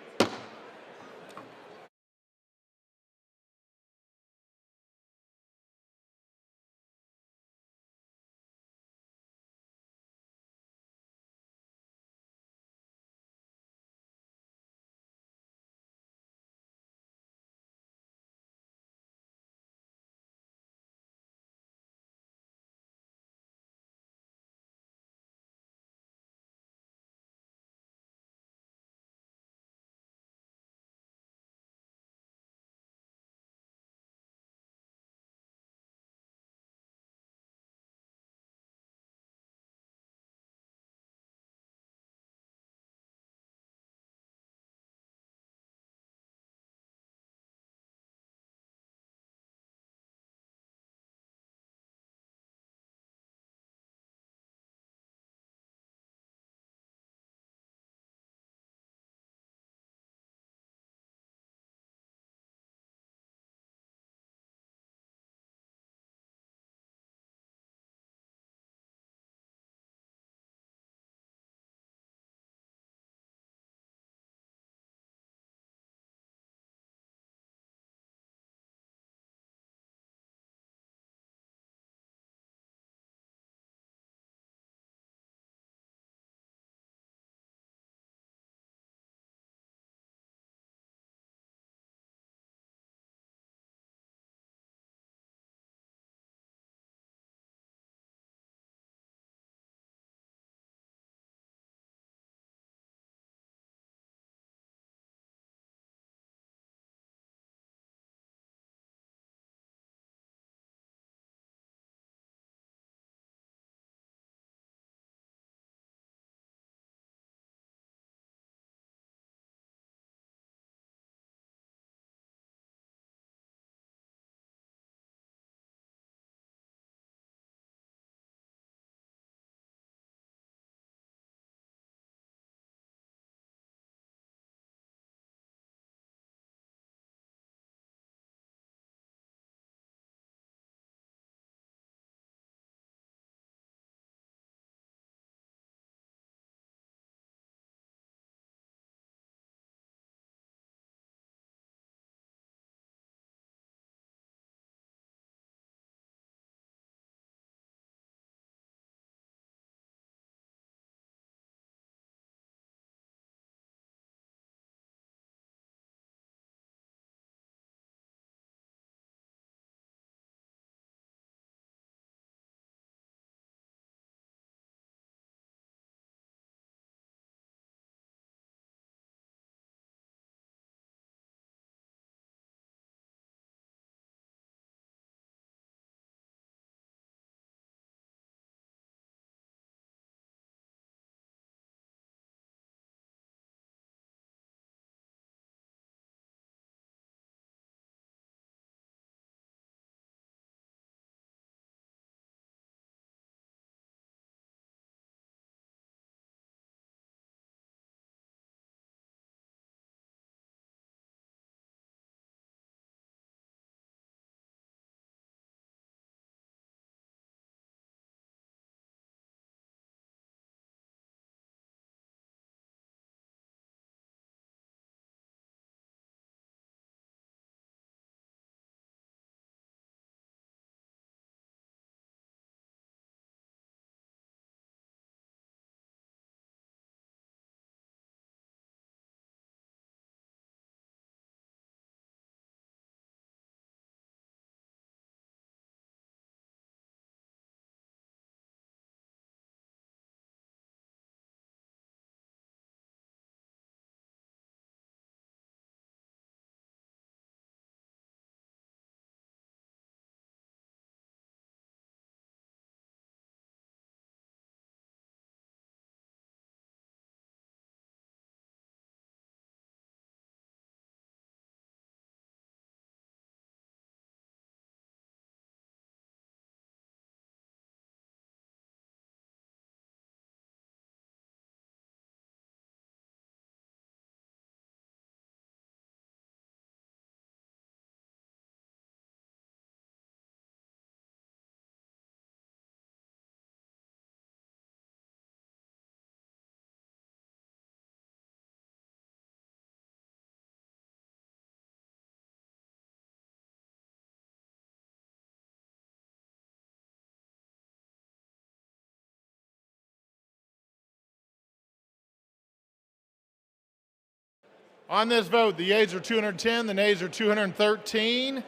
On this vote, the yeas are 210, the nays are 213.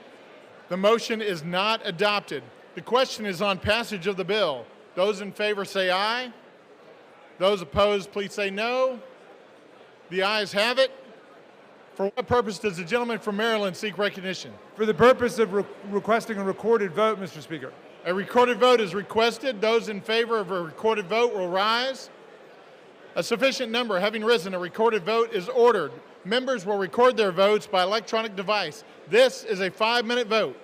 The motion is not adopted. The question is on passage of the bill. Those in favor say aye. Those opposed, please say no. The ayes have it. For what purpose does the gentleman from Maryland seek recognition? For the purpose of requesting a recorded vote, Mr. Speaker. A recorded vote is requested. Those in favor of a recorded vote will rise. A sufficient number having risen, a recorded vote is ordered. Members will record their votes by electronic device. This is a 5-minute vote.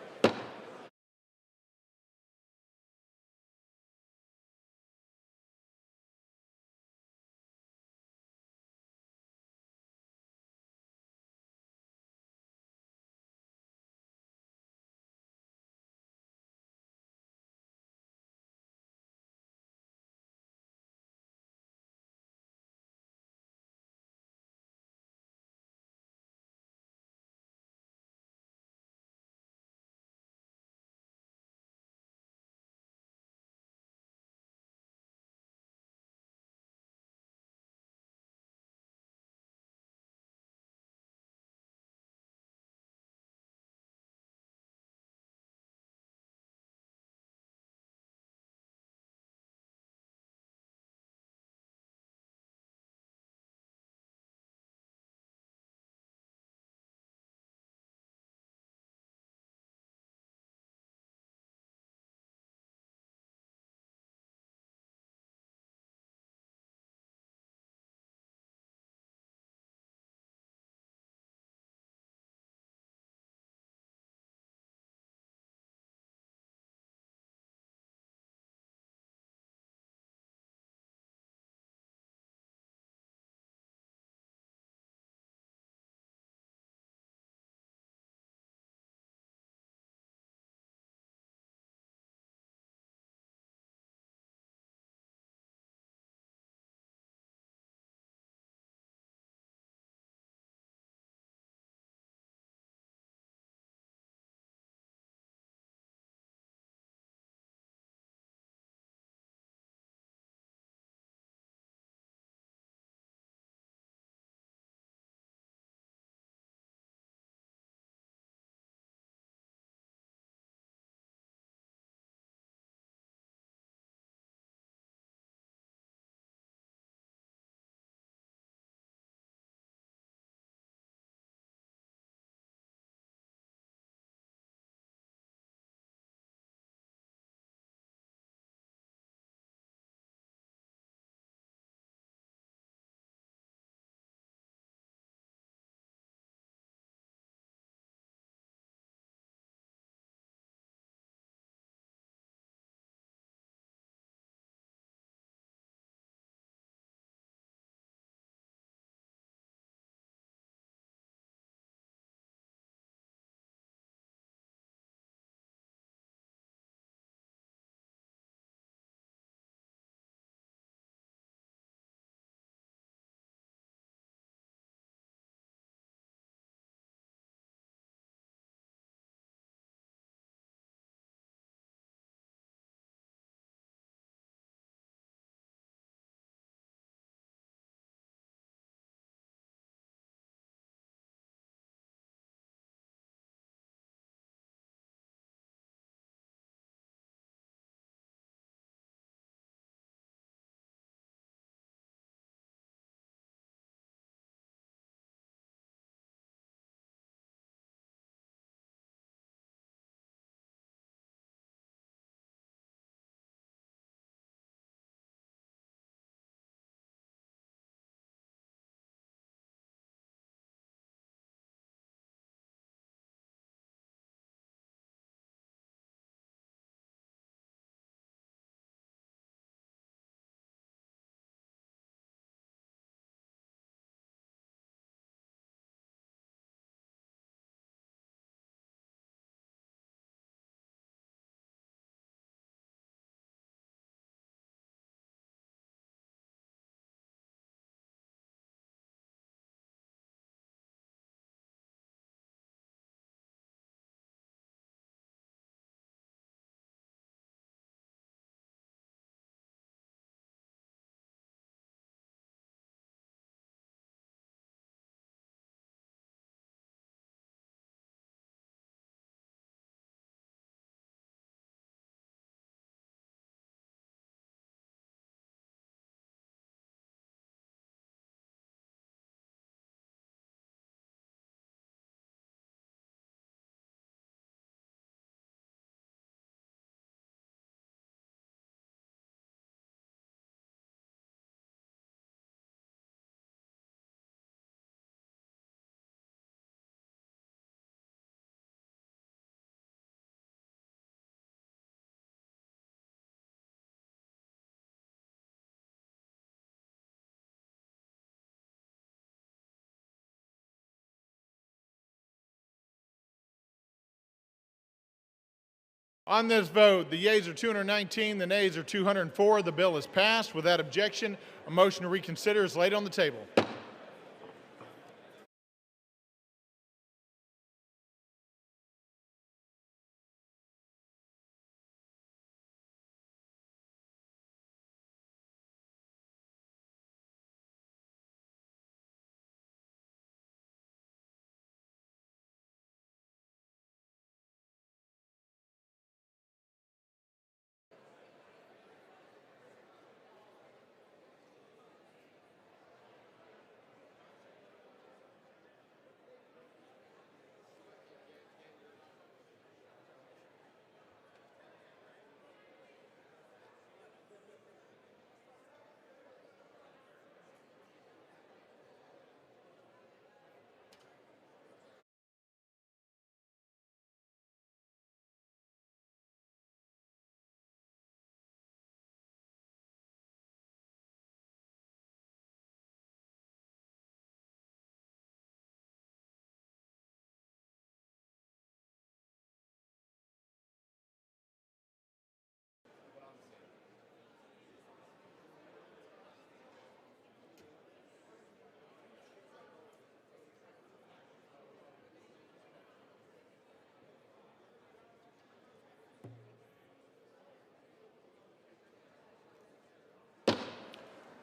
On this vote, the yeas are 219, the nays are 204. The bill is passed. Without objection, a motion to reconsider is laid on the table.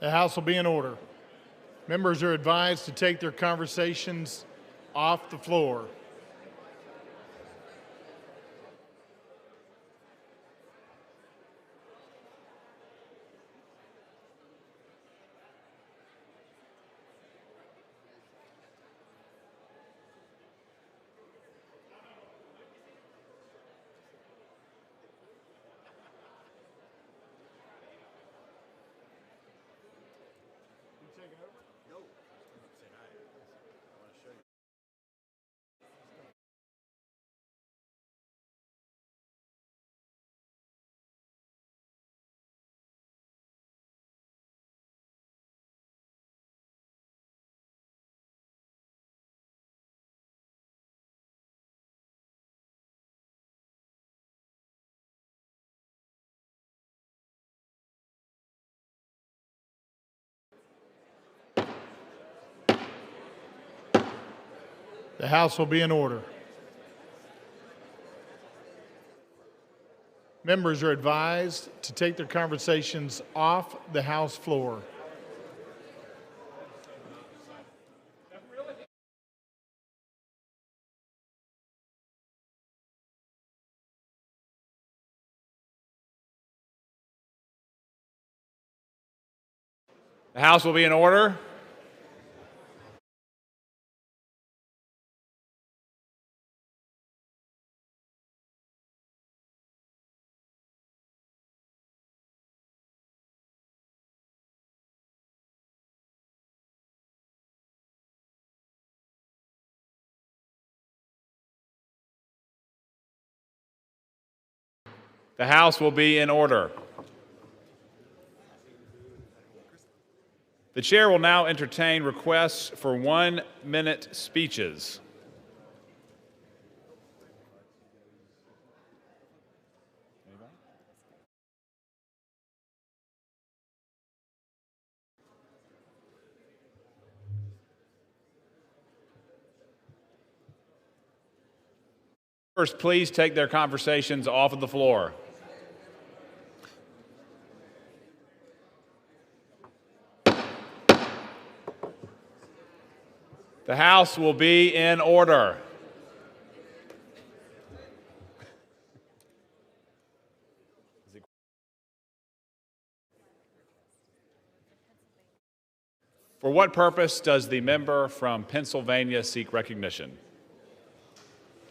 The House will be in order. Members are advised to take their conversations off the floor. The House will be in order. Members are advised to take their conversations off the House floor. The House will be in order. The House will be in order. The chair will now entertain requests for 1-minute speeches. First, please take their conversations off of the floor. The House will be in order. For what purpose does the member from Pennsylvania seek recognition?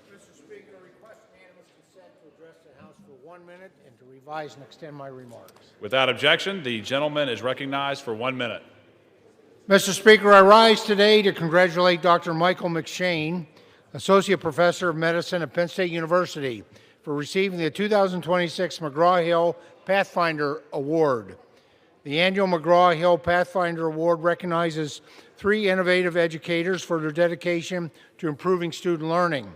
Mr. Speaker, I request unanimous consent to address the House for 1 minute and to revise and extend my remarks. Without objection, the gentleman is recognized for 1 minute. Mr. Speaker, I rise today to congratulate Dr. Michael McShane, Associate Professor of Medicine at Penn State University, for receiving the 2026 McGraw-Hill Pathfinder Award. The annual McGraw-Hill Pathfinder Award recognizes 3 innovative educators for their dedication to improving student learning.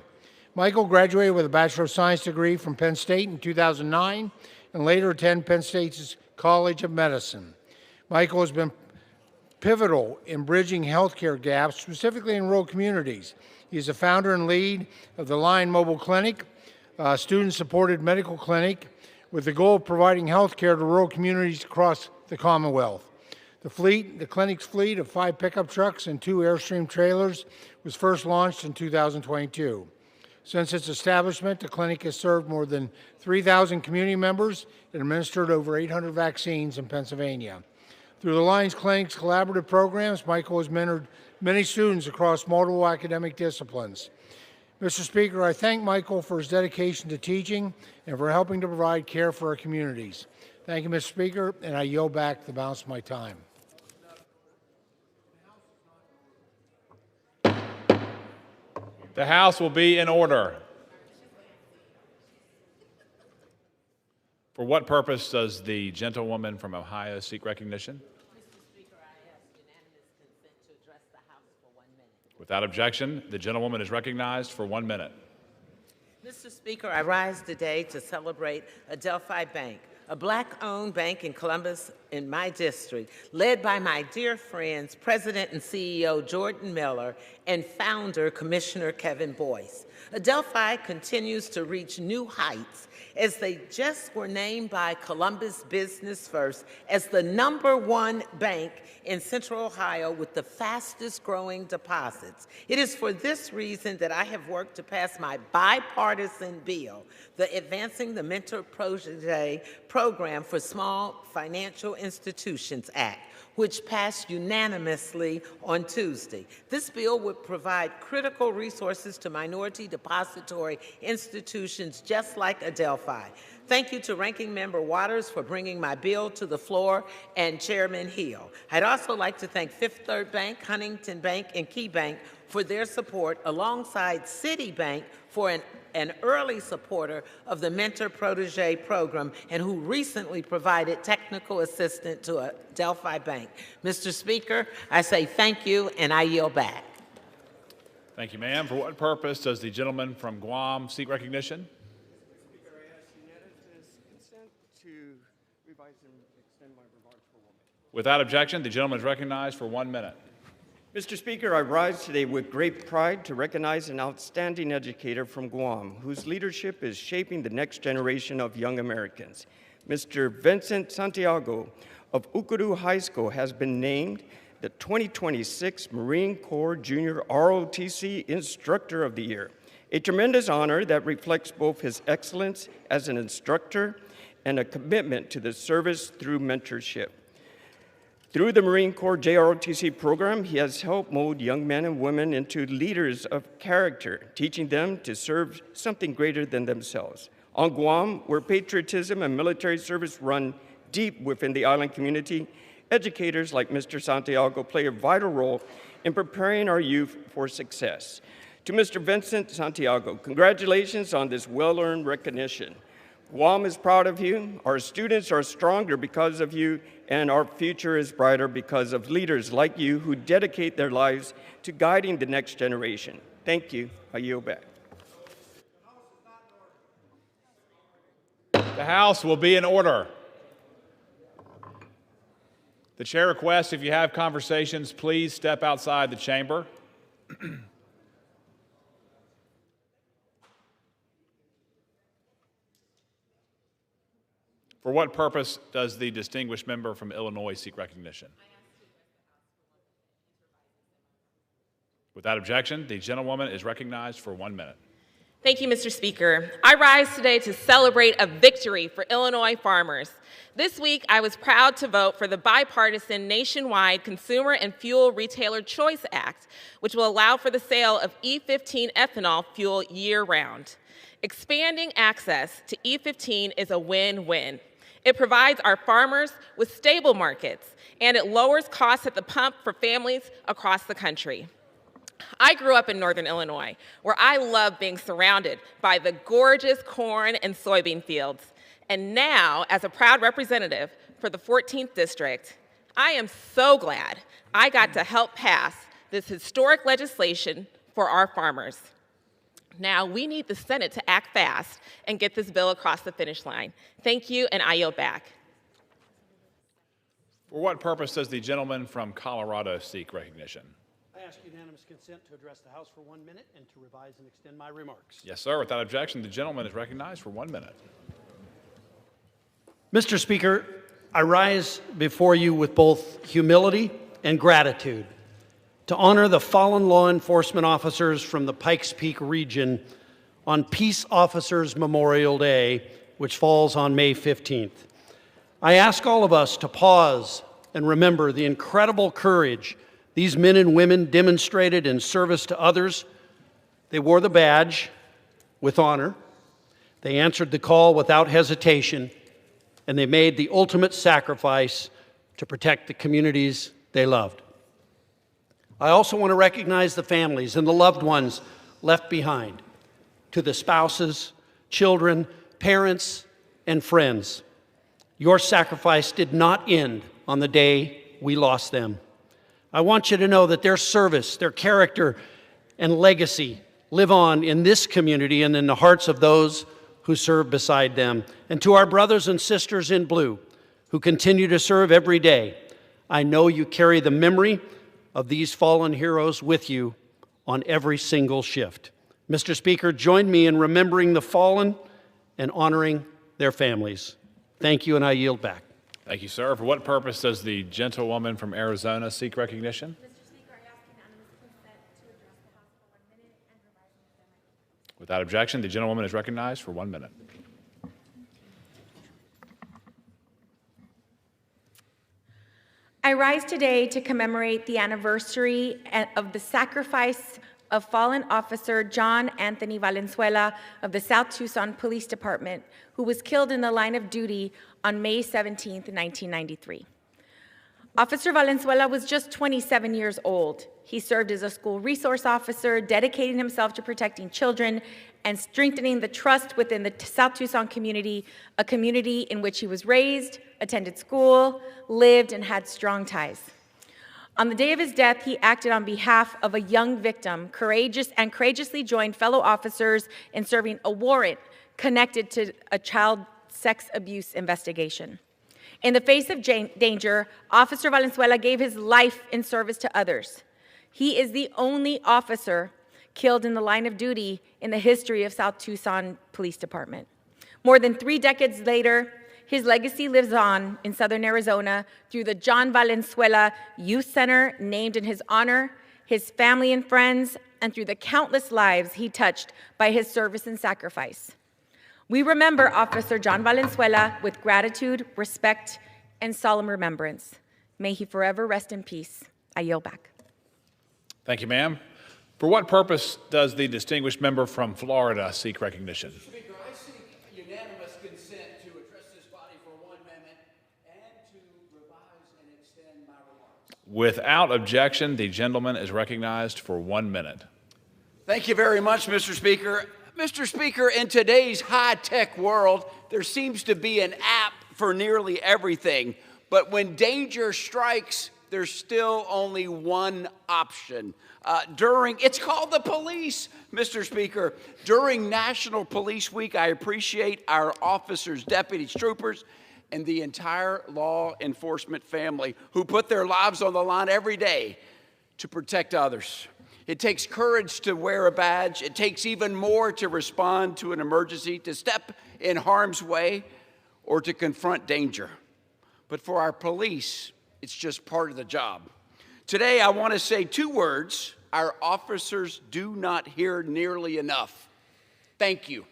Michael graduated with a Bachelor of Science degree from Penn State in 2009 and later attended Penn State's College of Medicine. Michael has been pivotal in bridging healthcare gaps, specifically in rural communities. He is the founder and lead of the Lion Mobile Clinic, a student-supported medical clinic with the goal of providing healthcare to rural communities across the Commonwealth. The clinic's fleet of 5 pickup trucks and 2 Airstream trailers was first launched in 2022. Since its establishment, the clinic has served more than 3,000 community members and administered over 800 vaccines in Pennsylvania. Through the Lions Clinic's collaborative programs, Michael has mentored many students across multiple academic disciplines. Mr. Speaker, I thank Michael for his dedication to teaching and for helping to provide care for our communities. Thank you, Mr. Speaker, and I yield back the balance of my time. The House will be in order. For what purpose does the gentlewoman from Ohio seek recognition? Mr. Speaker, I ask unanimous consent to address the House for 1 minute. Without objection, the gentlewoman is recognized for 1 minute. Mr. Speaker, I rise today to celebrate Adelphi Bank, a Black-owned bank in Columbus in my district, led by my dear friends, President and CEO Jordan Miller and founder Commissioner Kevin Boyce. Adelphi continues to reach new heights as they just were named by Columbus Business First as the #1 bank in Central Ohio with the fastest growing deposits. It is for this reason that I have worked to pass my bipartisan bill, the Advancing the Mentor Protege Program for Small Financial Institutions Act, which passed unanimously on Tuesday. This bill would provide critical resources to minority depository institutions just like Adelphi. Thank you to Ranking Member Waters for bringing my bill to the floor and Chairman Hill. I'd also like to thank Fifth Third Bank, Huntington Bank, and Key Bank for their support, alongside Citibank for an early supporter of the Mentor Protege program and who recently provided technical assistance to Adelphi Bank. Mr. Speaker, I say thank you and I yield back. Thank you, ma'am. For what purpose does the gentleman from Guam seek recognition? Mr. Speaker, I ask unanimous consent to revise and extend my remarks for 1 minute. Without objection, the gentleman is recognized for 1 minute. Mr. Speaker, I rise today with great pride to recognize an outstanding educator from Guam whose leadership is shaping the next generation of young Americans. Mr. Vincent Santiago of Ukuru High School has been named the 2026 Marine Corps Junior ROTC Instructor of the Year, a tremendous honor that reflects both his excellence as an instructor and a commitment to the service through mentorship. Through the Marine Corps JROTC program, he has helped mold young men and women into leaders of character, teaching them to serve something greater than themselves. On Guam, where patriotism and military service run deep within the island community, educators like Mr. Santiago play a vital role in preparing our youth for success. To Mr. Vincent Santiago, congratulations on this well-earned recognition. Guam is proud of you, our students are stronger because of you, and our future is brighter because of leaders like you who dedicate their lives to guiding the next generation. Thank you. I yield back. The House will be in order. The chair requests if you have conversations, please step outside the chamber. For what purpose does the distinguished member from Illinois seek recognition? Without objection, the gentlewoman is recognized for 1 minute. Thank you, Mr. Speaker. I rise today to celebrate a victory for Illinois farmers. This week, I was proud to vote for the bipartisan nationwide Consumer and Fuel Retailer Choice Act, which will allow for the sale of E15 ethanol fuel year-round. Expanding access to E15 is a win-win. It provides our farmers with stable markets, and it lowers costs at the pump for families across the country. I grew up in Northern Illinois, where I love being surrounded by the gorgeous corn and soybean fields. And now, as a proud representative for the 14th District, I am so glad I got to help pass this historic legislation for our farmers. Now, we need the Senate to act fast and get this bill across the finish line. Thank you, and I yield back. For what purpose does the gentleman from Colorado seek recognition? I ask unanimous consent to address the House for 1 minute and to revise and extend my remarks. Yes, sir. Without objection, the gentleman is recognized for 1 minute. Mr. Speaker, I rise before you with both humility and gratitude to honor the fallen law enforcement officers from the Pikes Peak region on Peace Officers Memorial Day, which falls on May 15th. I ask all of us to pause and remember the incredible courage these men and women demonstrated in service to others. They wore the badge with honor. They answered the call without hesitation, and they made the ultimate sacrifice to protect the communities they loved. I also want to recognize the families and the loved ones left behind, to the spouses, children, parents, and friends. Your sacrifice did not end on the day we lost them. I want you to know that their service, their character, and legacy live on in this community and in the hearts of those who serve beside them. And to our brothers and sisters in blue who continue to serve every day, I know you carry the memory of these fallen heroes with you on every single shift. Mr. Speaker, join me in remembering the fallen and honoring their families. Thank you, and I yield back. Thank you, sir. For what purpose does the gentlewoman from Arizona seek recognition? Without objection, the gentlewoman is recognized for 1 minute. I rise today to commemorate the anniversary of the sacrifice of fallen officer John Anthony Valenzuela of the South Tucson Police Department, who was killed in the line of duty on May 17, 1993. Officer Valenzuela was just 27 years old. He served as a school resource officer, dedicating himself to protecting children and strengthening the trust within the South Tucson community, a community in which he was raised, attended school, lived, and had strong ties. On the day of his death, he acted on behalf of a young victim, courageously joined fellow officers in serving a warrant connected to a child sex abuse investigation. In the face of danger, Officer Valenzuela gave his life in service to others. He is the only officer killed in the line of duty in the history of South Tucson Police Department. More than 3 decades later, his legacy lives on in southern Arizona through the John Valenzuela Youth Center, named in his honor, his family and friends, and through the countless lives he touched by his service and sacrifice. We remember Officer John Valenzuela with gratitude, respect, and solemn remembrance. May he forever rest in peace. I yield back. Thank you, ma'am. For what purpose does the distinguished member from Florida seek recognition? Speaker, I seek unanimous consent to address this body for 1 minute and to revise and extend my remarks. Without objection, the gentleman is recognized for 1 minute. Thank you very much, Mr. Speaker. Mr. Speaker, in today's high-tech world, there seems to be an app for nearly everything. But when danger strikes, there's still only one option. It's called the police, Mr. Speaker. During National Police Week, I appreciate our officers, deputies, troopers, and the entire law enforcement family who put their lives on the line every day to protect others. It takes courage to wear a badge. It takes even more to respond to an emergency, to step in harm's way, or to confront danger. But for our police, it's just part of the job. Today, I want to say 2 words our officers do not hear nearly enough. Thank you.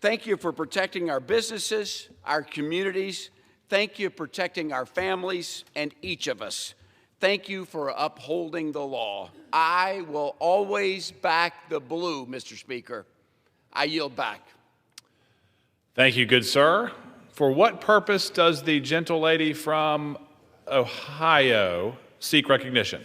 Thank you for protecting our businesses, our communities. Thank you for protecting our families and each of us. Thank you for upholding the law. I will always back the blue, Mr. Speaker. I yield back. Thank you, good sir. For what purpose does the gentlelady from Ohio seek recognition?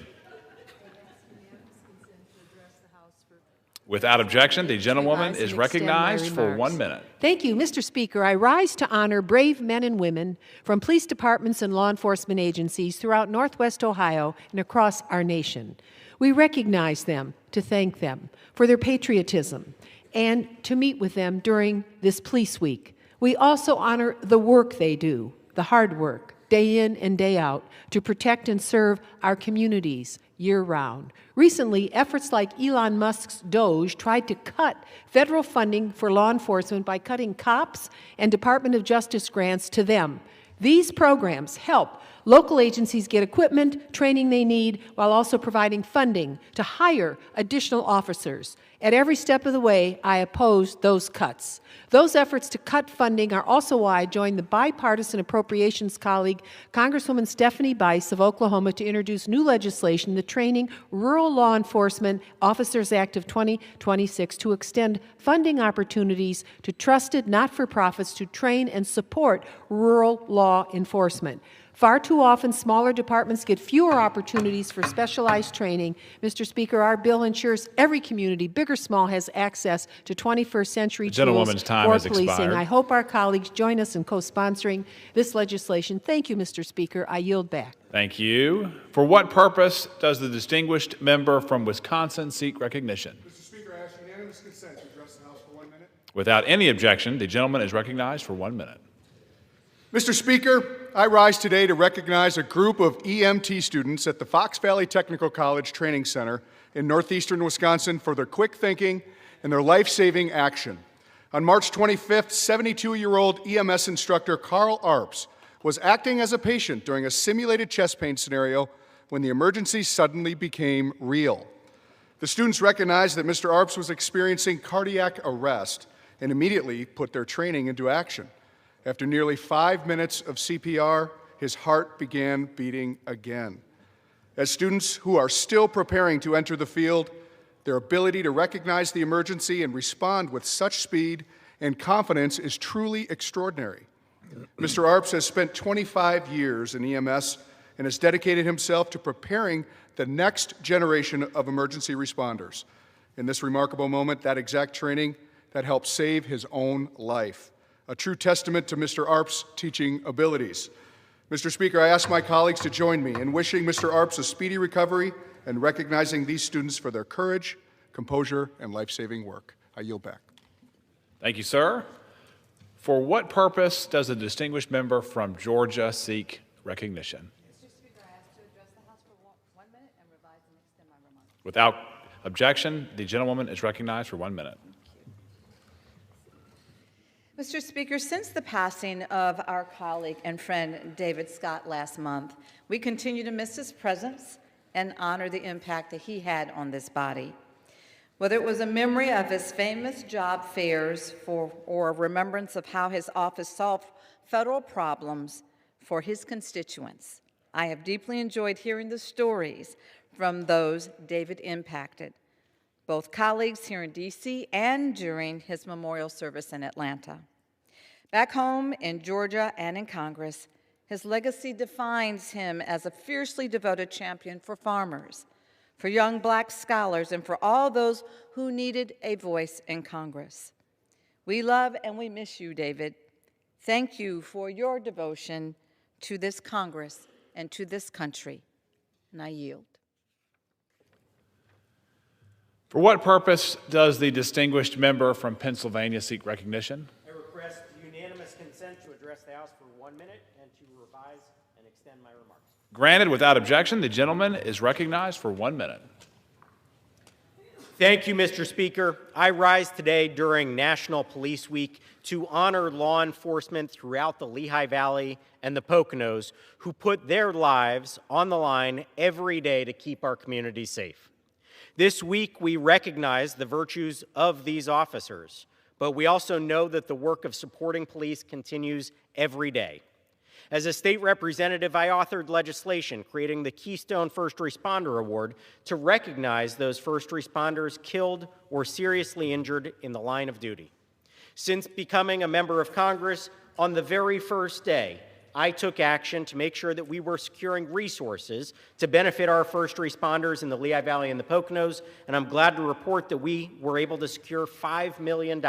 Without objection, the gentlewoman is recognized for 1 minute. Thank you, Mr. Speaker. I rise to honor brave men and women from police departments and law enforcement agencies throughout Northwest Ohio and across our nation. We recognize them to thank them for their patriotism and to meet with them during this Police Week. We also honor the work they do, the hard work, day in and day out, to protect and serve our communities year-round. Recently, efforts like Elon Musk's Doge tried to cut federal funding for law enforcement by cutting cops and Department of Justice grants to them. These programs help local agencies get equipment, training they need, while also providing funding to hire additional officers. At every step of the way, I oppose those cuts. Those efforts to cut funding are also why I joined the bipartisan appropriations colleague, Congresswoman Stephanie Bice of Oklahoma, to introduce new legislation, the Training Rural Law Enforcement Officers Act of 2026, to extend funding opportunities to trusted not-for-profits to train and support rural law enforcement. Far too often, smaller departments get fewer opportunities for specialized training. Mr. Speaker, our bill ensures every community, big or small, has access to 21st century tools for policing. I hope our colleagues join us in co-sponsoring this legislation. Thank you, Mr. Speaker. I yield back. Thank you. For what purpose does the distinguished member from Wisconsin seek recognition? Mr. Speaker, I ask unanimous consent to address the House for 1 minute. Without any objection, the gentleman is recognized for 1 minute. Mr. Speaker, I rise today to recognize a group of EMT students at the Fox Valley Technical College Training Center in northeastern Wisconsin for their quick thinking and their life-saving action. On March 25th, 72-year-old EMS instructor Carl Arps was acting as a patient during a simulated chest pain scenario when the emergency suddenly became real. The students recognized that Mr. Arps was experiencing cardiac arrest and immediately put their training into action. After nearly 5 minutes of CPR, his heart began beating again. As students who are still preparing to enter the field, their ability to recognize the emergency and respond with such speed and confidence is truly extraordinary. Mr. Arps has spent 25 years in EMS and has dedicated himself to preparing the next generation of emergency responders. In this remarkable moment, that exact training that helped save his own life. A true testament to Mr. Arps' teaching abilities. Mr. Speaker, I ask my colleagues to join me in wishing Mr. Arps a speedy recovery and recognizing these students for their courage, composure, and life-saving work. I yield back. Thank you, sir. For what purpose does the distinguished member from Georgia seek recognition? Mr. Speaker, I ask to address the House for 1 minute and revise and extend my remarks. Without objection, the gentlewoman is recognized for 1 minute. Mr. Speaker, since the passing of our colleague and friend David Scott last month, we continue to miss his presence and honor the impact that he had on this body. Whether it was a memory of his famous job fairs or a remembrance of how his office solved federal problems for his constituents, I have deeply enjoyed hearing the stories from those David impacted, both colleagues here in D.C. and during his memorial service in Atlanta. Back home in Georgia and in Congress, his legacy defines him as a fiercely devoted champion for farmers, for young black scholars, and for all those who needed a voice in Congress. We love and we miss you, David. Thank you for your devotion to this Congress and to this country. And I yield. For what purpose does the distinguished member from Pennsylvania seek recognition? I request unanimous consent to address the House for 1 minute and to revise and extend my remarks. Granted, without objection, the gentleman is recognized for 1 minute. Thank you, Mr. Speaker. I rise today during National Police Week to honor law enforcement throughout the Lehigh Valley and the Poconos who put their lives on the line every day to keep our communities safe. This week, we recognize the virtues of these officers, but we also know that the work of supporting police continues every day. As a state representative, I authored legislation creating the Keystone First Responder Award to recognize those first responders killed or seriously injured in the line of duty. Since becoming a member of Congress, on the very first day, I took action to make sure that we were securing resources to benefit our first responders in the Lehigh Valley and the Poconos, and I'm glad to report that we were able to secure $5 million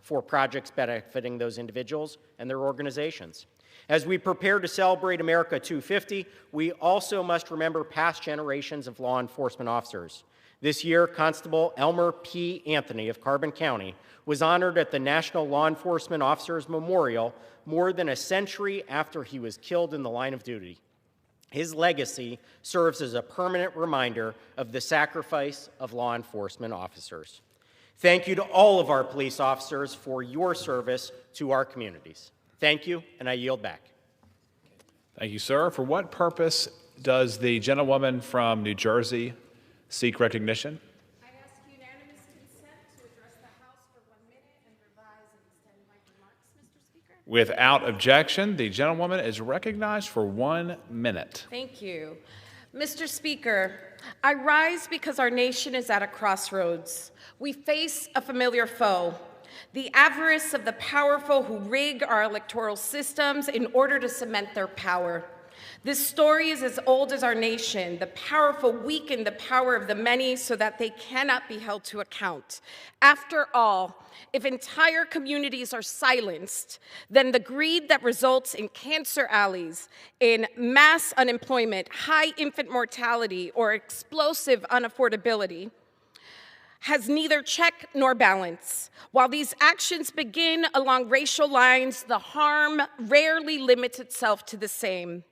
for projects benefiting those individuals and their organizations. As we prepare to celebrate America 250, we also must remember past generations of law enforcement officers. This year, Constable Elmer P. Anthony of Carbon County was honored at the National Law Enforcement Officers Memorial more than a century after he was killed in the line of duty. His legacy serves as a permanent reminder of the sacrifice of law enforcement officers. Thank you to all of our police officers for your service to our communities. Thank you, and I yield back. Thank you, sir. For what purpose does the gentlewoman from New Jersey seek recognition? I ask unanimous consent to address the House for 1 minute and revise and extend my remarks, Mr. Speaker. Without objection, the gentlewoman is recognized for 1 minute. Thank you. Mr. Speaker, I rise because our nation is at a crossroads. We face a familiar foe, the avarice of the powerful who rig our electoral systems in order to cement their power. This story is as old as our nation. The powerful weaken the power of the many so that they cannot be held to account. After all, if entire communities are silenced, then the greed that results in cancer alleys, in mass unemployment, high infant mortality, or explosive unaffordability has neither check nor balance. While these actions begin along racial lines, the harm rarely limits itself to the same.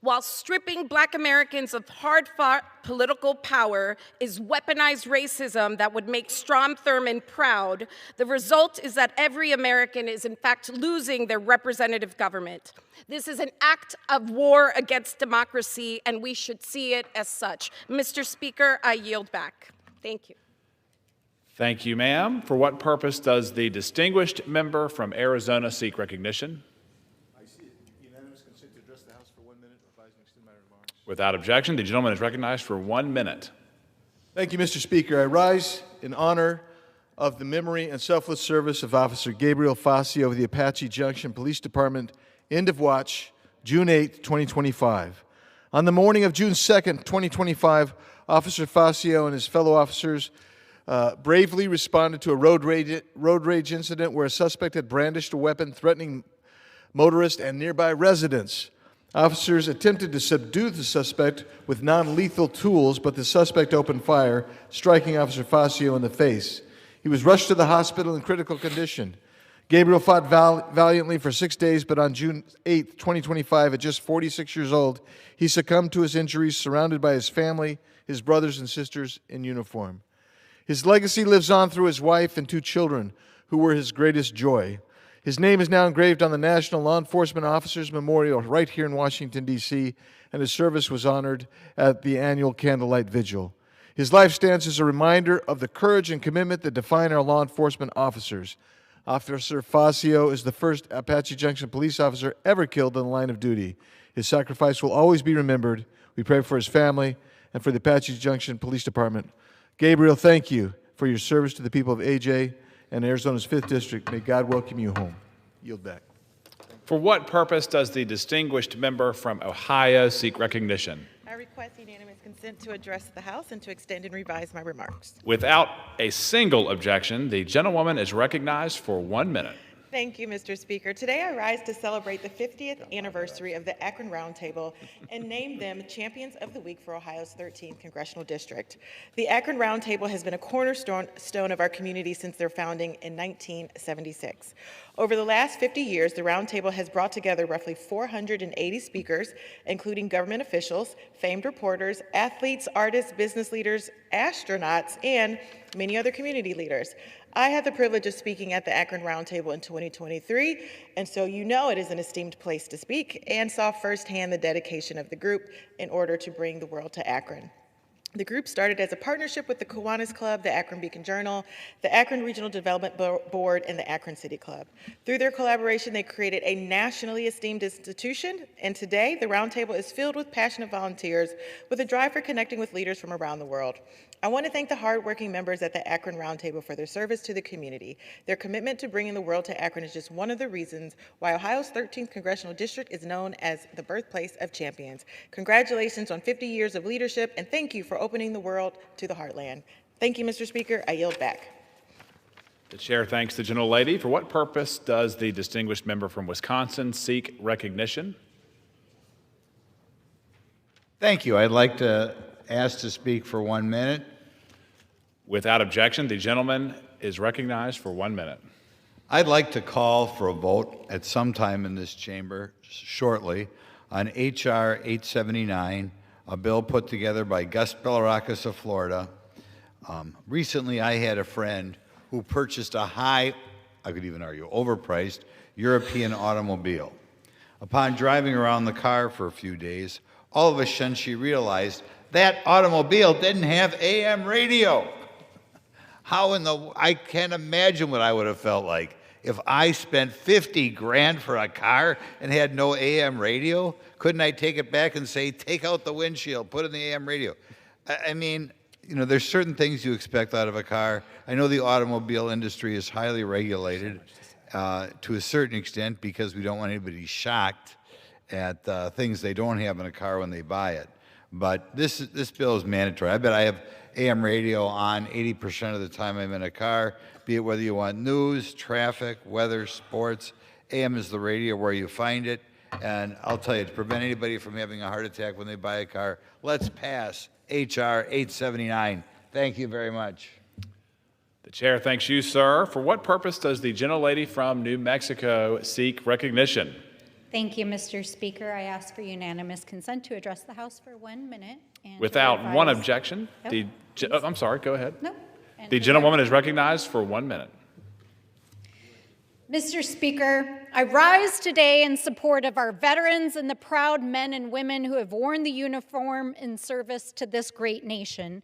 While stripping Black Americans of hard-fought political power is weaponized racism that would make Strom Thurmond proud, the result is that every American is in fact losing their representative government. This is an act of war against democracy, and we should see it as such. Mr. Speaker, I yield back. Thank you. Thank you, ma'am. For what purpose does the distinguished member from Arizona seek recognition? I see unanimous consent to address the House for 1 minute, revise and extend my remarks. Without objection, the gentleman is recognized for 1 minute. Thank you, Mr. Speaker. I rise in honor of the memory and selfless service of Officer Gabriel Facio of the Apache Junction Police Department, end of watch, June 8, 2025. On the morning of June 2nd, 2025, Officer Facio and his fellow officers bravely responded to a road rage incident where a suspect had brandished a weapon threatening motorists and nearby residents. Officers attempted to subdue the suspect with non-lethal tools, but the suspect opened fire, striking Officer Facio in the face. He was rushed to the hospital in critical condition. Gabriel fought valiantly for 6 days, but on June 8, 2025, at just 46 years old, he succumbed to his injuries, surrounded by his family, his brothers and sisters in uniform. His legacy lives on through his wife and 2 children, who were his greatest joy. His name is now engraved on the National Law Enforcement Officers Memorial right here in Washington, D.C., and his service was honored at the annual Candlelight Vigil. His life stands as a reminder of the courage and commitment that define our law enforcement officers. Officer Facio is the first Apache Junction police officer ever killed in the line of duty. His sacrifice will always be remembered. We pray for his family and for the Apache Junction Police Department. Gabriel, thank you for your service to the people of AJ and Arizona's 5th District. May God welcome you home. Yield back. For what purpose does the distinguished member from Ohio seek recognition? I request unanimous consent to address the House and to extend and revise my remarks. Without a single objection, the gentlewoman is recognized for 1 minute. Thank you, Mr. Speaker. Today I rise to celebrate the 50th anniversary of the Akron Roundtable and name them Champions of the Week for Ohio's 13th Congressional District. The Akron Roundtable has been a cornerstone of our community since their founding in 1976. Over the last 50 years, the Roundtable has brought together roughly 480 speakers, including government officials, famed reporters, athletes, artists, business leaders, astronauts, and many other community leaders. I had the privilege of speaking at the Akron Roundtable in 2023, and so you know it is an esteemed place to speak, and saw firsthand the dedication of the group in order to bring the world to Akron. The group started as a partnership with the Kiwanis Club, the Akron Beacon Journal, the Akron Regional Development Board, and the Akron City Club. Through their collaboration, they created a nationally esteemed institution, and today the Roundtable is filled with passionate volunteers with a drive for connecting with leaders from around the world. I want to thank the hardworking members at the Akron Roundtable for their service to the community. Their commitment to bringing the world to Akron is just one of the reasons why Ohio's 13th Congressional District is known as the birthplace of champions. Congratulations on 50 years of leadership, and thank you for opening the world to the heartland. Thank you, Mr. Speaker. I yield back. The chair thanks the gentlelady. For what purpose does the distinguished member from Wisconsin seek recognition? Thank you. I'd like to ask to speak for 1 minute. Without objection, the gentleman is recognized for 1 minute. I'd like to call for a vote at some time in this chamber shortly on H.R. 879, a bill put together by Gus Bilirakis of Florida. Recently, I had a friend who purchased a I could even argue, overpriced European automobile. Upon driving around the car for a few days, all of a sudden she realized that automobile didn't have AM radio. I can't imagine what I would have felt like if I spent 50 grand for a car and had no AM radio. Couldn't I take it back and say, take out the windshield, put in the AM radio? I mean, you know, there's certain things you expect out of a car. I know the automobile industry is highly regulated to a certain extent because we don't want anybody shocked at things they don't have in a car when they buy it. But this bill is mandatory. I bet I have AM radio on 80% of the time I'm in a car, be it whether you want news, traffic, weather, sports. AM is the radio where you find it. And I'll tell you, to prevent anybody from having a heart attack when they buy a car, let's pass H.R. 879. Thank you very much. The chair thanks you, sir. For what purpose does the gentlelady from New Mexico seek recognition? Thank you, Mr. Speaker. I ask for unanimous consent to address the House for 1 minute. And Without one objection, I'm sorry, go ahead. No. The gentlewoman is recognized for 1 minute. Mr. Speaker, I rise today in support of our veterans and the proud men and women who have worn the uniform in service to this great nation.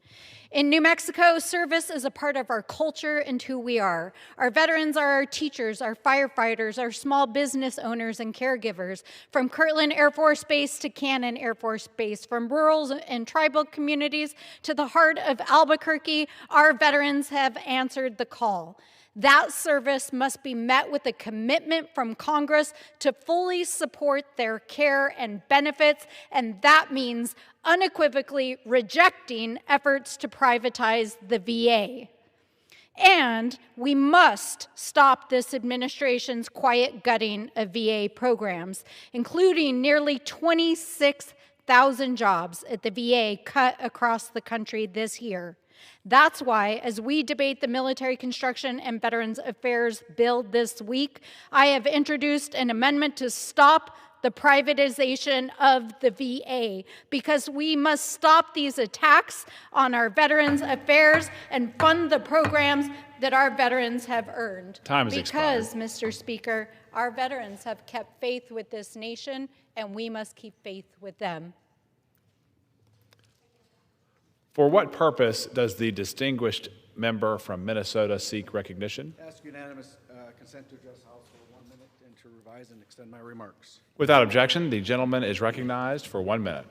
In New Mexico, service is a part of our culture and who we are. Our veterans are our teachers, our firefighters, our small business owners and caregivers, from Kirtland Air Force Base to Cannon Air Force Base, from rural and tribal communities to the heart of Albuquerque, our veterans have answered the call. That service must be met with a commitment from Congress to fully support their care and benefits, and that means unequivocally rejecting efforts to privatize the VA. And we must stop this administration's quiet gutting of VA programs, including nearly 26,000 jobs at the VA cut across the country this year. That's why, as we debate the Military Construction and Veterans Affairs bill this week, I have introduced an amendment to stop the privatization of the VA, because we must stop these attacks on our veterans' affairs and fund the programs that our veterans have earned. Time is expired. Because, Mr. Speaker, our veterans have kept faith with this nation, and we must keep faith with them. For what purpose does the distinguished member from Minnesota seek recognition? Ask unanimous consent to address the House for 1 minute and to revise and extend my remarks. Without objection, the gentleman is recognized for 1 minute.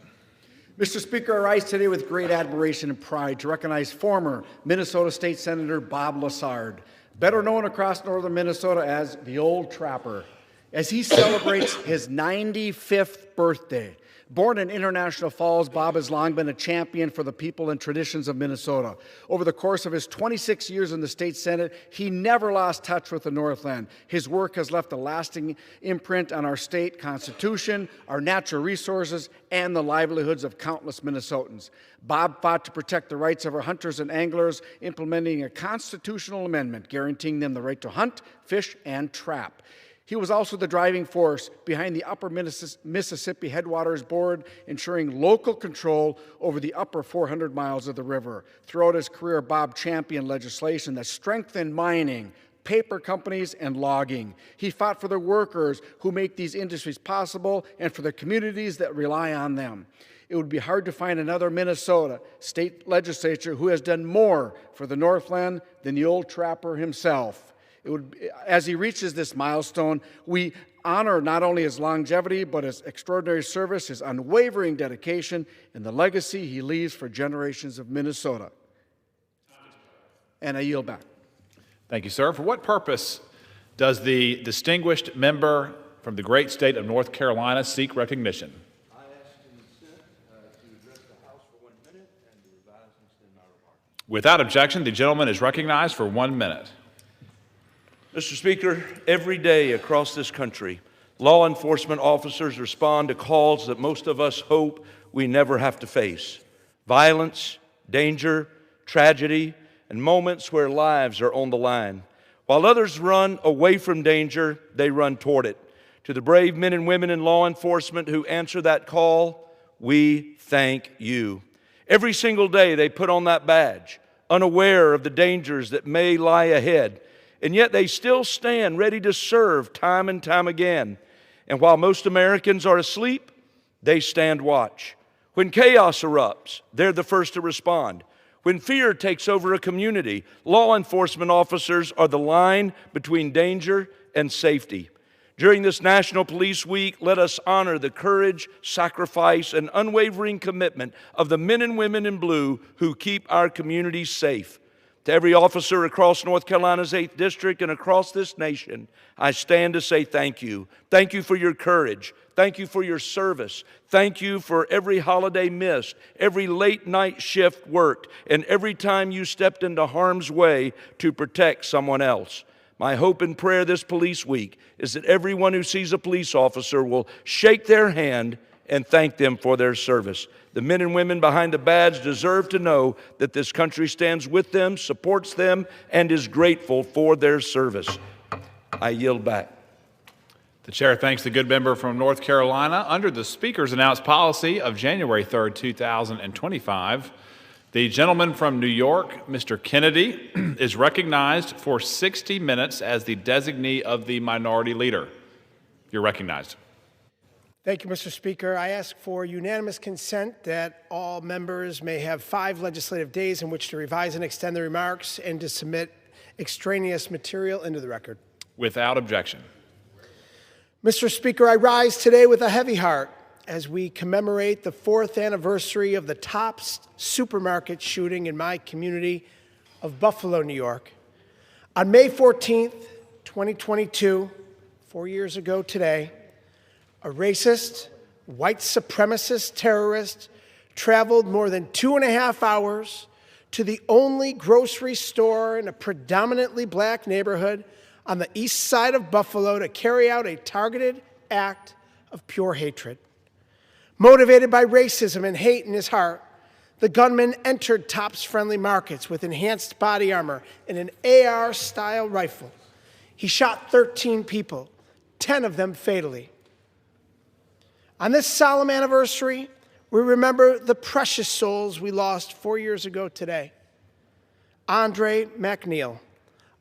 Mr. Speaker, I rise today with great admiration and pride to recognize former Minnesota State Senator Bob Lassard, better known across northern Minnesota as the Old Trapper, as he celebrates his 95th birthday. Born in International Falls, Bob has long been a champion for the people and traditions of Minnesota. Over the course of his 26 years in the state Senate, he never lost touch with the Northland. His work has left a lasting imprint on our state constitution, our natural resources, and the livelihoods of countless Minnesotans. Bob fought to protect the rights of our hunters and anglers, implementing a constitutional amendment guaranteeing them the right to hunt, fish, and trap. He was also the driving force behind the Upper Mississippi Headwaters Board, ensuring local control over the upper 400 miles of the river. Throughout his career, Bob championed legislation that strengthened mining, paper companies, and logging. He fought for the workers who make these industries possible and for the communities that rely on them. It would be hard to find another Minnesota state legislature who has done more for the Northland than the Old Trapper himself. As he reaches this milestone, we honor not only his longevity, but his extraordinary service, his unwavering dedication, and the legacy he leaves for generations of Minnesota. And I yield back. Thank you, sir. For what purpose does the distinguished member from the great state of North Carolina seek recognition? I ask consent to address the House for 1 minute and to revise and extend my remarks. Without objection, the gentleman is recognized for 1 minute. Mr. Speaker, every day across this country, law enforcement officers respond to calls that most of us hope we never have to face. Violence, danger, tragedy, and moments where lives are on the line. While others run away from danger, they run toward it. To the brave men and women in law enforcement who answer that call, we thank you. Every single day they put on that badge, unaware of the dangers that may lie ahead, and yet they still stand ready to serve time and time again. And while most Americans are asleep, they stand watch. When chaos erupts, they're the first to respond. When fear takes over a community, law enforcement officers are the line between danger and safety. During this National Police Week, let us honor the courage, sacrifice, and unwavering commitment of the men and women in blue who keep our communities safe. To every officer across North Carolina's 8th District and across this nation, I stand to say thank you. Thank you for your courage. Thank you for your service. Thank you for every holiday missed, every late night shift worked, and every time you stepped into harm's way to protect someone else. My hope and prayer this police week is that everyone who sees a police officer will shake their hand and thank them for their service. The men and women behind the badge deserve to know that this country stands with them, supports them, and is grateful for their service. I yield back. The chair thanks the good member from North Carolina. Under the Speaker's announced policy of January 3rd, 2025, the gentleman from New York, Mr. Kennedy, is recognized for 60 minutes as the designee of the minority leader. You're recognized. Thank you, Mr. Speaker. I ask for unanimous consent that all members may have 5 legislative days in which to revise and extend their remarks and to submit extraneous material into the record. Without objection. Mr. Speaker, I rise today with a heavy heart as we commemorate the 4th anniversary of the Tops supermarket shooting in my community of Buffalo, New York. On May 14th, 2022, 4 years ago today, a racist, white supremacist terrorist traveled more than 2.5 hours to the only grocery store in a predominantly black neighborhood on the east side of Buffalo to carry out a targeted act of pure hatred. Motivated by racism and hate in his heart, the gunman entered Tops Friendly Markets with enhanced body armor and an AR-style rifle. He shot 13 people, 10 of them fatally. On this solemn anniversary, we remember the precious souls we lost 4 years ago today. Andre McNeil,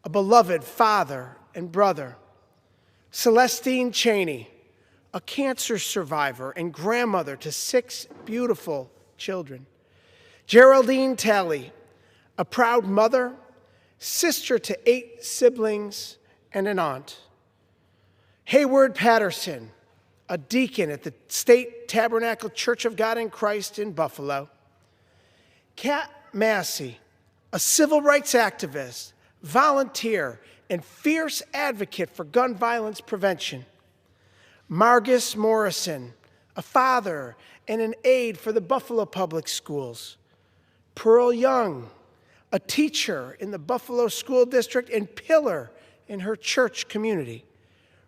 a beloved father and brother. Celestine Cheney, a cancer survivor and grandmother to 6 beautiful children. Geraldine Talley, a proud mother, sister to 8 siblings, and an aunt. Hayward Patterson, a deacon at the State Tabernacle Church of God in Christ in Buffalo. Kat Massey, a civil rights activist, volunteer, and fierce advocate for gun violence prevention. Margus Morrison, a father and an aide for the Buffalo Public Schools. Pearl Young, a teacher in the Buffalo School District and pillar in her church community.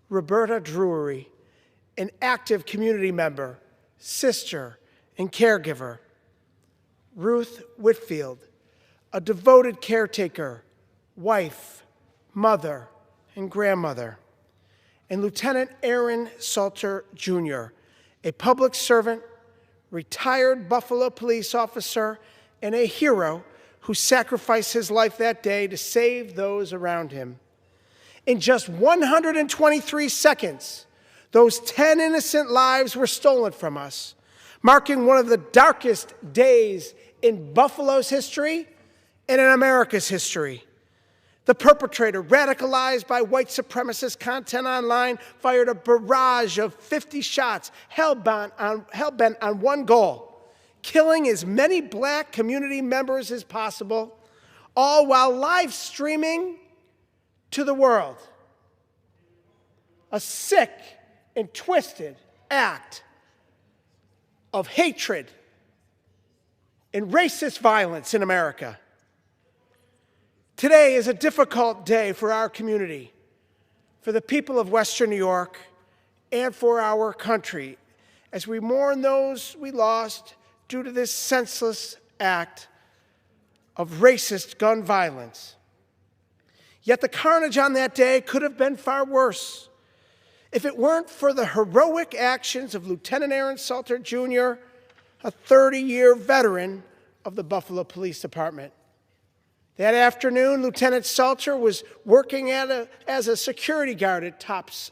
Roberta Drury, an active community member, sister, and caregiver. Ruth Whitfield, a devoted caretaker, wife, mother, and grandmother. And Lieutenant Aaron Salter, Jr., a public servant, retired Buffalo police officer, and a hero who sacrificed his life that day to save those around him. In just 123 seconds, those 10 innocent lives were stolen from us, marking one of the darkest days in Buffalo's history and in America's history. The perpetrator, radicalized by white supremacist content online, fired a barrage of 50 shots, hell-bent on one goal: killing as many black community members as possible, all while live streaming to the world. A sick and twisted act of hatred and racist violence in America. Today is a difficult day for our community, for the people of Western New York, and for our country, as we mourn those we lost due to this senseless act of racist gun violence. Yet the carnage on that day could have been far worse if it weren't for the heroic actions of Lieutenant Aaron Salter, Jr., a 30-year veteran of the Buffalo Police Department. That afternoon, Lieutenant Salter was working as a security guard at Tops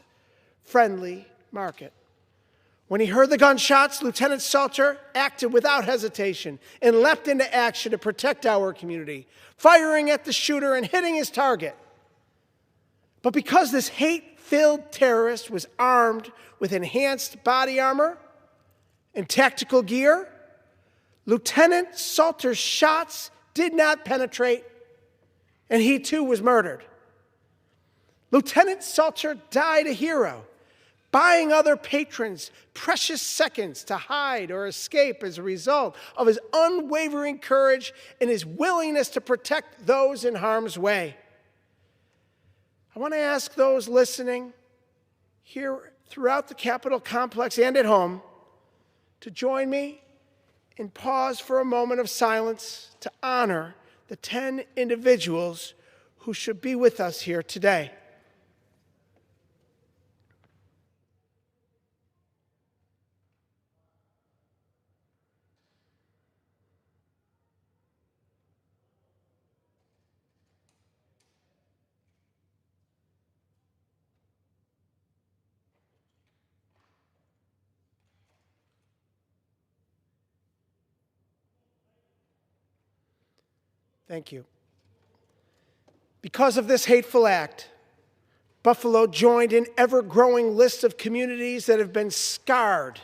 Friendly Market. When he heard the gunshots, Lieutenant Salter acted without hesitation and leapt into action to protect our community, firing at the shooter and hitting his target. But because this hate-filled terrorist was armed with enhanced body armor and tactical gear, Lieutenant Salter's shots did not penetrate, and he too was murdered. Lieutenant Salter died a hero, buying other patrons precious seconds to hide or escape as a result of his unwavering courage and his willingness to protect those in harm's way. I want to ask those listening here throughout the Capitol complex and at home to join me and pause for a moment of silence to honor the 10 individuals who should be with us here today. Thank you. Because of this hateful act, Buffalo joined an ever-growing list of communities that have been scarred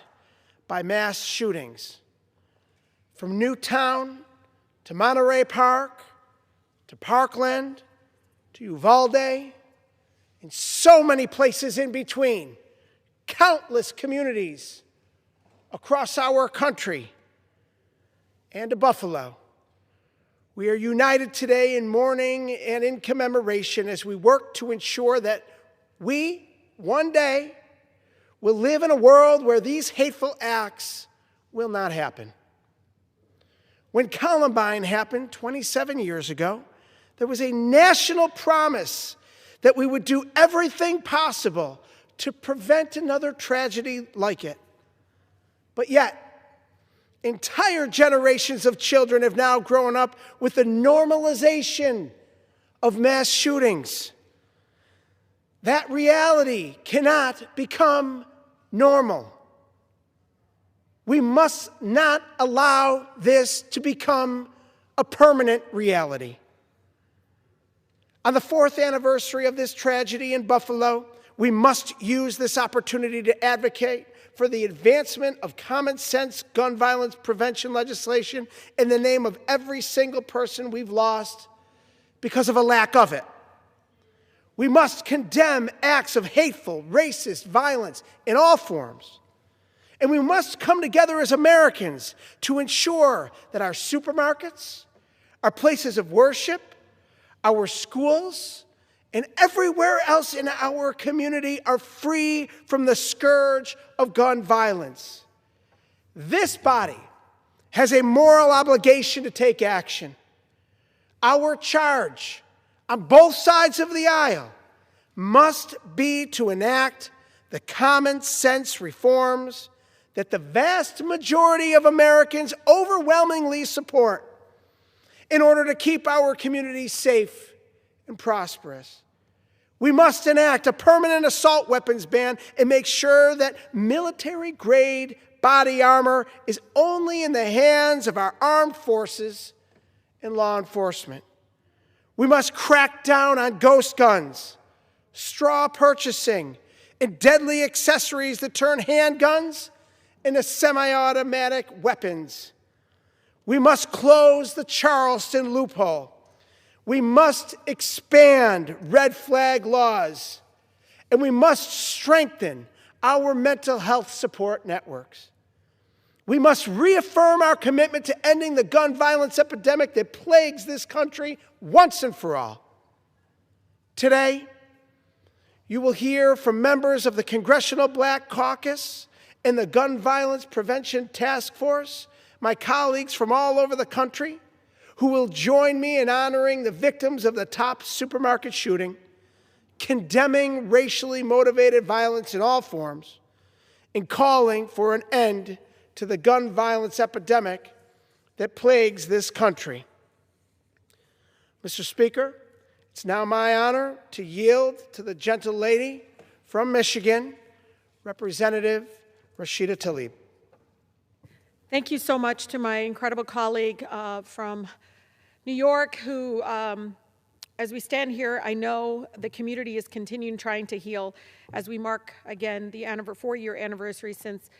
by mass shootings. From Newtown to Monterey Park to Parkland to Uvalde and so many places in between, countless communities across our country and to Buffalo. We are united today in mourning and in commemoration as we work to ensure that we, one day, will live in a world where these hateful acts will not happen. When Columbine happened 27 years ago, there was a national promise that we would do everything possible to prevent another tragedy like it. But yet, entire generations of children have now grown up with the normalization of mass shootings. That reality cannot become normal. We must not allow this to become a permanent reality. On the 4th anniversary of this tragedy in Buffalo, we must use this opportunity to advocate for the advancement of common sense gun violence prevention legislation in the name of every single person we've lost because of a lack of it. We must condemn acts of hateful, racist violence in all forms. And we must come together as Americans to ensure that our supermarkets, our places of worship, our schools, and everywhere else in our community are free from the scourge of gun violence. This body has a moral obligation to take action. Our charge on both sides of the aisle must be to enact the common sense reforms that the vast majority of Americans overwhelmingly support in order to keep our communities safe and prosperous. We must enact a permanent assault weapons ban and make sure that military-grade body armor is only in the hands of our armed forces and law enforcement. We must crack down on ghost guns, straw purchasing, and deadly accessories that turn handguns into semi-automatic weapons. We must close the Charleston loophole. We must expand red flag laws, and we must strengthen our mental health support networks. We must reaffirm our commitment to ending the gun violence epidemic that plagues this country once and for all. Today, you will hear from members of the Congressional Black Caucus and the Gun Violence Prevention Task Force, my colleagues from all over the country, who will join me in honoring the victims of the Tops supermarket shooting, condemning racially motivated violence in all forms, and calling for an end to the gun violence epidemic that plagues this country. Mr. Speaker, it's now my honor to yield to the gentle lady from Michigan, Representative Rashida Tlaib. Thank you so much to my incredible colleague from New York who, as we stand here, I know the community is continuing trying to heal as we mark, again, the 4-year anniversary since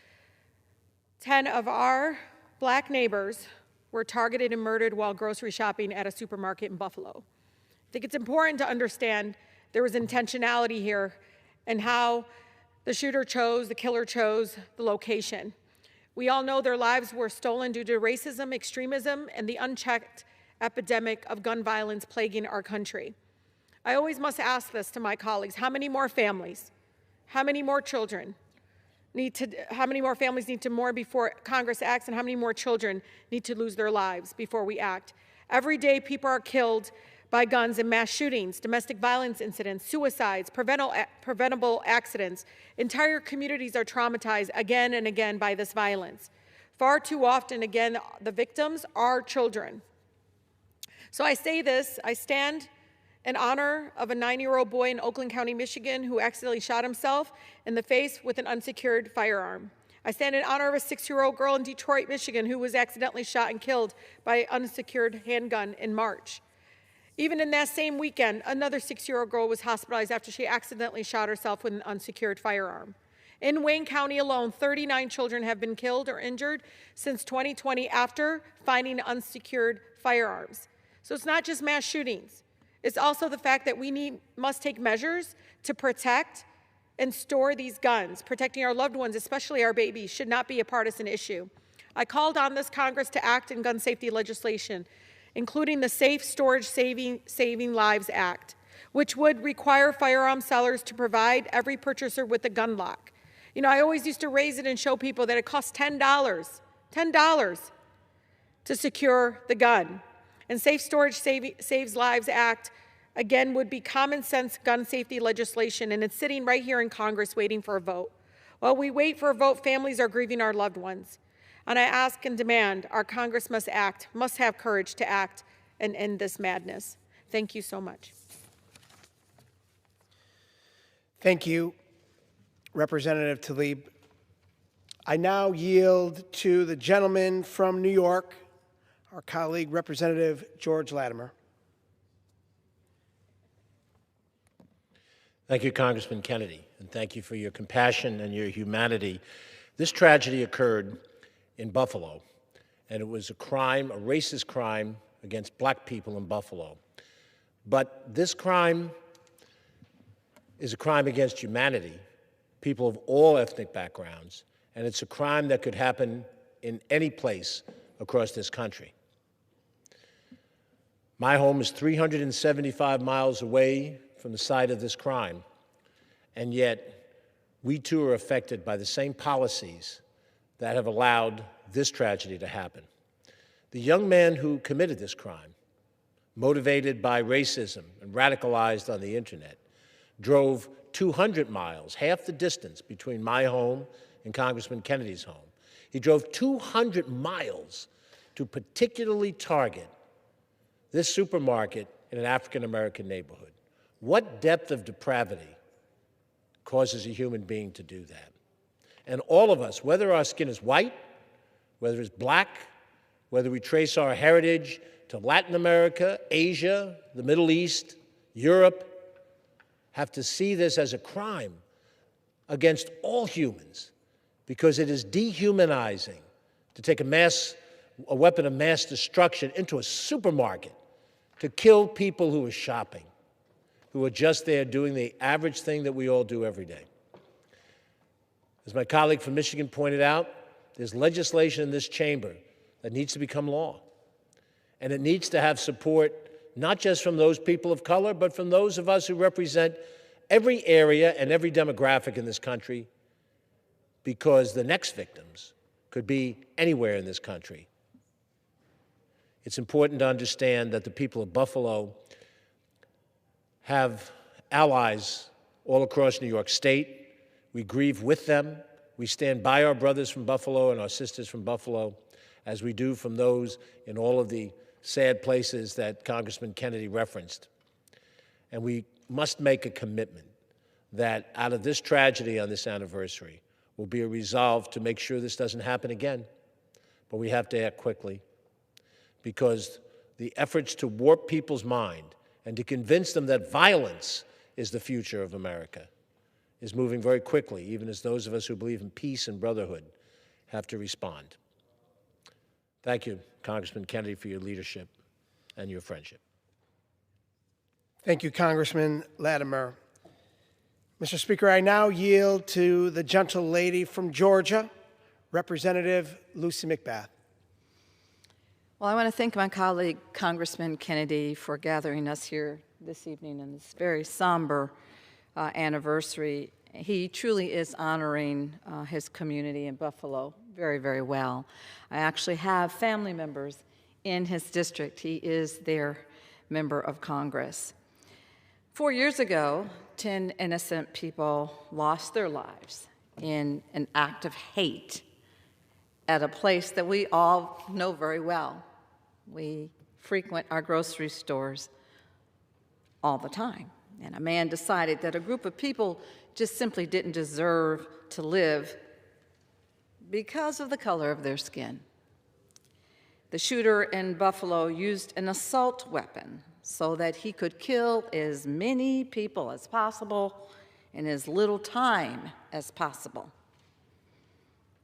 10 of our Black neighbors were targeted and murdered while grocery shopping at a supermarket in Buffalo. I think it's important to understand there was intentionality here and how the killer chose the location. We all know their lives were stolen due to racism, extremism, and the unchecked epidemic of gun violence plaguing our country. I always must ask this to my colleagues: how many more families, how many more children how many more families need to mourn before Congress acts, and how many more children need to lose their lives before we act? Every day, people are killed by guns in mass shootings, domestic violence incidents, suicides, preventable accidents. Entire communities are traumatized again and again by this violence. Far too often, again, the victims are children. So I say this, I stand in honor of a 9-year-old boy in Oakland County, Michigan, who accidentally shot himself in the face with an unsecured firearm. I stand in honor of a 6-year-old girl in Detroit, Michigan, who was accidentally shot and killed by an unsecured handgun in March. Even in that same weekend, another 6-year-old girl was hospitalized after she accidentally shot herself with an unsecured firearm. In Wayne County alone, 39 children have been killed or injured since 2020 after finding unsecured firearms. So it's not just mass shootings. It's also the fact that we must take measures to protect and store these guns. Protecting our loved ones, especially our babies, should not be a partisan issue. I called on this Congress to act in gun safety legislation, including the Safe Storage Saving Lives Act, which would require firearm sellers to provide every purchaser with a gun lock. You know, I always used to raise it and show people that it costs $10 to secure the gun. And Safe Storage Saves Lives Act, again, would be common sense gun safety legislation, and it's sitting right here in Congress waiting for a vote. While we wait for a vote, families are grieving our loved ones. And I ask and demand our Congress must act, must have courage to act and end this madness. Thank you so much. Thank you, Representative Tlaib. I now yield to the gentleman from New York, our colleague, Representative George Latimer. Thank you, Congressman Kennedy, and thank you for your compassion and your humanity. This tragedy occurred in Buffalo, and it was a crime, a racist crime against black people in Buffalo. But this crime is a crime against humanity, people of all ethnic backgrounds, and it's a crime that could happen in any place across this country. My home is 375 miles away from the site of this crime, and yet we too are affected by the same policies that have allowed this tragedy to happen. The young man who committed this crime, motivated by racism and radicalized on the internet, drove 200 miles, half the distance between my home and Congressman Kennedy's home. He drove 200 miles to particularly target this supermarket in an African-American neighborhood. What depth of depravity causes a human being to do that? And all of us, whether our skin is white, whether it's black, whether we trace our heritage to Latin America, Asia, the Middle East, Europe, have to see this as a crime against all humans, because it is dehumanizing to take a weapon of mass destruction into a supermarket to kill people who are shopping, who are just there doing the average thing that we all do every day. As my colleague from Michigan pointed out, there's legislation in this chamber that needs to become law. And it needs to have support not just from those people of color, but from those of us who represent every area and every demographic in this country, because the next victims could be anywhere in this country. It's important to understand that the people of Buffalo have allies all across New York State. We grieve with them. We stand by our brothers from Buffalo and our sisters from Buffalo, as we do from those in all of the sad places that Congressman Kennedy referenced. And we must make a commitment that out of this tragedy on this anniversary will be a resolve to make sure this doesn't happen again. But we have to act quickly, because the efforts to warp people's mind and to convince them that violence is the future of America is moving very quickly, even as those of us who believe in peace and brotherhood have to respond. Thank you, Congressman Kennedy, for your leadership and your friendship. Thank you, Congressman Latimer. Mr. Speaker, I now yield to the gentle lady from Georgia, Representative Lucy McBath. Well, I want to thank my colleague, Congressman Kennedy, for gathering us here this evening in this very somber anniversary. He truly is honoring his community in Buffalo very, very well. I actually have family members in his district. He is their member of Congress. 4 years ago, 10 innocent people lost their lives in an act of hate at a place that we all know very well. We frequent our grocery stores all the time. And a man decided that a group of people just simply didn't deserve to live because of the color of their skin. The shooter in Buffalo used an assault weapon so that he could kill as many people as possible in as little time as possible.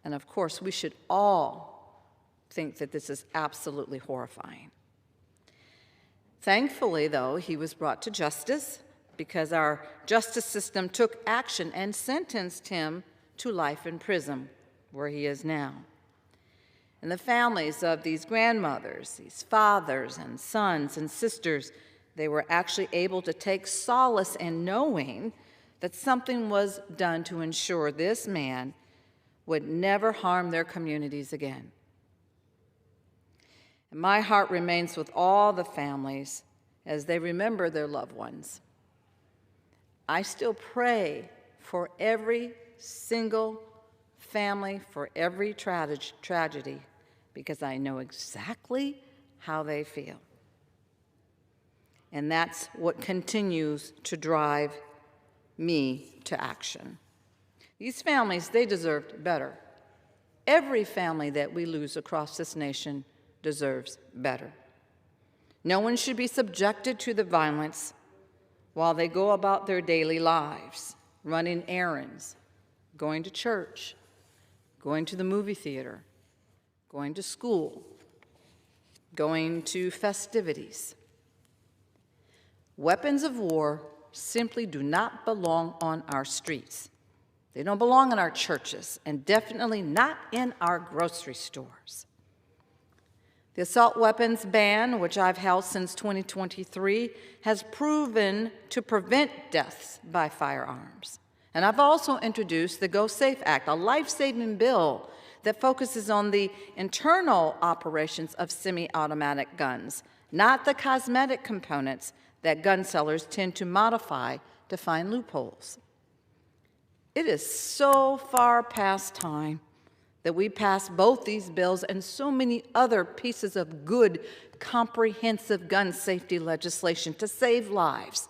And of course, we should all think that this is absolutely horrifying. Thankfully, though, he was brought to justice because our justice system took action and sentenced him to life in prison, where he is now. And the families of these grandmothers, these fathers and sons and sisters, they were actually able to take solace in knowing that something was done to ensure this man would never harm their communities again. And my heart remains with all the families as they remember their loved ones. I still pray for every single family, for every tragedy, because I know exactly how they feel. And that's what continues to drive me to action. These families, they deserved better. Every family that we lose across this nation deserves better. No one should be subjected to the violence while they go about their daily lives, running errands, going to church, going to the movie theater, going to school, going to festivities. Weapons of war simply do not belong on our streets. They don't belong in our churches, and definitely not in our grocery stores. The assault weapons ban, which I've held since 2023, has proven to prevent deaths by firearms. And I've also introduced the Go Safe Act, a life-saving bill that focuses on the internal operations of semi-automatic guns, not the cosmetic components that gun sellers tend to modify to find loopholes. It is so far past time that we pass both these bills and so many other pieces of good, comprehensive gun safety legislation to save lives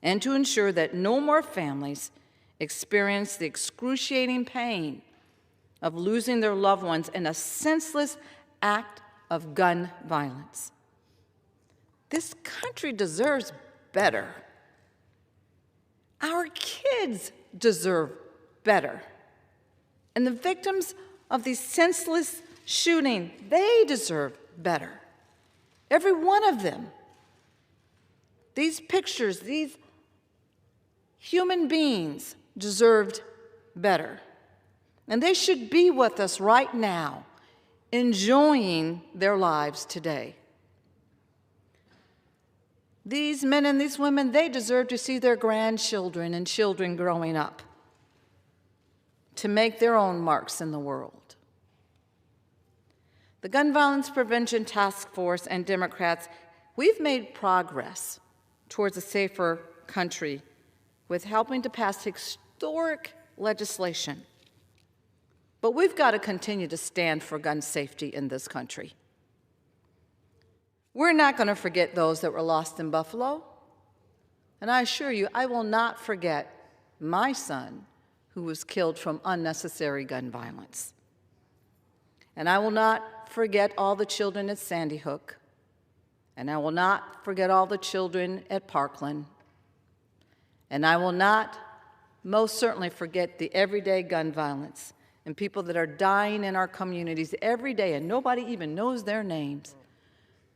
and to ensure that no more families experience the excruciating pain of losing their loved ones in a senseless act of gun violence. This country deserves better. Our kids deserve better. And the victims of these senseless shootings, they deserve better. Every one of them. These pictures, these human beings deserved better. And they should be with us right now, enjoying their lives today. These men and these women, they deserve to see their grandchildren and children growing up, to make their own marks in the world. The Gun Violence Prevention Task Force and Democrats, we've made progress towards a safer country with helping to pass historic legislation. But we've got to continue to stand for gun safety in this country. We're not going to forget those that were lost in Buffalo. And I assure you, I will not forget my son who was killed from unnecessary gun violence. And I will not forget all the children at Sandy Hook. And I will not forget all the children at Parkland. And I will not most certainly forget the everyday gun violence and people that are dying in our communities every day, and nobody even knows their names.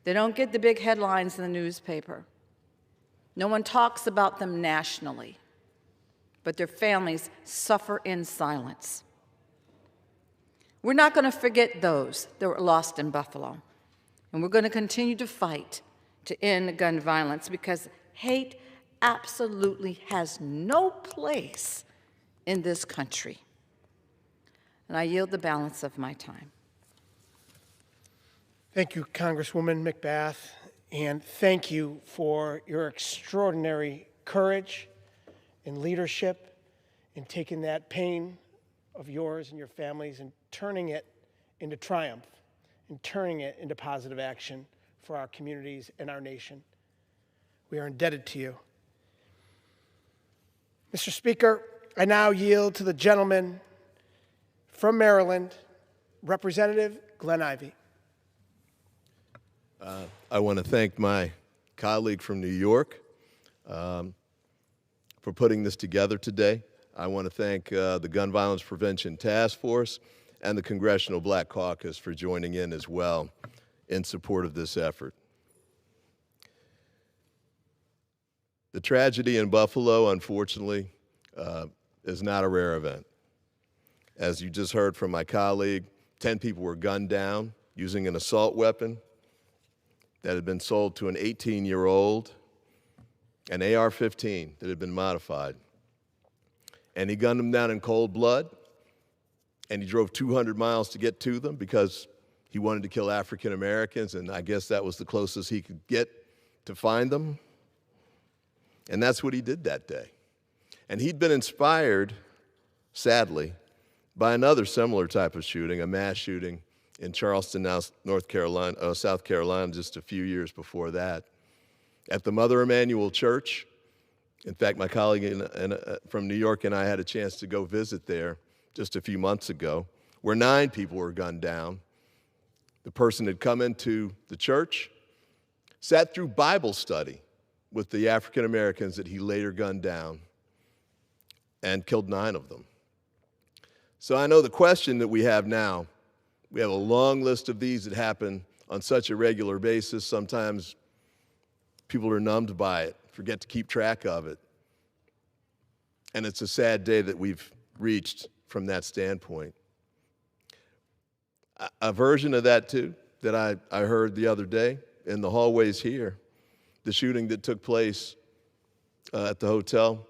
They don't get the big headlines in the newspaper. No one talks about them nationally, but their families suffer in silence. We're not going to forget those that were lost in Buffalo, and we're going to continue to fight to end gun violence because hate absolutely has no place in this country. And I yield the balance of my time. Thank you, Congresswoman McBath, and thank you for your extraordinary courage and leadership in taking that pain of yours and your families and turning it into triumph and turning it into positive action for our communities and our nation. We are indebted to you. Mr. Speaker, I now yield to the gentleman from Maryland, Representative Glenn Ivey. I want to thank my colleague from New York for putting this together today. I want to thank the Gun Violence Prevention Task Force and the Congressional Black Caucus for joining in as well in support of this effort. The tragedy in Buffalo, unfortunately, is not a rare event. As you just heard from my colleague, 10 people were gunned down using an assault weapon that had been sold to an 18-year-old, an AR-15 that had been modified. And he gunned them down in cold blood, and he drove 200 miles to get to them because he wanted to kill African Americans, and I guess that was the closest he could get to find them. And that's what he did that day. And he'd been inspired, sadly, by another similar type of shooting, a mass shooting in Charleston, South Carolina, just a few years before that. At the Mother Emanuel Church, in fact, my colleague from New York and I had a chance to go visit there just a few months ago, where 9 people were gunned down. The person had come into the church, sat through Bible study with the African Americans that he later gunned down, and killed 9 of them. So I know the question that we have now, we have a long list of these that happen on such a regular basis. Sometimes people are numbed by it, forget to keep track of it. And it's a sad day that we've reached from that standpoint. A version of that, too, that I heard the other day in the hallways here, the shooting that took place at the hotel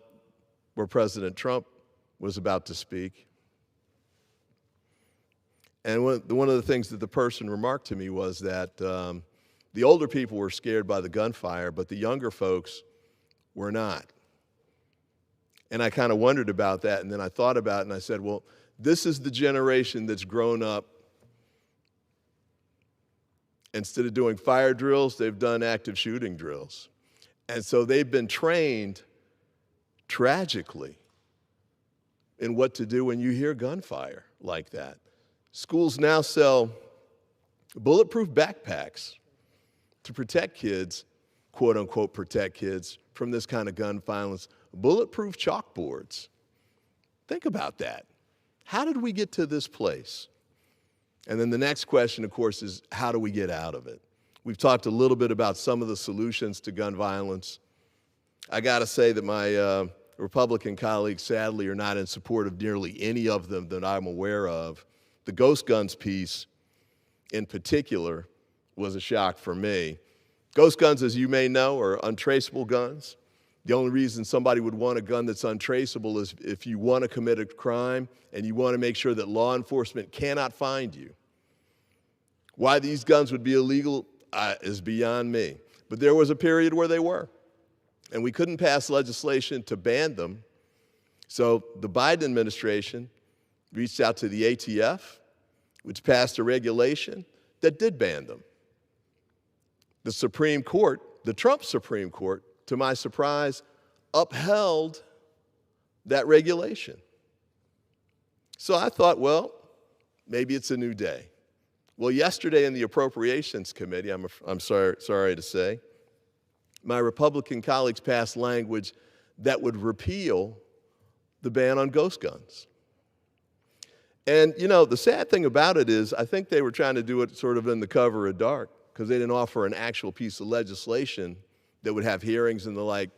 where President Trump was about to speak. And one of the things that the person remarked to me was that the older people were scared by the gunfire, but the younger folks were not. And I kind of wondered about that, and then I thought about it, and I said, well, this is the generation that's grown up. Instead of doing fire drills, they've done active shooting drills. And so they've been trained tragically in what to do when you hear gunfire like that. Schools now sell bulletproof backpacks to protect kids, quote unquote, protect kids from this kind of gun violence. Bulletproof chalkboards. Think about that. How did we get to this place? And then the next question, of course, is how do we get out of it? We've talked a little bit about some of the solutions to gun violence. I got to say that my Republican colleagues, sadly, are not in support of nearly any of them that I'm aware of. The ghost guns piece, in particular, was a shock for me. Ghost guns, as you may know, are untraceable guns. The only reason somebody would want a gun that's untraceable is if you want to commit a crime and you want to make sure that law enforcement cannot find you. Why these guns would be illegal is beyond me. But there was a period where they were. And we couldn't pass legislation to ban them. So the Biden administration reached out to the ATF, which passed a regulation that did ban them. The Supreme Court, the Trump Supreme Court, to my surprise, upheld that regulation. So I thought, well, maybe it's a new day. Well, yesterday in the Appropriations Committee, I'm sorry to say, my Republican colleagues passed language that would repeal the ban on ghost guns. And, you know, the sad thing about it is I think they were trying to do it sort of in the cover of dark because they didn't offer an actual piece of legislation that would have hearings and the like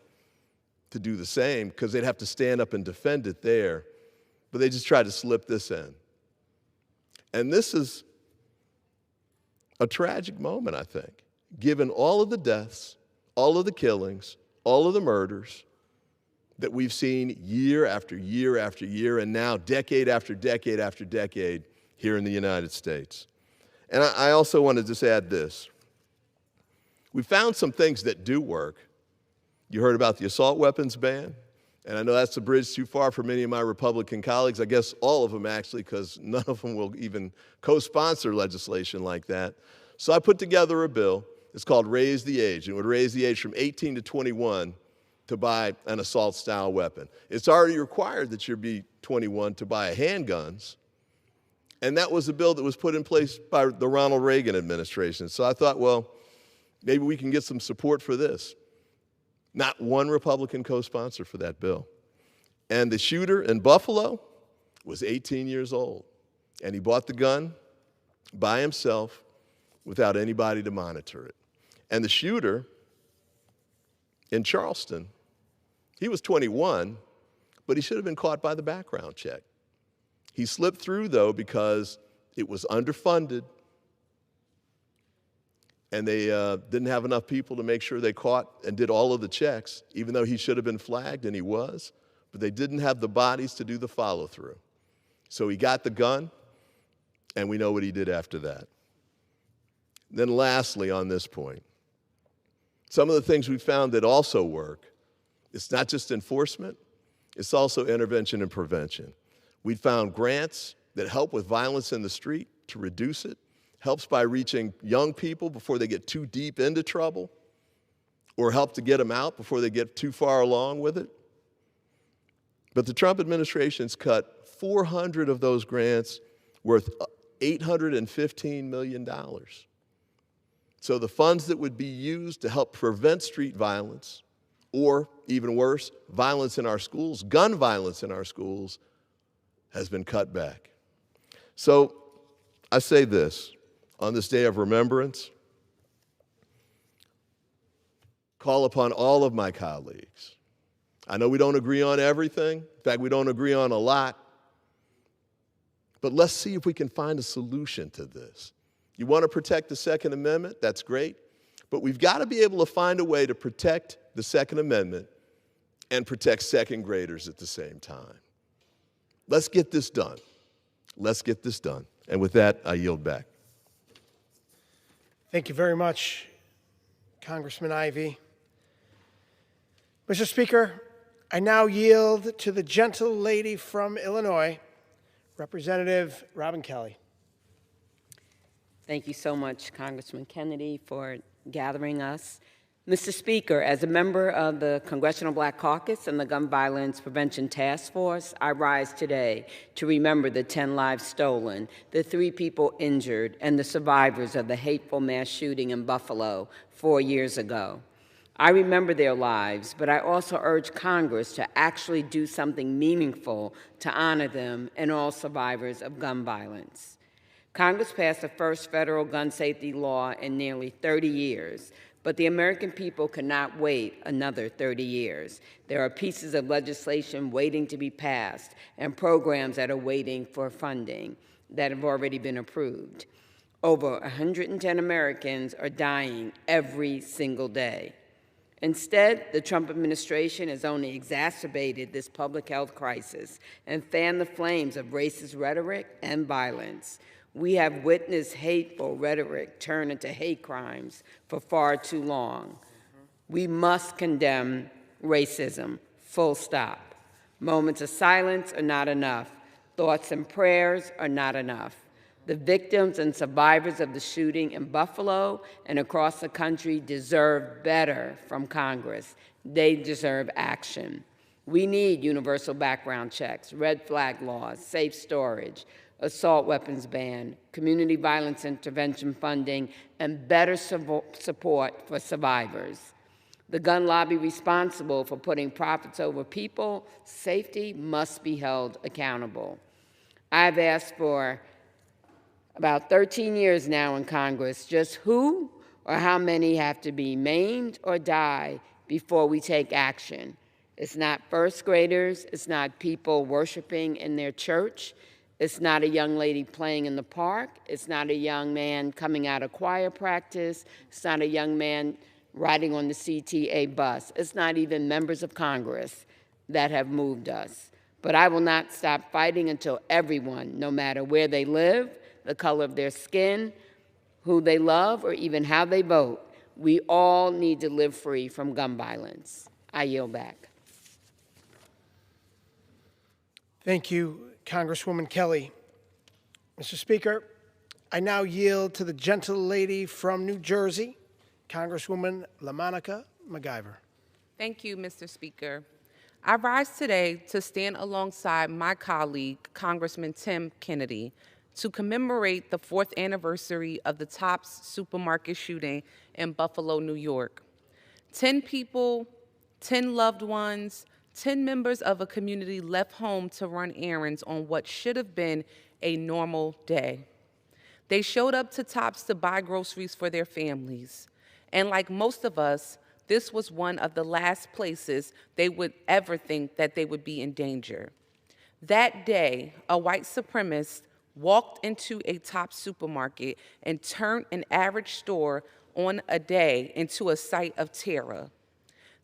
to do the same because they'd have to stand up and defend it there. But they just tried to slip this in. And this is a tragic moment, I think, given all of the deaths, all of the killings, all of the murders that we've seen year after year after year, and now decade after decade after decade here in the United States. And I also want to just add this. We found some things that do work. You heard about the assault weapons ban, and I know that's a bridge too far for many of my Republican colleagues, I guess all of them actually, because none of them will even co-sponsor legislation like that. So I put together a bill. It's called Raise the Age. It would raise the age from 18 to 21 to buy an assault-style weapon. It's already required that you be 21 to buy handguns, and that was a bill that was put in place by the Ronald Reagan administration. So I thought, well, maybe we can get some support for this. Not one Republican co-sponsor for that bill. And the shooter in Buffalo was 18 years old, and he bought the gun by himself without anybody to monitor it. And the shooter in Charleston, he was 21, but he should have been caught by the background check. He slipped through, though, because it was underfunded, and they didn't have enough people to make sure they caught and did all of the checks, even though he should have been flagged, and he was, but they didn't have the bodies to do the follow-through. So he got the gun, and we know what he did after that. Then lastly, on this point, some of the things we found that also work, it's not just enforcement, it's also intervention and prevention. We found grants that help with violence in the street to reduce it, helps by reaching young people before they get too deep into trouble, or help to get them out before they get too far along with it. But the Trump administration's cut 400 of those grants worth $815 million. So the funds that would be used to help prevent street violence, or even worse, violence in our schools, gun violence in our schools, has been cut back. So I say this, on this day of remembrance, call upon all of my colleagues. I know we don't agree on everything. In fact, we don't agree on a lot. But let's see if we can find a solution to this. You want to protect the Second Amendment? That's great. But we've got to be able to find a way to protect the Second Amendment and protect second graders at the same time. Let's get this done. Let's get this done. And with that, I yield back. Thank you very much, Congressman Ivey. Mr. Speaker, I now yield to the gentle lady from Illinois, Representative Robin Kelly. Thank you so much, Congressman Kennedy, for gathering us. Mr. Speaker, as a member of the Congressional Black Caucus and the Gun Violence Prevention Task Force, I rise today to remember the 10 lives stolen, the 3 people injured, and the survivors of the hateful mass shooting in Buffalo 4 years ago. I remember their lives, but I also urge Congress to actually do something meaningful to honor them and all survivors of gun violence. Congress passed the first federal gun safety law in nearly 30 years, but the American people cannot wait another 30 years. There are pieces of legislation waiting to be passed and programs that are waiting for funding that have already been approved. Over 110 Americans are dying every single day. Instead, the Trump administration has only exacerbated this public health crisis and fanned the flames of racist rhetoric and violence. We have witnessed hateful rhetoric turn into hate crimes for far too long. We must condemn racism, full stop. Moments of silence are not enough. Thoughts and prayers are not enough. The victims and survivors of the shooting in Buffalo and across the country deserve better from Congress. They deserve action. We need universal background checks, red flag laws, safe storage, assault weapons ban, community violence intervention funding, and better support for survivors. The gun lobby responsible for putting profits over people, safety must be held accountable. I've asked for about 13 years now in Congress just who or how many have to be maimed or die before we take action. It's not first graders, it's not people worshiping in their church, it's not a young lady playing in the park, it's not a young man coming out of choir practice, it's not a young man riding on the CTA bus. It's not even members of Congress that have moved us. But I will not stop fighting until everyone, no matter where they live, the color of their skin, who they love, or even how they vote, we all need to live free from gun violence. I yield back. Thank you, Congresswoman Kelly. Mr. Speaker, I now yield to the gentlelady from New Jersey, Congresswoman LaMonica McIver. Thank you, Mr. Speaker. I rise today to stand alongside my colleague, Congressman Tim Kennedy, to commemorate the 4th anniversary of the Tops supermarket shooting in Buffalo, New York. 10 people, 10 loved ones, 10 members of a community left home to run errands on what should have been a normal day. They showed up to Tops to buy groceries for their families. And like most of us, this was one of the last places they would ever think that they would be in danger. That day, a white supremacist walked into a Tops supermarket and turned an average store on a day into a site of terror.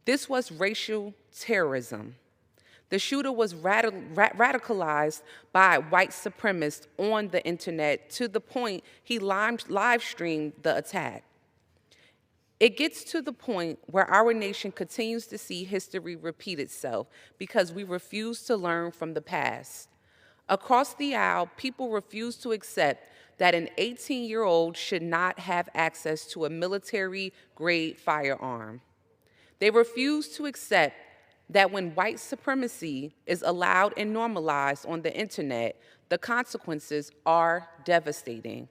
This was racial terrorism. The shooter was radicalized by white supremacists on the internet to the point he live streamed the attack. It gets to the point where our nation continues to see history repeat itself because we refuse to learn from the past. Across the aisle, people refuse to accept that an 18-year-old should not have access to a military-grade firearm. They refuse to accept that when white supremacy is allowed and normalized on the internet, the consequences are devastating.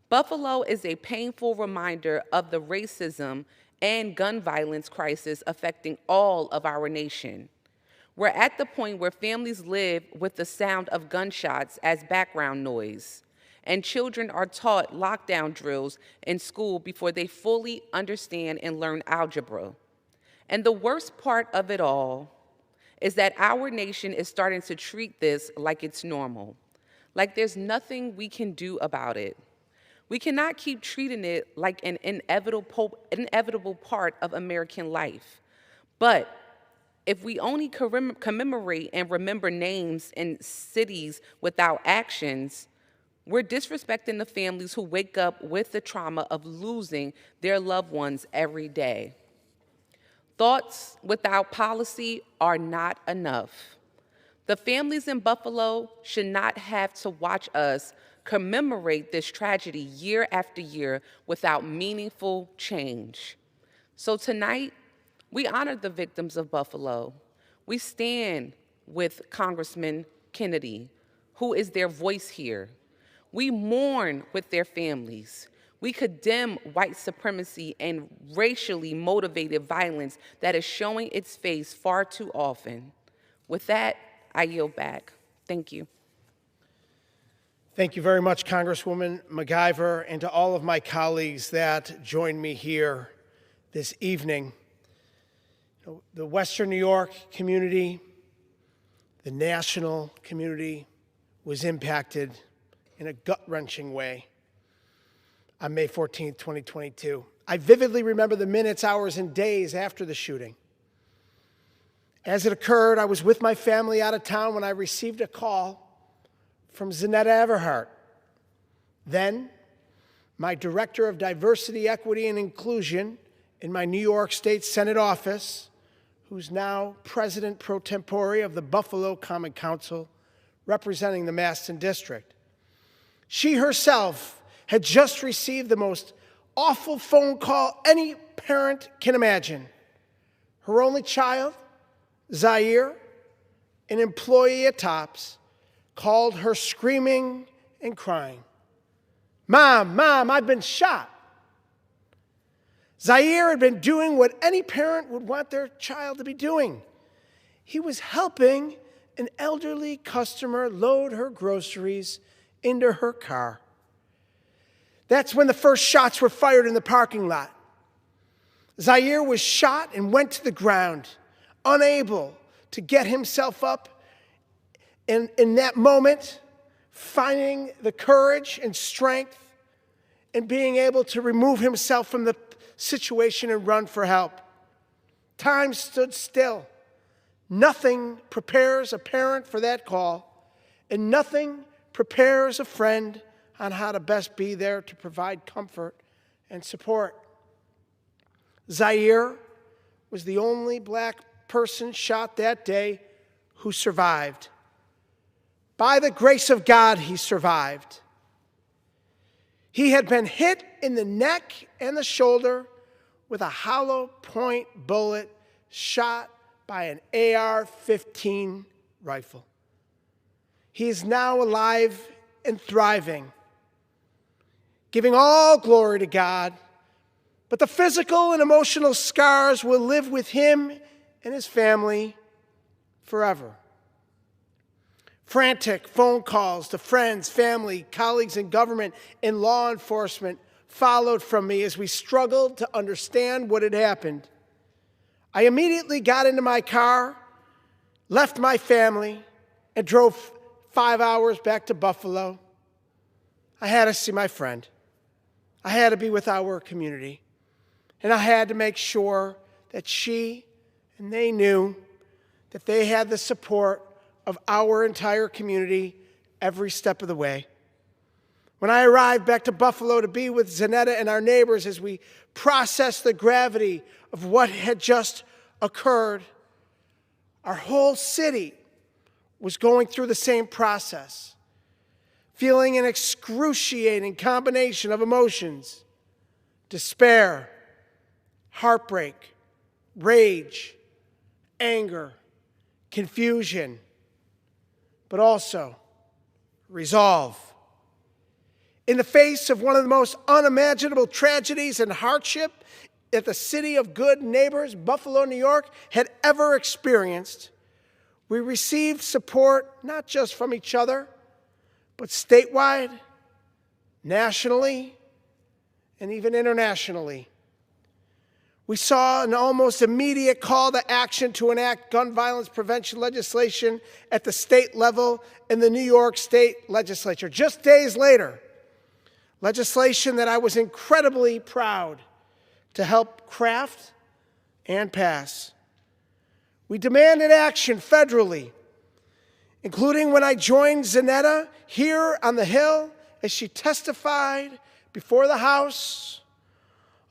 Buffalo is a painful reminder of the racism and gun violence crisis affecting all of our nation. We're at the point where families live with the sound of gunshots as background noise, and children are taught lockdown drills in school before they fully understand and learn algebra. And the worst part of it all is that our nation is starting to treat this like it's normal, like there's nothing we can do about it. We cannot keep treating it like an inevitable part of American life. But if we only commemorate and remember names and cities without actions, we're disrespecting the families who wake up with the trauma of losing their loved ones every day. Thoughts without policy are not enough. The families in Buffalo should not have to watch us commemorate this tragedy year after year without meaningful change. So tonight, we honor the victims of Buffalo. We stand with Congressman Kennedy, who is their voice here. We mourn with their families. We condemn white supremacy and racially motivated violence that is showing its face far too often. With that, I yield back. Thank you. Thank you very much, Congresswoman McIver, and to all of my colleagues that joined me here this evening. The Western New York community, the national community was impacted in a gut-wrenching way on May 14th, 2022. I vividly remember the minutes, hours, and days after the shooting. As it occurred, I was with my family out of town when I received a call from Zanetta Everhart. Then, my Director of Diversity, Equity, and Inclusion in my New York State Senate office, who's now President pro tempore of the Buffalo Common Council, representing the Maston District. She herself had just received the most awful phone call any parent can imagine. Her only child, Zaire, an employee at Tops, called her screaming and crying. Mom, I've been shot. Zaire had been doing what any parent would want their child to be doing. He was helping an elderly customer load her groceries into her car. That's when the first shots were fired in the parking lot. Zaire was shot and went to the ground, unable to get himself up. And in that moment, finding the courage and strength and being able to remove himself from the situation and run for help. Time stood still. Nothing prepares a parent for that call, and nothing prepares a friend on how to best be there to provide comfort and support. Zaire was the only black person shot that day who survived. By the grace of God, he survived. He had been hit in the neck and the shoulder with a hollow point bullet shot by an AR-15 rifle. He is now alive and thriving, giving all glory to God, but the physical and emotional scars will live with him and his family forever. Frantic phone calls to friends, family, colleagues in government, and law enforcement followed from me as we struggled to understand what had happened. I immediately got into my car, left my family, and drove 5 hours back to Buffalo. I had to see my friend. I had to be with our community. And I had to make sure that she and they knew that they had the support of our entire community every step of the way. When I arrived back to Buffalo to be with Zanetta and our neighbors as we processed the gravity of what had just occurred, our whole city was going through the same process, feeling an excruciating combination of emotions: despair, heartbreak, rage, anger, confusion, but also resolve. In the face of one of the most unimaginable tragedies and hardship that the city of good neighbors, Buffalo, New York, had ever experienced, we received support not just from each other, but statewide, nationally, and even internationally. We saw an almost immediate call to action to enact gun violence prevention legislation at the state level in the New York State Legislature. Just days later, legislation that I was incredibly proud to help craft and pass. We demanded action federally, including when I joined Zanetta here on the Hill as she testified before the House,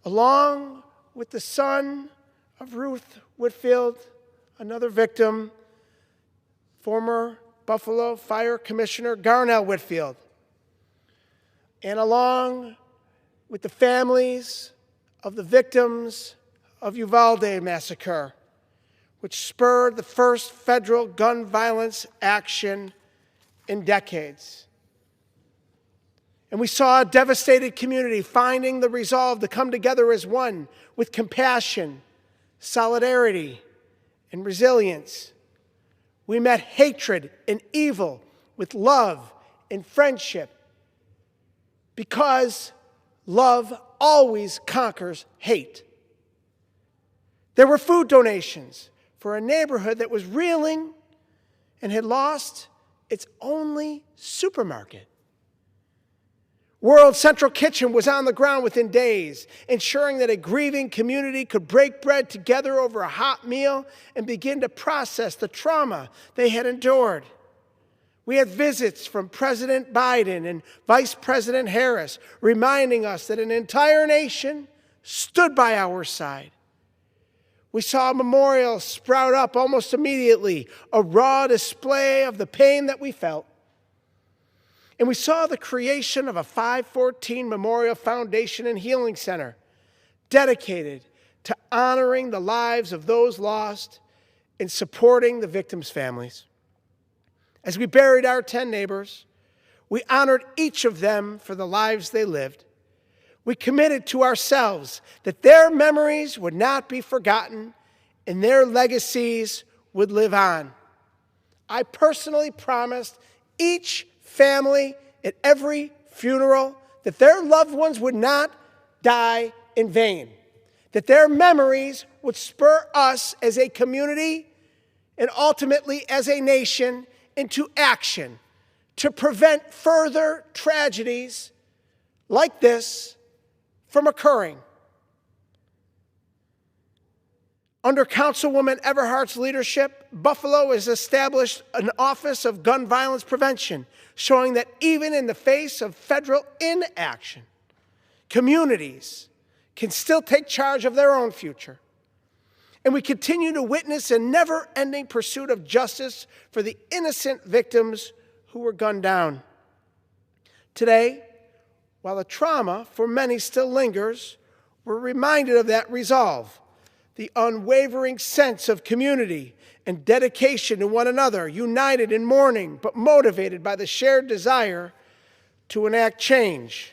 along with the son of Ruth Whitfield, another victim, former Buffalo Fire Commissioner Garnell Whitfield, and along with the families of the victims of Uvalde massacre, which spurred the first federal gun violence action in decades. And we saw a devastated community finding the resolve to come together as one with compassion, solidarity, and resilience. We met hatred and evil with love and friendship, because love always conquers hate. There were food donations for a neighborhood that was reeling and had lost its only supermarket. World Central Kitchen was on the ground within days, ensuring that a grieving community could break bread together over a hot meal and begin to process the trauma they had endured. We had visits from President Biden and Vice President Harris reminding us that an entire nation stood by our side. We saw a memorial sprout up almost immediately, a raw display of the pain that we felt. And we saw the creation of a 514 Memorial Foundation and Healing Center dedicated to honoring the lives of those lost and supporting the victims' families. As we buried our 10 neighbors, we honored each of them for the lives they lived. We committed to ourselves that their memories would not be forgotten and their legacies would live on. I personally promised each family at every funeral that their loved ones would not die in vain, that their memories would spur us as a community and ultimately as a nation into action to prevent further tragedies like this from occurring. Under Councilwoman Everhart's leadership, Buffalo has established an Office of Gun Violence Prevention, showing that even in the face of federal inaction, communities can still take charge of their own future. And we continue to witness a never-ending pursuit of justice for the innocent victims who were gunned down. Today, while the trauma for many still lingers, we're reminded of that resolve, the unwavering sense of community and dedication to one another, united in mourning, but motivated by the shared desire to enact change.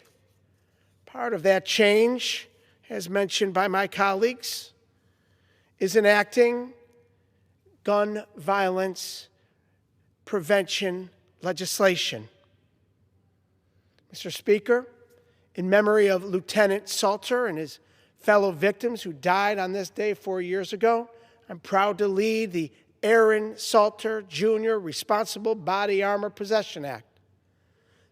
Part of that change, as mentioned by my colleagues, is enacting gun violence prevention legislation. Mr. Speaker, in memory of Lieutenant Salter and his fellow victims who died on this day 4 years ago, I'm proud to lead the Aaron Salter Jr. Responsible Body Armor Possession Act.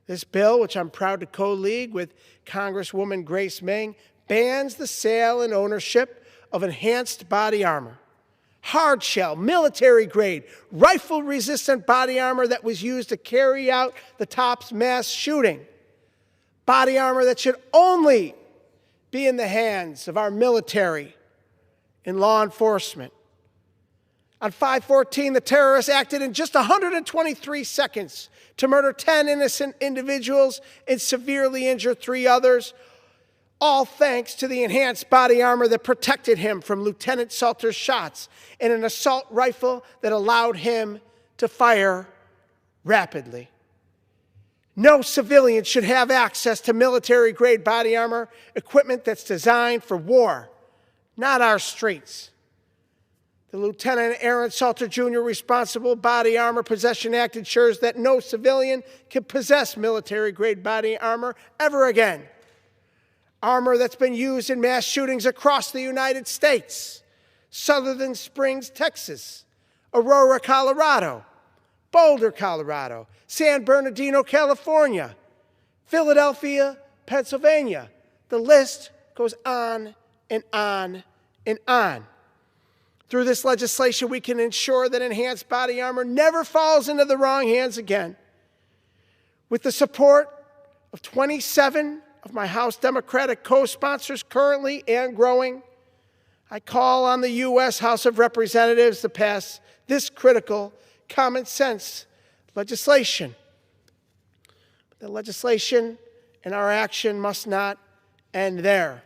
This bill, which I'm proud to co-lead with Congresswoman Grace Meng, bans the sale and ownership of enhanced body armor, hard-shell, military-grade, rifle-resistant body armor that was used to carry out the Tops mass shooting, body armor that should only be in the hands of our military and law enforcement. On 5/14, the terrorists acted in just 123 seconds to murder 10 innocent individuals and severely injure 3 others, all thanks to the enhanced body armor that protected him from Lieutenant Salter's shots and an assault rifle that allowed him to fire rapidly. No civilian should have access to military-grade body armor, equipment that's designed for war, not our streets. The Lieutenant Aaron Salter Jr. Responsible Body Armor Possession Act ensures that no civilian can possess military-grade body armor ever again. Armor that's been used in mass shootings across the United States, Sutherland Springs, Texas, Aurora, Colorado, Boulder, Colorado, San Bernardino, California, Philadelphia, Pennsylvania. The list goes on and on and on. Through this legislation, we can ensure that enhanced body armor never falls into the wrong hands again. With the support of 27 of my House Democratic co-sponsors currently and growing, I call on the U.S. House of Representatives to pass this critical common sense legislation. The legislation and our action must not end there.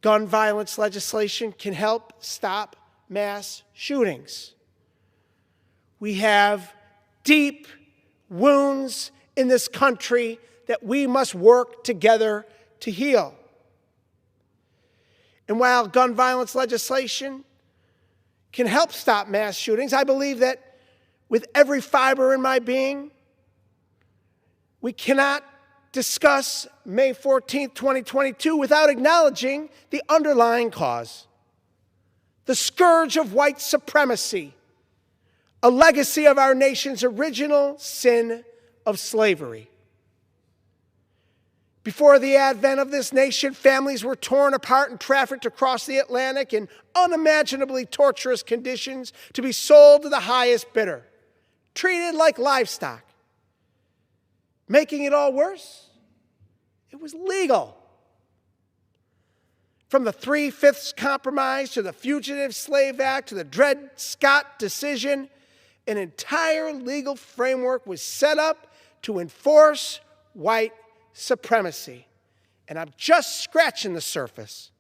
Gun violence legislation can help stop mass shootings. We have deep wounds in this country that we must work together to heal. And while gun violence legislation can help stop mass shootings, I believe that with every fiber in my being, we cannot discuss May 14, 2022 without acknowledging the underlying cause. The scourge of white supremacy, a legacy of our nation's original sin of slavery. Before the advent of this nation, families were torn apart and trafficked across the Atlantic in unimaginably torturous conditions to be sold to the highest bidder. treated like livestock. Making it all worse, it was legal. From the 3/5 Compromise to the Fugitive Slave Act to the Dred Scott decision, an entire legal framework was set up to enforce white supremacy. And I'm just scratching the surface.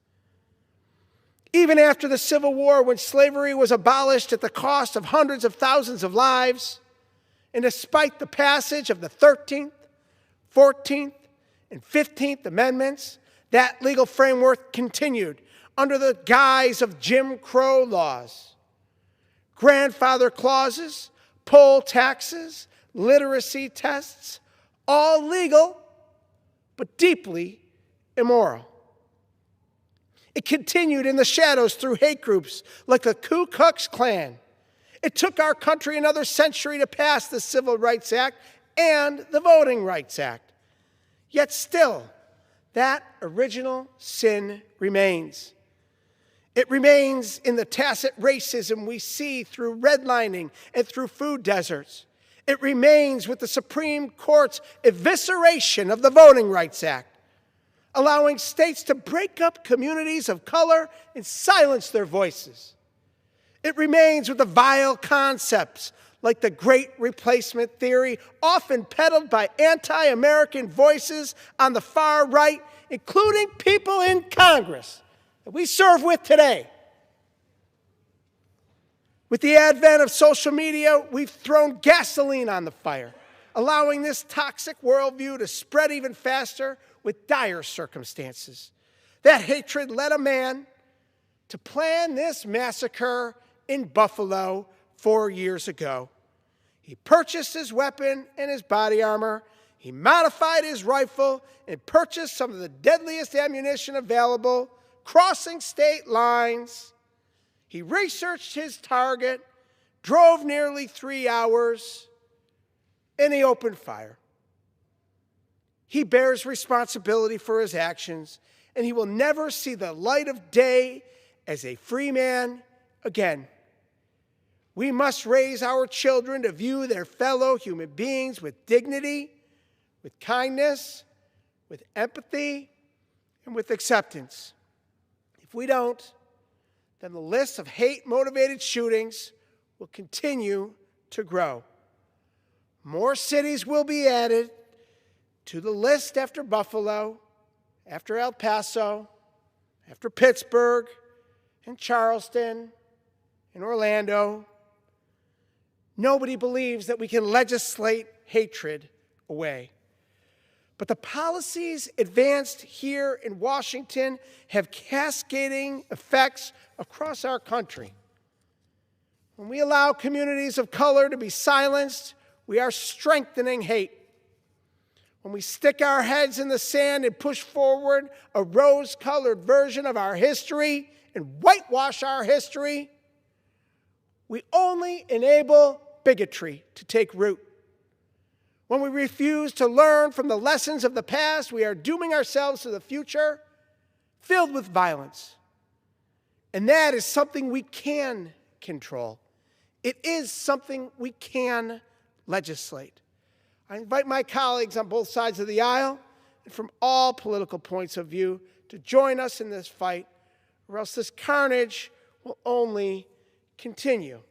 Even after the Civil War, when slavery was abolished at the cost of hundreds of thousands of lives, and despite the passage of the 13th, 14th, and 15th Amendments, that legal framework continued under the guise of Jim Crow laws. Grandfather clauses, poll taxes, literacy tests, all legal, but deeply immoral. It continued in the shadows through hate groups like the Ku Klux Klan. It took our country another century to pass the Civil Rights Act and the Voting Rights Act. Yet still, that original sin remains. It remains in the tacit racism we see through redlining and through food deserts. It remains with the Supreme Court's evisceration of the Voting Rights Act, allowing states to break up communities of color and silence their voices. It remains with the vile concepts like the Great Replacement Theory, often peddled by anti-American voices on the far right, including people in Congress that we serve with today. With the advent of social media, we've thrown gasoline on the fire, allowing this toxic worldview to spread even faster with dire circumstances. That hatred led a man to plan this massacre in Buffalo 4 years ago. He purchased his weapon and his body armor. He modified his rifle and purchased some of the deadliest ammunition available, crossing state lines. He researched his target, drove nearly 3 hours, and he opened fire. He bears responsibility for his actions, and he will never see the light of day as a free man again. We must raise our children to view their fellow human beings with dignity, with kindness, with empathy, and with acceptance. If we don't, then the list of hate-motivated shootings will continue to grow. More cities will be added to the list after Buffalo, after El Paso, after Pittsburgh, and Charleston, and Orlando. Nobody believes that we can legislate hatred away. But the policies advanced here in Washington have cascading effects across our country. When we allow communities of color to be silenced, we are strengthening hate. When we stick our heads in the sand and push forward a rose-colored version of our history and whitewash our history, we only enable bigotry to take root. When we refuse to learn from the lessons of the past, we are dooming ourselves to the future filled with violence. And that is something we can control. It is something we can legislate. I invite my colleagues on both sides of the aisle and from all political points of view to join us in this fight, or else this carnage will only continue.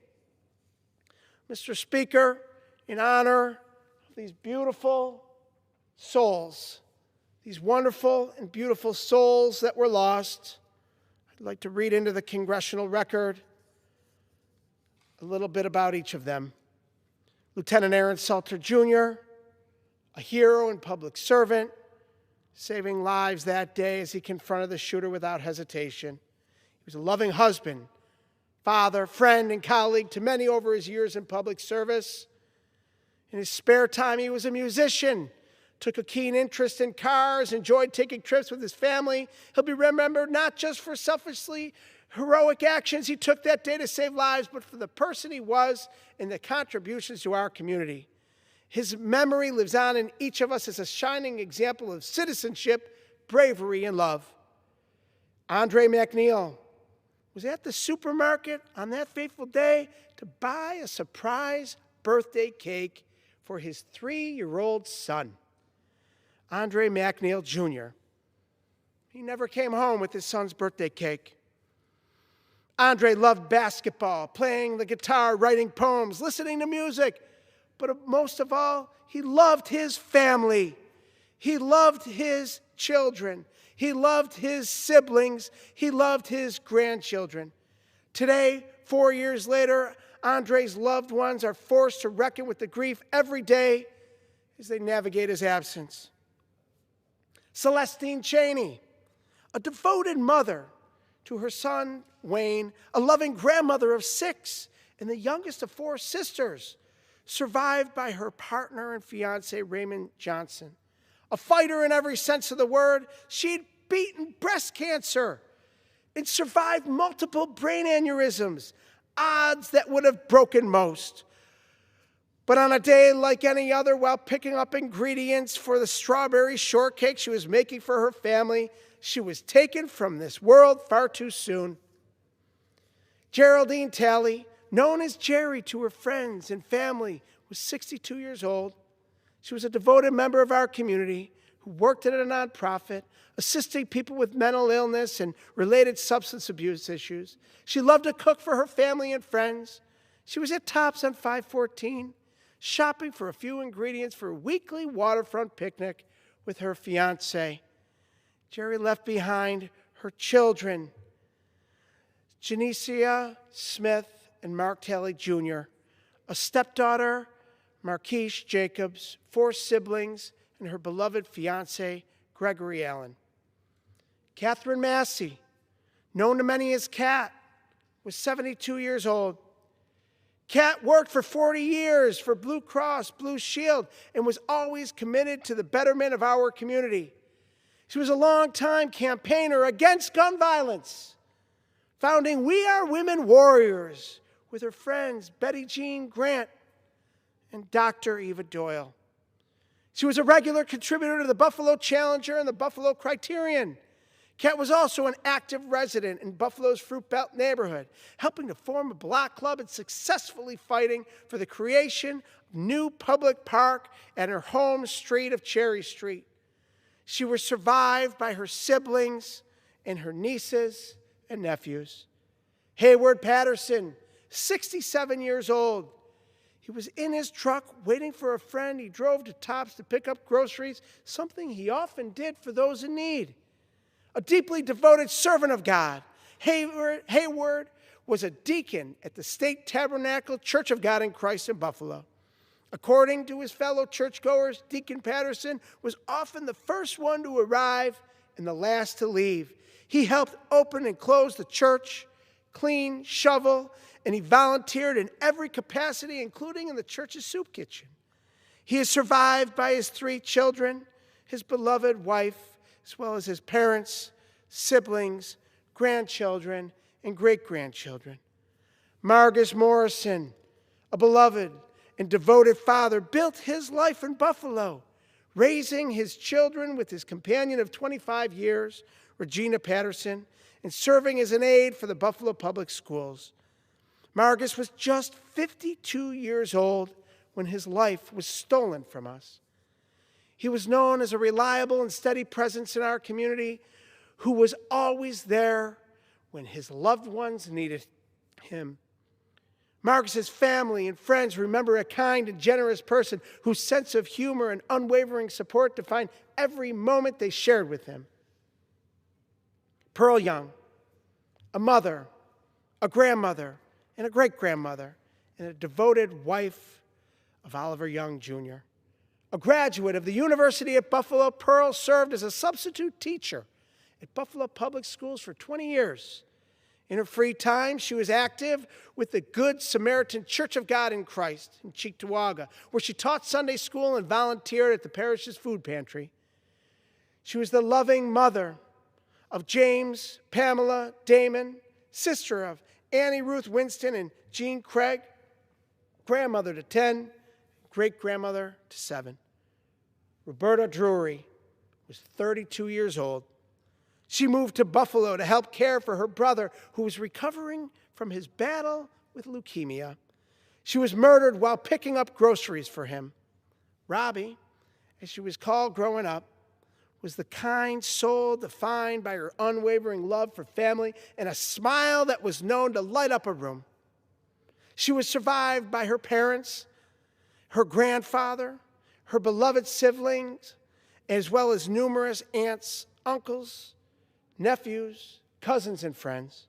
Mr. Speaker, in honor of these beautiful souls, these wonderful and beautiful souls that were lost, I'd like to read into the congressional record a little bit about each of them. Lieutenant Aaron Salter, Jr., a hero and public servant, saving lives that day as he confronted the shooter without hesitation. He was a loving husband, father, friend, and colleague to many over his years in public service. In his spare time, he was a musician, took a keen interest in cars, enjoyed taking trips with his family. He'll be remembered not just for selfishly heroic actions he took that day to save lives, but for the person he was and the contributions to our community. His memory lives on in each of us as a shining example of citizenship, bravery, and love. Andre McNeil was at the supermarket on that fateful day to buy a surprise birthday cake for his 3-year-old son, Andre McNeil Jr. He never came home with his son's birthday cake. Andre loved basketball, playing the guitar, writing poems, listening to music, but most of all, he loved his family. He loved his children. He loved his siblings. He loved his grandchildren. Today, 4 years later, Andre's loved ones are forced to reckon with the grief every day as they navigate his absence. Celestine Cheney, a devoted mother to her son, Wayne, a loving grandmother of 6, and the youngest of 4 sisters, survived by her partner and fiancé, Raymond Johnson. A fighter in every sense of the word, she'd beaten breast cancer and survived multiple brain aneurysms, odds that would have broken most. But on a day like any other, while picking up ingredients for the strawberry shortcake she was making for her family, she was taken from this world far too soon. Geraldine Talley, known as Jerry to her friends and family, was 62 years old. She was a devoted member of our community who worked at a nonprofit, assisting people with mental illness and related substance abuse issues. She loved to cook for her family and friends. She was at Tops on 514, shopping for a few ingredients for a weekly waterfront picnic with her fiancé. Jerry left behind her children, Janicia Smith and Mark Talley Jr., a stepdaughter, Marquise Jacobs, 4 siblings, and her beloved fiancé, Gregory Allen. Catherine Massey, known to many as Cat, was 72 years old. Cat worked for 40 years for Blue Cross Blue Shield and was always committed to the betterment of our community. She was a longtime campaigner against gun violence, founding We Are Women Warriors with her friends Betty Jean Grant and Dr. Eva Doyle. She was a regular contributor to the Buffalo Challenger and the Buffalo Criterion. Kat was also an active resident in Buffalo's Fruit Belt neighborhood, helping to form a block club and successfully fighting for the creation of new public park at her home street of Cherry Street. She was survived by her siblings and her nieces and nephews. Hayward Patterson, 67 years old. He was in his truck waiting for a friend. He drove to Tops to pick up groceries, something he often did for those in need. A deeply devoted servant of God, Hayward was a deacon at the State Tabernacle Church of God in Christ in Buffalo. According to his fellow churchgoers, Deacon Patterson was often the first one to arrive and the last to leave. He helped open and close the church, clean, shovel, and he volunteered in every capacity, including in the church's soup kitchen. He is survived by his 3 children, his beloved wife, as well as his parents, siblings, grandchildren, and great-grandchildren. Margus Morrison, a beloved and devoted father, built his life in Buffalo, raising his children with his companion of 25 years, Regina Patterson, and serving as an aide for the Buffalo Public Schools. Margus was just 52 years old when his life was stolen from us. He was known as a reliable and steady presence in our community who was always there when his loved ones needed him. Marcus's family and friends remember a kind and generous person whose sense of humor and unwavering support defined every moment they shared with him. Pearl Young, a mother, a grandmother, and a great-grandmother, and a devoted wife of Oliver Young, Jr. A graduate of the University at Buffalo, Pearl served as a substitute teacher at Buffalo Public Schools for 20 years. In her free time, she was active with the Good Samaritan Church of God in Christ in Cheektowaga, where she taught Sunday school and volunteered at the parish's food pantry. She was the loving mother of James, Pamela, Damon, sister of Annie Ruth Winston and Jean Craig, grandmother to 10, great-grandmother to 7. Roberta Drury was 32 years old. She moved to Buffalo to help care for her brother who was recovering from his battle with leukemia. She was murdered while picking up groceries for him. Robbie, as she was called growing up, was the kind soul defined by her unwavering love for family and a smile that was known to light up a room. She was survived by her parents, her grandfather, her beloved siblings, as well as numerous aunts, uncles, nephews, cousins, and friends.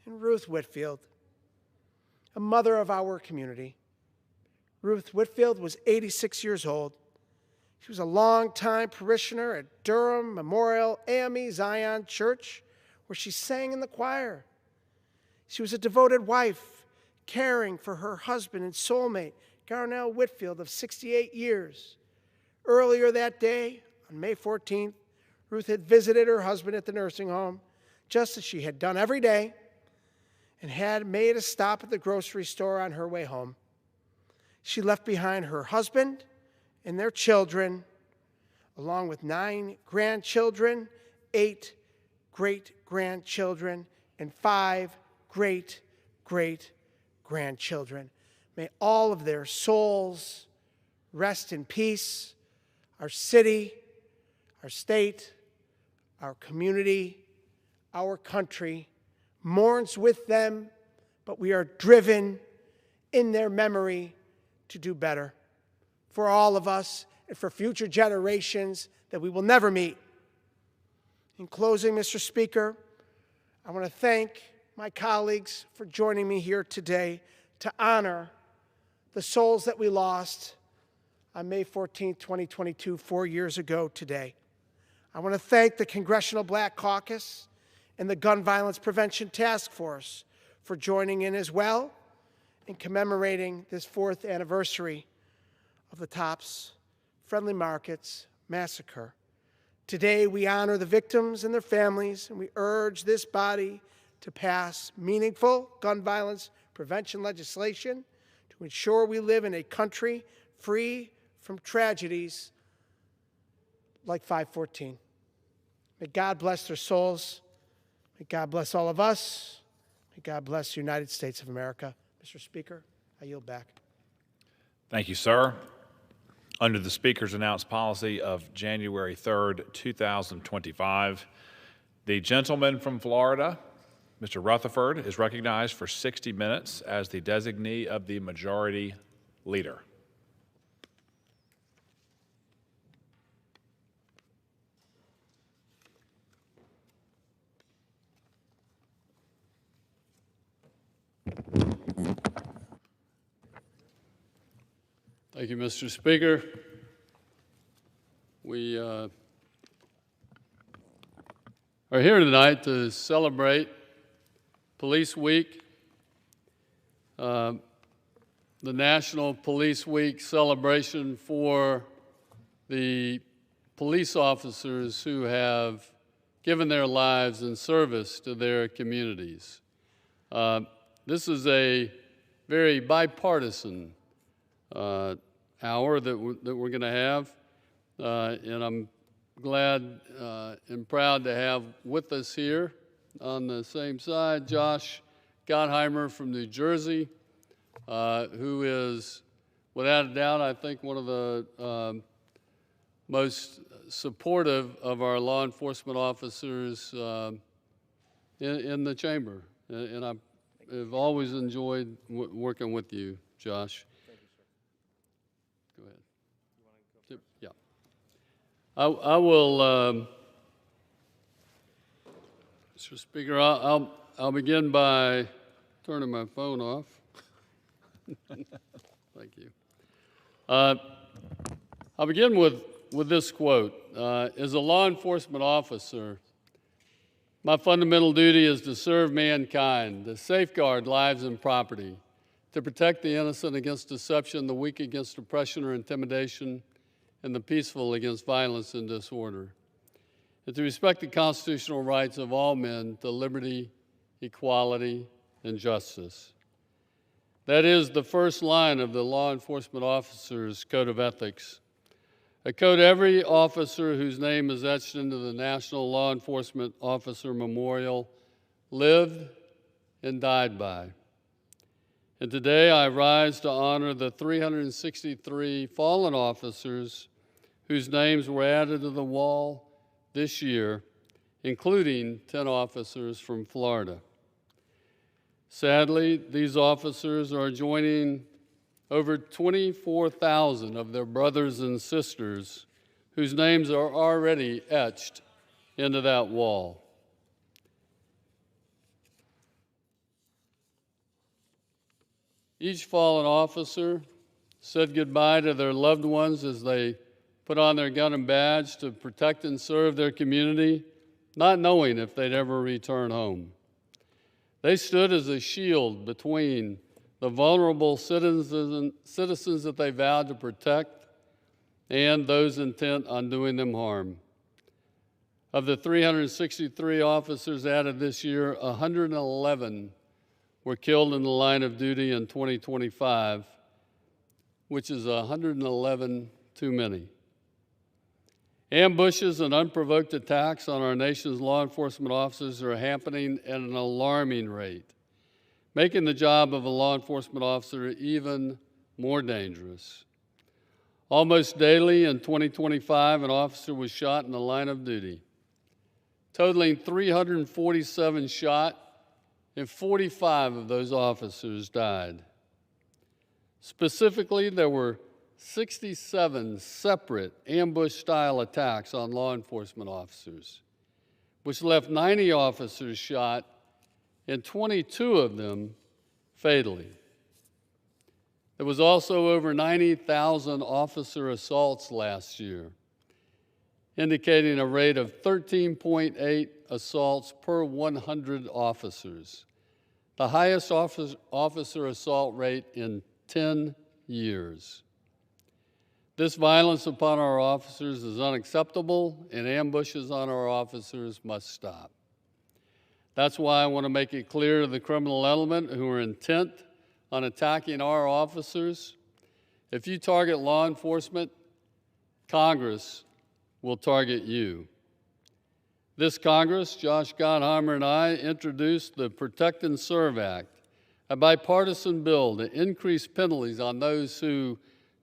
And Ruth Whitfield, a mother of our community. Ruth Whitfield was 86 years old. She was a longtime parishioner at Durham Memorial AME Zion Church, where she sang in the choir. She was a devoted wife, caring for her husband and soulmate, Garnell Whitfield, of 68 years. Earlier that day, on May 14th, Ruth had visited her husband at the nursing home, just as she had done every day, and had made a stop at the grocery store on her way home. She left behind her husband and their children, along with 9 grandchildren, 8 great-grandchildren, and 5 great-great-grandchildren. May all of their souls rest in peace. Our city, our state, our community, our country mourns with them, but we are driven in their memory to do better for all of us and for future generations that we will never meet. In closing, Mr. Speaker, I want to thank my colleagues for joining me here today to honor the souls that we lost on May 14, 2022, 4 years ago today. I want to thank the Congressional Black Caucus and the Gun Violence Prevention Task Force for joining in as well in commemorating this 4th anniversary of the Tops Friendly Markets massacre. Today, we honor the victims and their families, and we urge this body to pass meaningful gun violence prevention legislation to ensure we live in a country free from tragedies like 514. May God bless their souls. May God bless all of us. May God bless the United States of America. Mr. Speaker, I yield back. Thank you, sir. Under the Speaker's announced policy of January 3rd, 2025, the gentleman from Florida, Mr. Rutherford, is recognized for 60 minutes as the designee of the Majority Leader. Thank you, Mr. Speaker. We are here tonight to celebrate Police Week, the National Police Week celebration for the police officers who have given their lives in service to their communities. This is a very bipartisan hour that we're going to have, and I'm glad and proud to have with us here on the same side Josh Gottheimer from New Jersey, who is, without a doubt, I think one of the most supportive of our law enforcement officers in the chamber, and I've always enjoyed working with you, Josh. Yeah. I will, Mr. Speaker, I'll begin by turning my phone off. Thank you. I'll begin with this quote. As a law enforcement officer, my fundamental duty is to serve mankind, to safeguard lives and property, to protect the innocent against deception, the weak against oppression or intimidation, and the peaceful against violence and disorder, and to respect the constitutional rights of all men to liberty, equality, and justice. That is the first line of the law enforcement officer's code of ethics, a code every officer whose name is etched into the National Law Enforcement Officer Memorial lived and died by. And today I rise to honor the 363 fallen officers whose names were added to the wall this year, including 10 officers from Florida. Sadly, these officers are joining over 24,000 of their brothers and sisters whose names are already etched into that wall. Each fallen officer said goodbye to their loved ones as they put on their gun and badge to protect and serve their community, not knowing if they'd ever return home. They stood as a shield between the vulnerable citizens that they vowed to protect and those intent on doing them harm. Of the 363 officers added this year, 111 were killed in the line of duty in 2025, which is 111 too many. Ambushes and unprovoked attacks on our nation's law enforcement officers are happening at an alarming rate, making the job of a law enforcement officer even more dangerous. Almost daily in 2025, an officer was shot in the line of duty, totaling 347 shot, and 45 of those officers died. Specifically, there were 67 separate ambush-style attacks on law enforcement officers, which left 90 officers shot and 22 of them fatally. There was also over 90,000 officer assaults last year, indicating a rate of 13.8 assaults per 100 officers, the highest officer assault rate in 10 years. This violence upon our officers is unacceptable, and ambushes on our officers must stop. That's why I want to make it clear to the criminal element who are intent on attacking our officers, if you target law enforcement, Congress will target you. This Congress, Josh Gottheimer and I, introduced the Protect and Serve Act, a bipartisan bill to increase penalties on those who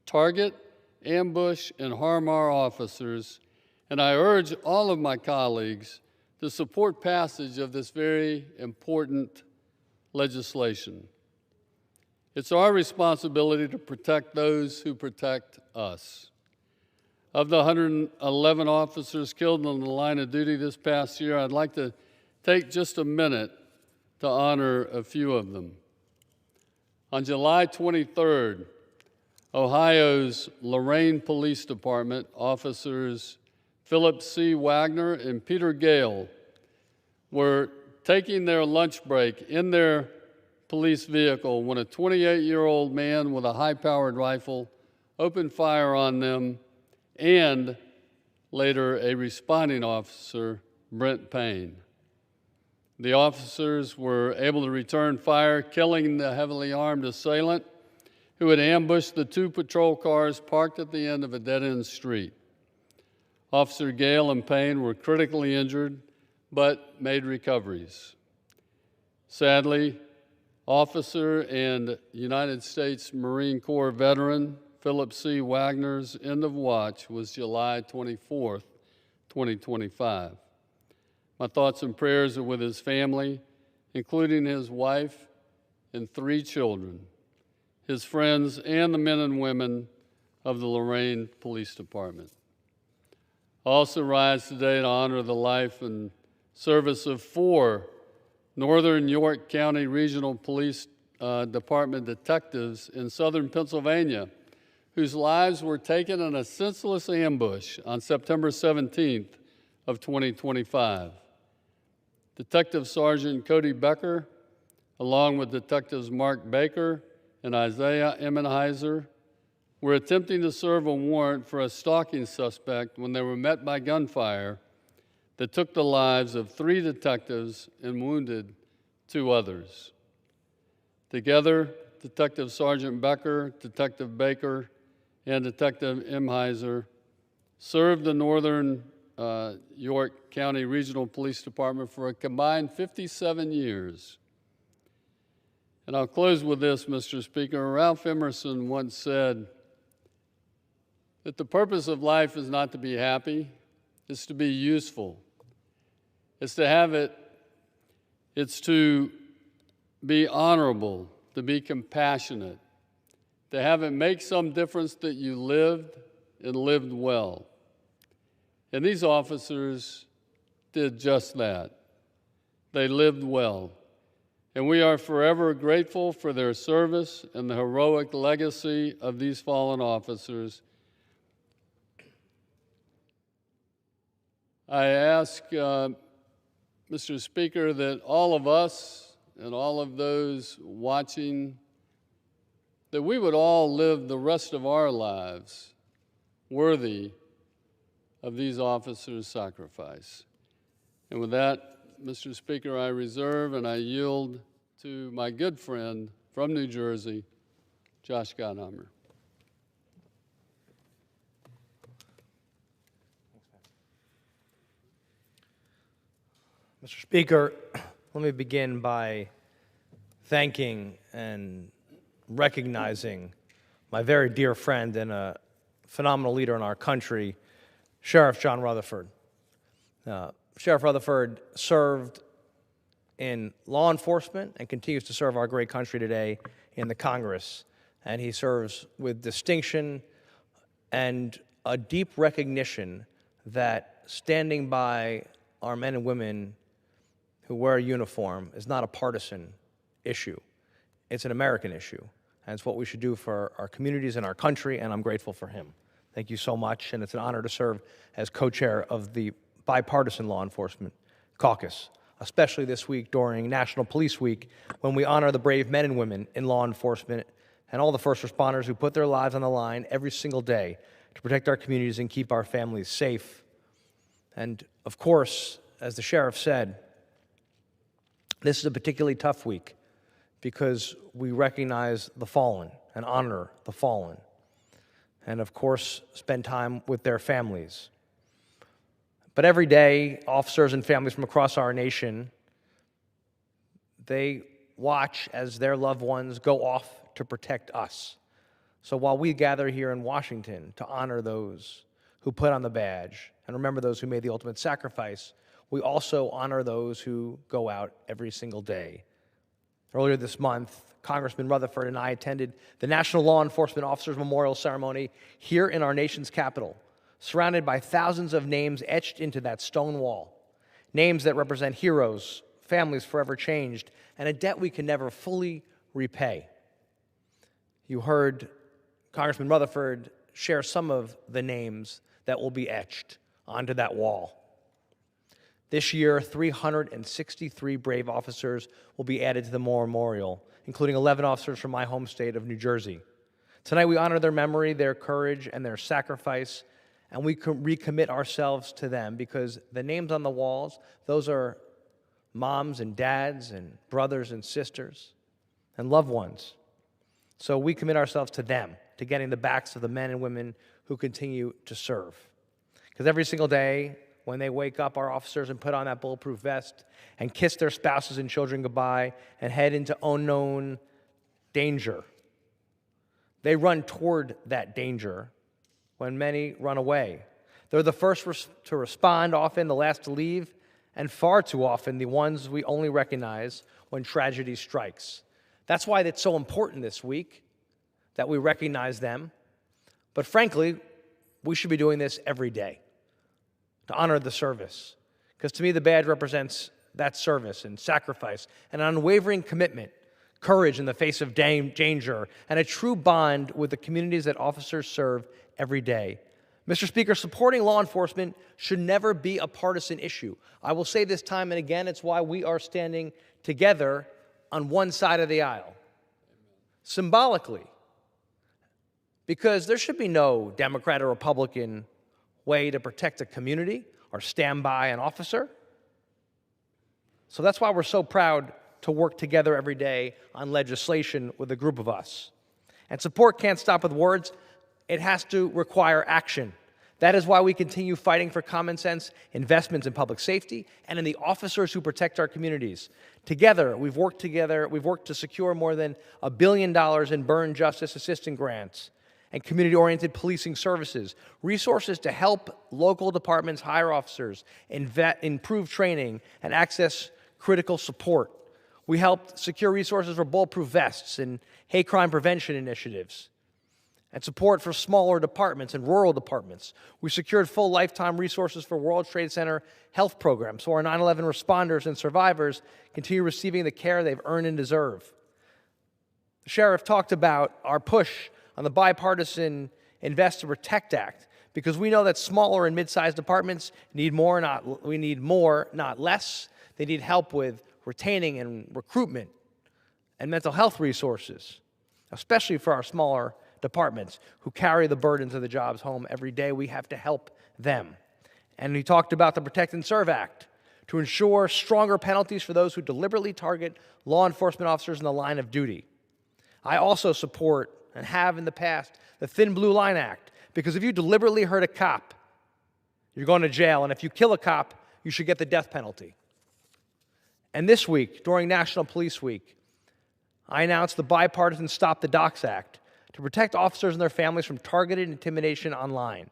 target, ambush, and harm our officers, and I urge all of my colleagues to support passage of this very important legislation. It's our responsibility to protect those who protect us. Of the 111 officers killed on the line of duty this past year, I'd like to take just a minute to honor a few of them. On July 23rd, Ohio's Lorain Police Department officers Philip C. Wagner and Peter Gale were taking their lunch break in their police vehicle when a 28-year-old man with a high-powered rifle opened fire on them and later a responding officer, Brent Payne. The officers were able to return fire, killing the heavily armed assailant who had ambushed the two patrol cars parked at the end of a dead-end street. Officer Gale and Payne were critically injured, but made recoveries. Sadly, officer and United States Marine Corps veteran Philip C. Wagner's end of watch was July 24th, 2025. My thoughts and prayers are with his family, including his wife and 3 children, his friends, and the men and women of the Lorain Police Department. I also rise today to honor the life and service of 4 Northern York County Regional Police Department detectives in southern Pennsylvania, whose lives were taken in a senseless ambush on September 17th of 2025. Detective Sergeant Cody Becker, along with Detectives Mark Baker and Isaiah Emmenheiser, were attempting to serve a warrant for a stalking suspect when they were met by gunfire that took the lives of 3 detectives and wounded 2 others. Together, Detective Sergeant Becker, Detective Baker, and Detective Emmenheiser served the Northern York County Regional Police Department for a combined 57 years. And I'll close with this, Mr. Speaker. Ralph Emerson once said that the purpose of life is not to be happy, it's to be useful. It's to have it, it's to be honorable, to be compassionate, to have it make some difference that you lived and lived well. And these officers did just that. They lived well. And we are forever grateful for their service and the heroic legacy of these fallen officers. I ask, Mr. Speaker, that all of us and all of those watching, that we would all live the rest of our lives worthy of these officers' sacrifice. And with that, Mr. Speaker, I reserve and I yield to my good friend from New Jersey, Josh Gottheimer. Mr. Speaker, let me begin by thanking and recognizing my very dear friend and a phenomenal leader in our country, Sheriff John Rutherford. Sheriff Rutherford served in law enforcement and continues to serve our great country today in the Congress. And he serves with distinction and a deep recognition that standing by our men and women who wear a uniform is not a partisan issue. It's an American issue. And it's what we should do for our communities and our country, and I'm grateful for him. Thank you so much, and it's an honor to serve as co-chair of the Bipartisan Law Enforcement Caucus, especially this week during National Police Week, when we honor the brave men and women in law enforcement and all the first responders who put their lives on the line every single day to protect our communities and keep our families safe. And of course, as the sheriff said, this is a particularly tough week because we recognize the fallen and honor the fallen, and of course, spend time with their families. But every day, officers and families from across our nation, they watch as their loved ones go off to protect us. So while we gather here in Washington to honor those who put on the badge and remember those who made the ultimate sacrifice, we also honor those who go out every single day. Earlier this month, Congressman Rutherford and I attended the National Law Enforcement Officers Memorial Ceremony here in our nation's capital, surrounded by thousands of names etched into that stone wall, names that represent heroes, families forever changed, and a debt we can never fully repay. You heard Congressman Rutherford share some of the names that will be etched onto that wall. This year, 363 brave officers will be added to the memorial, including 11 officers from my home state of New Jersey. Tonight, we honor their memory, their courage, and their sacrifice, and we recommit ourselves to them because the names on the walls, those are moms and dads and brothers and sisters and loved ones. So we commit ourselves to them, to getting the backs of the men and women who continue to serve. Because every single day, when they wake up, our officers, and put on that bulletproof vest and kiss their spouses and children goodbye and head into unknown danger, they run toward that danger when many run away. They're the first to respond, often the last to leave, and far too often the ones we only recognize when tragedy strikes. That's why it's so important this week that we recognize them. But frankly, we should be doing this every day to honor the service. Because to me, the badge represents that service and sacrifice and an unwavering commitment, courage in the face of danger, and a true bond with the communities that officers serve every day. Mr. Speaker, supporting law enforcement should never be a partisan issue. I will say this time and again, it's why we are standing together on one side of the aisle, symbolically, because there should be no Democrat or Republican way to protect a community or stand by an officer. So that's why we're so proud to work together every day on legislation with a group of us. And support can't stop with words. It has to require action. That is why we continue fighting for common sense investments in public safety and in the officers who protect our communities. Together, we've worked to secure more than $1 billion in burn justice assistance grants and community-oriented policing services, resources to help local departments hire officers, improve training, and access critical support. We helped secure resources for bulletproof vests and hate crime prevention initiatives, and support for smaller departments and rural departments. We secured full lifetime resources for World Trade Center health programs, so our 9/11 responders and survivors continue receiving the care they've earned and deserve. The sheriff talked about our push on the bipartisan Invest to Protect Act, because we know that smaller and mid-sized departments need more, not less. They need help with retaining and recruitment and mental health resources, especially for our smaller departments who carry the burdens of the jobs home every day. We have to help them. And he talked about the Protect and Serve Act to ensure stronger penalties for those who deliberately target law enforcement officers in the line of duty. I also support, and have in the past, the Thin Blue Line Act, because if you deliberately hurt a cop, you're going to jail, and if you kill a cop, you should get the death penalty. And this week, during National Police Week, I announced the bipartisan Stop the Dox Act to protect officers and their families from targeted intimidation online.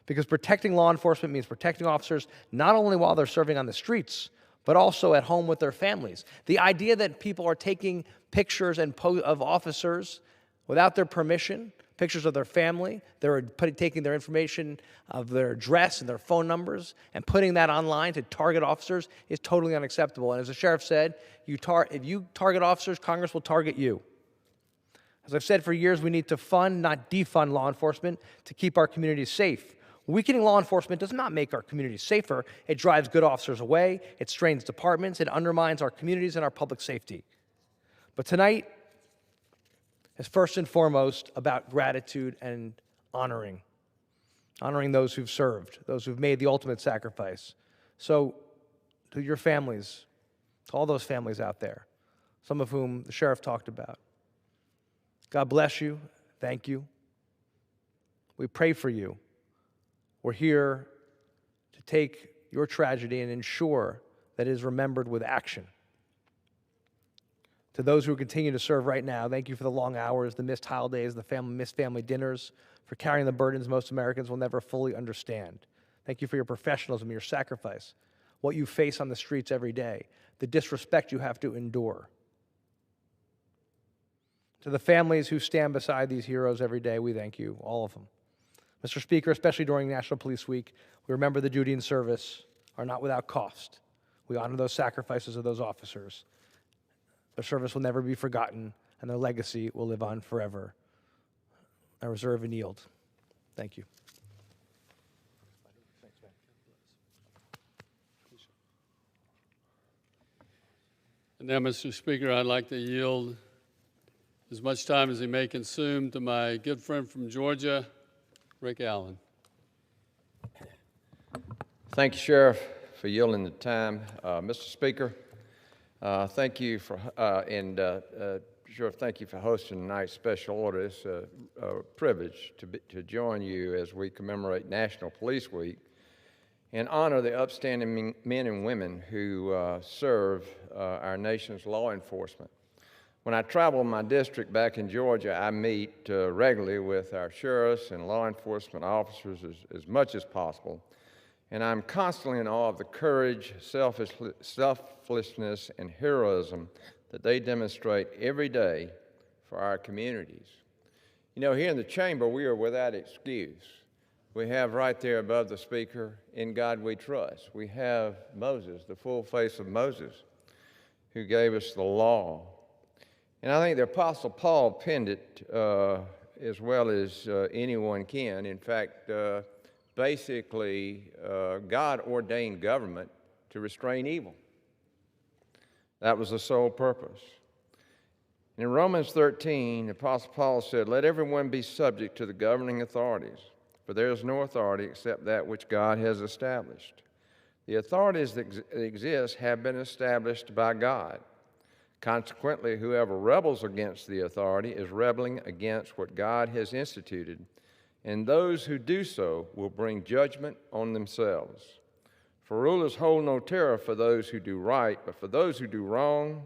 Because protecting law enforcement means protecting officers not only while they're serving on the streets, but also at home with their families. The idea that people are taking pictures of officers without their permission, pictures of their family, they're taking their information of their address and their phone numbers and putting that online to target officers is totally unacceptable. And as the sheriff said, if you target officers, Congress will target you. As I've said for years, we need to fund, not defund law enforcement to keep our communities safe. Weakening law enforcement does not make our communities safer. It drives good officers away, it strains departments, it undermines our communities and our public safety. But tonight is first and foremost about gratitude and honoring those who've served, those who've made the ultimate sacrifice. So to your families, to all those families out there, some of whom the sheriff talked about, God bless you. Thank you. We pray for you. We're here to take your tragedy and ensure that it is remembered with action. To those who continue to serve right now, thank you for the long hours, the missed holidays, the missed family dinners, for carrying the burdens most Americans will never fully understand. Thank you for your professionalism, your sacrifice, what you face on the streets every day, the disrespect you have to endure. To the families who stand beside these heroes every day, we thank you, all of them. Mr. Speaker, especially during National Police Week, we remember the duty and service are not without cost. We honor those sacrifices of those officers. Their service will never be forgotten, and their legacy will live on forever. I reserve and yield. Thank you. And now, Mr. Speaker, I'd like to yield as much time as he may consume to my good friend from Georgia, Rick Allen. Thank you, Sheriff, for yielding the time. Mr. Speaker, thank you for, Sheriff, thank you for hosting tonight's special order. It's a privilege to join you as we commemorate National Police Week and honor the upstanding men and women who serve our nation's law enforcement. When I travel in my district back in Georgia, I meet regularly with our sheriffs and law enforcement officers as much as possible. And I'm constantly in awe of the courage, selflessness, and heroism that they demonstrate every day for our communities. You know, here in the chamber, we are without excuse. We have right there above the Speaker, "In God We Trust." We have Moses, the full face of Moses, who gave us the law. And I think the Apostle Paul penned it as well as anyone can. In fact, basically, God ordained government to restrain evil. That was the sole purpose. In Romans 13, the Apostle Paul said, "Let everyone be subject to the governing authorities, for there is no authority except that which God has established. The authorities that exist have been established by God. Consequently, whoever rebels against the authority is rebelling against what God has instituted, and those who do so will bring judgment on themselves. For rulers hold no terror for those who do right, but for those who do wrong.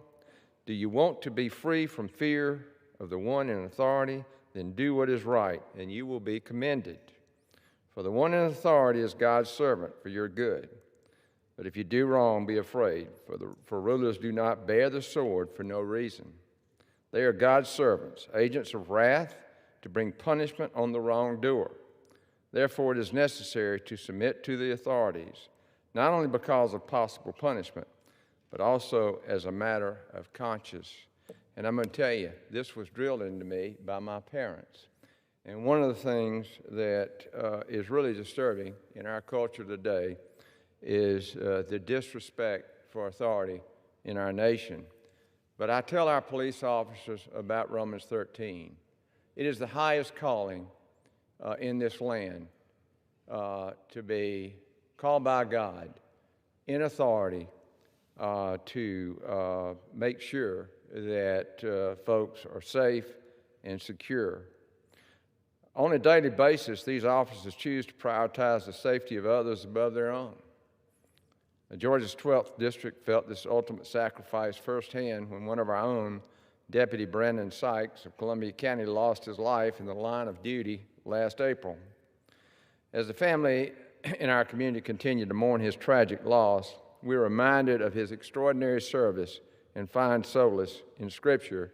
Do you want to be free from fear of the one in authority? Then do what is right, and you will be commended. For the one in authority is God's servant for your good. But if you do wrong, be afraid, for rulers do not bear the sword for no reason. They are God's servants, agents of wrath, to bring punishment on the wrongdoer. Therefore, it is necessary to submit to the authorities, not only because of possible punishment, but also as a matter of conscience. And I'm going to tell you, this was drilled into me by my parents. And one of the things that is really disturbing in our culture today is the disrespect for authority in our nation. But I tell our police officers about Romans 13. It is the highest calling in this land to be called by God in authority to make sure that folks are safe and secure. On a daily basis, these officers choose to prioritize the safety of others above their own. Georgia's 12th District felt this ultimate sacrifice firsthand when one of our own, Deputy Brandon Sykes of Columbia County, lost his life in the line of duty last April. As the family in our community continued to mourn his tragic loss, we are reminded of his extraordinary service and find solace in Scripture.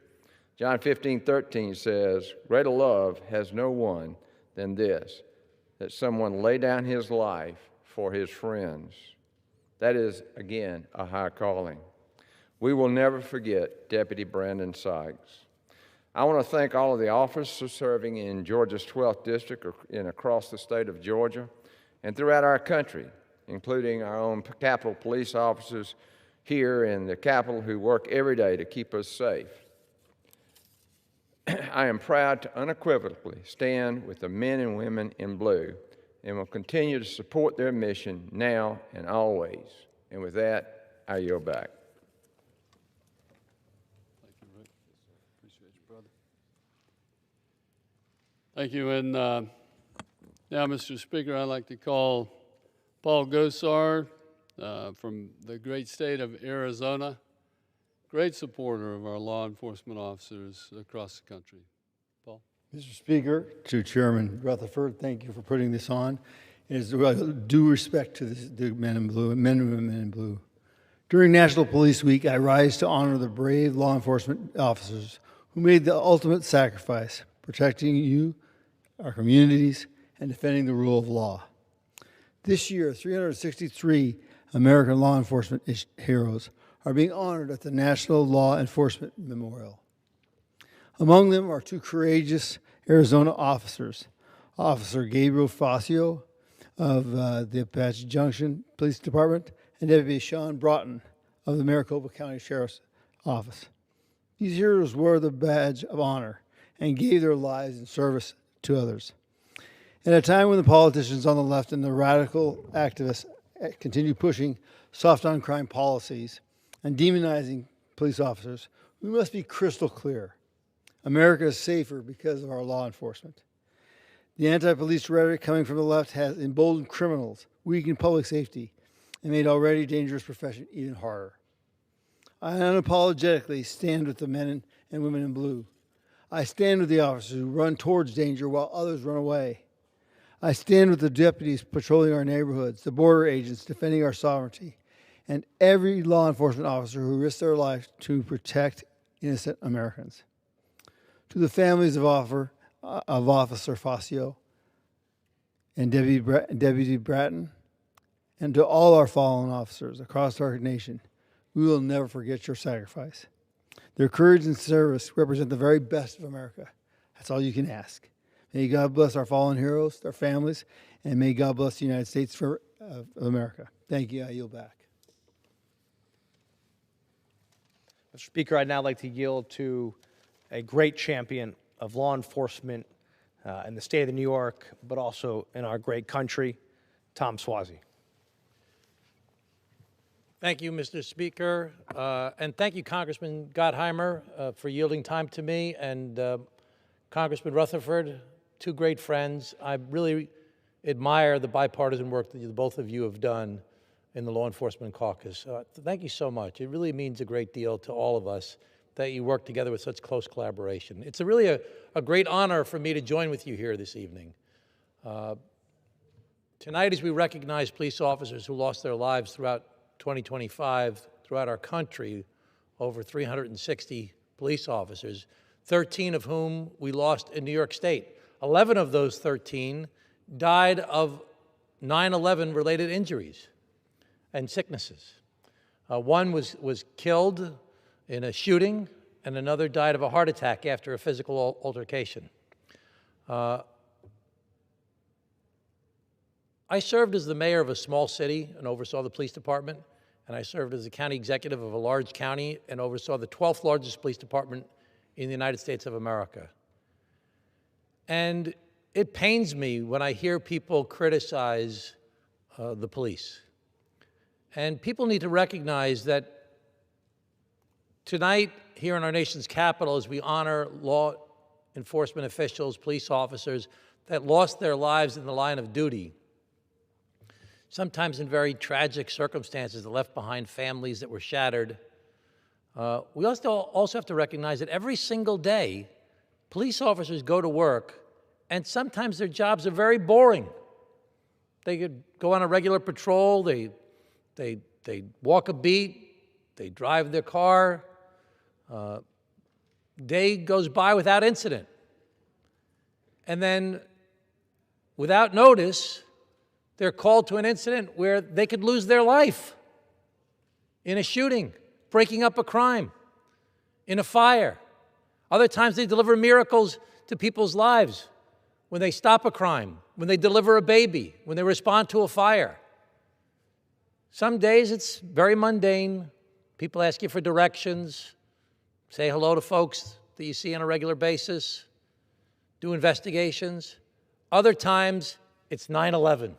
John 15:13 says, "Greater love has no one than this, that someone lay down his life for his friends." That is, again, a high calling. We will never forget Deputy Brandon Sykes. I want to thank all of the officers serving in Georgia's 12th District and across the state of Georgia and throughout our country, including our own Capitol police officers here in the Capitol who work every day to keep us safe. I am proud to unequivocally stand with the men and women in blue and will continue to support their mission now and always. And with that, I yield back. Thank you, Rick. Appreciate you, brother. Thank you. And now, Mr. Speaker, I'd like to call Paul Gosar from the great state of Arizona, great supporter of our law enforcement officers across the country. Paul. Mr. Speaker, to Chairman Rutherford, thank you for putting this on. It is due respect to the men in blue, men and women in blue. During National Police Week, I rise to honor the brave law enforcement officers who made the ultimate sacrifice, protecting you, our communities, and defending the rule of law. This year, 363 American law enforcement heroes are being honored at the National Law Enforcement Memorial. Among them are two courageous Arizona officers, Officer Gabriel Facio of the Apache Junction Police Department and Deputy Sean Broughton of the Maricopa County Sheriff's Office. These heroes wore the badge of honor and gave their lives in service to others. At a time when the politicians on the left and the radical activists continue pushing soft-on-crime policies and demonizing police officers, we must be crystal clear. America is safer because of our law enforcement. The anti-police rhetoric coming from the left has emboldened criminals, weakened public safety, and made already dangerous profession even harder. I unapologetically stand with the men and women in blue. I stand with the officers who run towards danger while others run away. I stand with the deputies patrolling our neighborhoods, the border agents defending our sovereignty, and every law enforcement officer who risks their life to protect innocent Americans. To the families of Officer Facio and Deputy Bratton, and to all our fallen officers across our nation, we will never forget your sacrifice. Their courage and service represent the very best of America. That's all you can ask. May God bless our fallen heroes, their families, and may God bless the United States of America. Thank you. I yield back. Mr. Speaker, I'd now like to yield to a great champion of law enforcement in the state of New York, but also in our great country, Tom Suozzi. Thank you, Mr. Speaker, and thank you, Congressman Gottheimer, for yielding time to me, and Congressman Rutherford, two great friends. I really admire the bipartisan work that the both of you have done in the Law Enforcement Caucus. Thank you so much. It really means a great deal to all of us that you work together with such close collaboration. It's really a great honor for me to join with you here this evening. Tonight, as we recognize police officers who lost their lives throughout 2025, throughout our country, over 360 police officers, 13 of whom we lost in New York State. 11 of those 13 died of 9/11 related injuries and sicknesses. One was killed in a shooting, and another died of a heart attack after a physical altercation. I served as the mayor of a small city and oversaw the police department, and I served as the county executive of a large county and oversaw the 12th largest police department in the United States of America. And it pains me when I hear people criticize the police. And people need to recognize that tonight, here in our nation's capital, as we honor law enforcement officials, police officers that lost their lives in the line of duty, sometimes in very tragic circumstances that left behind families that were shattered, we also have to recognize that every single day, police officers go to work, and sometimes their jobs are very boring. They could go on a regular patrol, they walk a beat, they drive their car. Day goes by without incident. And then, without notice, they're called to an incident where they could lose their life in a shooting, breaking up a crime, in a fire. Other times they deliver miracles to people's lives when they stop a crime, when they deliver a baby, when they respond to a fire. Some days it's very mundane. People ask you for directions, say hello to folks that you see on a regular basis, do investigations. Other times it's 9/11.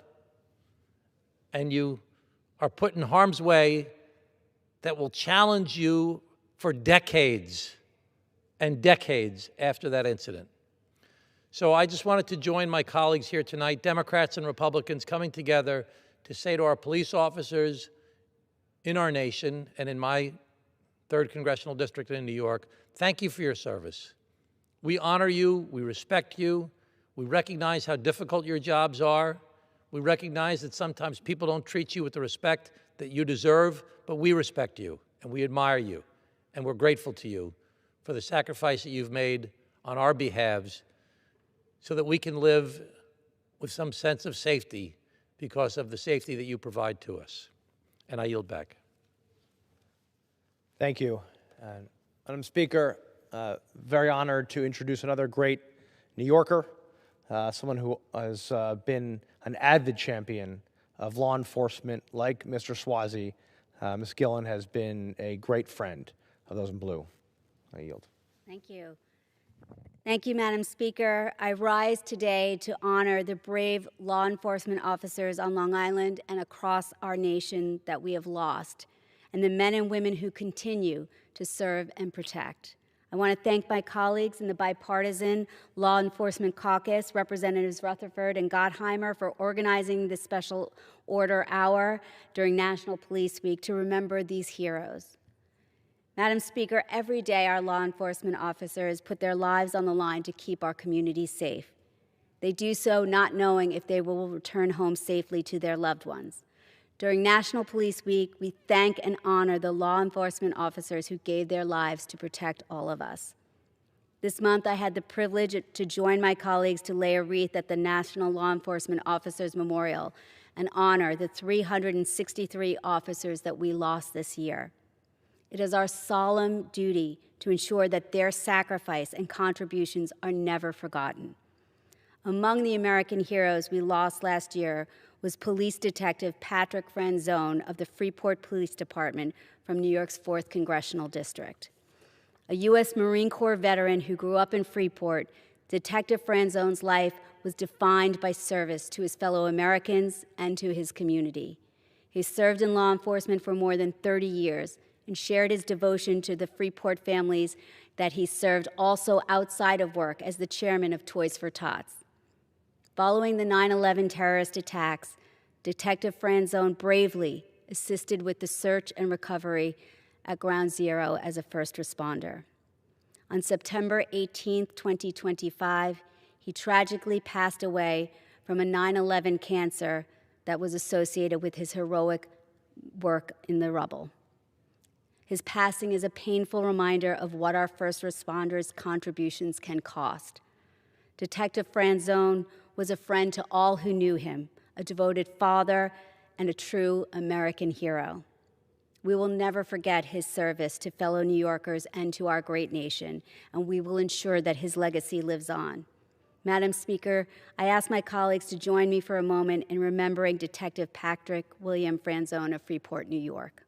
And you are put in harm's way that will challenge you for decades and decades after that incident. So I just wanted to join my colleagues here tonight, Democrats and Republicans, coming together to say to our police officers in our nation and in my 3rd Congressional District in New York, thank you for your service. We honor you, we respect you, we recognize how difficult your jobs are. We recognize that sometimes people don't treat you with the respect that you deserve, but we respect you, and we admire you, and we're grateful to you for the sacrifice that you've made on our behalves so that we can live with some sense of safety because of the safety that you provide to us. And I yield back. Thank you. Madam Speaker, very honored to introduce another great New Yorker, someone who has been an avid champion of law enforcement like Mr. Swazi. Ms. Gillen has been a great friend of those in blue. I yield. Thank you. Thank you, Madam Speaker. I rise today to honor the brave law enforcement officers on Long Island and across our nation that we have lost, and the men and women who continue to serve and protect. I want to thank my colleagues in the bipartisan Law Enforcement Caucus, Representatives Rutherford and Gottheimer, for organizing this special order hour during National Police Week to remember these heroes. Madam Speaker, every day our law enforcement officers put their lives on the line to keep our communities safe. They do so not knowing if they will return home safely to their loved ones. During National Police Week, we thank and honor the law enforcement officers who gave their lives to protect all of us. This month, I had the privilege to join my colleagues to lay a wreath at the National Law Enforcement Officers Memorial and honor the 363 officers that we lost this year. It is our solemn duty to ensure that their sacrifice and contributions are never forgotten. Among the American heroes we lost last year was Police Detective Patrick Franzone of the Freeport Police Department from New York's 4th Congressional District. A U.S. Marine Corps veteran who grew up in Freeport, Detective Franzone's life was defined by service to his fellow Americans and to his community. He served in law enforcement for more than 30 years and shared his devotion to the Freeport families that he served also outside of work as the chairman of Toys for Tots. Following the 9/11 terrorist attacks, Detective Franzone bravely assisted with the search and recovery at Ground Zero as a first responder. On September 18, 2025, he tragically passed away from a 9/11 cancer that was associated with his heroic work in the rubble. His passing is a painful reminder of what our first responders' contributions can cost. Detective Franzone was a friend to all who knew him, a devoted father, and a true American hero. We will never forget his service to fellow New Yorkers and to our great nation, and we will ensure that his legacy lives on. Madam Speaker, I ask my colleagues to join me for a moment in remembering Detective Patrick William Franzone of Freeport, New York.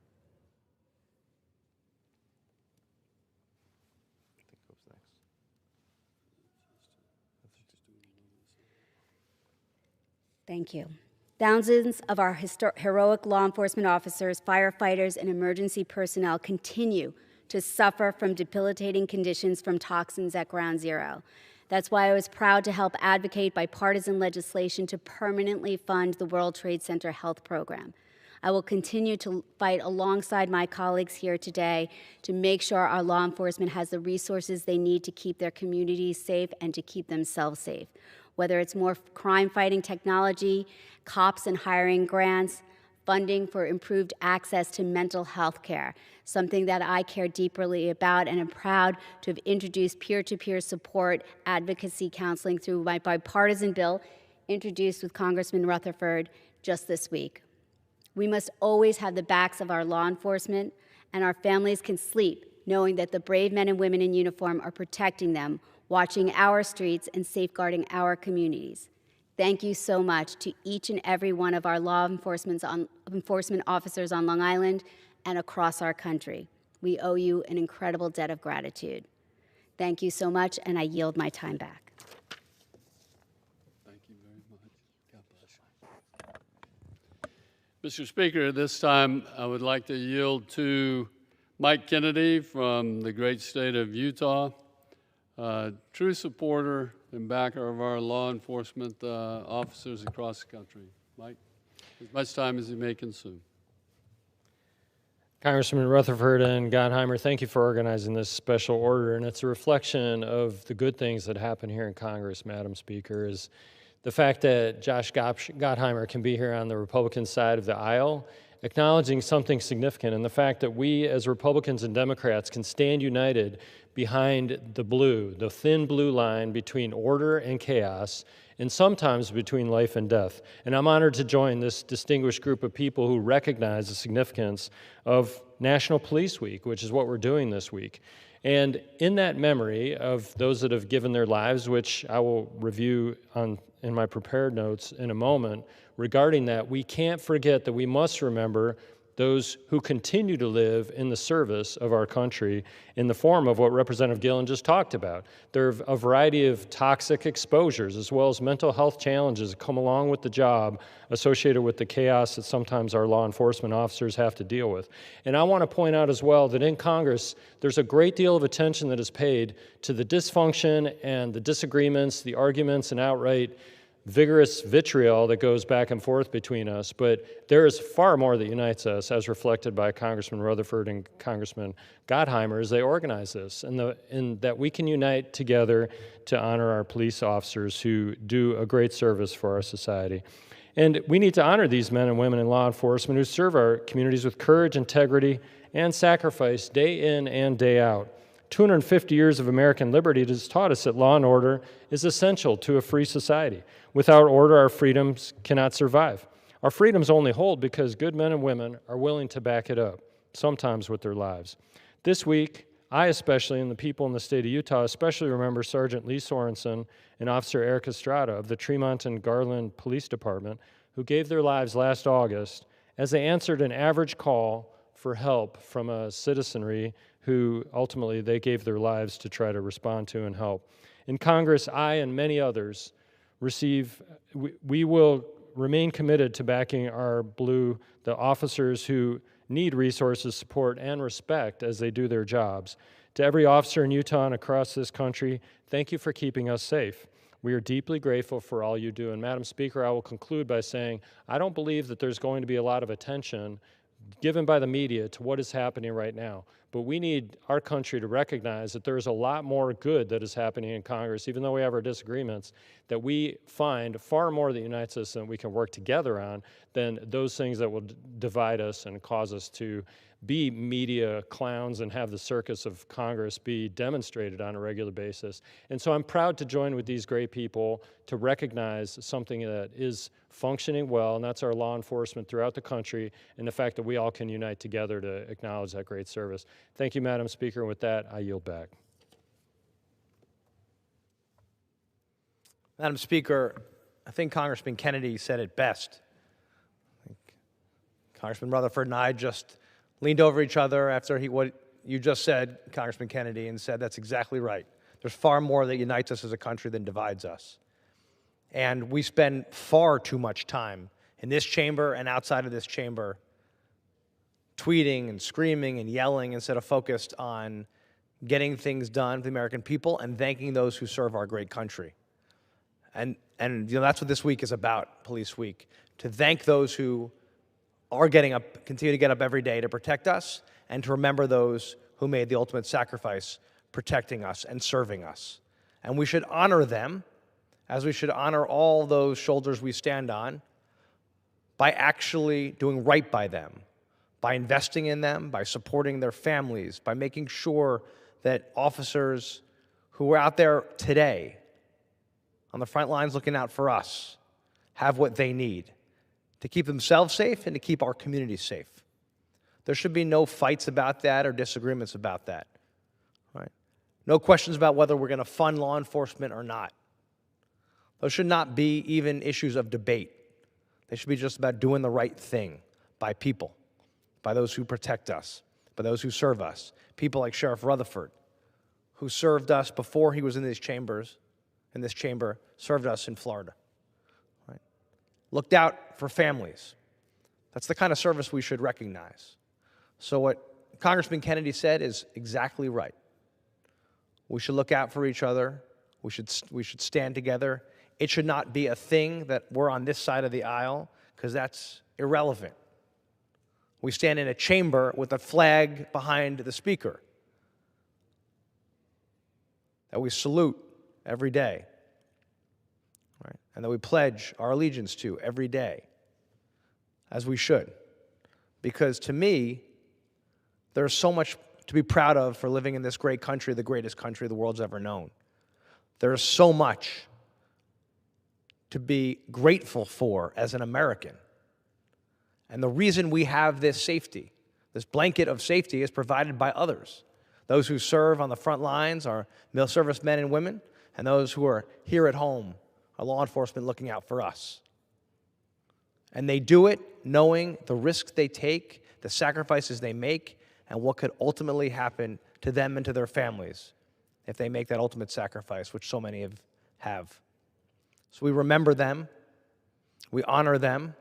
Thank you. Thousands of our heroic law enforcement officers, firefighters, and emergency personnel continue to suffer from debilitating conditions from toxins at Ground Zero. That's why I was proud to help advocate bipartisan legislation to permanently fund the World Trade Center Health Program. I will continue to fight alongside my colleagues here today to make sure our law enforcement has the resources they need to keep their communities safe and to keep themselves safe. Whether it's more crime-fighting technology, cops and hiring grants, funding for improved access to mental health care, something that I care deeply about and am proud to have introduced peer-to-peer support advocacy counseling through my bipartisan bill introduced with Congressman Rutherford just this week. We must always have the backs of our law enforcement, and our families can sleep knowing that the brave men and women in uniform are protecting them, watching our streets, and safeguarding our communities. Thank you so much to each and every one of our law enforcement officers on Long Island and across our country. We owe you an incredible debt of gratitude. Thank you so much, and I yield my time back. Thank you very much. God bless you. Mr. Speaker, at this time, I would like to yield to Mike Kennedy from the great state of Utah, true supporter and backer of our law enforcement officers across the country. Mike, as much time as you may consume. Congressman Rutherford and Gottheimer, thank you for organizing this special order, and it's a reflection of the good things that happen here in Congress, Madam Speaker, is the fact that Josh Gottheimer can be here on the Republican side of the aisle, acknowledging something significant, and the fact that we as Republicans and Democrats can stand united behind the thin blue line between order and chaos, and sometimes between life and death. And I'm honored to join this distinguished group of people who recognize the significance of National Police Week, which is what we're doing this week. And in that memory of those that have given their lives, which I will review in my prepared notes in a moment, regarding that, we can't forget that we must remember those who continue to live in the service of our country in the form of what Representative Gillen just talked about. There are a variety of toxic exposures as well as mental health challenges that come along with the job associated with the chaos that sometimes our law enforcement officers have to deal with. And I want to point out as well that in Congress, there's a great deal of attention that is paid to the dysfunction and the disagreements, the arguments, and outright vigorous vitriol that goes back and forth between us, but there is far more that unites us, as reflected by Congressman Rutherford and Congressman Gottheimer as they organize this, and that we can unite together to honor our police officers who do a great service for our society. And we need to honor these men and women in law enforcement who serve our communities with courage, integrity, and sacrifice day in and day out. 250 years of American liberty has taught us that law and order is essential to a free society. Without order, our freedoms cannot survive. Our freedoms only hold because good men and women are willing to back it up, sometimes with their lives. This week, I especially, and the people in the state of Utah especially, remember Sergeant Lee Sorensen and Officer Eric Estrada of the Tremont and Garland Police Department, who gave their lives last August as they answered an average call for help from a citizenry who ultimately they gave their lives to try to respond to and help. In Congress, I and many others we will remain committed to backing the officers who need resources, support, and respect as they do their jobs. To every officer in Utah and across this country, thank you for keeping us safe. We are deeply grateful for all you do. And Madam Speaker, I will conclude by saying I don't believe that there's going to be a lot of attention given by the media to what is happening right now. But we need our country to recognize that there's a lot more good that is happening in Congress, even though we have our disagreements, that we find far more that unites us and we can work together on than those things that will divide us and cause us to be media clowns and have the circus of Congress be demonstrated on a regular basis. And so I'm proud to join with these great people to recognize something that is functioning well, and that's our law enforcement throughout the country, and the fact that we all can unite together to acknowledge that great service. Thank you, Madam Speaker. And with that, I yield back. Madam Speaker, I think Congressman Kennedy said it best. Congressman Rutherford and I just leaned over each other after what you just said, Congressman Kennedy, and said that's exactly right. There's far more that unites us as a country than divides us. And we spend far too much time in this chamber and outside of this chamber tweeting and screaming and yelling instead of focused on getting things done for the American people and thanking those who serve our great country. And that's what this week is about, Police Week, to thank those who are getting up, continue to get up every day to protect us, and to remember those who made the ultimate sacrifice protecting us and serving us. And we should honor them, as we should honor all those shoulders we stand on, by actually doing right by them, by investing in them, by supporting their families, by making sure that officers who are out there today on the front lines looking out for us have what they need to keep themselves safe and to keep our community safe. There should be no fights about that or disagreements about that, right? No questions about whether we're going to fund law enforcement or not. Those should not be even issues of debate. They should be just about doing the right thing by people, by those who protect us, by those who serve us. People like Sheriff Rutherford, who served us before he was in this chamber, served us in Florida. Right? Looked out for families. That's the kind of service we should recognize. So what Congressman Kennedy said is exactly right. We should look out for each other. We should stand together. It should not be a thing that we're on this side of the aisle, because that's irrelevant. We stand in a chamber with a flag behind the speaker that we salute every day, right? And that we pledge our allegiance to every day, as we should. Because to me, there's so much to be proud of for living in this great country, the greatest country the world's ever known. There's so much to be grateful for as an American. And the reason we have this safety, this blanket of safety, is provided by others. Those who serve on the front lines are mil service men and women, and those who are here at home are law enforcement looking out for us. And they do it knowing the risks they take, the sacrifices they make, and what could ultimately happen to them and to their families if they make that ultimate sacrifice, which so many have. So we remember them, we honor them,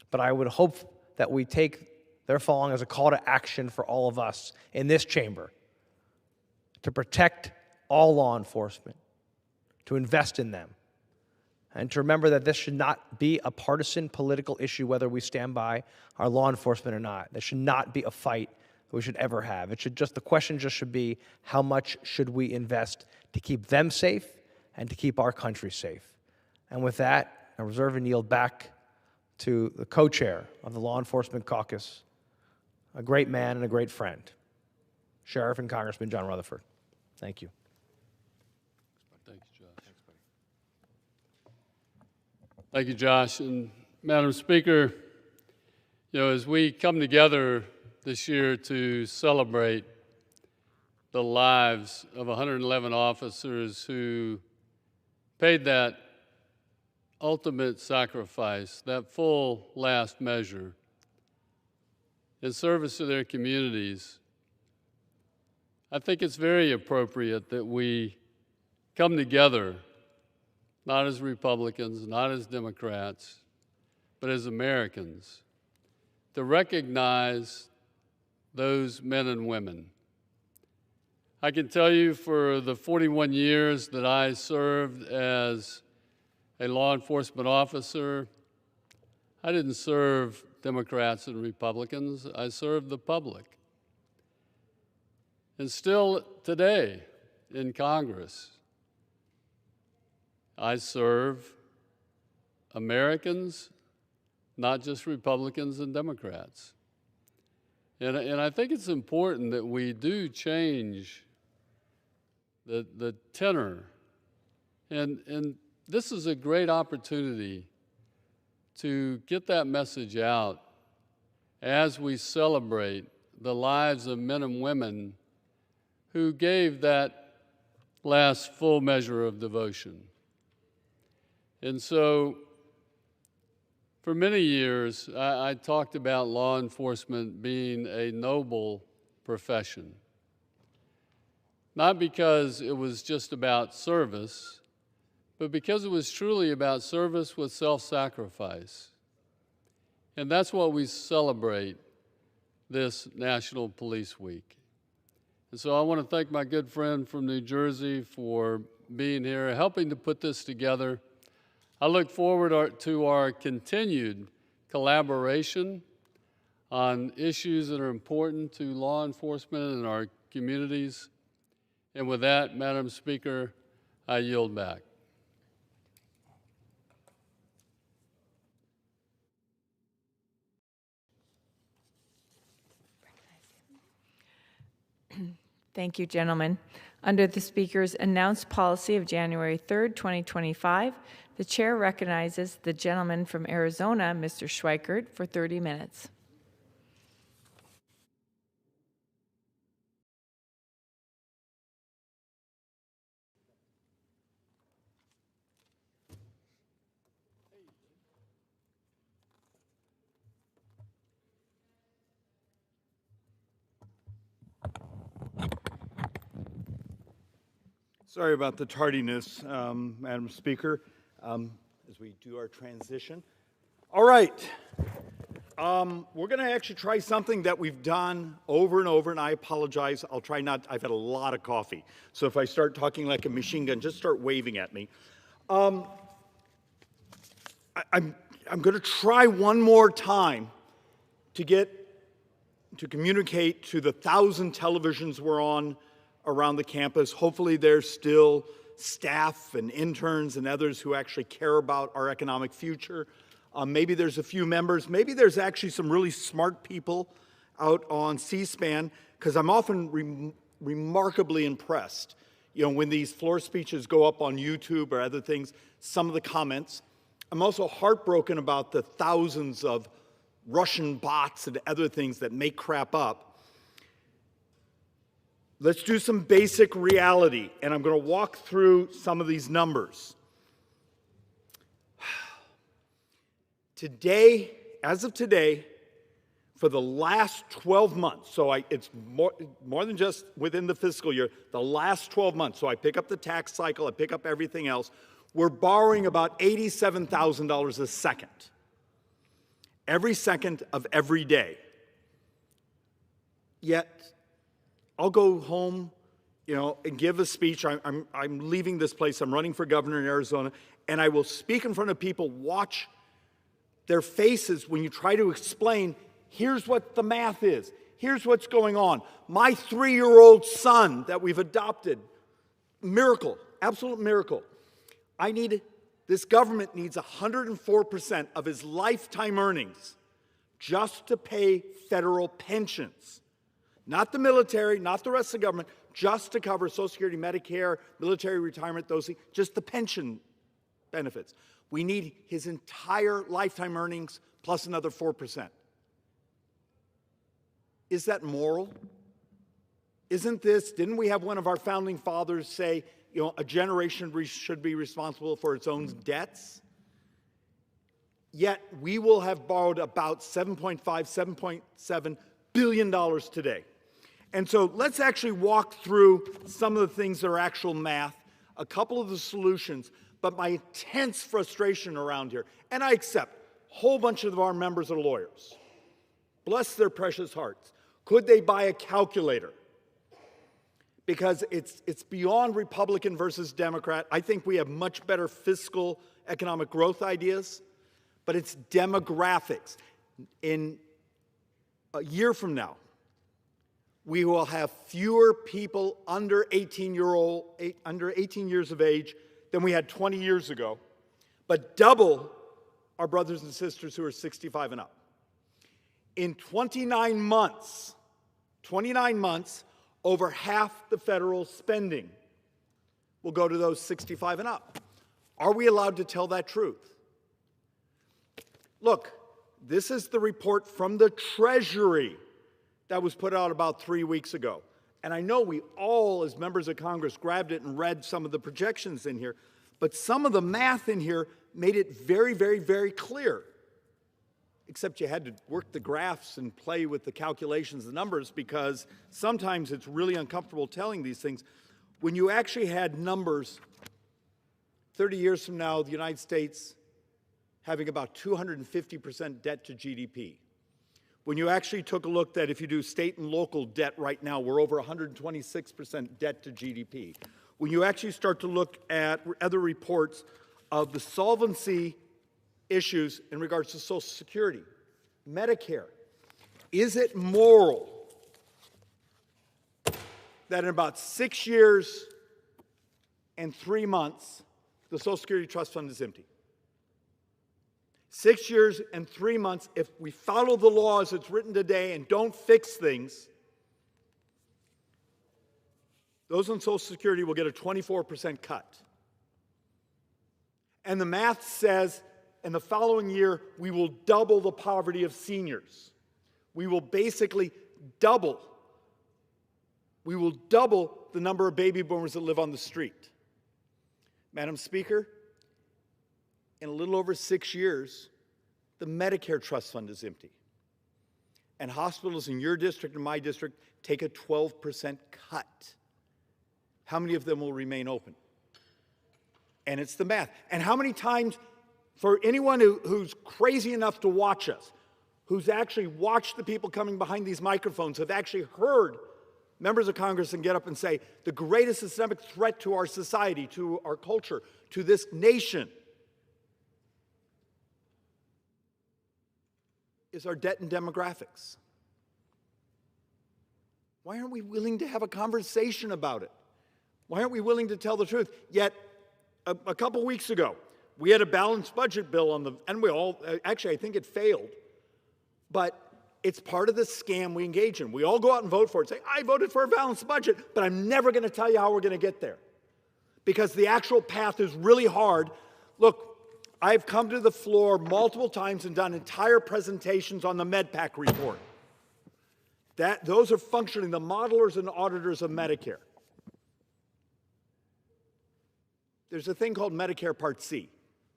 but I would hope that we take their falling as a call to action for all of us in this chamber to protect all law enforcement, to invest in them, and to remember that this should not be a partisan political issue whether we stand by our law enforcement or not. This should not be a fight that we should ever have. The question should be, how much should we invest to keep them safe and to keep our country safe? And with that, I reserve and yield back to the co-chair of the Law Enforcement Caucus, a great man and a great friend, Sheriff and Congressman John Rutherford. Thank you. Thank you, Josh. Thank you, Josh. And Madam Speaker, as we come together this year to celebrate the lives of 111 officers who paid that ultimate sacrifice, that full last measure, in service to their communities, I think it's very appropriate that we come together, not as Republicans, not as Democrats, but as Americans, to recognize those men and women. I can tell you for the 41 years that I served as a law enforcement officer, I didn't serve Democrats and Republicans, I served the public. And still today in Congress, I serve Americans, not just Republicans and Democrats. And I think it's important that we do change the tenor. And this is a great opportunity to get that message out as we celebrate the lives of men and women who gave that last full measure of devotion. And so, for many years, I talked about law enforcement being a noble profession. Not because it was just about service, but because it was truly about service with self-sacrifice. And that's what we celebrate this National Police Week. And so I want to thank my good friend from New Jersey for being here, helping to put this together. I look forward to our continued collaboration on issues that are important to law enforcement and our communities. And with that, Madam Speaker, I yield back. Thank you, gentlemen. Under the Speaker's announced policy of January 3rd, 2025, the Chair recognizes the gentleman from Arizona, Mr. Schweikert, for 30 minutes. Sorry about the tardiness, Madam Speaker, as we do our transition. All right. We're going to actually try something that we've done over and over, and I apologize. I'll try not. I've had a lot of coffee. So if I start talking like a machine gun, just start waving at me. I'm going to try one more time to communicate to the 1,000 televisions we're on around the campus. Hopefully there's still staff and interns and others who actually care about our economic future. Maybe there's a few members. Maybe there's actually some really smart people out on C-SPAN, because I'm often remarkably impressed. You know, when these floor speeches go up on YouTube or other things, some of the comments. I'm also heartbroken about the thousands of Russian bots and other things that make crap up. Let's do some basic reality, and I'm going to walk through some of these numbers. Today, as of today, for the last 12 months, so it's more than just within the fiscal year, the last 12 months, so I pick up the tax cycle, I pick up everything else, we're borrowing about $87,000 a second. Every second of every day. Yet, I'll go home, you know, and give a speech. I'm leaving this place. I'm running for governor in Arizona, and I will speak in front of people, watch their faces when you try to explain, here's what the math is. Here's what's going on. My 3-year-old son that we've adopted, miracle, absolute miracle. This government needs 104% of his lifetime earnings just to pay federal pensions. Not the military, not the rest of the government, just to cover Social Security, Medicare, military retirement, those things, just the pension benefits. We need his entire lifetime earnings plus another 4%. Is that moral? Didn't we have one of our founding fathers say, you know, a generation should be responsible for its own debts? Yet we will have borrowed about $7.7 billion today. And so let's actually walk through some of the things that are actual math, a couple of the solutions, but my intense frustration around here, and I accept, a whole bunch of our members are lawyers. Bless their precious hearts. Could they buy a calculator? because it's beyond Republican versus Democrat. I think we have much better fiscal economic growth ideas, but it's demographics. In a year from now, we will have fewer people under 18 years of age than we had 20 years ago, but double our brothers and sisters who are 65 and up. In 29 months, over half the federal spending will go to those 65 and up. Are we allowed to tell that truth? Look, this is the report from the Treasury that was put out about 3 weeks ago. And I know we all, as members of Congress, grabbed it and read some of the projections in here, but some of the math in here made it very, very, very clear. Except you had to work the graphs and play with the calculations, the numbers, because sometimes it's really uncomfortable telling these things. When you actually had numbers, 30 years from now, the United States having about 250% debt to GDP. When you actually took a look that if you do state and local debt right now, we're over 126% debt to GDP. When you actually start to look at other reports of the solvency issues in regards to Social Security, Medicare, is it moral that in about 6 years and 3 months, the Social Security Trust Fund is empty? 6 years and 3 months, if we follow the law as it's written today and don't fix things, those on Social Security will get a 24% cut. And the math says in the following year, we will double the poverty of seniors. We will basically double. We will double the number of baby boomers that live on the street. Madam Speaker, in a little over 6 years, the Medicare Trust Fund is empty. And hospitals in your district and my district take a 12% cut. How many of them will remain open? And it's the math. And how many times, for anyone who's crazy enough to watch us, who's actually watched the people coming behind these microphones, have actually heard members of Congress and get up and say, the greatest systemic threat to our society, to our culture, to this nation is our debt and demographics. Why aren't we willing to have a conversation about it? Why aren't we willing to tell the truth? Yet, a couple weeks ago, we had a balanced budget bill on the, and we all, actually I think it failed, but it's part of the scam we engage in. We all go out and vote for it, say, I voted for a balanced budget, but I'm never gonna tell you how we're gonna get there. Because the actual path is really hard. Look, I've come to the floor multiple times and done entire presentations on the MedPAC report. Those are functioning, the modelers and auditors of Medicare. There's a thing called Medicare Part C,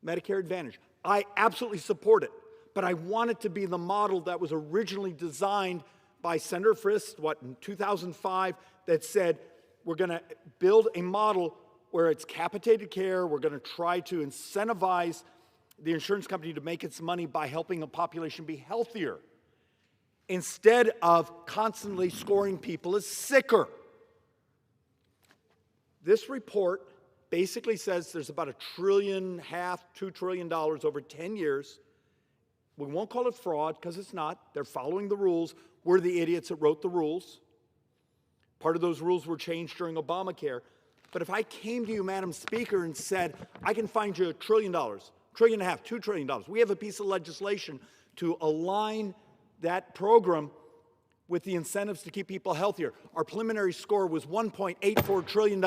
Medicare Advantage. I absolutely support it, but I want it to be the model that was originally designed by Senator Frist, in 2005, that said, we're gonna build a model where it's capitated care, we're gonna try to incentivize the insurance company to make its money by helping a population be healthier, instead of constantly scoring people as sicker. This report basically says there's about $1.5 trillion, $2 trillion over 10 years. We won't call it fraud because it's not. They're following the rules. We're the idiots that wrote the rules. Part of those rules were changed during Obamacare. But if I came to you, Madam Speaker, and said, I can find you $1 trillion, $1.5 trillion, $2 trillion. We have a piece of legislation to align that program with the incentives to keep people healthier. Our preliminary score was $1.84 trillion.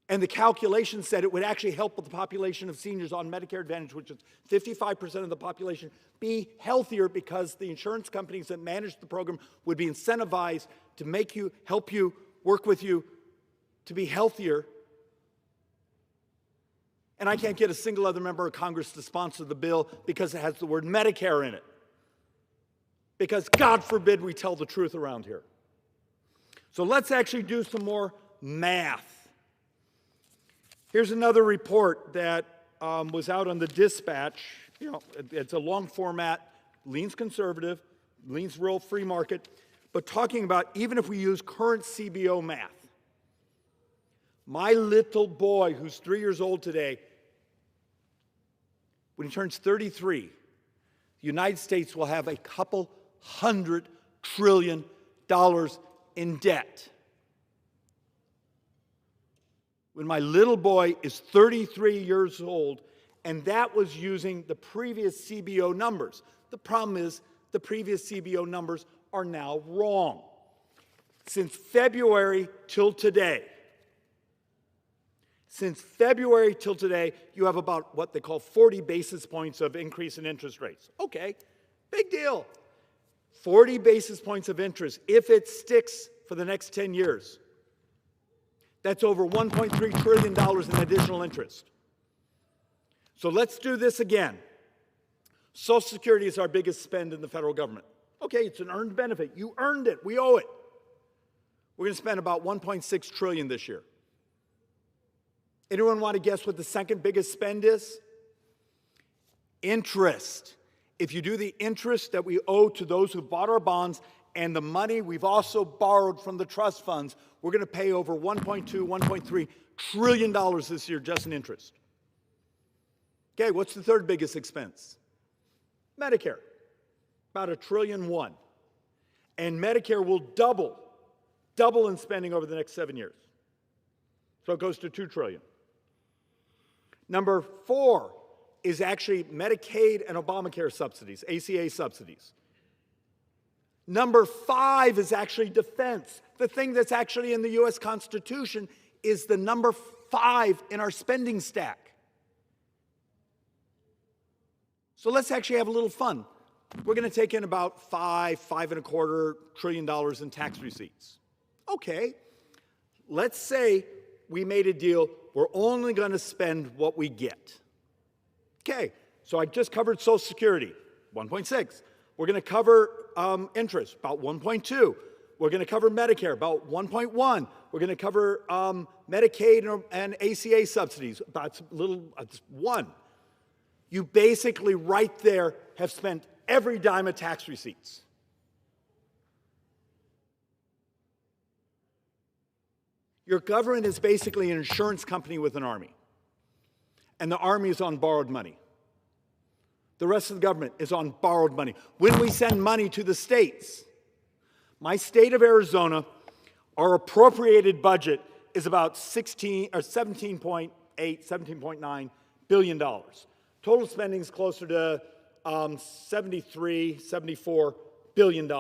And the calculation said it would actually help with the population of seniors on Medicare Advantage, which is 55% of the population, be healthier because the insurance companies that manage the program would be incentivized to make you, help you, work with you to be healthier. And I can't get a single other member of Congress to sponsor the bill because it has the word Medicare in it. Because God forbid we tell the truth around here. So let's actually do some more math. Here's another report that was out on the Dispatch. You know, it's a long format, leans conservative, leans real free market. but talking about even if we use current CBO math, my little boy, who's 3 years old today, when he turns 33, the United States will have a couple $100 trillion in debt. When my little boy is 33 years old, and that was using the previous CBO numbers. The problem is the previous CBO numbers are now wrong. Since February till today, you have about what they call 40 basis points of increase in interest rates. Okay, big deal. 40 basis points of interest, if it sticks for the next 10 years, that's over $1.3 trillion in additional interest. So let's do this again. Social Security is our biggest spend in the federal government. Okay, it's an earned benefit. You earned it. We owe it. We're going to spend about $1.6 trillion this year. Anyone want to guess what the second biggest spend is? Interest. If you do the interest that we owe to those who bought our bonds and the money we've also borrowed from the trust funds, we're going to pay over $1.2, $1.3 trillion this year just in interest. Okay, what's the third biggest expense? Medicare, about $1.1 trillion. And Medicare will double in spending over the next 7 years. So it goes to $2 trillion. Number 4 is actually Medicaid and Obamacare subsidies, ACA subsidies. Number 5 is actually defense. The thing that's actually in the U.S. Constitution is the number 5 in our spending stack. So let's actually have a little fun. We're going to take in about $5.25 trillion in tax receipts. Okay, let's say we made a deal, we're only going to spend what we get. Okay, so I just covered Social Security, 1.6. We're going to cover interest, about 1.2. We're going to cover Medicare, about 1.1. We're going to cover Medicaid and ACA subsidies, about it's 1. You basically right there have spent every dime of tax receipts. Your government is basically an insurance company with an army. And the army is on borrowed money. The rest of the government is on borrowed money. When we send money to the states, my state of Arizona, our appropriated budget is about $17.8, $17.9 billion. Total spending is closer to $73, $74 billion.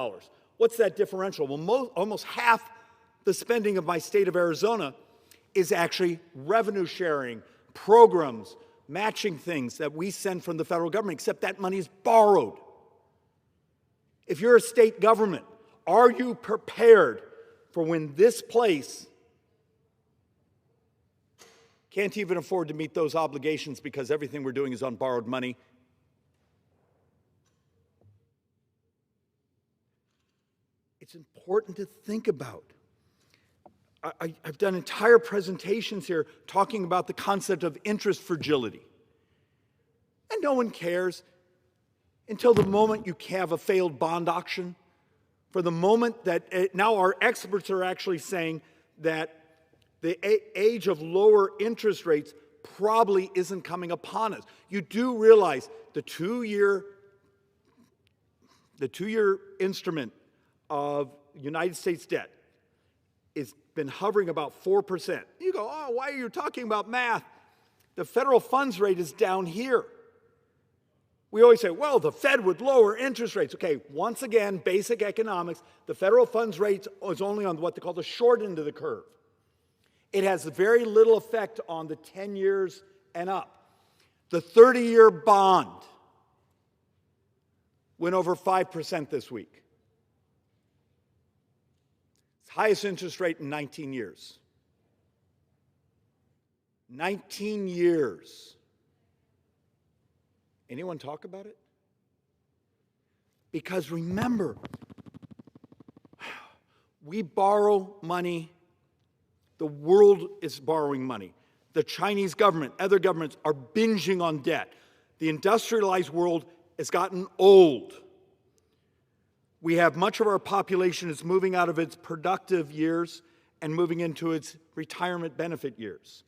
What's that differential? Well, almost half the spending of my state of Arizona is actually revenue sharing, programs, matching things that we send from the federal government, except that money is borrowed. If you're a state government, are you prepared for when this place can't even afford to meet those obligations because everything we're doing is on borrowed money? It's important to think about. I've done entire presentations here talking about the concept of interest fragility. And no one cares until the moment you have a failed bond auction. For the moment that now our experts are actually saying that the age of lower interest rates probably isn't coming upon us. You do realize the two-year instrument of United States debt is been hovering about 4%. You go, oh, why are you talking about math? The federal funds rate is down here. We always say, well, the Fed would lower interest rates. Okay, once again, basic economics, the federal funds rate is only on what they call the short end of the curve. It has very little effect on the 10 years and up. The 30-year bond went over 5% this week. Highest interest rate in 19 years. 19 years. Anyone talk about it? Because remember, we borrow money. The world is borrowing money. The Chinese government, other governments are binging on debt. The industrialized world has gotten old. We have much of our population is moving out of its productive years and moving into its retirement benefit years.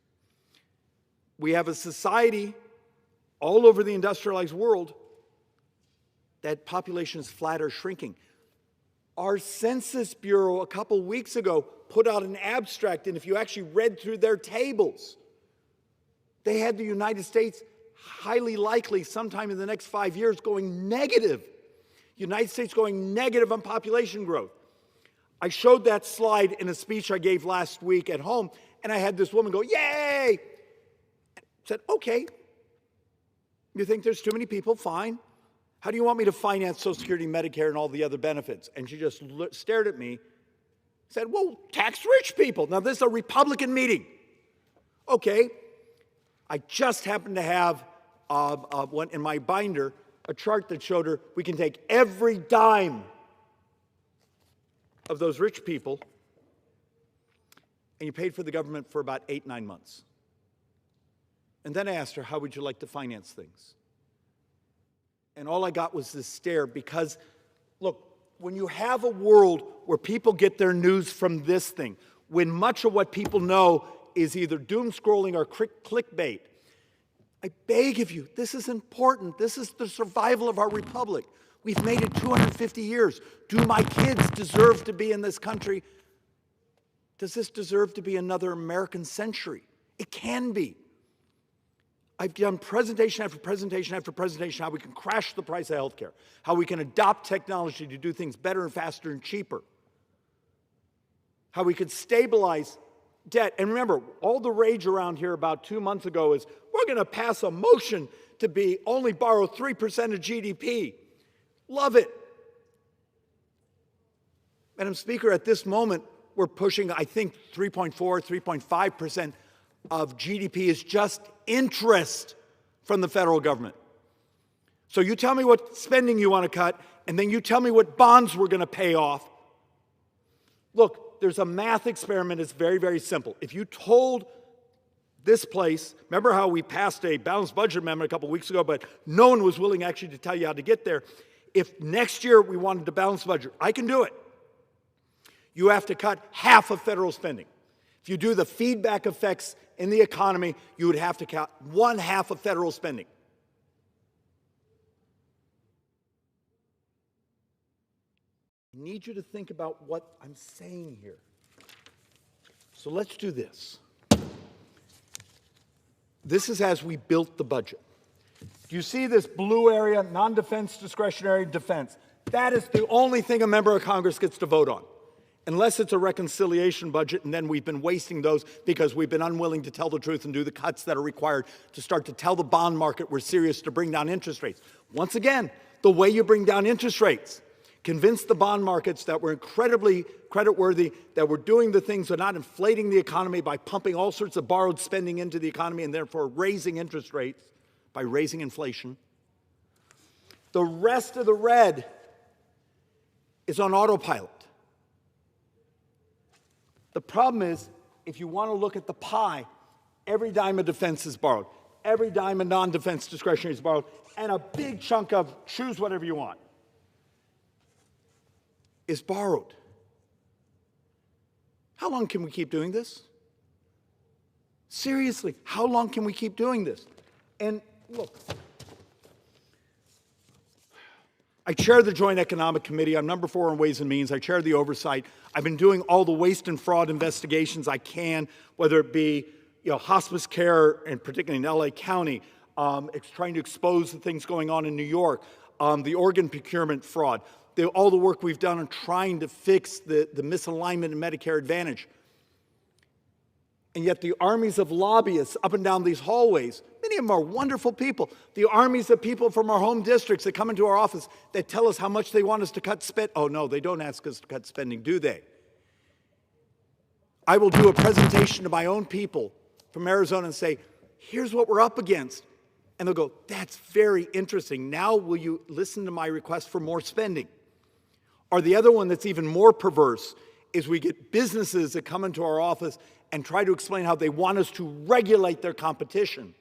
We have a society all over the industrialized world that population is flat or shrinking. Our Census Bureau a couple weeks ago put out an abstract, and if you actually read through their tables, they had the United States highly likely sometime in the next 5 years going negative. United States going negative on population growth. I showed that slide in a speech I gave last week at home, and I had this woman go, "Yay!" I said, "Okay, you think there's too many people? Fine. How do you want me to finance Social Security, Medicare, and all the other benefits?" And she just stared at me, said, "Well, tax rich people." Now, this is a Republican meeting. Okay. I just happened to have one in my binder, a chart that showed her we can take every dime of those rich people and you paid for the government for about 8-9 months. And then I asked her, "How would you like to finance things?" And all I got was this stare because, look, when you have a world where people get their news from this thing, when much of what people know is either doom scrolling or clickbait, I beg of you, this is important. This is the survival of our republic. We've made it 250 years. Do my kids deserve to be in this country? Does this deserve to be another American century? It can be. I've done presentation after presentation after presentation how we can crash the price of healthcare, how we can adopt technology to do things better and faster and cheaper, how we could stabilize debt. And remember, all the rage around here about 2 months ago is we're going to pass a motion to be only borrow 3% of GDP. Love it. Madam Speaker, at this moment, we're pushing, I think, 3.4, 3.5% of GDP is just interest from the federal government. So you tell me what spending you want to cut, and then you tell me what bonds we're going to pay off. Look, there's a math experiment. It's very, very simple. If you told this place, remember how we passed a balanced budget amendment a couple weeks ago, but no one was willing actually to tell you how to get there. If next year we wanted to balance the budget, I can do it. You have to cut half of federal spending. If you do the feedback effects in the economy, you would have to cut 1/2 of federal spending. I need you to think about what I'm saying here. So let's do this. This is as we built the budget. Do you see this blue area, non-defense, discretionary defense? That is the only thing a member of Congress gets to vote on, unless it's a reconciliation budget, and then we've been wasting those because we've been unwilling to tell the truth and do the cuts that are required to start to tell the bond market we're serious to bring down interest rates. Once again, the way you bring down interest rates, convince the bond markets that we're incredibly creditworthy, that we're doing the things, we're not inflating the economy by pumping all sorts of borrowed spending into the economy and therefore raising interest rates by raising inflation. The rest of the red is on autopilot. The problem is, if you want to look at the pie, every dime of defense is borrowed. Every dime of non-defense discretionary is borrowed. And a big chunk of choose whatever you want is borrowed. How long can we keep doing this? Seriously, how long can we keep doing this? And look, I chair the Joint Economic Committee. I'm number 4 on Ways and Means. I chair the oversight. I've been doing all the waste and fraud investigations I can, whether it be hospice care, and particularly in LA County, trying to expose the things going on in New York, the organ procurement fraud, all the work we've done on trying to fix the misalignment in Medicare Advantage. And yet the armies of lobbyists up and down these hallways, many of them are wonderful people. The armies of people from our home districts that come into our office that tell us how much they want us to cut spending. Oh, no, they don't ask us to cut spending, do they? I will do a presentation to my own people from Arizona and say, here's what we're up against. And they'll go, that's very interesting. Now will you listen to my request for more spending? Or the other one that's even more perverse is we get businesses that come into our office and try to explain how they want us to regulate their competition.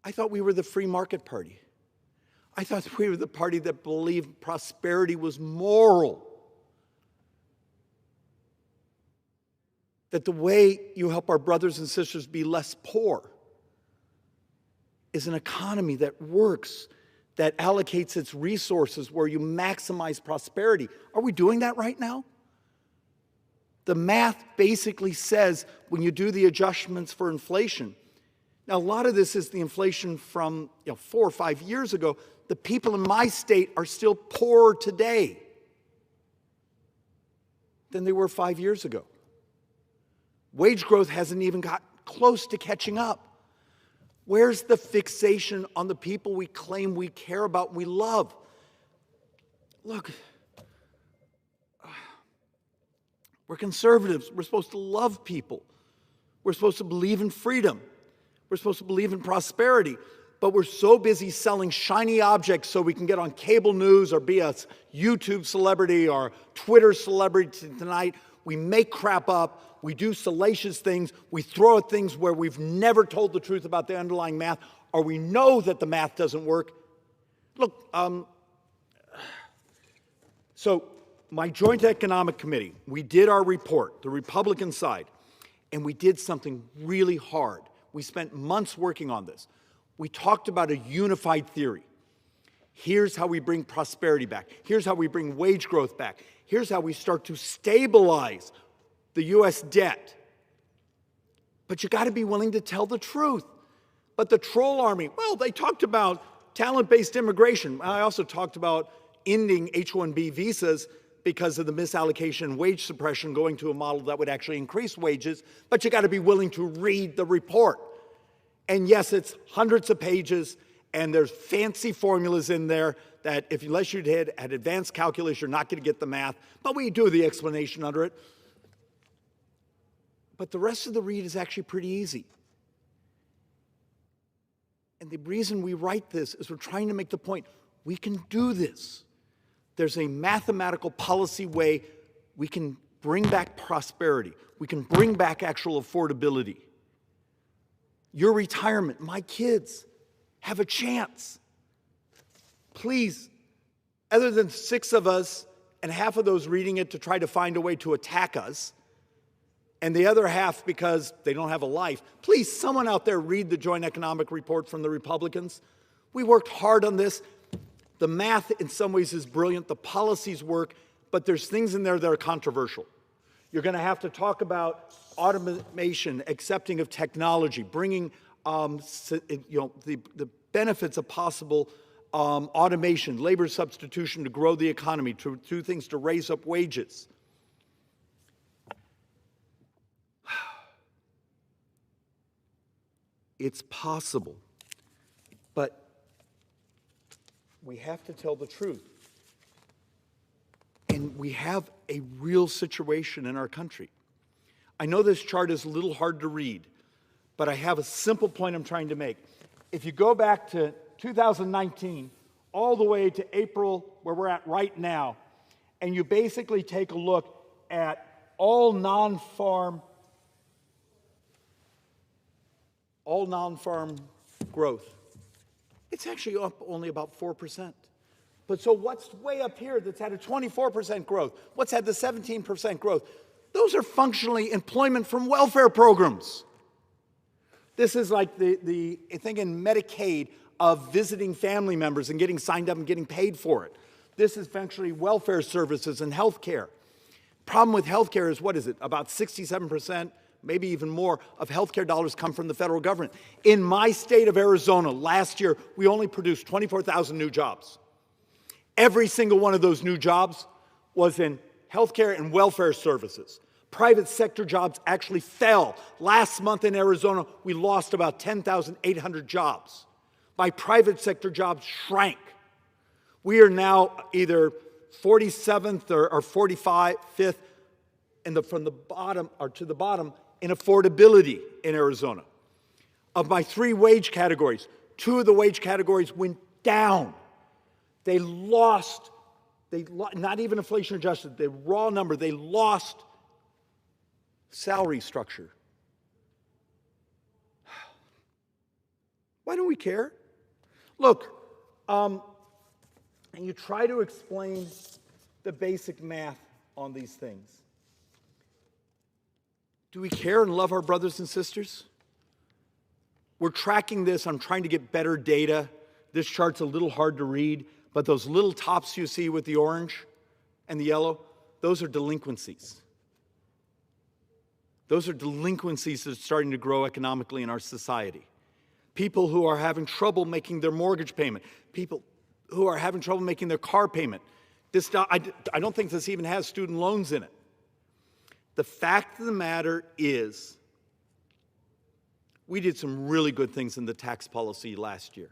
I thought we were the free market party. I thought we were the party that believed prosperity was moral. That the way you help our brothers and sisters be less poor is an economy that works, that allocates its resources where you maximize prosperity. Are we doing that right now? The math basically says when you do the adjustments for inflation. Now, a lot of this is the inflation from 4 or 5 years ago. The people in my state are still poorer today than they were 5 years ago. Wage growth hasn't even got close to catching up. Where's the fixation on the people we claim we care about and we love? Look, we're conservatives. We're supposed to love people. We're supposed to believe in freedom. We're supposed to believe in prosperity. But we're so busy selling shiny objects so we can get on cable news or be a YouTube celebrity or Twitter celebrity tonight. We make crap up. We do salacious things. We throw at things where we've never told the truth about the underlying math, or we know that the math doesn't work. Look, so my Joint Economic Committee, we did our report, the Republican side, and we did something really hard. We spent months working on this. We talked about a unified theory. Here's how we bring prosperity back. Here's how we bring wage growth back. Here's how we start to stabilize the U.S. debt. But you got to be willing to tell the truth. But the troll army, well, they talked about talent-based immigration. I also talked about ending H-1B visas because of the misallocation and wage suppression, going to a model that would actually increase wages. But you got to be willing to read the report. And yes, it's hundreds of pages, and there's fancy formulas in there that unless you had advanced calculus, you're not going to get the math. But we do the explanation under it. But the rest of the read is actually pretty easy. And the reason we write this is we're trying to make the point, we can do this. There's a mathematical policy way we can bring back prosperity. We can bring back actual affordability. Your retirement, my kids, have a chance. Please, other than 6 of us and half of those reading it to try to find a way to attack us, and the other half because they don't have a life, please, someone out there read the Joint Economic Report from the Republicans. We worked hard on this. The math in some ways is brilliant. The policies work, but there's things in there that are controversial. You're going to have to talk about automation, accepting of technology, bringing the benefits of possible automation, labor substitution to grow the economy, to do things to raise up wages. It's possible, but we have to tell the truth. And we have a real situation in our country. I know this chart is a little hard to read, but I have a simple point I'm trying to make. If you go back to 2019, all the way to April, where we're at right now, and you basically take a look at all non-farm growth, it's actually up only about 4%. But so what's way up here that's had a 24% growth? What's had the 17% growth? Those are functionally employment from welfare programs. This is like the thing in Medicaid of visiting family members and getting signed up and getting paid for it. This is functionally welfare services and health care. Problem with health care is, what is it? About 67%, maybe even more, of health care dollars come from the federal government. In my state of Arizona, last year, we only produced 24,000 new jobs. Every single one of those new jobs was in healthcare and welfare services. Private sector jobs actually fell. Last month in Arizona, we lost about 10,800 jobs. My private sector jobs shrank. We are now either 47th or 45th from the bottom or to the bottom in affordability in Arizona. Of my 3 wage categories, 2 of the wage categories went down. They lost, not even inflation adjusted, the raw number, they lost salary structure. Why don't we care? Look, and you try to explain the basic math on these things. Do we care and love our brothers and sisters? We're tracking this. I'm trying to get better data. This chart's a little hard to read, but those little tops you see with the orange and the yellow, those are delinquencies. Those are delinquencies that are starting to grow economically in our society. People who are having trouble making their mortgage payment, people who are having trouble making their car payment. I don't think this even has student loans in it. The fact of the matter is, we did some really good things in the tax policy last year.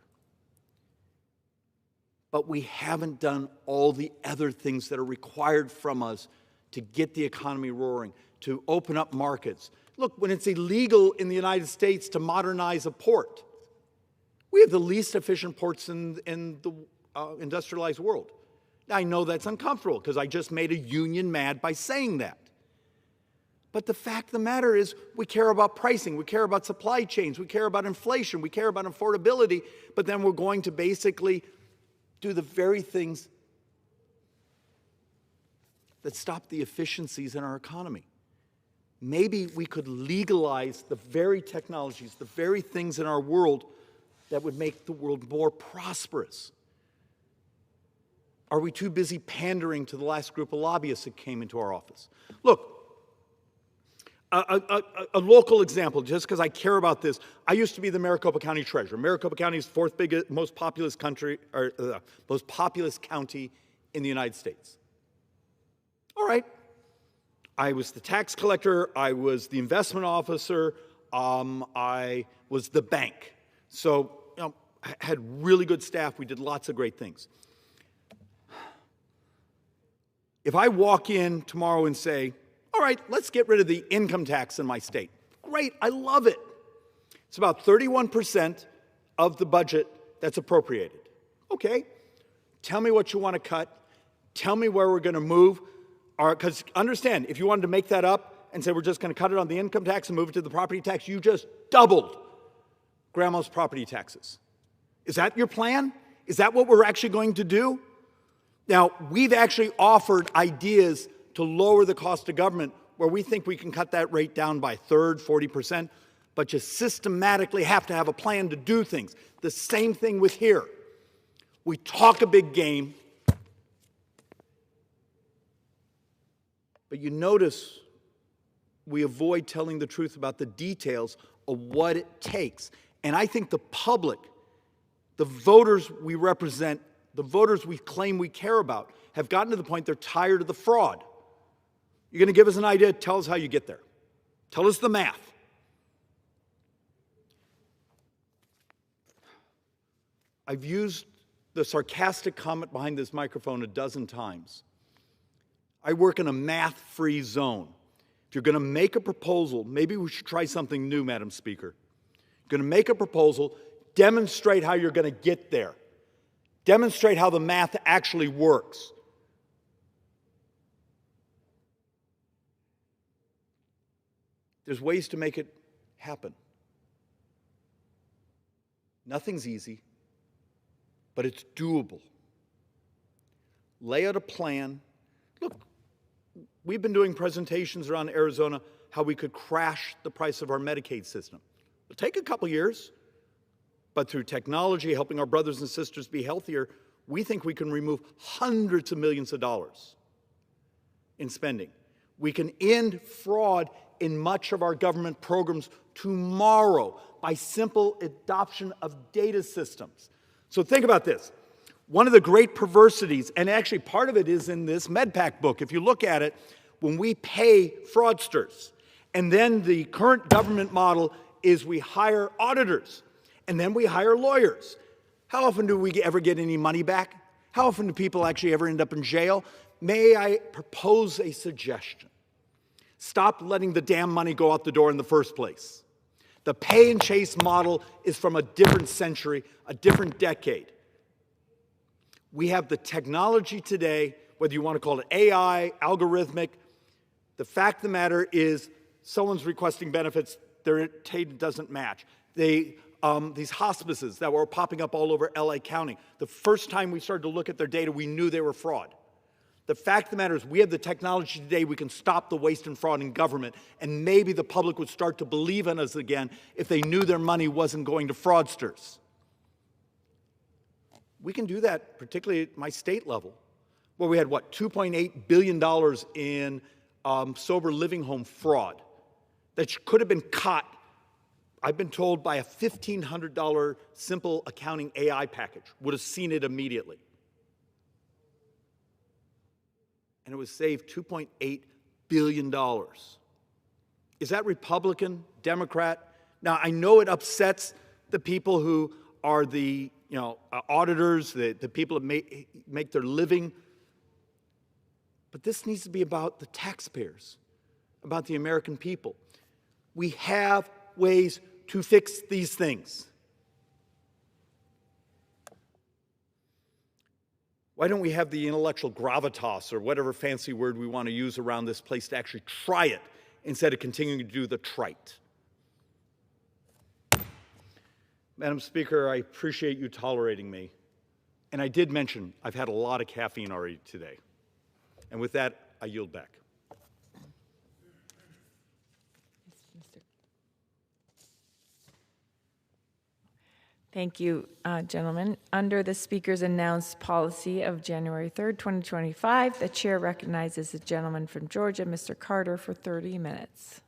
But we haven't done all the other things that are required from us to get the economy roaring, to open up markets. Look, when it's illegal in the United States to modernize a port, we have the least efficient ports in the industrialized world. Now, I know that's uncomfortable because I just made a union mad by saying that. But the fact of the matter is, we care about pricing, we care about supply chains, we care about inflation, we care about affordability, but then we're going to basically do the very things that stop the efficiencies in our economy. Maybe we could legalize the very technologies, the very things in our world that would make the world more prosperous. Are we too busy pandering to the last group of lobbyists that came into our office? Look, a local example, just because I care about this. I used to be the Maricopa County treasurer. Maricopa County is the fourth biggest, most populous county in the United States. All right. I was the tax collector. I was the investment officer. I was the bank. So, I had really good staff. We did lots of great things. If I walk in tomorrow and say, all right, let's get rid of the income tax in my state. Great, I love it. It's about 31% of the budget that's appropriated. Okay, tell me what you want to cut. Tell me where we're going to move. Because understand, if you wanted to make that up and say we're just going to cut it on the income tax and move it to the property tax, you just doubled grandma's property taxes. Is that your plan? Is that what we're actually going to do? Now, we've actually offered ideas to lower the cost of government where we think we can cut that rate down by a third, 40%, but you systematically have to have a plan to do things. The same thing with here. We talk a big game, but you notice we avoid telling the truth about the details of what it takes. And I think the public, the voters we represent, the voters we claim we care about, have gotten to the point they're tired of the fraud. You're going to give us an idea, tell us how you get there. Tell us the math. I've used the sarcastic comment behind this microphone a dozen times. I work in a math-free zone. If you're going to make a proposal, maybe we should try something new, Madam Speaker. You're going to make a proposal, demonstrate how you're going to get there. Demonstrate how the math actually works. There's ways to make it happen. Nothing's easy, but it's doable. Lay out a plan. Look, we've been doing presentations around Arizona how we could crash the price of our Medicaid system. It'll take a couple years, but through technology, helping our brothers and sisters be healthier, we think we can remove hundreds of millions of dollars in spending. We can end fraud in much of our government programs tomorrow by simple adoption of data systems. So think about this. One of the great perversities, and actually part of it is in this MedPAC book, if you look at it, when we pay fraudsters, and then the current government model is we hire auditors, and then we hire lawyers. How often do we ever get any money back? How often do people actually ever end up in jail? May I propose a suggestion? Stop letting the damn money go out the door in the first place. The pay and chase model is from a different century, a different decade. We have the technology today, whether you want to call it AI, algorithmic. The fact of the matter is someone's requesting benefits, their data doesn't match. They these hospices that were popping up all over LA County. The first time we started to look at their data, we knew they were fraud. The fact of the matter is we have the technology today, we can stop the waste and fraud in government, and maybe the public would start to believe in us again if they knew their money wasn't going to fraudsters. We can do that, particularly at my state level, where we had, what, $2.8 billion in sober living home fraud that could have been caught, I've been told, by a $1,500 simple accounting AI package, would have seen it immediately. And it was saved $2.8 billion. Is that Republican, Democrat? Now, I know it upsets the people who are the auditors, the people that make their living. But this needs to be about the taxpayers, about the American people. We have ways to fix these things. Why don't we have the intellectual gravitas, or whatever fancy word we want to use around this place, to actually try it instead of continuing to do the trite? Madam Speaker, I appreciate you tolerating me. And I did mention I've had a lot of caffeine already today. And with that, I yield back. Thank you, gentlemen. Under the Speaker's announced policy of January 3rd, 2025, the Chair recognizes the gentleman from Georgia, Mr. Carter, for 30 minutes.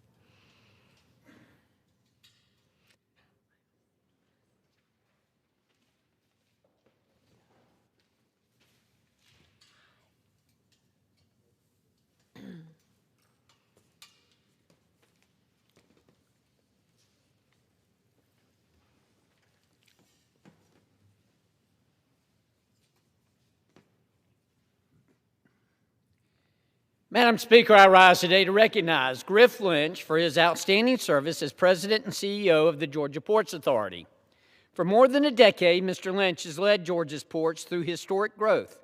Madam Speaker, I rise today to recognize Griff Lynch for his outstanding service as President and CEO of the Georgia Ports Authority. For more than a decade, Mr. Lynch has led Georgia's ports through historic growth.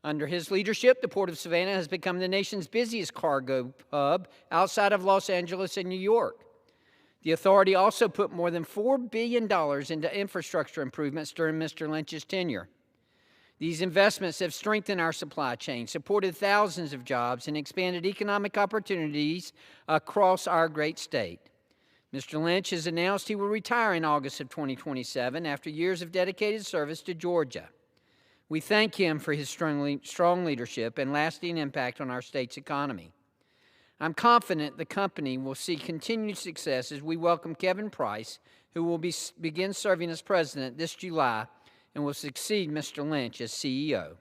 Under his leadership, the Port of Savannah has become the nation's busiest cargo hub outside of Los Angeles and New York. The authority also put more than $4 billion into infrastructure improvements during Mr. Lynch's tenure. These investments have strengthened our supply chain, supported thousands of jobs, and expanded economic opportunities across our great state. Mr. Lynch has announced he will retire in August of 2027 after years of dedicated service to Georgia. We thank him for his strong leadership and lasting impact on our state's economy. I'm confident the company will see continued success as we welcome Kevin Price, who will begin serving as president this July and will succeed Mr. Lynch as CEO.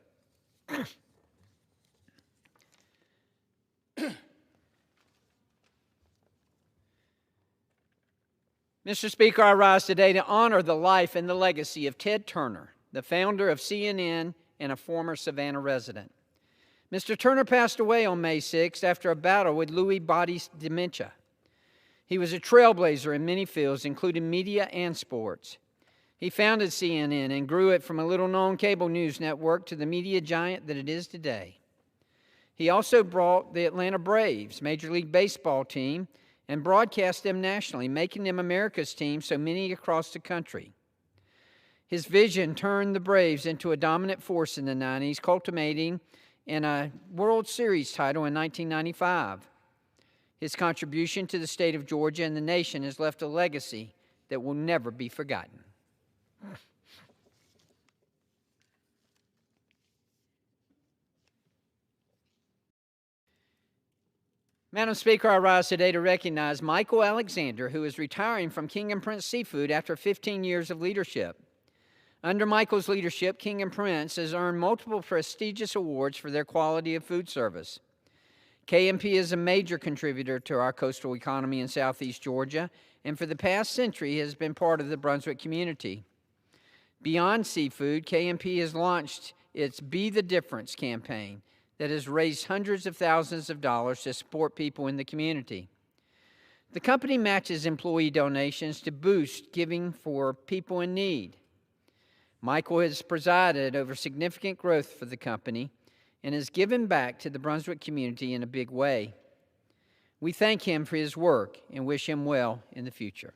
Mr. Speaker, I rise today to honor the life and the legacy of Ted Turner, the founder of CNN and a former Savannah resident. Mr. Turner passed away on May 6th after a battle with Lewy body dementia. He was a trailblazer in many fields, including media and sports. He founded CNN and grew it from a little-known cable news network to the media giant that it is today. He also brought the Atlanta Braves, Major League Baseball team, and broadcast them nationally, making them America's team so many across the country. His vision turned the Braves into a dominant force in the 90s, culminating in a World Series title in 1995. His contribution to the state of Georgia and the nation has left a legacy that will never be forgotten. Madam Speaker, I rise today to recognize Michael Alexander, who is retiring from King & Prince Seafood after 15 years of leadership. Under Michael's leadership, King & Prince has earned multiple prestigious awards for their quality of food service. K&P is a major contributor to our coastal economy in southeast Georgia, and for the past century has been part of the Brunswick community. Beyond seafood, K&P has launched its Be the Difference campaign that has raised hundreds of thousands of dollars to support people in the community. The company matches employee donations to boost giving for people in need. Michael has presided over significant growth for the company and has given back to the Brunswick community in a big way. We thank him for his work and wish him well in the future.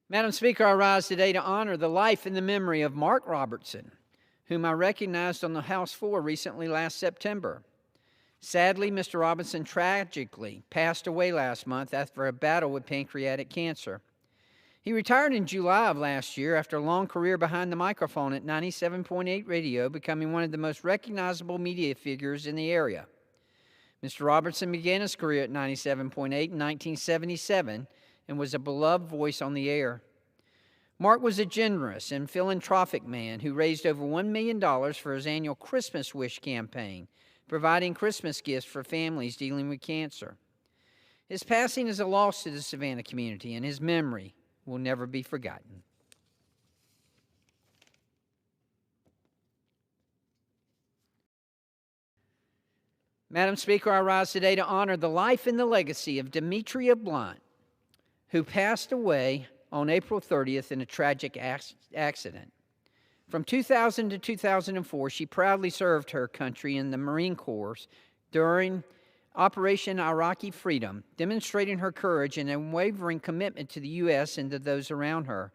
Madam Speaker, I rise today to honor the life and the memory of Mark Robertson, whom I recognized on the House floor recently last September. Sadly, Mr. Robinson tragically passed away last month after a battle with pancreatic cancer. He retired in July of last year after a long career behind the microphone at 97.8 Radio, becoming one of the most recognizable media figures in the area. Mr. Robertson began his career at 97.8 in 1977 and was a beloved voice on the air. Mark was a generous and philanthropic man who raised over $1 million for his annual Christmas Wish campaign, providing Christmas gifts for families dealing with cancer. His passing is a loss to the Savannah community, and his memory will never be forgotten. Madam Speaker, I rise today to honor the life and the legacy of Demetria Blunt, who passed away on April 30th in a tragic accident. From 2000 to 2004, she proudly served her country in the Marine Corps during Operation Iraqi Freedom, demonstrating her courage and unwavering commitment to the U.S. and to those around her.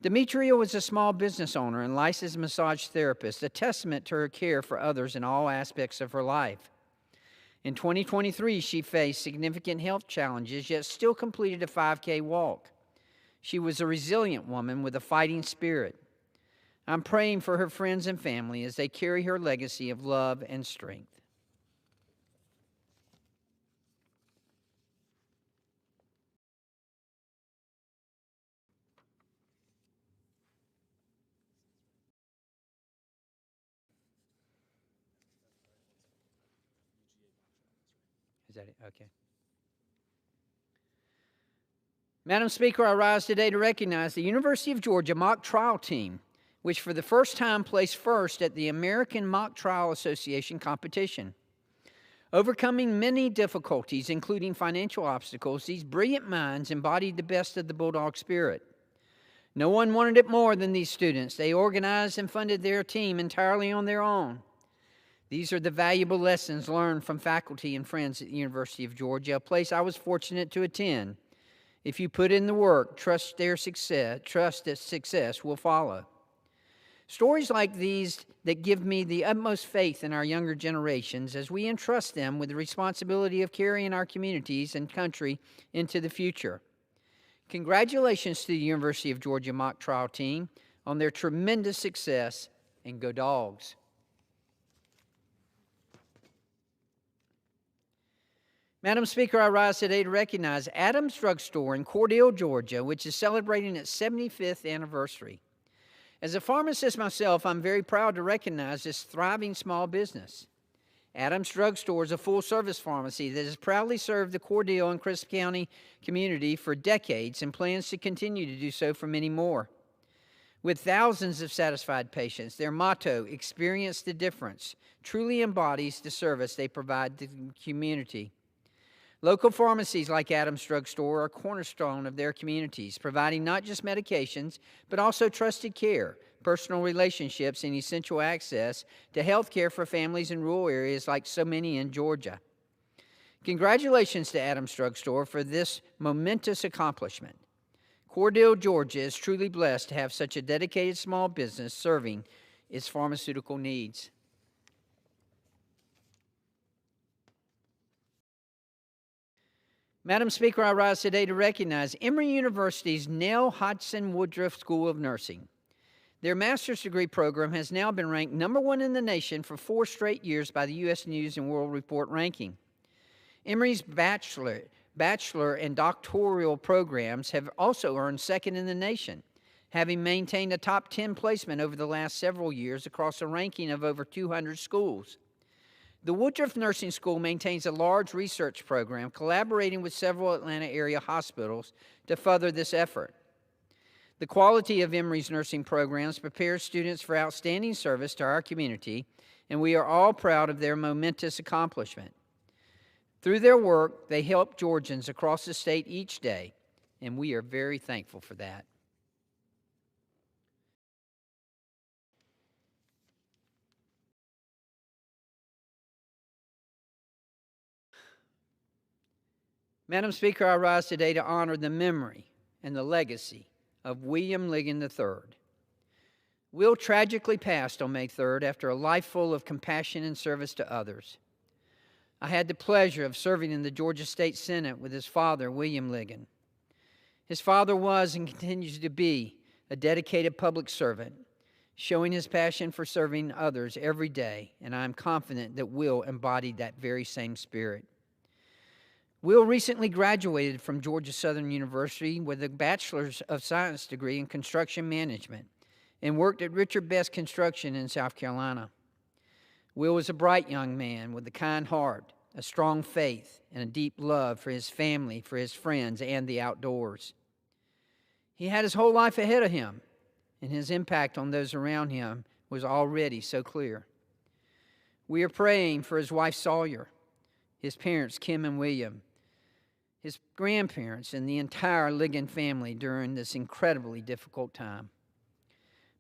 Demetria was a small business owner and licensed massage therapist, a testament to her care for others in all aspects of her life. In 2023, she faced significant health challenges, yet still completed a 5K walk. She was a resilient woman with a fighting spirit. I'm praying for her friends and family as they carry her legacy of love and strength. Is that it? Okay. Madam Speaker, I rise today to recognize the University of Georgia mock trial team, which for the first time placed first at the American Mock Trial Association competition. Overcoming many difficulties, including financial obstacles, these brilliant minds embodied the best of the Bulldog spirit. No one wanted it more than these students. They organized and funded their team entirely on their own. These are the valuable lessons learned from faculty and friends at the University of Georgia, a place I was fortunate to attend. If you put in the work, trust that success will follow. Stories like these that give me the utmost faith in our younger generations as we entrust them with the responsibility of carrying our communities and country into the future. Congratulations to the University of Georgia mock trial team on their tremendous success, and go Dogs. Madam Speaker, I rise today to recognize Adams Drug Store in Cordele, Georgia, which is celebrating its 75th anniversary. As a pharmacist myself, I'm very proud to recognize this thriving small business. Adams Drug Store is a full-service pharmacy that has proudly served the Cordele and Crisp County community for decades and plans to continue to do so for many more. With thousands of satisfied patients, their motto, "Experience the Difference," truly embodies the service they provide to the community. Local pharmacies like Adams Drug Store are a cornerstone of their communities, providing not just medications, but also trusted care, personal relationships, and essential access to health care for families in rural areas like so many in Georgia. Congratulations to Adams Drug Store for this momentous accomplishment. Cordele, Georgia is truly blessed to have such a dedicated small business serving its pharmaceutical needs. Madam Speaker, I rise today to recognize Emory University's Nell Hodgson Woodruff School of Nursing. Their master's degree program has now been ranked #1 in the nation for 4 straight years by the U.S. News & World Report ranking. Emory's bachelor and doctoral programs have also earned 2nd in the nation, having maintained a top 10 placement over the last several years across a ranking of over 200 schools. The Woodruff Nursing School maintains a large research program, collaborating with several Atlanta area hospitals to further this effort. The quality of Emory's nursing programs prepares students for outstanding service to our community, and we are all proud of their momentous accomplishment. Through their work, they help Georgians across the state each day, and we are very thankful for that. Madam Speaker, I rise today to honor the memory and the legacy of William Ligon III. Will tragically passed on May 3rd after a life full of compassion and service to others. I had the pleasure of serving in the Georgia State Senate with his father, William Ligon. His father was and continues to be a dedicated public servant, showing his passion for serving others every day, and I am confident that Will embodied that very same spirit. Will recently graduated from Georgia Southern University with a Bachelor's of Science degree in construction management and worked at Richard Best Construction in South Carolina. Will was a bright young man with a kind heart, a strong faith, and a deep love for his family, for his friends, and the outdoors. He had his whole life ahead of him, and his impact on those around him was already so clear. We are praying for his wife Sawyer, his parents Kim and William, his grandparents, and the entire Ligon family during this incredibly difficult time.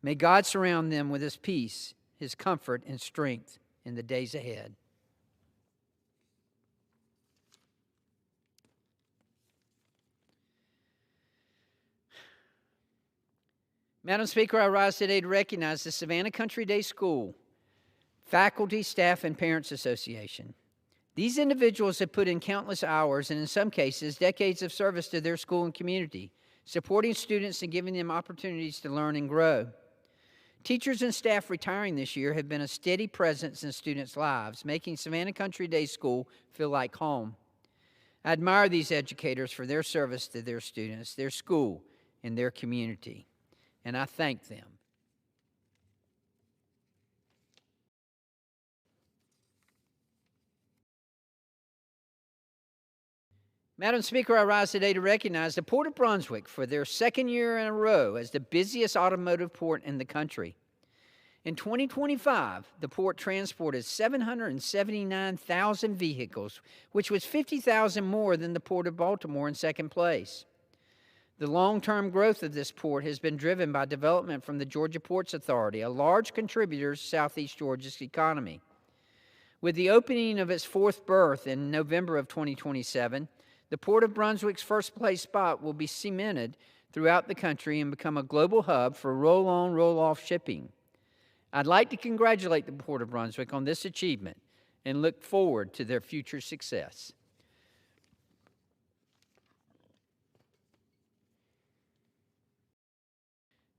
May God surround them with his peace, his comfort, and strength in the days ahead. Madam Speaker, I rise today to recognize the Savannah Country Day School, Faculty, Staff, and Parents Association. These individuals have put in countless hours and, in some cases, decades of service to their school and community, supporting students and giving them opportunities to learn and grow. Teachers and staff retiring this year have been a steady presence in students' lives, making Savannah Country Day School feel like home. I admire these educators for their service to their students, their school, and their community, and I thank them. Madam Speaker, I rise today to recognize the Port of Brunswick for their second year in a row as the busiest automotive port in the country. In 2025, the port transported 779,000 vehicles, which was 50,000 more than the Port of Baltimore in second place. The long-term growth of this port has been driven by development from the Georgia Ports Authority, a large contributor to Southeast Georgia's economy. With the opening of its fourth berth in November of 2027, the Port of Brunswick's first-place spot will be cemented throughout the country and become a global hub for roll-on, roll-off shipping. I'd like to congratulate the Port of Brunswick on this achievement and look forward to their future success.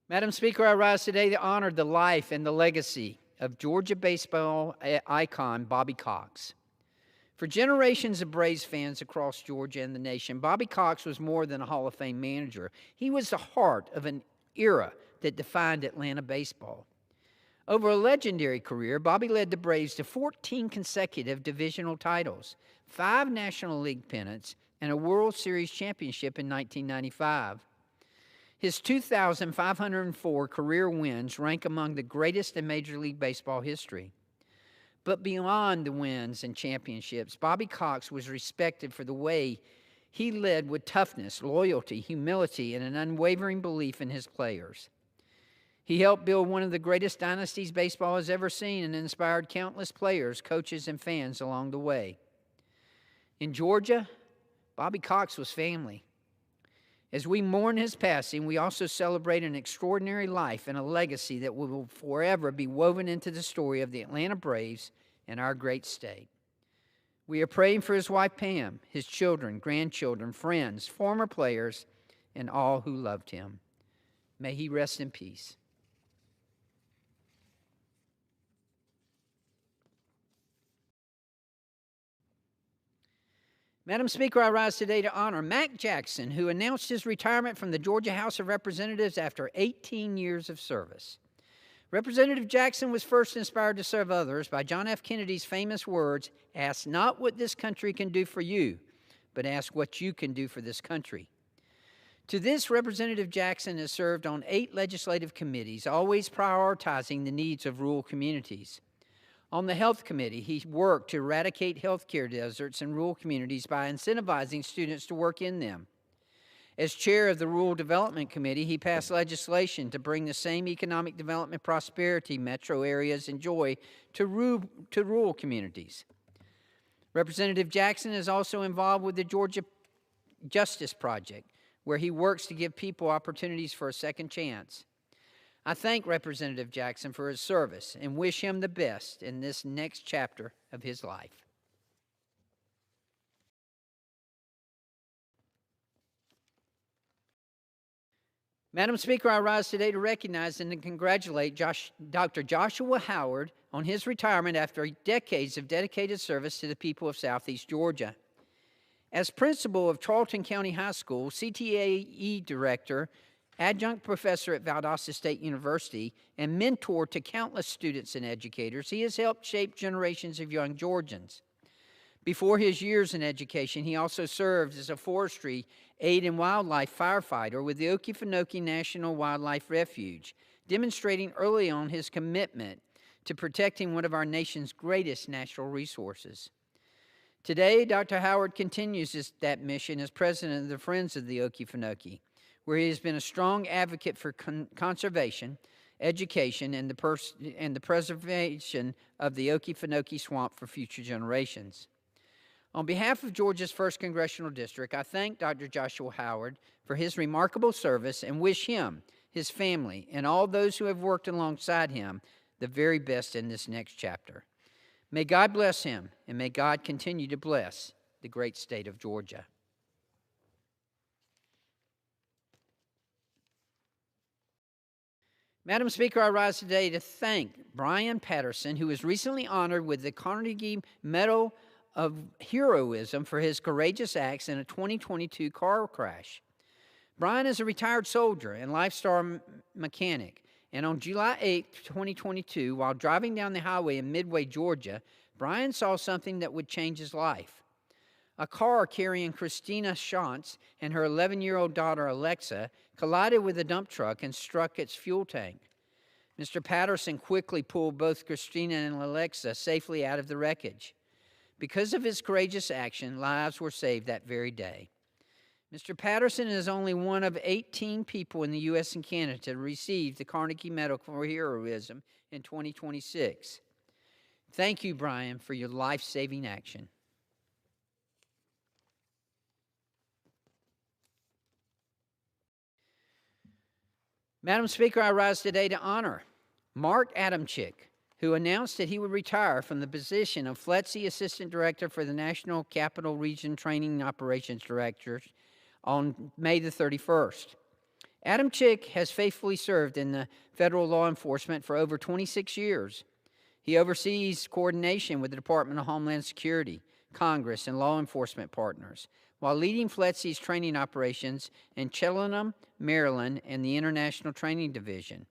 Madam Speaker, I rise today to honor the life and the legacy of Georgia baseball icon Bobby Cox. For generations of Braves fans across Georgia and the nation, Bobby Cox was more than a Hall of Fame manager. He was the heart of an era that defined Atlanta baseball. Over a legendary career, Bobby led the Braves to 14 consecutive divisional titles, 5 National League pennants, and a World Series championship in 1995. His 2,504 career wins rank among the greatest in Major League Baseball history. But beyond the wins and championships, Bobby Cox was respected for the way he led with toughness, loyalty, humility, and an unwavering belief in his players. He helped build one of the greatest dynasties baseball has ever seen and inspired countless players, coaches, and fans along the way. In Georgia, Bobby Cox was family. As we mourn his passing, we also celebrate an extraordinary life and a legacy that will forever be woven into the story of the Atlanta Braves and our great state. We are praying for his wife Pam, his children, grandchildren, friends, former players, and all who loved him. May he rest in peace. Madam Speaker, I rise today to honor Mac Jackson, who announced his retirement from the Georgia House of Representatives after 18 years of service. Representative Jackson was first inspired to serve others by John F. Kennedy's famous words, "Ask not what this country can do for you, but ask what you can do for this country." To this, Representative Jackson has served on 8 legislative committees, always prioritizing the needs of rural communities. On the Health Committee, he worked to eradicate health care deserts in rural communities by incentivizing students to work in them. As chair of the Rural Development Committee, he passed legislation to bring the same economic development prosperity metro areas enjoy to rural communities. Representative Jackson is also involved with the Georgia Justice Project, where he works to give people opportunities for a second chance. I thank Representative Jackson for his service and wish him the best in this next chapter of his life. Madam Speaker, I rise today to recognize and to congratulate Dr. Joshua Howard on his retirement after decades of dedicated service to the people of Southeast Georgia. As principal of Charlton County High School, CTAE director, adjunct professor at Valdosta State University, and mentor to countless students and educators, he has helped shape generations of young Georgians. Before his years in education, he also served as a forestry aid and wildlife firefighter with the Okefenokee National Wildlife Refuge, demonstrating early on his commitment to protecting one of our nation's greatest natural resources. Today, Dr. Howard continues that mission as president of the Friends of the Okefenokee, where he has been a strong advocate for conservation, education, and the preservation of the Okefenokee Swamp for future generations. On behalf of Georgia's 1st Congressional District, I thank Dr. Joshua Howard for his remarkable service and wish him, his family, and all those who have worked alongside him the very best in this next chapter. May God bless him, and may God continue to bless the great state of Georgia. Madam Speaker, I rise today to thank Brian Patterson, who was recently honored with the Carnegie Medal of Heroism for his courageous acts in a 2022 car crash. Brian is a retired soldier and lifestyle mechanic, and on July 8, 2022, while driving down the highway in Midway, Georgia, Brian saw something that would change his life. A car carrying Christina Shantz and her 11-year-old daughter, Alexa, collided with a dump truck and struck its fuel tank. Mr. Patterson quickly pulled both Christina and Alexa safely out of the wreckage. Because of his courageous action, lives were saved that very day. Mr. Patterson is only one of 18 people in the U.S. and Canada to receive the Carnegie Medal for Heroism in 2026. Thank you, Brian, for your life-saving action. Madam Speaker, I rise today to honor Mark Adamczyk, who announced that he would retire from the position of FLETC Assistant Director for the National Capital Region Training and Operations Director on May the 31st. Adamczyk has faithfully served in the federal law enforcement for over 26 years. He oversees coordination with the Department of Homeland Security, Congress, and law enforcement partners, while leading FLETC's training operations in Cheltenham, Maryland, and the International Training Division.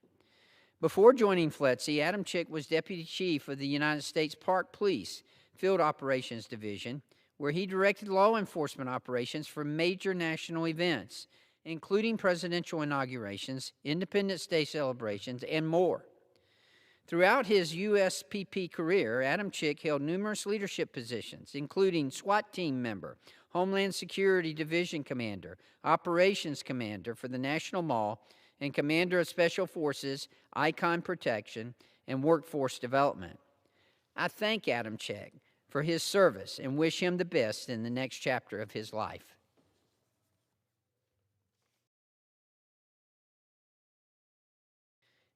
Before joining FLETC, Adamczyk was Deputy Chief of the United States Park Police Field Operations Division, where he directed law enforcement operations for major national events, including presidential inaugurations, Independence Day celebrations, and more. Throughout his USPP career, Adamczyk held numerous leadership positions, including SWAT team member, Homeland Security Division Commander, Operations Commander for the National Mall, and Commander of Special Forces, Icon Protection, and Workforce Development. I thank Adamczyk for his service and wish him the best in the next chapter of his life.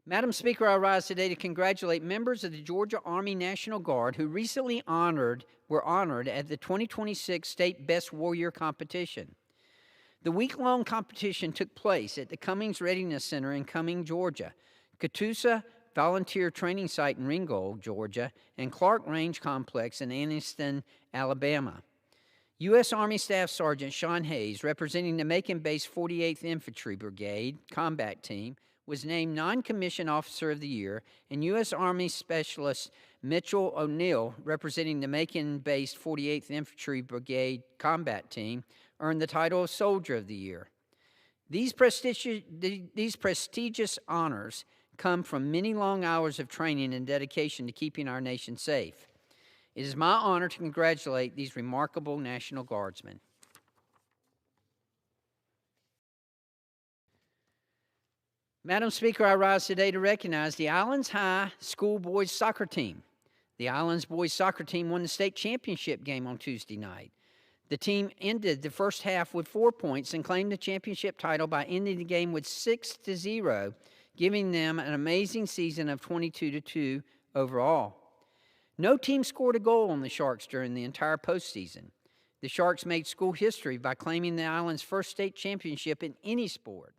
Madam Speaker, I rise today to congratulate members of the Georgia Army National Guard who recently were honored at the 2026 State Best Warrior Competition. The week-long competition took place at the Cummings Readiness Center in Cumming, Georgia, Catoosa Volunteer Training Site in Ringgold, Georgia, and Clark Range Complex in Anniston, Alabama. U.S. Army Staff Sergeant Sean Hayes, representing the Macon-based 48th Infantry Brigade Combat Team, was named Non-Commissioned Officer of the Year, and U.S. Army Specialist Mitchell O'Neill, representing the Macon-based 48th Infantry Brigade Combat Team, earned the title of Soldier of the Year. These prestigious honors come from many long hours of training and dedication to keeping our nation safe. It is my honor to congratulate these remarkable National Guardsmen. Madam Speaker, I rise today to recognize the Islands High School Boys Soccer Team. The Islands Boys Soccer Team won the state championship game on Tuesday night. The team ended the first half with 4 points and claimed the championship title by ending the game with 6-0, giving them an amazing season of 22-2 overall. No team scored a goal on the Sharks during the entire postseason. The Sharks made school history by claiming the island's first state championship in any sport.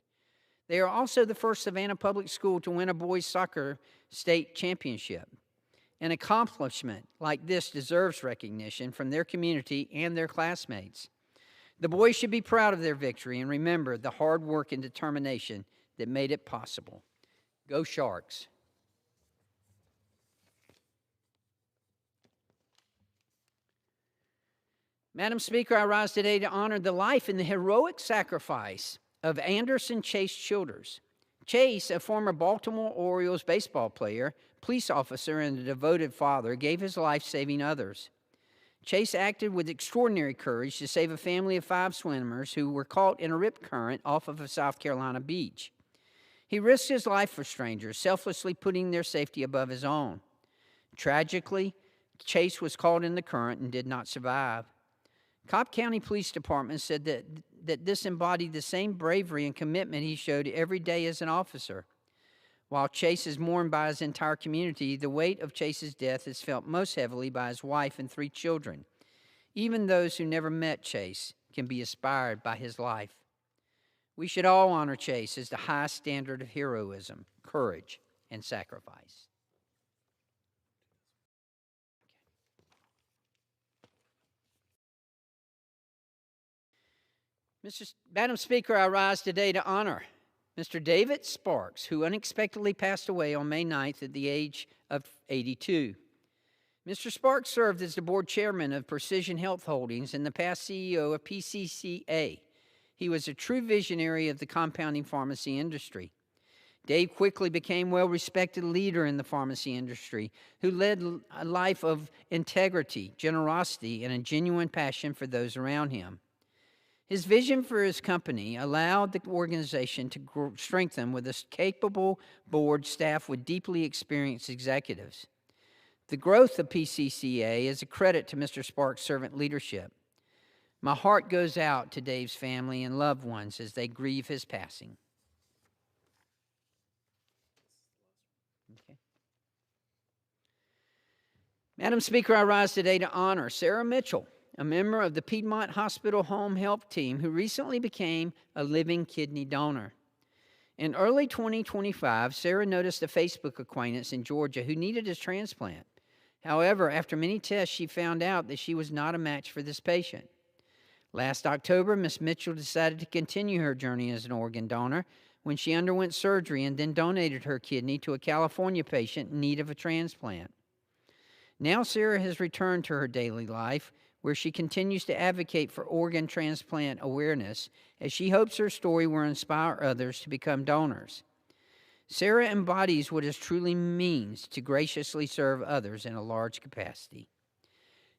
They are also the first Savannah public school to win a boys soccer state championship. An accomplishment like this deserves recognition from their community and their classmates. The boys should be proud of their victory and remember the hard work and determination that made it possible. Go Sharks! Madam Speaker, I rise today to honor the life and the heroic sacrifice of Anderson Chase Childers. Chase, a former Baltimore Orioles baseball player, police officer, and a devoted father, gave his life saving others. Chase acted with extraordinary courage to save a family of 5 swimmers who were caught in a rip current off of a South Carolina beach. He risked his life for strangers, selflessly putting their safety above his own. Tragically, Chase was caught in the current and did not survive. Cobb County Police Department said that this embodied the same bravery and commitment he showed every day as an officer. While Chase is mourned by his entire community, the weight of Chase's death is felt most heavily by his wife and 3 children. Even those who never met Chase can be inspired by his life. We should all honor Chase as the highest standard of heroism, courage, and sacrifice. Madam Speaker, I rise today to honor Mr. David Sparks, who unexpectedly passed away on May 9th at the age of 82. Mr. Sparks served as the board chairman of Precision Health Holdings and the past CEO of PCCA. He was a true visionary of the compounding pharmacy industry. Dave quickly became a well-respected leader in the pharmacy industry who led a life of integrity, generosity, and a genuine passion for those around him. His vision for his company allowed the organization to strengthen with a capable board staff with deeply experienced executives. The growth of PCCA is a credit to Mr. Sparks' servant leadership. My heart goes out to Dave's family and loved ones as they grieve his passing. Okay. Madam Speaker, I rise today to honor Sarah Mitchell, a member of the Piedmont Hospital Home Health Team who recently became a living kidney donor. In early 2025, Sarah noticed a Facebook acquaintance in Georgia who needed a transplant. However, after many tests, she found out that she was not a match for this patient. Last October, Ms. Mitchell decided to continue her journey as an organ donor when she underwent surgery and then donated her kidney to a California patient in need of a transplant. Now Sarah has returned to her daily life, where she continues to advocate for organ transplant awareness, as she hopes her story will inspire others to become donors. Sarah embodies what it truly means to graciously serve others in a large capacity.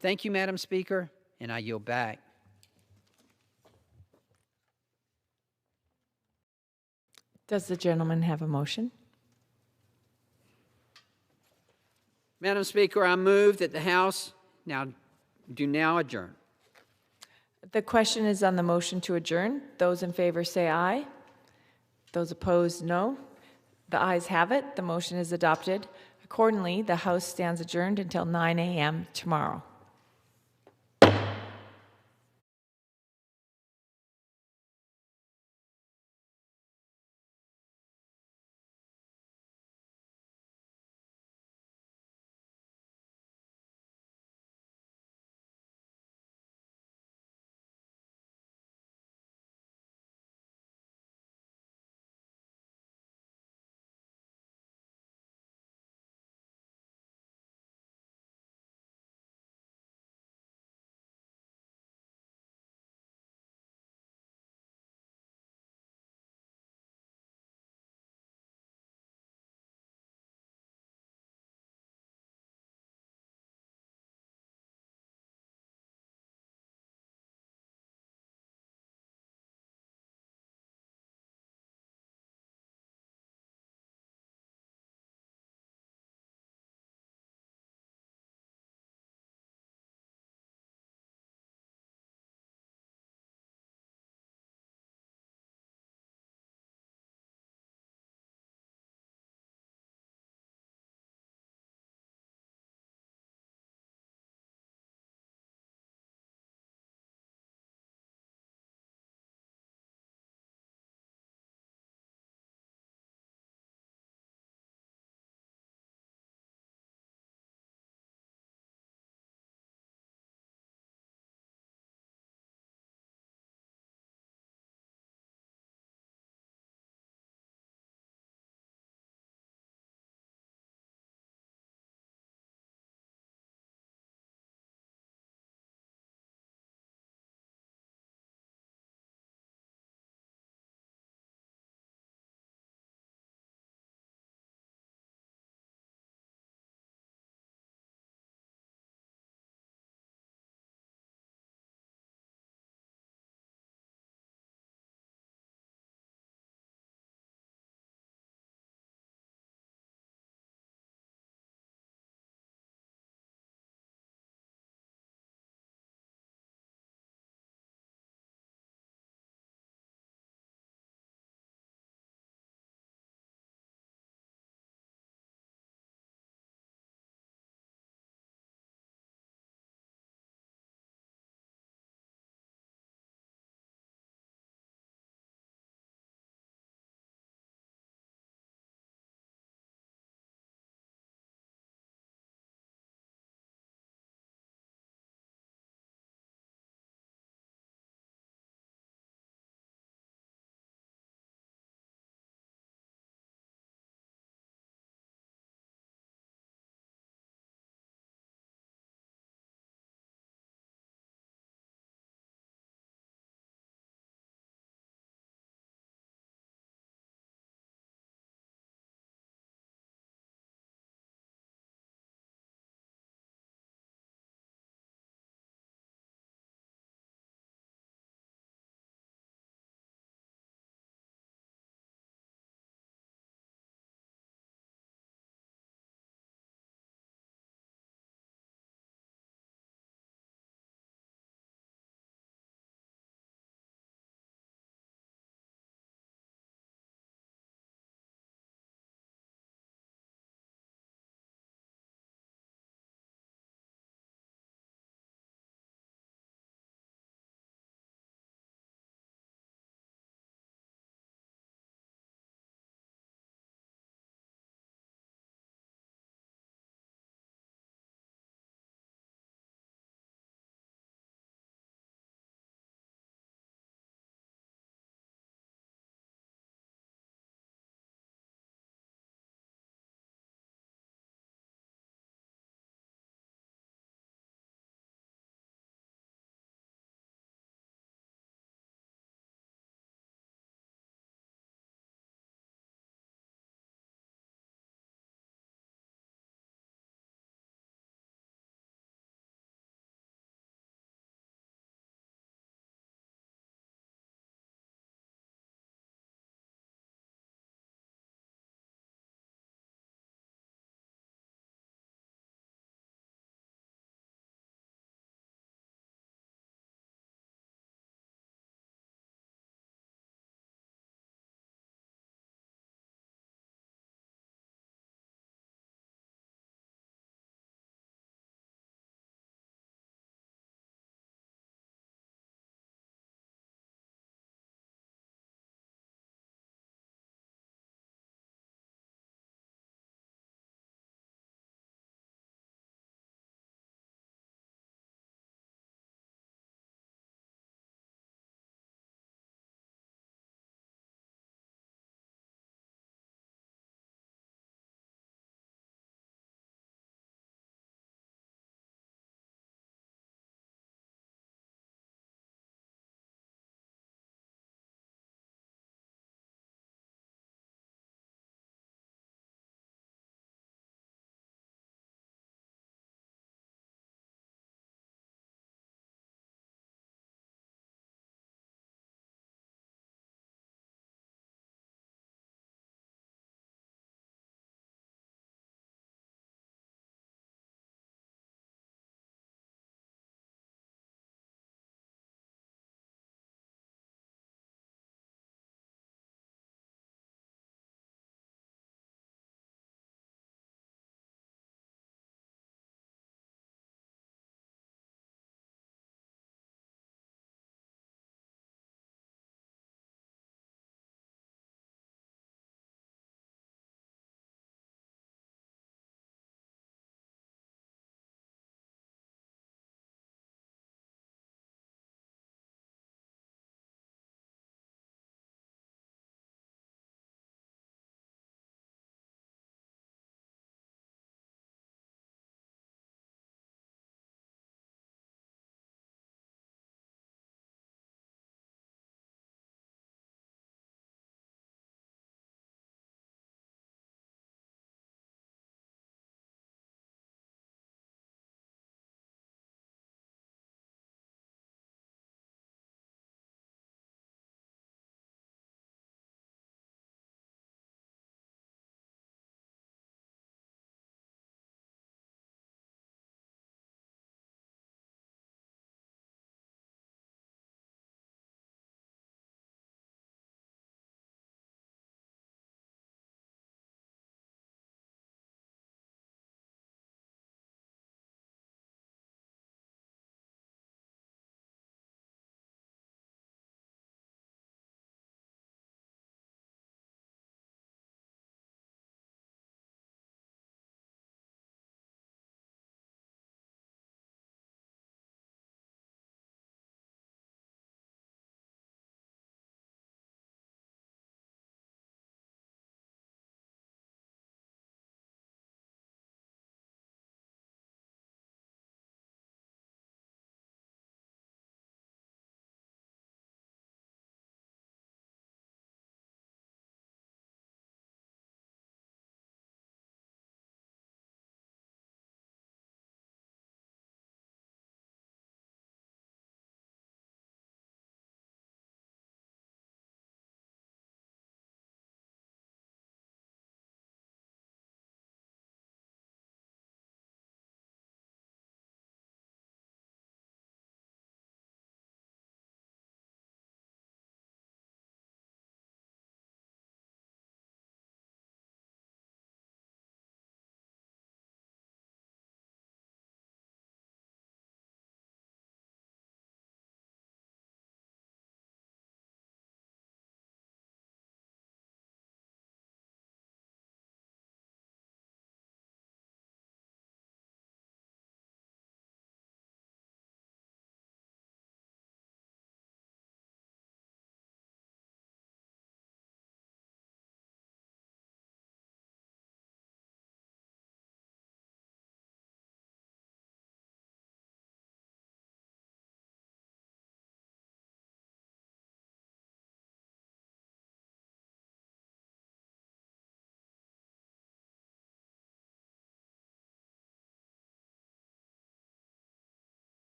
Thank you, Madam Speaker, and I yield back. Does the gentleman have a motion? Madam Speaker, I move that the House now adjourn. The question is on the motion to adjourn. Those in favor say aye. Those opposed, no. The ayes have it. The motion is adopted. Accordingly, the House stands adjourned until 9 a.m. tomorrow.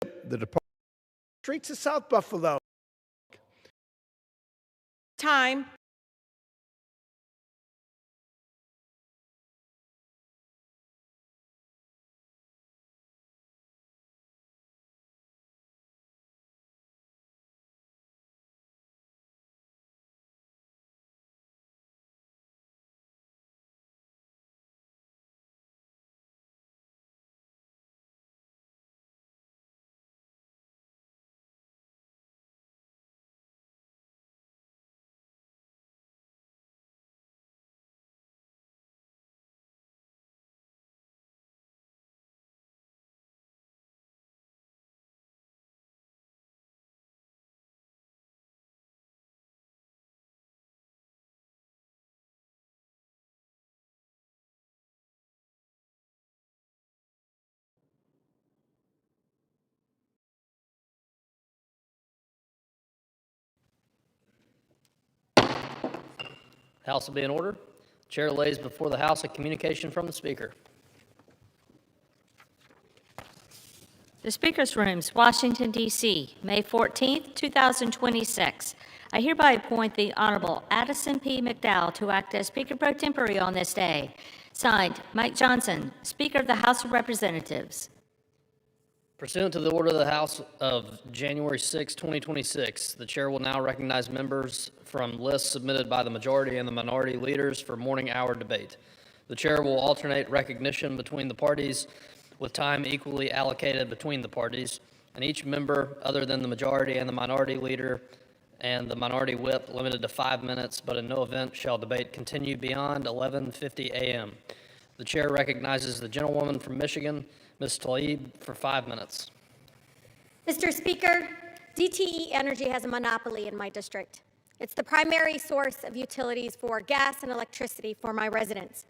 the Department streets of South Buffalo. Time. House will be in order. Chair lays before the House a communication from the Speaker. The Speaker's Rooms, Washington, D.C., May 14th, 2026. I hereby appoint the Honorable Addison P. McDowell to act as Speaker pro tempore on this day. Signed, Mike Johnson, Speaker of the House of Representatives. Pursuant to the order of the House of January 6, 2026, the Chair will now recognize members from lists submitted by the majority and the minority leaders for morning hour debate. The Chair will alternate recognition between the parties with time equally allocated between the parties, and each member other than the majority and the minority leader and the minority whip limited to 5 minutes, but in no event shall debate continue beyond 11:50 a.m. The Chair recognizes the gentlewoman from Michigan, Ms. Tlaib, for 5 minutes. Mr. Speaker, DTE Energy has a monopoly in my district. It's the primary source of utilities for gas and electricity for my residents.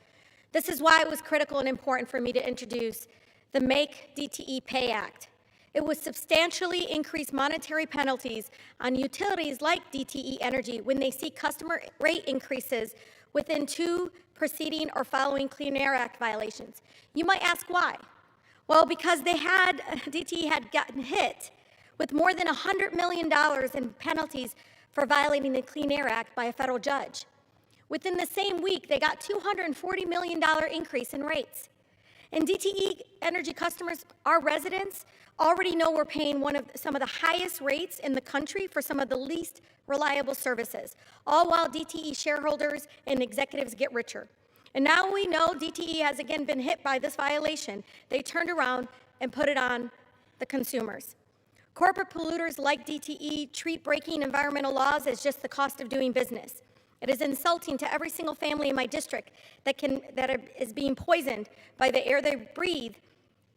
This is why it was critical and important for me to introduce the Make DTE Pay Act. It would substantially increase monetary penalties on utilities like DTE Energy when they see customer rate increases within 2 preceding or following Clean Air Act violations. You might ask why. Well, because DTE had gotten hit with more than $100 million in penalties for violating the Clean Air Act by a federal judge. Within the same week, they got $240 million increase in rates. And DTE Energy customers, our residents, already know we're paying some of the highest rates in the country for some of the least reliable services, all while DTE shareholders and executives get richer. And now we know DTE has again been hit by this violation. They turned around and put it on the consumers. Corporate polluters like DTE treat breaking environmental laws as just the cost of doing business. It is insulting to every single family in my district that is being poisoned by the air they breathe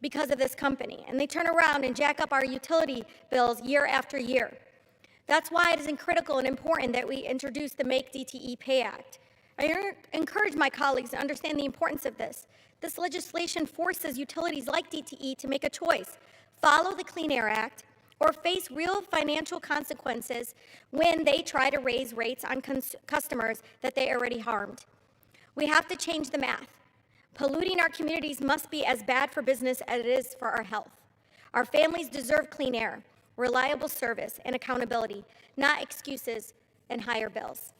because of this company. And they turn around and jack up our utility bills year after year. That's why it is critical and important that we introduce the Make DTE Pay Act. I encourage my colleagues to understand the importance of this. This legislation forces utilities like DTE to make a choice: follow the Clean Air Act or face real financial consequences when they try to raise rates on customers that they already harmed. We have to change the math. Polluting our communities must be as bad for business as it is for our health. Our families deserve clean air, reliable service, and accountability, not excuses and higher bills.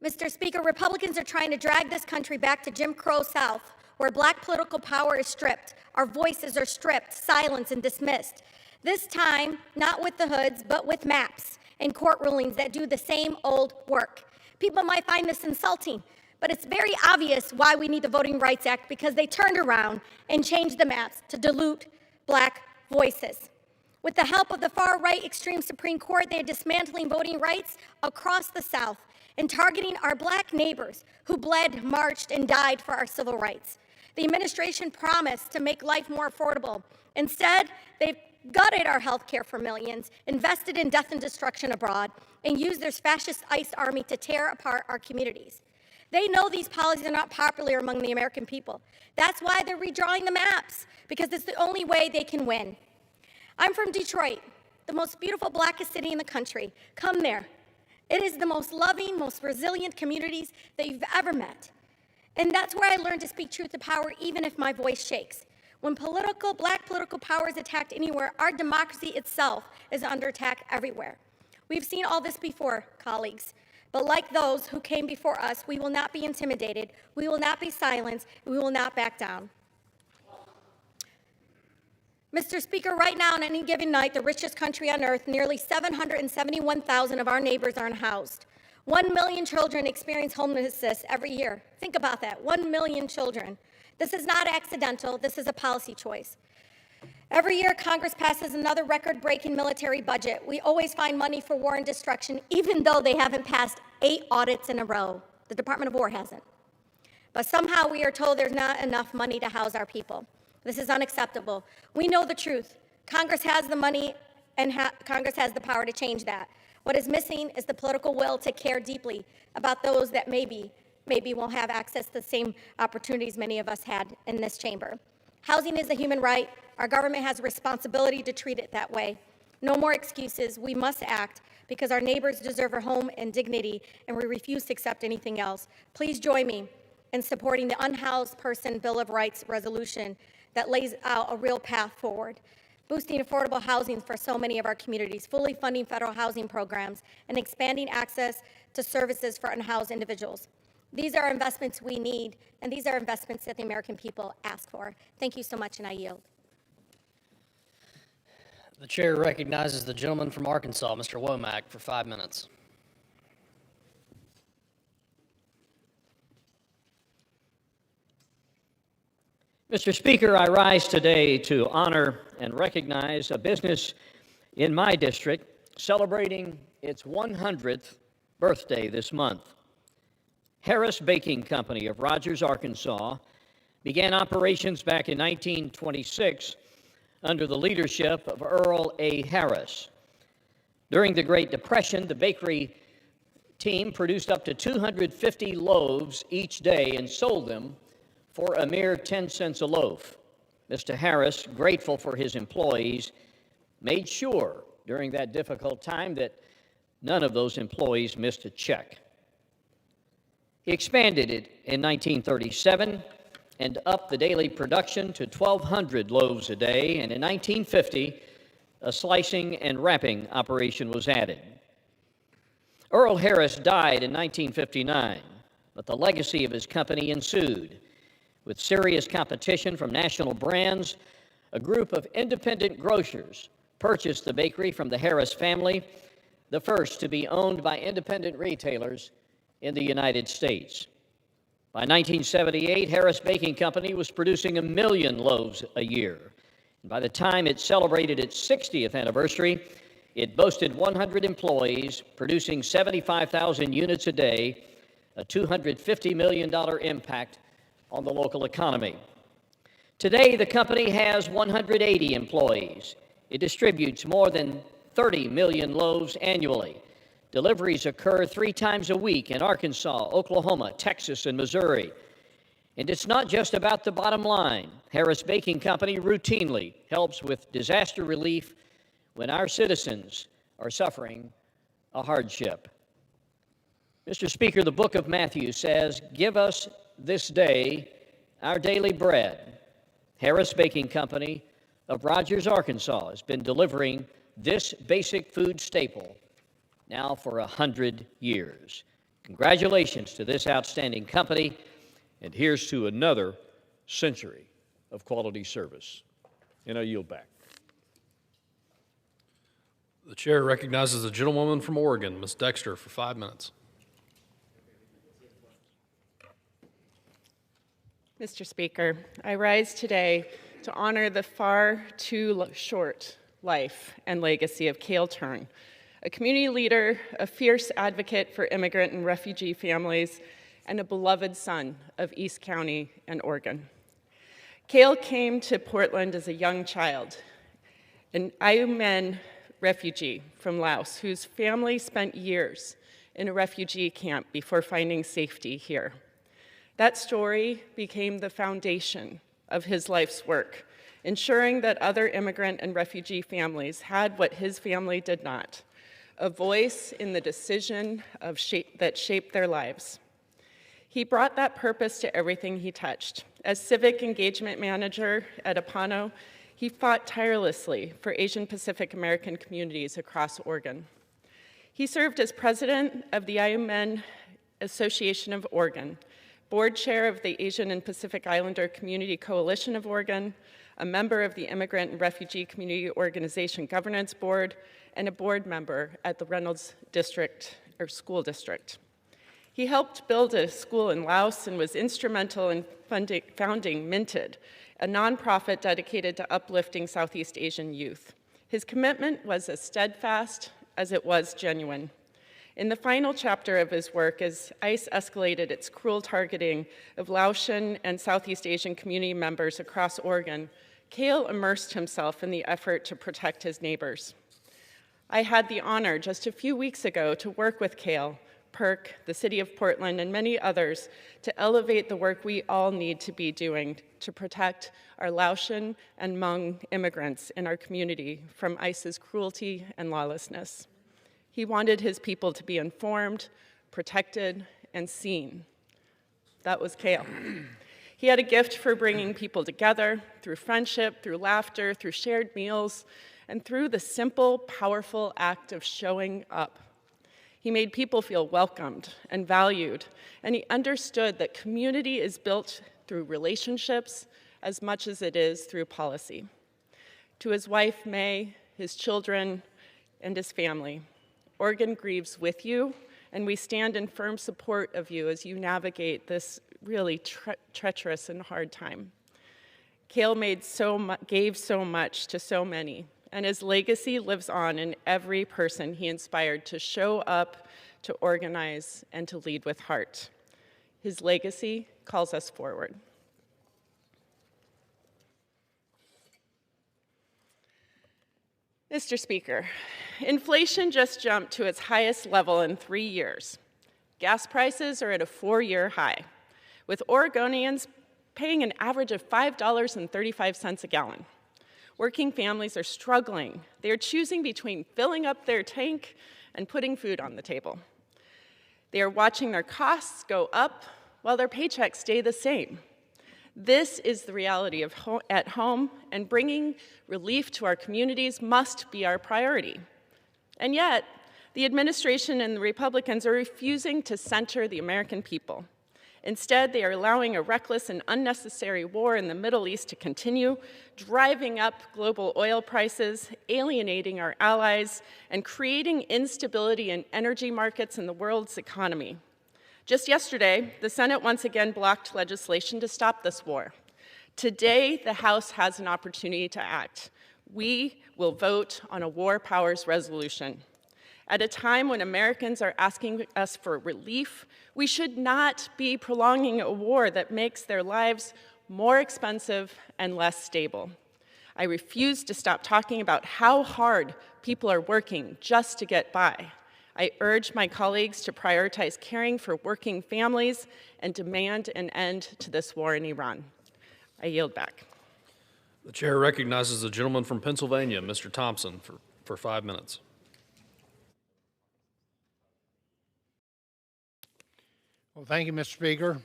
Mr. Speaker, Republicans are trying to drag this country back to Jim Crow South, where black political power is stripped, our voices are stripped, silenced, and dismissed. This time, not with the hoods, but with maps and court rulings that do the same old work. People might find this insulting, but it's very obvious why we need the Voting Rights Act, because they turned around and changed the maps to dilute black voices. With the help of the far-right extreme Supreme Court, they are dismantling voting rights across the South and targeting our black neighbors who bled, marched, and died for our civil rights. The administration promised to make life more affordable. Instead, they've gutted our health care for millions, invested in death and destruction abroad, and used their fascist ICE army to tear apart our communities. They know these policies are not popular among the American people. That's why they're redrawing the maps, because it's the only way they can win. I'm from Detroit, the most beautiful, blackest city in the country. Come there. It is the most loving, most resilient communities that you've ever met. And that's where I learned to speak truth to power, even if my voice shakes. When black political power is attacked anywhere, our democracy itself is under attack everywhere. We've seen all this before, colleagues, but like those who came before us, we will not be intimidated, we will not be silenced, we will not back down. Mr. Speaker, right now on any given night, the richest country on earth, nearly 771,000 of our neighbors are unhoused. 1 million children experience homelessness every year. Think about that, 1 million children. This is not accidental, this is a policy choice. Every year, Congress passes another record-breaking military budget. We always find money for war and destruction, even though they haven't passed 8 audits in a row. The Department of War hasn't. But somehow we are told there's not enough money to house our people. This is unacceptable. We know the truth. Congress has the money and Congress has the power to change that. What is missing is the political will to care deeply about those that maybe won't have access to the same opportunities many of us had in this chamber. Housing is a human right. Our government has a responsibility to treat it that way. No more excuses. We must act because our neighbors deserve a home and dignity, and we refuse to accept anything else. Please join me in supporting the Unhoused Person Bill of Rights resolution that lays out a real path forward, boosting affordable housing for so many of our communities, fully funding federal housing programs, and expanding access to services for unhoused individuals. These are investments we need, and these are investments that the American people ask for. Thank you so much, and I yield. The chair recognizes the gentleman from Arkansas, Mr. Womack, for 5 minutes. Mr. Speaker, I rise today to honor and recognize a business in my district celebrating its 100th birthday this month. Harris Baking Company of Rogers, Arkansas, began operations back in 1926 under the leadership of Earl A. Harris. During the Great Depression, the bakery team produced up to 250 loaves each day and sold them for a mere 10 cents a loaf. Mr. Harris, grateful for his employees, made sure during that difficult time that none of those employees missed a check. He expanded it in 1937 and upped the daily production to 1,200 loaves a day, and in 1950, a slicing and wrapping operation was added. Earl Harris died in 1959, but the legacy of his company ensued. With serious competition from national brands, a group of independent grocers purchased the bakery from the Harris family, the first to be owned by independent retailers in the United States. By 1978, Harris Baking Company was producing 1 million loaves a year. And by the time it celebrated its 60th anniversary, it boasted 100 employees, producing 75,000 units a day, a $250 million impact on the local economy. Today, the company has 180 employees. It distributes more than 30 million loaves annually. Deliveries occur 3 times a week in Arkansas, Oklahoma, Texas, and Missouri. And it's not just about the bottom line. Harris Baking Company routinely helps with disaster relief when our citizens are suffering a hardship. Mr. Speaker, the book of Matthew says, "Give us this day our daily bread." Harris Baking Company of Rogers, Arkansas, has been delivering this basic food staple now for 100 years. Congratulations to this outstanding company, and here's to another century of quality service. And I yield back. The chair recognizes the gentlewoman from Oregon, Ms. Dexter, for 5 minutes. Mr. Speaker, I rise today to honor the far too short life and legacy of Cale Turn, a community leader, a fierce advocate for immigrant and refugee families, and a beloved son of East County and Oregon. Cale came to Portland as a young child, an Ayumen refugee from Laos, whose family spent years in a refugee camp before finding safety here. That story became the foundation of his life's work, ensuring that other immigrant and refugee families had what his family did not, a voice in the decision that shaped their lives. He brought that purpose to everything he touched. As civic engagement manager at Apano, he fought tirelessly for Asian Pacific American communities across Oregon. He served as president of the Ayumen Association of Oregon, board chair of the Asian and Pacific Islander Community Coalition of Oregon, a member of the Immigrant and Refugee Community Organization Governance Board, and a board member at the Reynolds District or School District. He helped build a school in Laos and was instrumental in founding Minted, a nonprofit dedicated to uplifting Southeast Asian youth. His commitment was as steadfast as it was genuine. In the final chapter of his work, as ICE escalated its cruel targeting of Laotian and Southeast Asian community members across Oregon, Cale immersed himself in the effort to protect his neighbors. I had the honor just a few weeks ago to work with Cale, PERC, the City of Portland, and many others to elevate the work we all need to be doing to protect our Laotian and Hmong immigrants in our community from ICE's cruelty and lawlessness. He wanted his people to be informed, protected, and seen. That was Cale. He had a gift for bringing people together through friendship, through laughter, through shared meals, and through the simple, powerful act of showing up. He made people feel welcomed and valued, and he understood that community is built through relationships as much as it is through policy. To his wife, May, his children, and his family, Oregon grieves with you, and we stand in firm support of you as you navigate this really treacherous and hard time. Cale gave so much to so many, and his legacy lives on in every person he inspired to show up, to organize, and to lead with heart. His legacy calls us forward. Mr. Speaker, inflation just jumped to its highest level in 3 years. Gas prices are at a 4-year high, with Oregonians paying an average of $5.35 a gallon. Working families are struggling. They are choosing between filling up their tank and putting food on the table. They are watching their costs go up while their paychecks stay the same. This is the reality of at home, and bringing relief to our communities must be our priority. And yet, the administration and the Republicans are refusing to center the American people. Instead, they are allowing a reckless and unnecessary war in the Middle East to continue, driving up global oil prices, alienating our allies, and creating instability in energy markets and the world's economy. Just yesterday, the Senate once again blocked legislation to stop this war. Today, the House has an opportunity to act. We will vote on a war powers resolution. At a time when Americans are asking us for relief, we should not be prolonging a war that makes their lives more expensive and less stable. I refuse to stop talking about how hard people are working just to get by. I urge my colleagues to prioritize caring for working families and demand an end to this war in Iran. I yield back. The chair recognizes the gentleman from Pennsylvania, Mr. Thompson, for 5 minutes. Well, thank you, Mr. Speaker.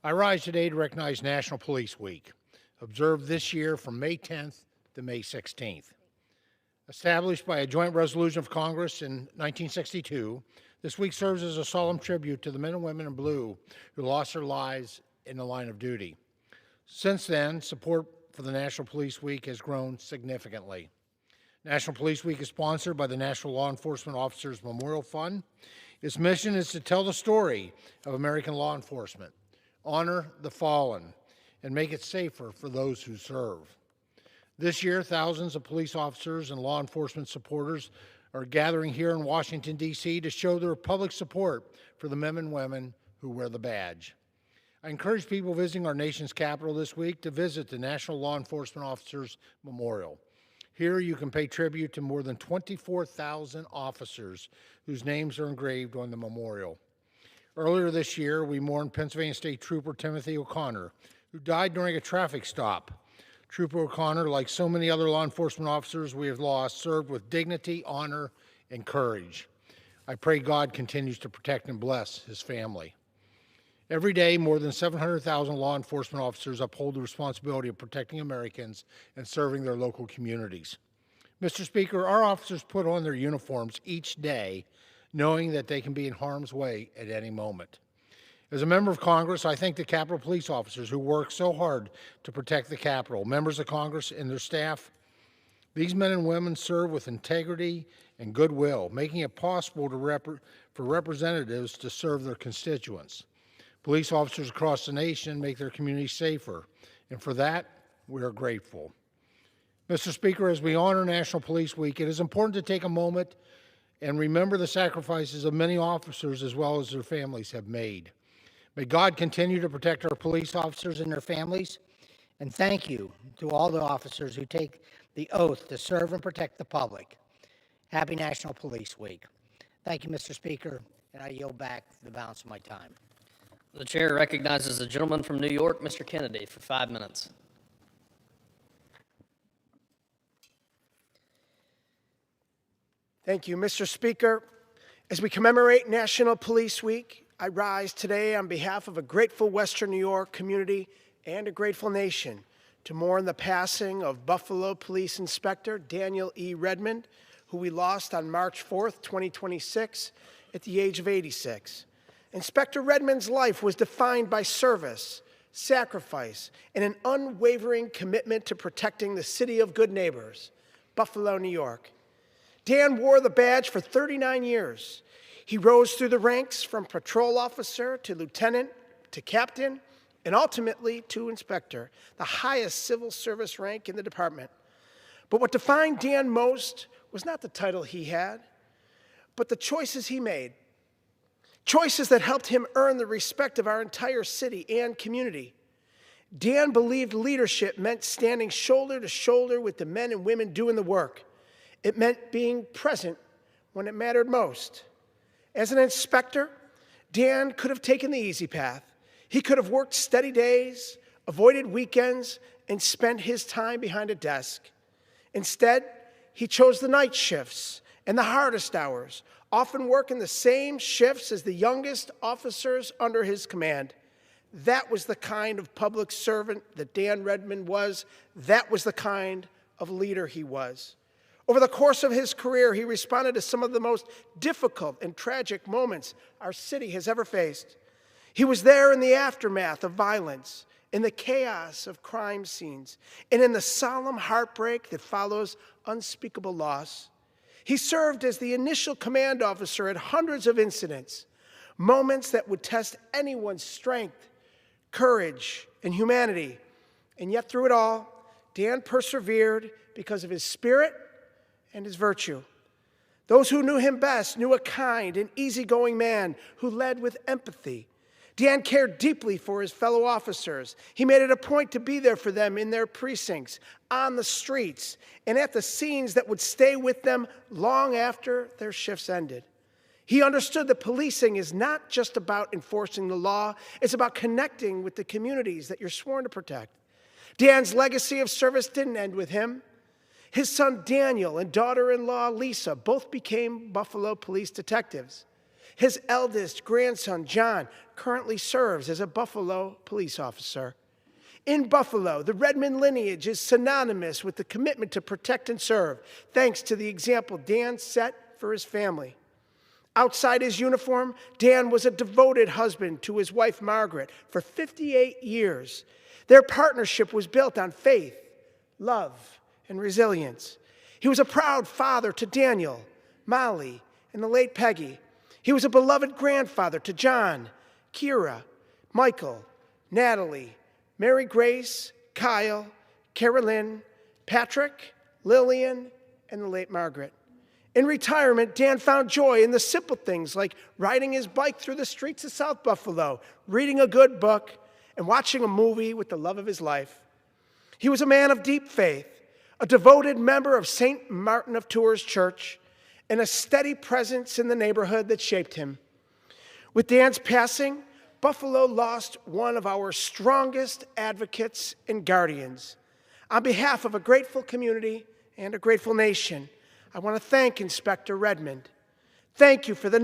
I rise today to recognize National Police Week, observed this year from May 10th to May 16th. Established by a joint resolution of Congress in 1962, this week serves as a solemn tribute to the men and women in blue who lost their lives in the line of duty. Since then, support for the National Police Week has grown significantly. National Police Week is sponsored by the National Law Enforcement Officers Memorial Fund. Its mission is to tell the story of American law enforcement, honor the fallen, and make it safer for those who serve. This year, thousands of police officers and law enforcement supporters are gathering here in Washington, D.C. to show their public support for the men and women who wear the badge. I encourage people visiting our nation's capital this week to visit the National Law Enforcement Officers Memorial. Here you can pay tribute to more than 24,000 officers whose names are engraved on the memorial. Earlier this year, we mourned Pennsylvania State Trooper Timothy O'Connor, who died during a traffic stop. Trooper O'Connor, like so many other law enforcement officers we have lost, served with dignity, honor, and courage. I pray God continues to protect and bless his family. Every day, more than 700,000 law enforcement officers uphold the responsibility of protecting Americans and serving their local communities. Mr. Speaker, our officers put on their uniforms each day knowing that they can be in harm's way at any moment. As a member of Congress, I thank the Capitol Police officers who work so hard to protect the Capitol, members of Congress and their staff. These men and women serve with integrity and goodwill, making it possible for representatives to serve their constituents. Police officers across the nation make their communities safer, and for that, we are grateful. Mr. Speaker, as we honor National Police Week, it is important to take a moment and remember the sacrifices of many officers as well as their families have made. May God continue to protect our police officers and their families. And thank you to all the officers who take the oath to serve and protect the public. Happy National Police Week. Thank you, Mr. Speaker, and I yield back the balance of my time. The chair recognizes the gentleman from New York, Mr. Kennedy, for 5 minutes. Thank you, Mr. Speaker. As we commemorate National Police Week, I rise today on behalf of a grateful Western New York community and a grateful nation to mourn the passing of Buffalo Police Inspector Daniel E. Redmond, who we lost on March 4th, 2026, at the age of 86. Inspector Redmond's life was defined by service, sacrifice, and an unwavering commitment to protecting the city of good neighbors, Buffalo, New York. Dan wore the badge for 39 years. He rose through the ranks from patrol officer to lieutenant to captain and ultimately to inspector, the highest civil service rank in the department. But what defined Dan most was not the title he had, but the choices he made. Choices that helped him earn the respect of our entire city and community. Dan believed leadership meant standing shoulder to shoulder with the men and women doing the work. It meant being present when it mattered most. As an inspector, Dan could have taken the easy path. He could have worked steady days, avoided weekends, and spent his time behind a desk. Instead, he chose the night shifts and the hardest hours, often working the same shifts as the youngest officers under his command. That was the kind of public servant that Dan Redmond was. That was the kind of leader he was. Over the course of his career, he responded to some of the most difficult and tragic moments our city has ever faced. He was there in the aftermath of violence, in the chaos of crime scenes, and in the solemn heartbreak that follows unspeakable loss. He served as the initial command officer at hundreds of incidents, moments that would test anyone's strength, courage, and humanity. And yet through it all, Dan persevered because of his spirit and his virtue. Those who knew him best knew a kind and easygoing man who led with empathy. Dan cared deeply for his fellow officers. He made it a point to be there for them in their precincts, on the streets, and at the scenes that would stay with them long after their shifts ended. He understood that policing is not just about enforcing the law, it's about connecting with the communities that you're sworn to protect. Dan's legacy of service didn't end with him. His son Daniel and daughter-in-law Lisa both became Buffalo police detectives. His eldest grandson, John, currently serves as a Buffalo police officer. In Buffalo, the Redmond lineage is synonymous with the commitment to protect and serve, thanks to the example Dan set for his family. Outside his uniform, Dan was a devoted husband to his wife, Margaret, for 58 years. Their partnership was built on faith, love, and resilience. He was a proud father to Daniel, Molly, and the late Peggy. He was a beloved grandfather to John, Kira, Michael, Natalie, Mary Grace, Kyle, Carolyn, Patrick, Lillian, and the late Margaret. In retirement, Dan found joy in the simple things like riding his bike through the streets of South Buffalo, reading a good book, and watching a movie with the love of his life. He was a man of deep faith, a devoted member of St. Martin of Tours Church, and a steady presence in the neighborhood that shaped him. With Dan's passing, Buffalo lost one of our strongest advocates and guardians. On behalf of a grateful community and a grateful nation, I want to thank Inspector Redmond. Thank you for the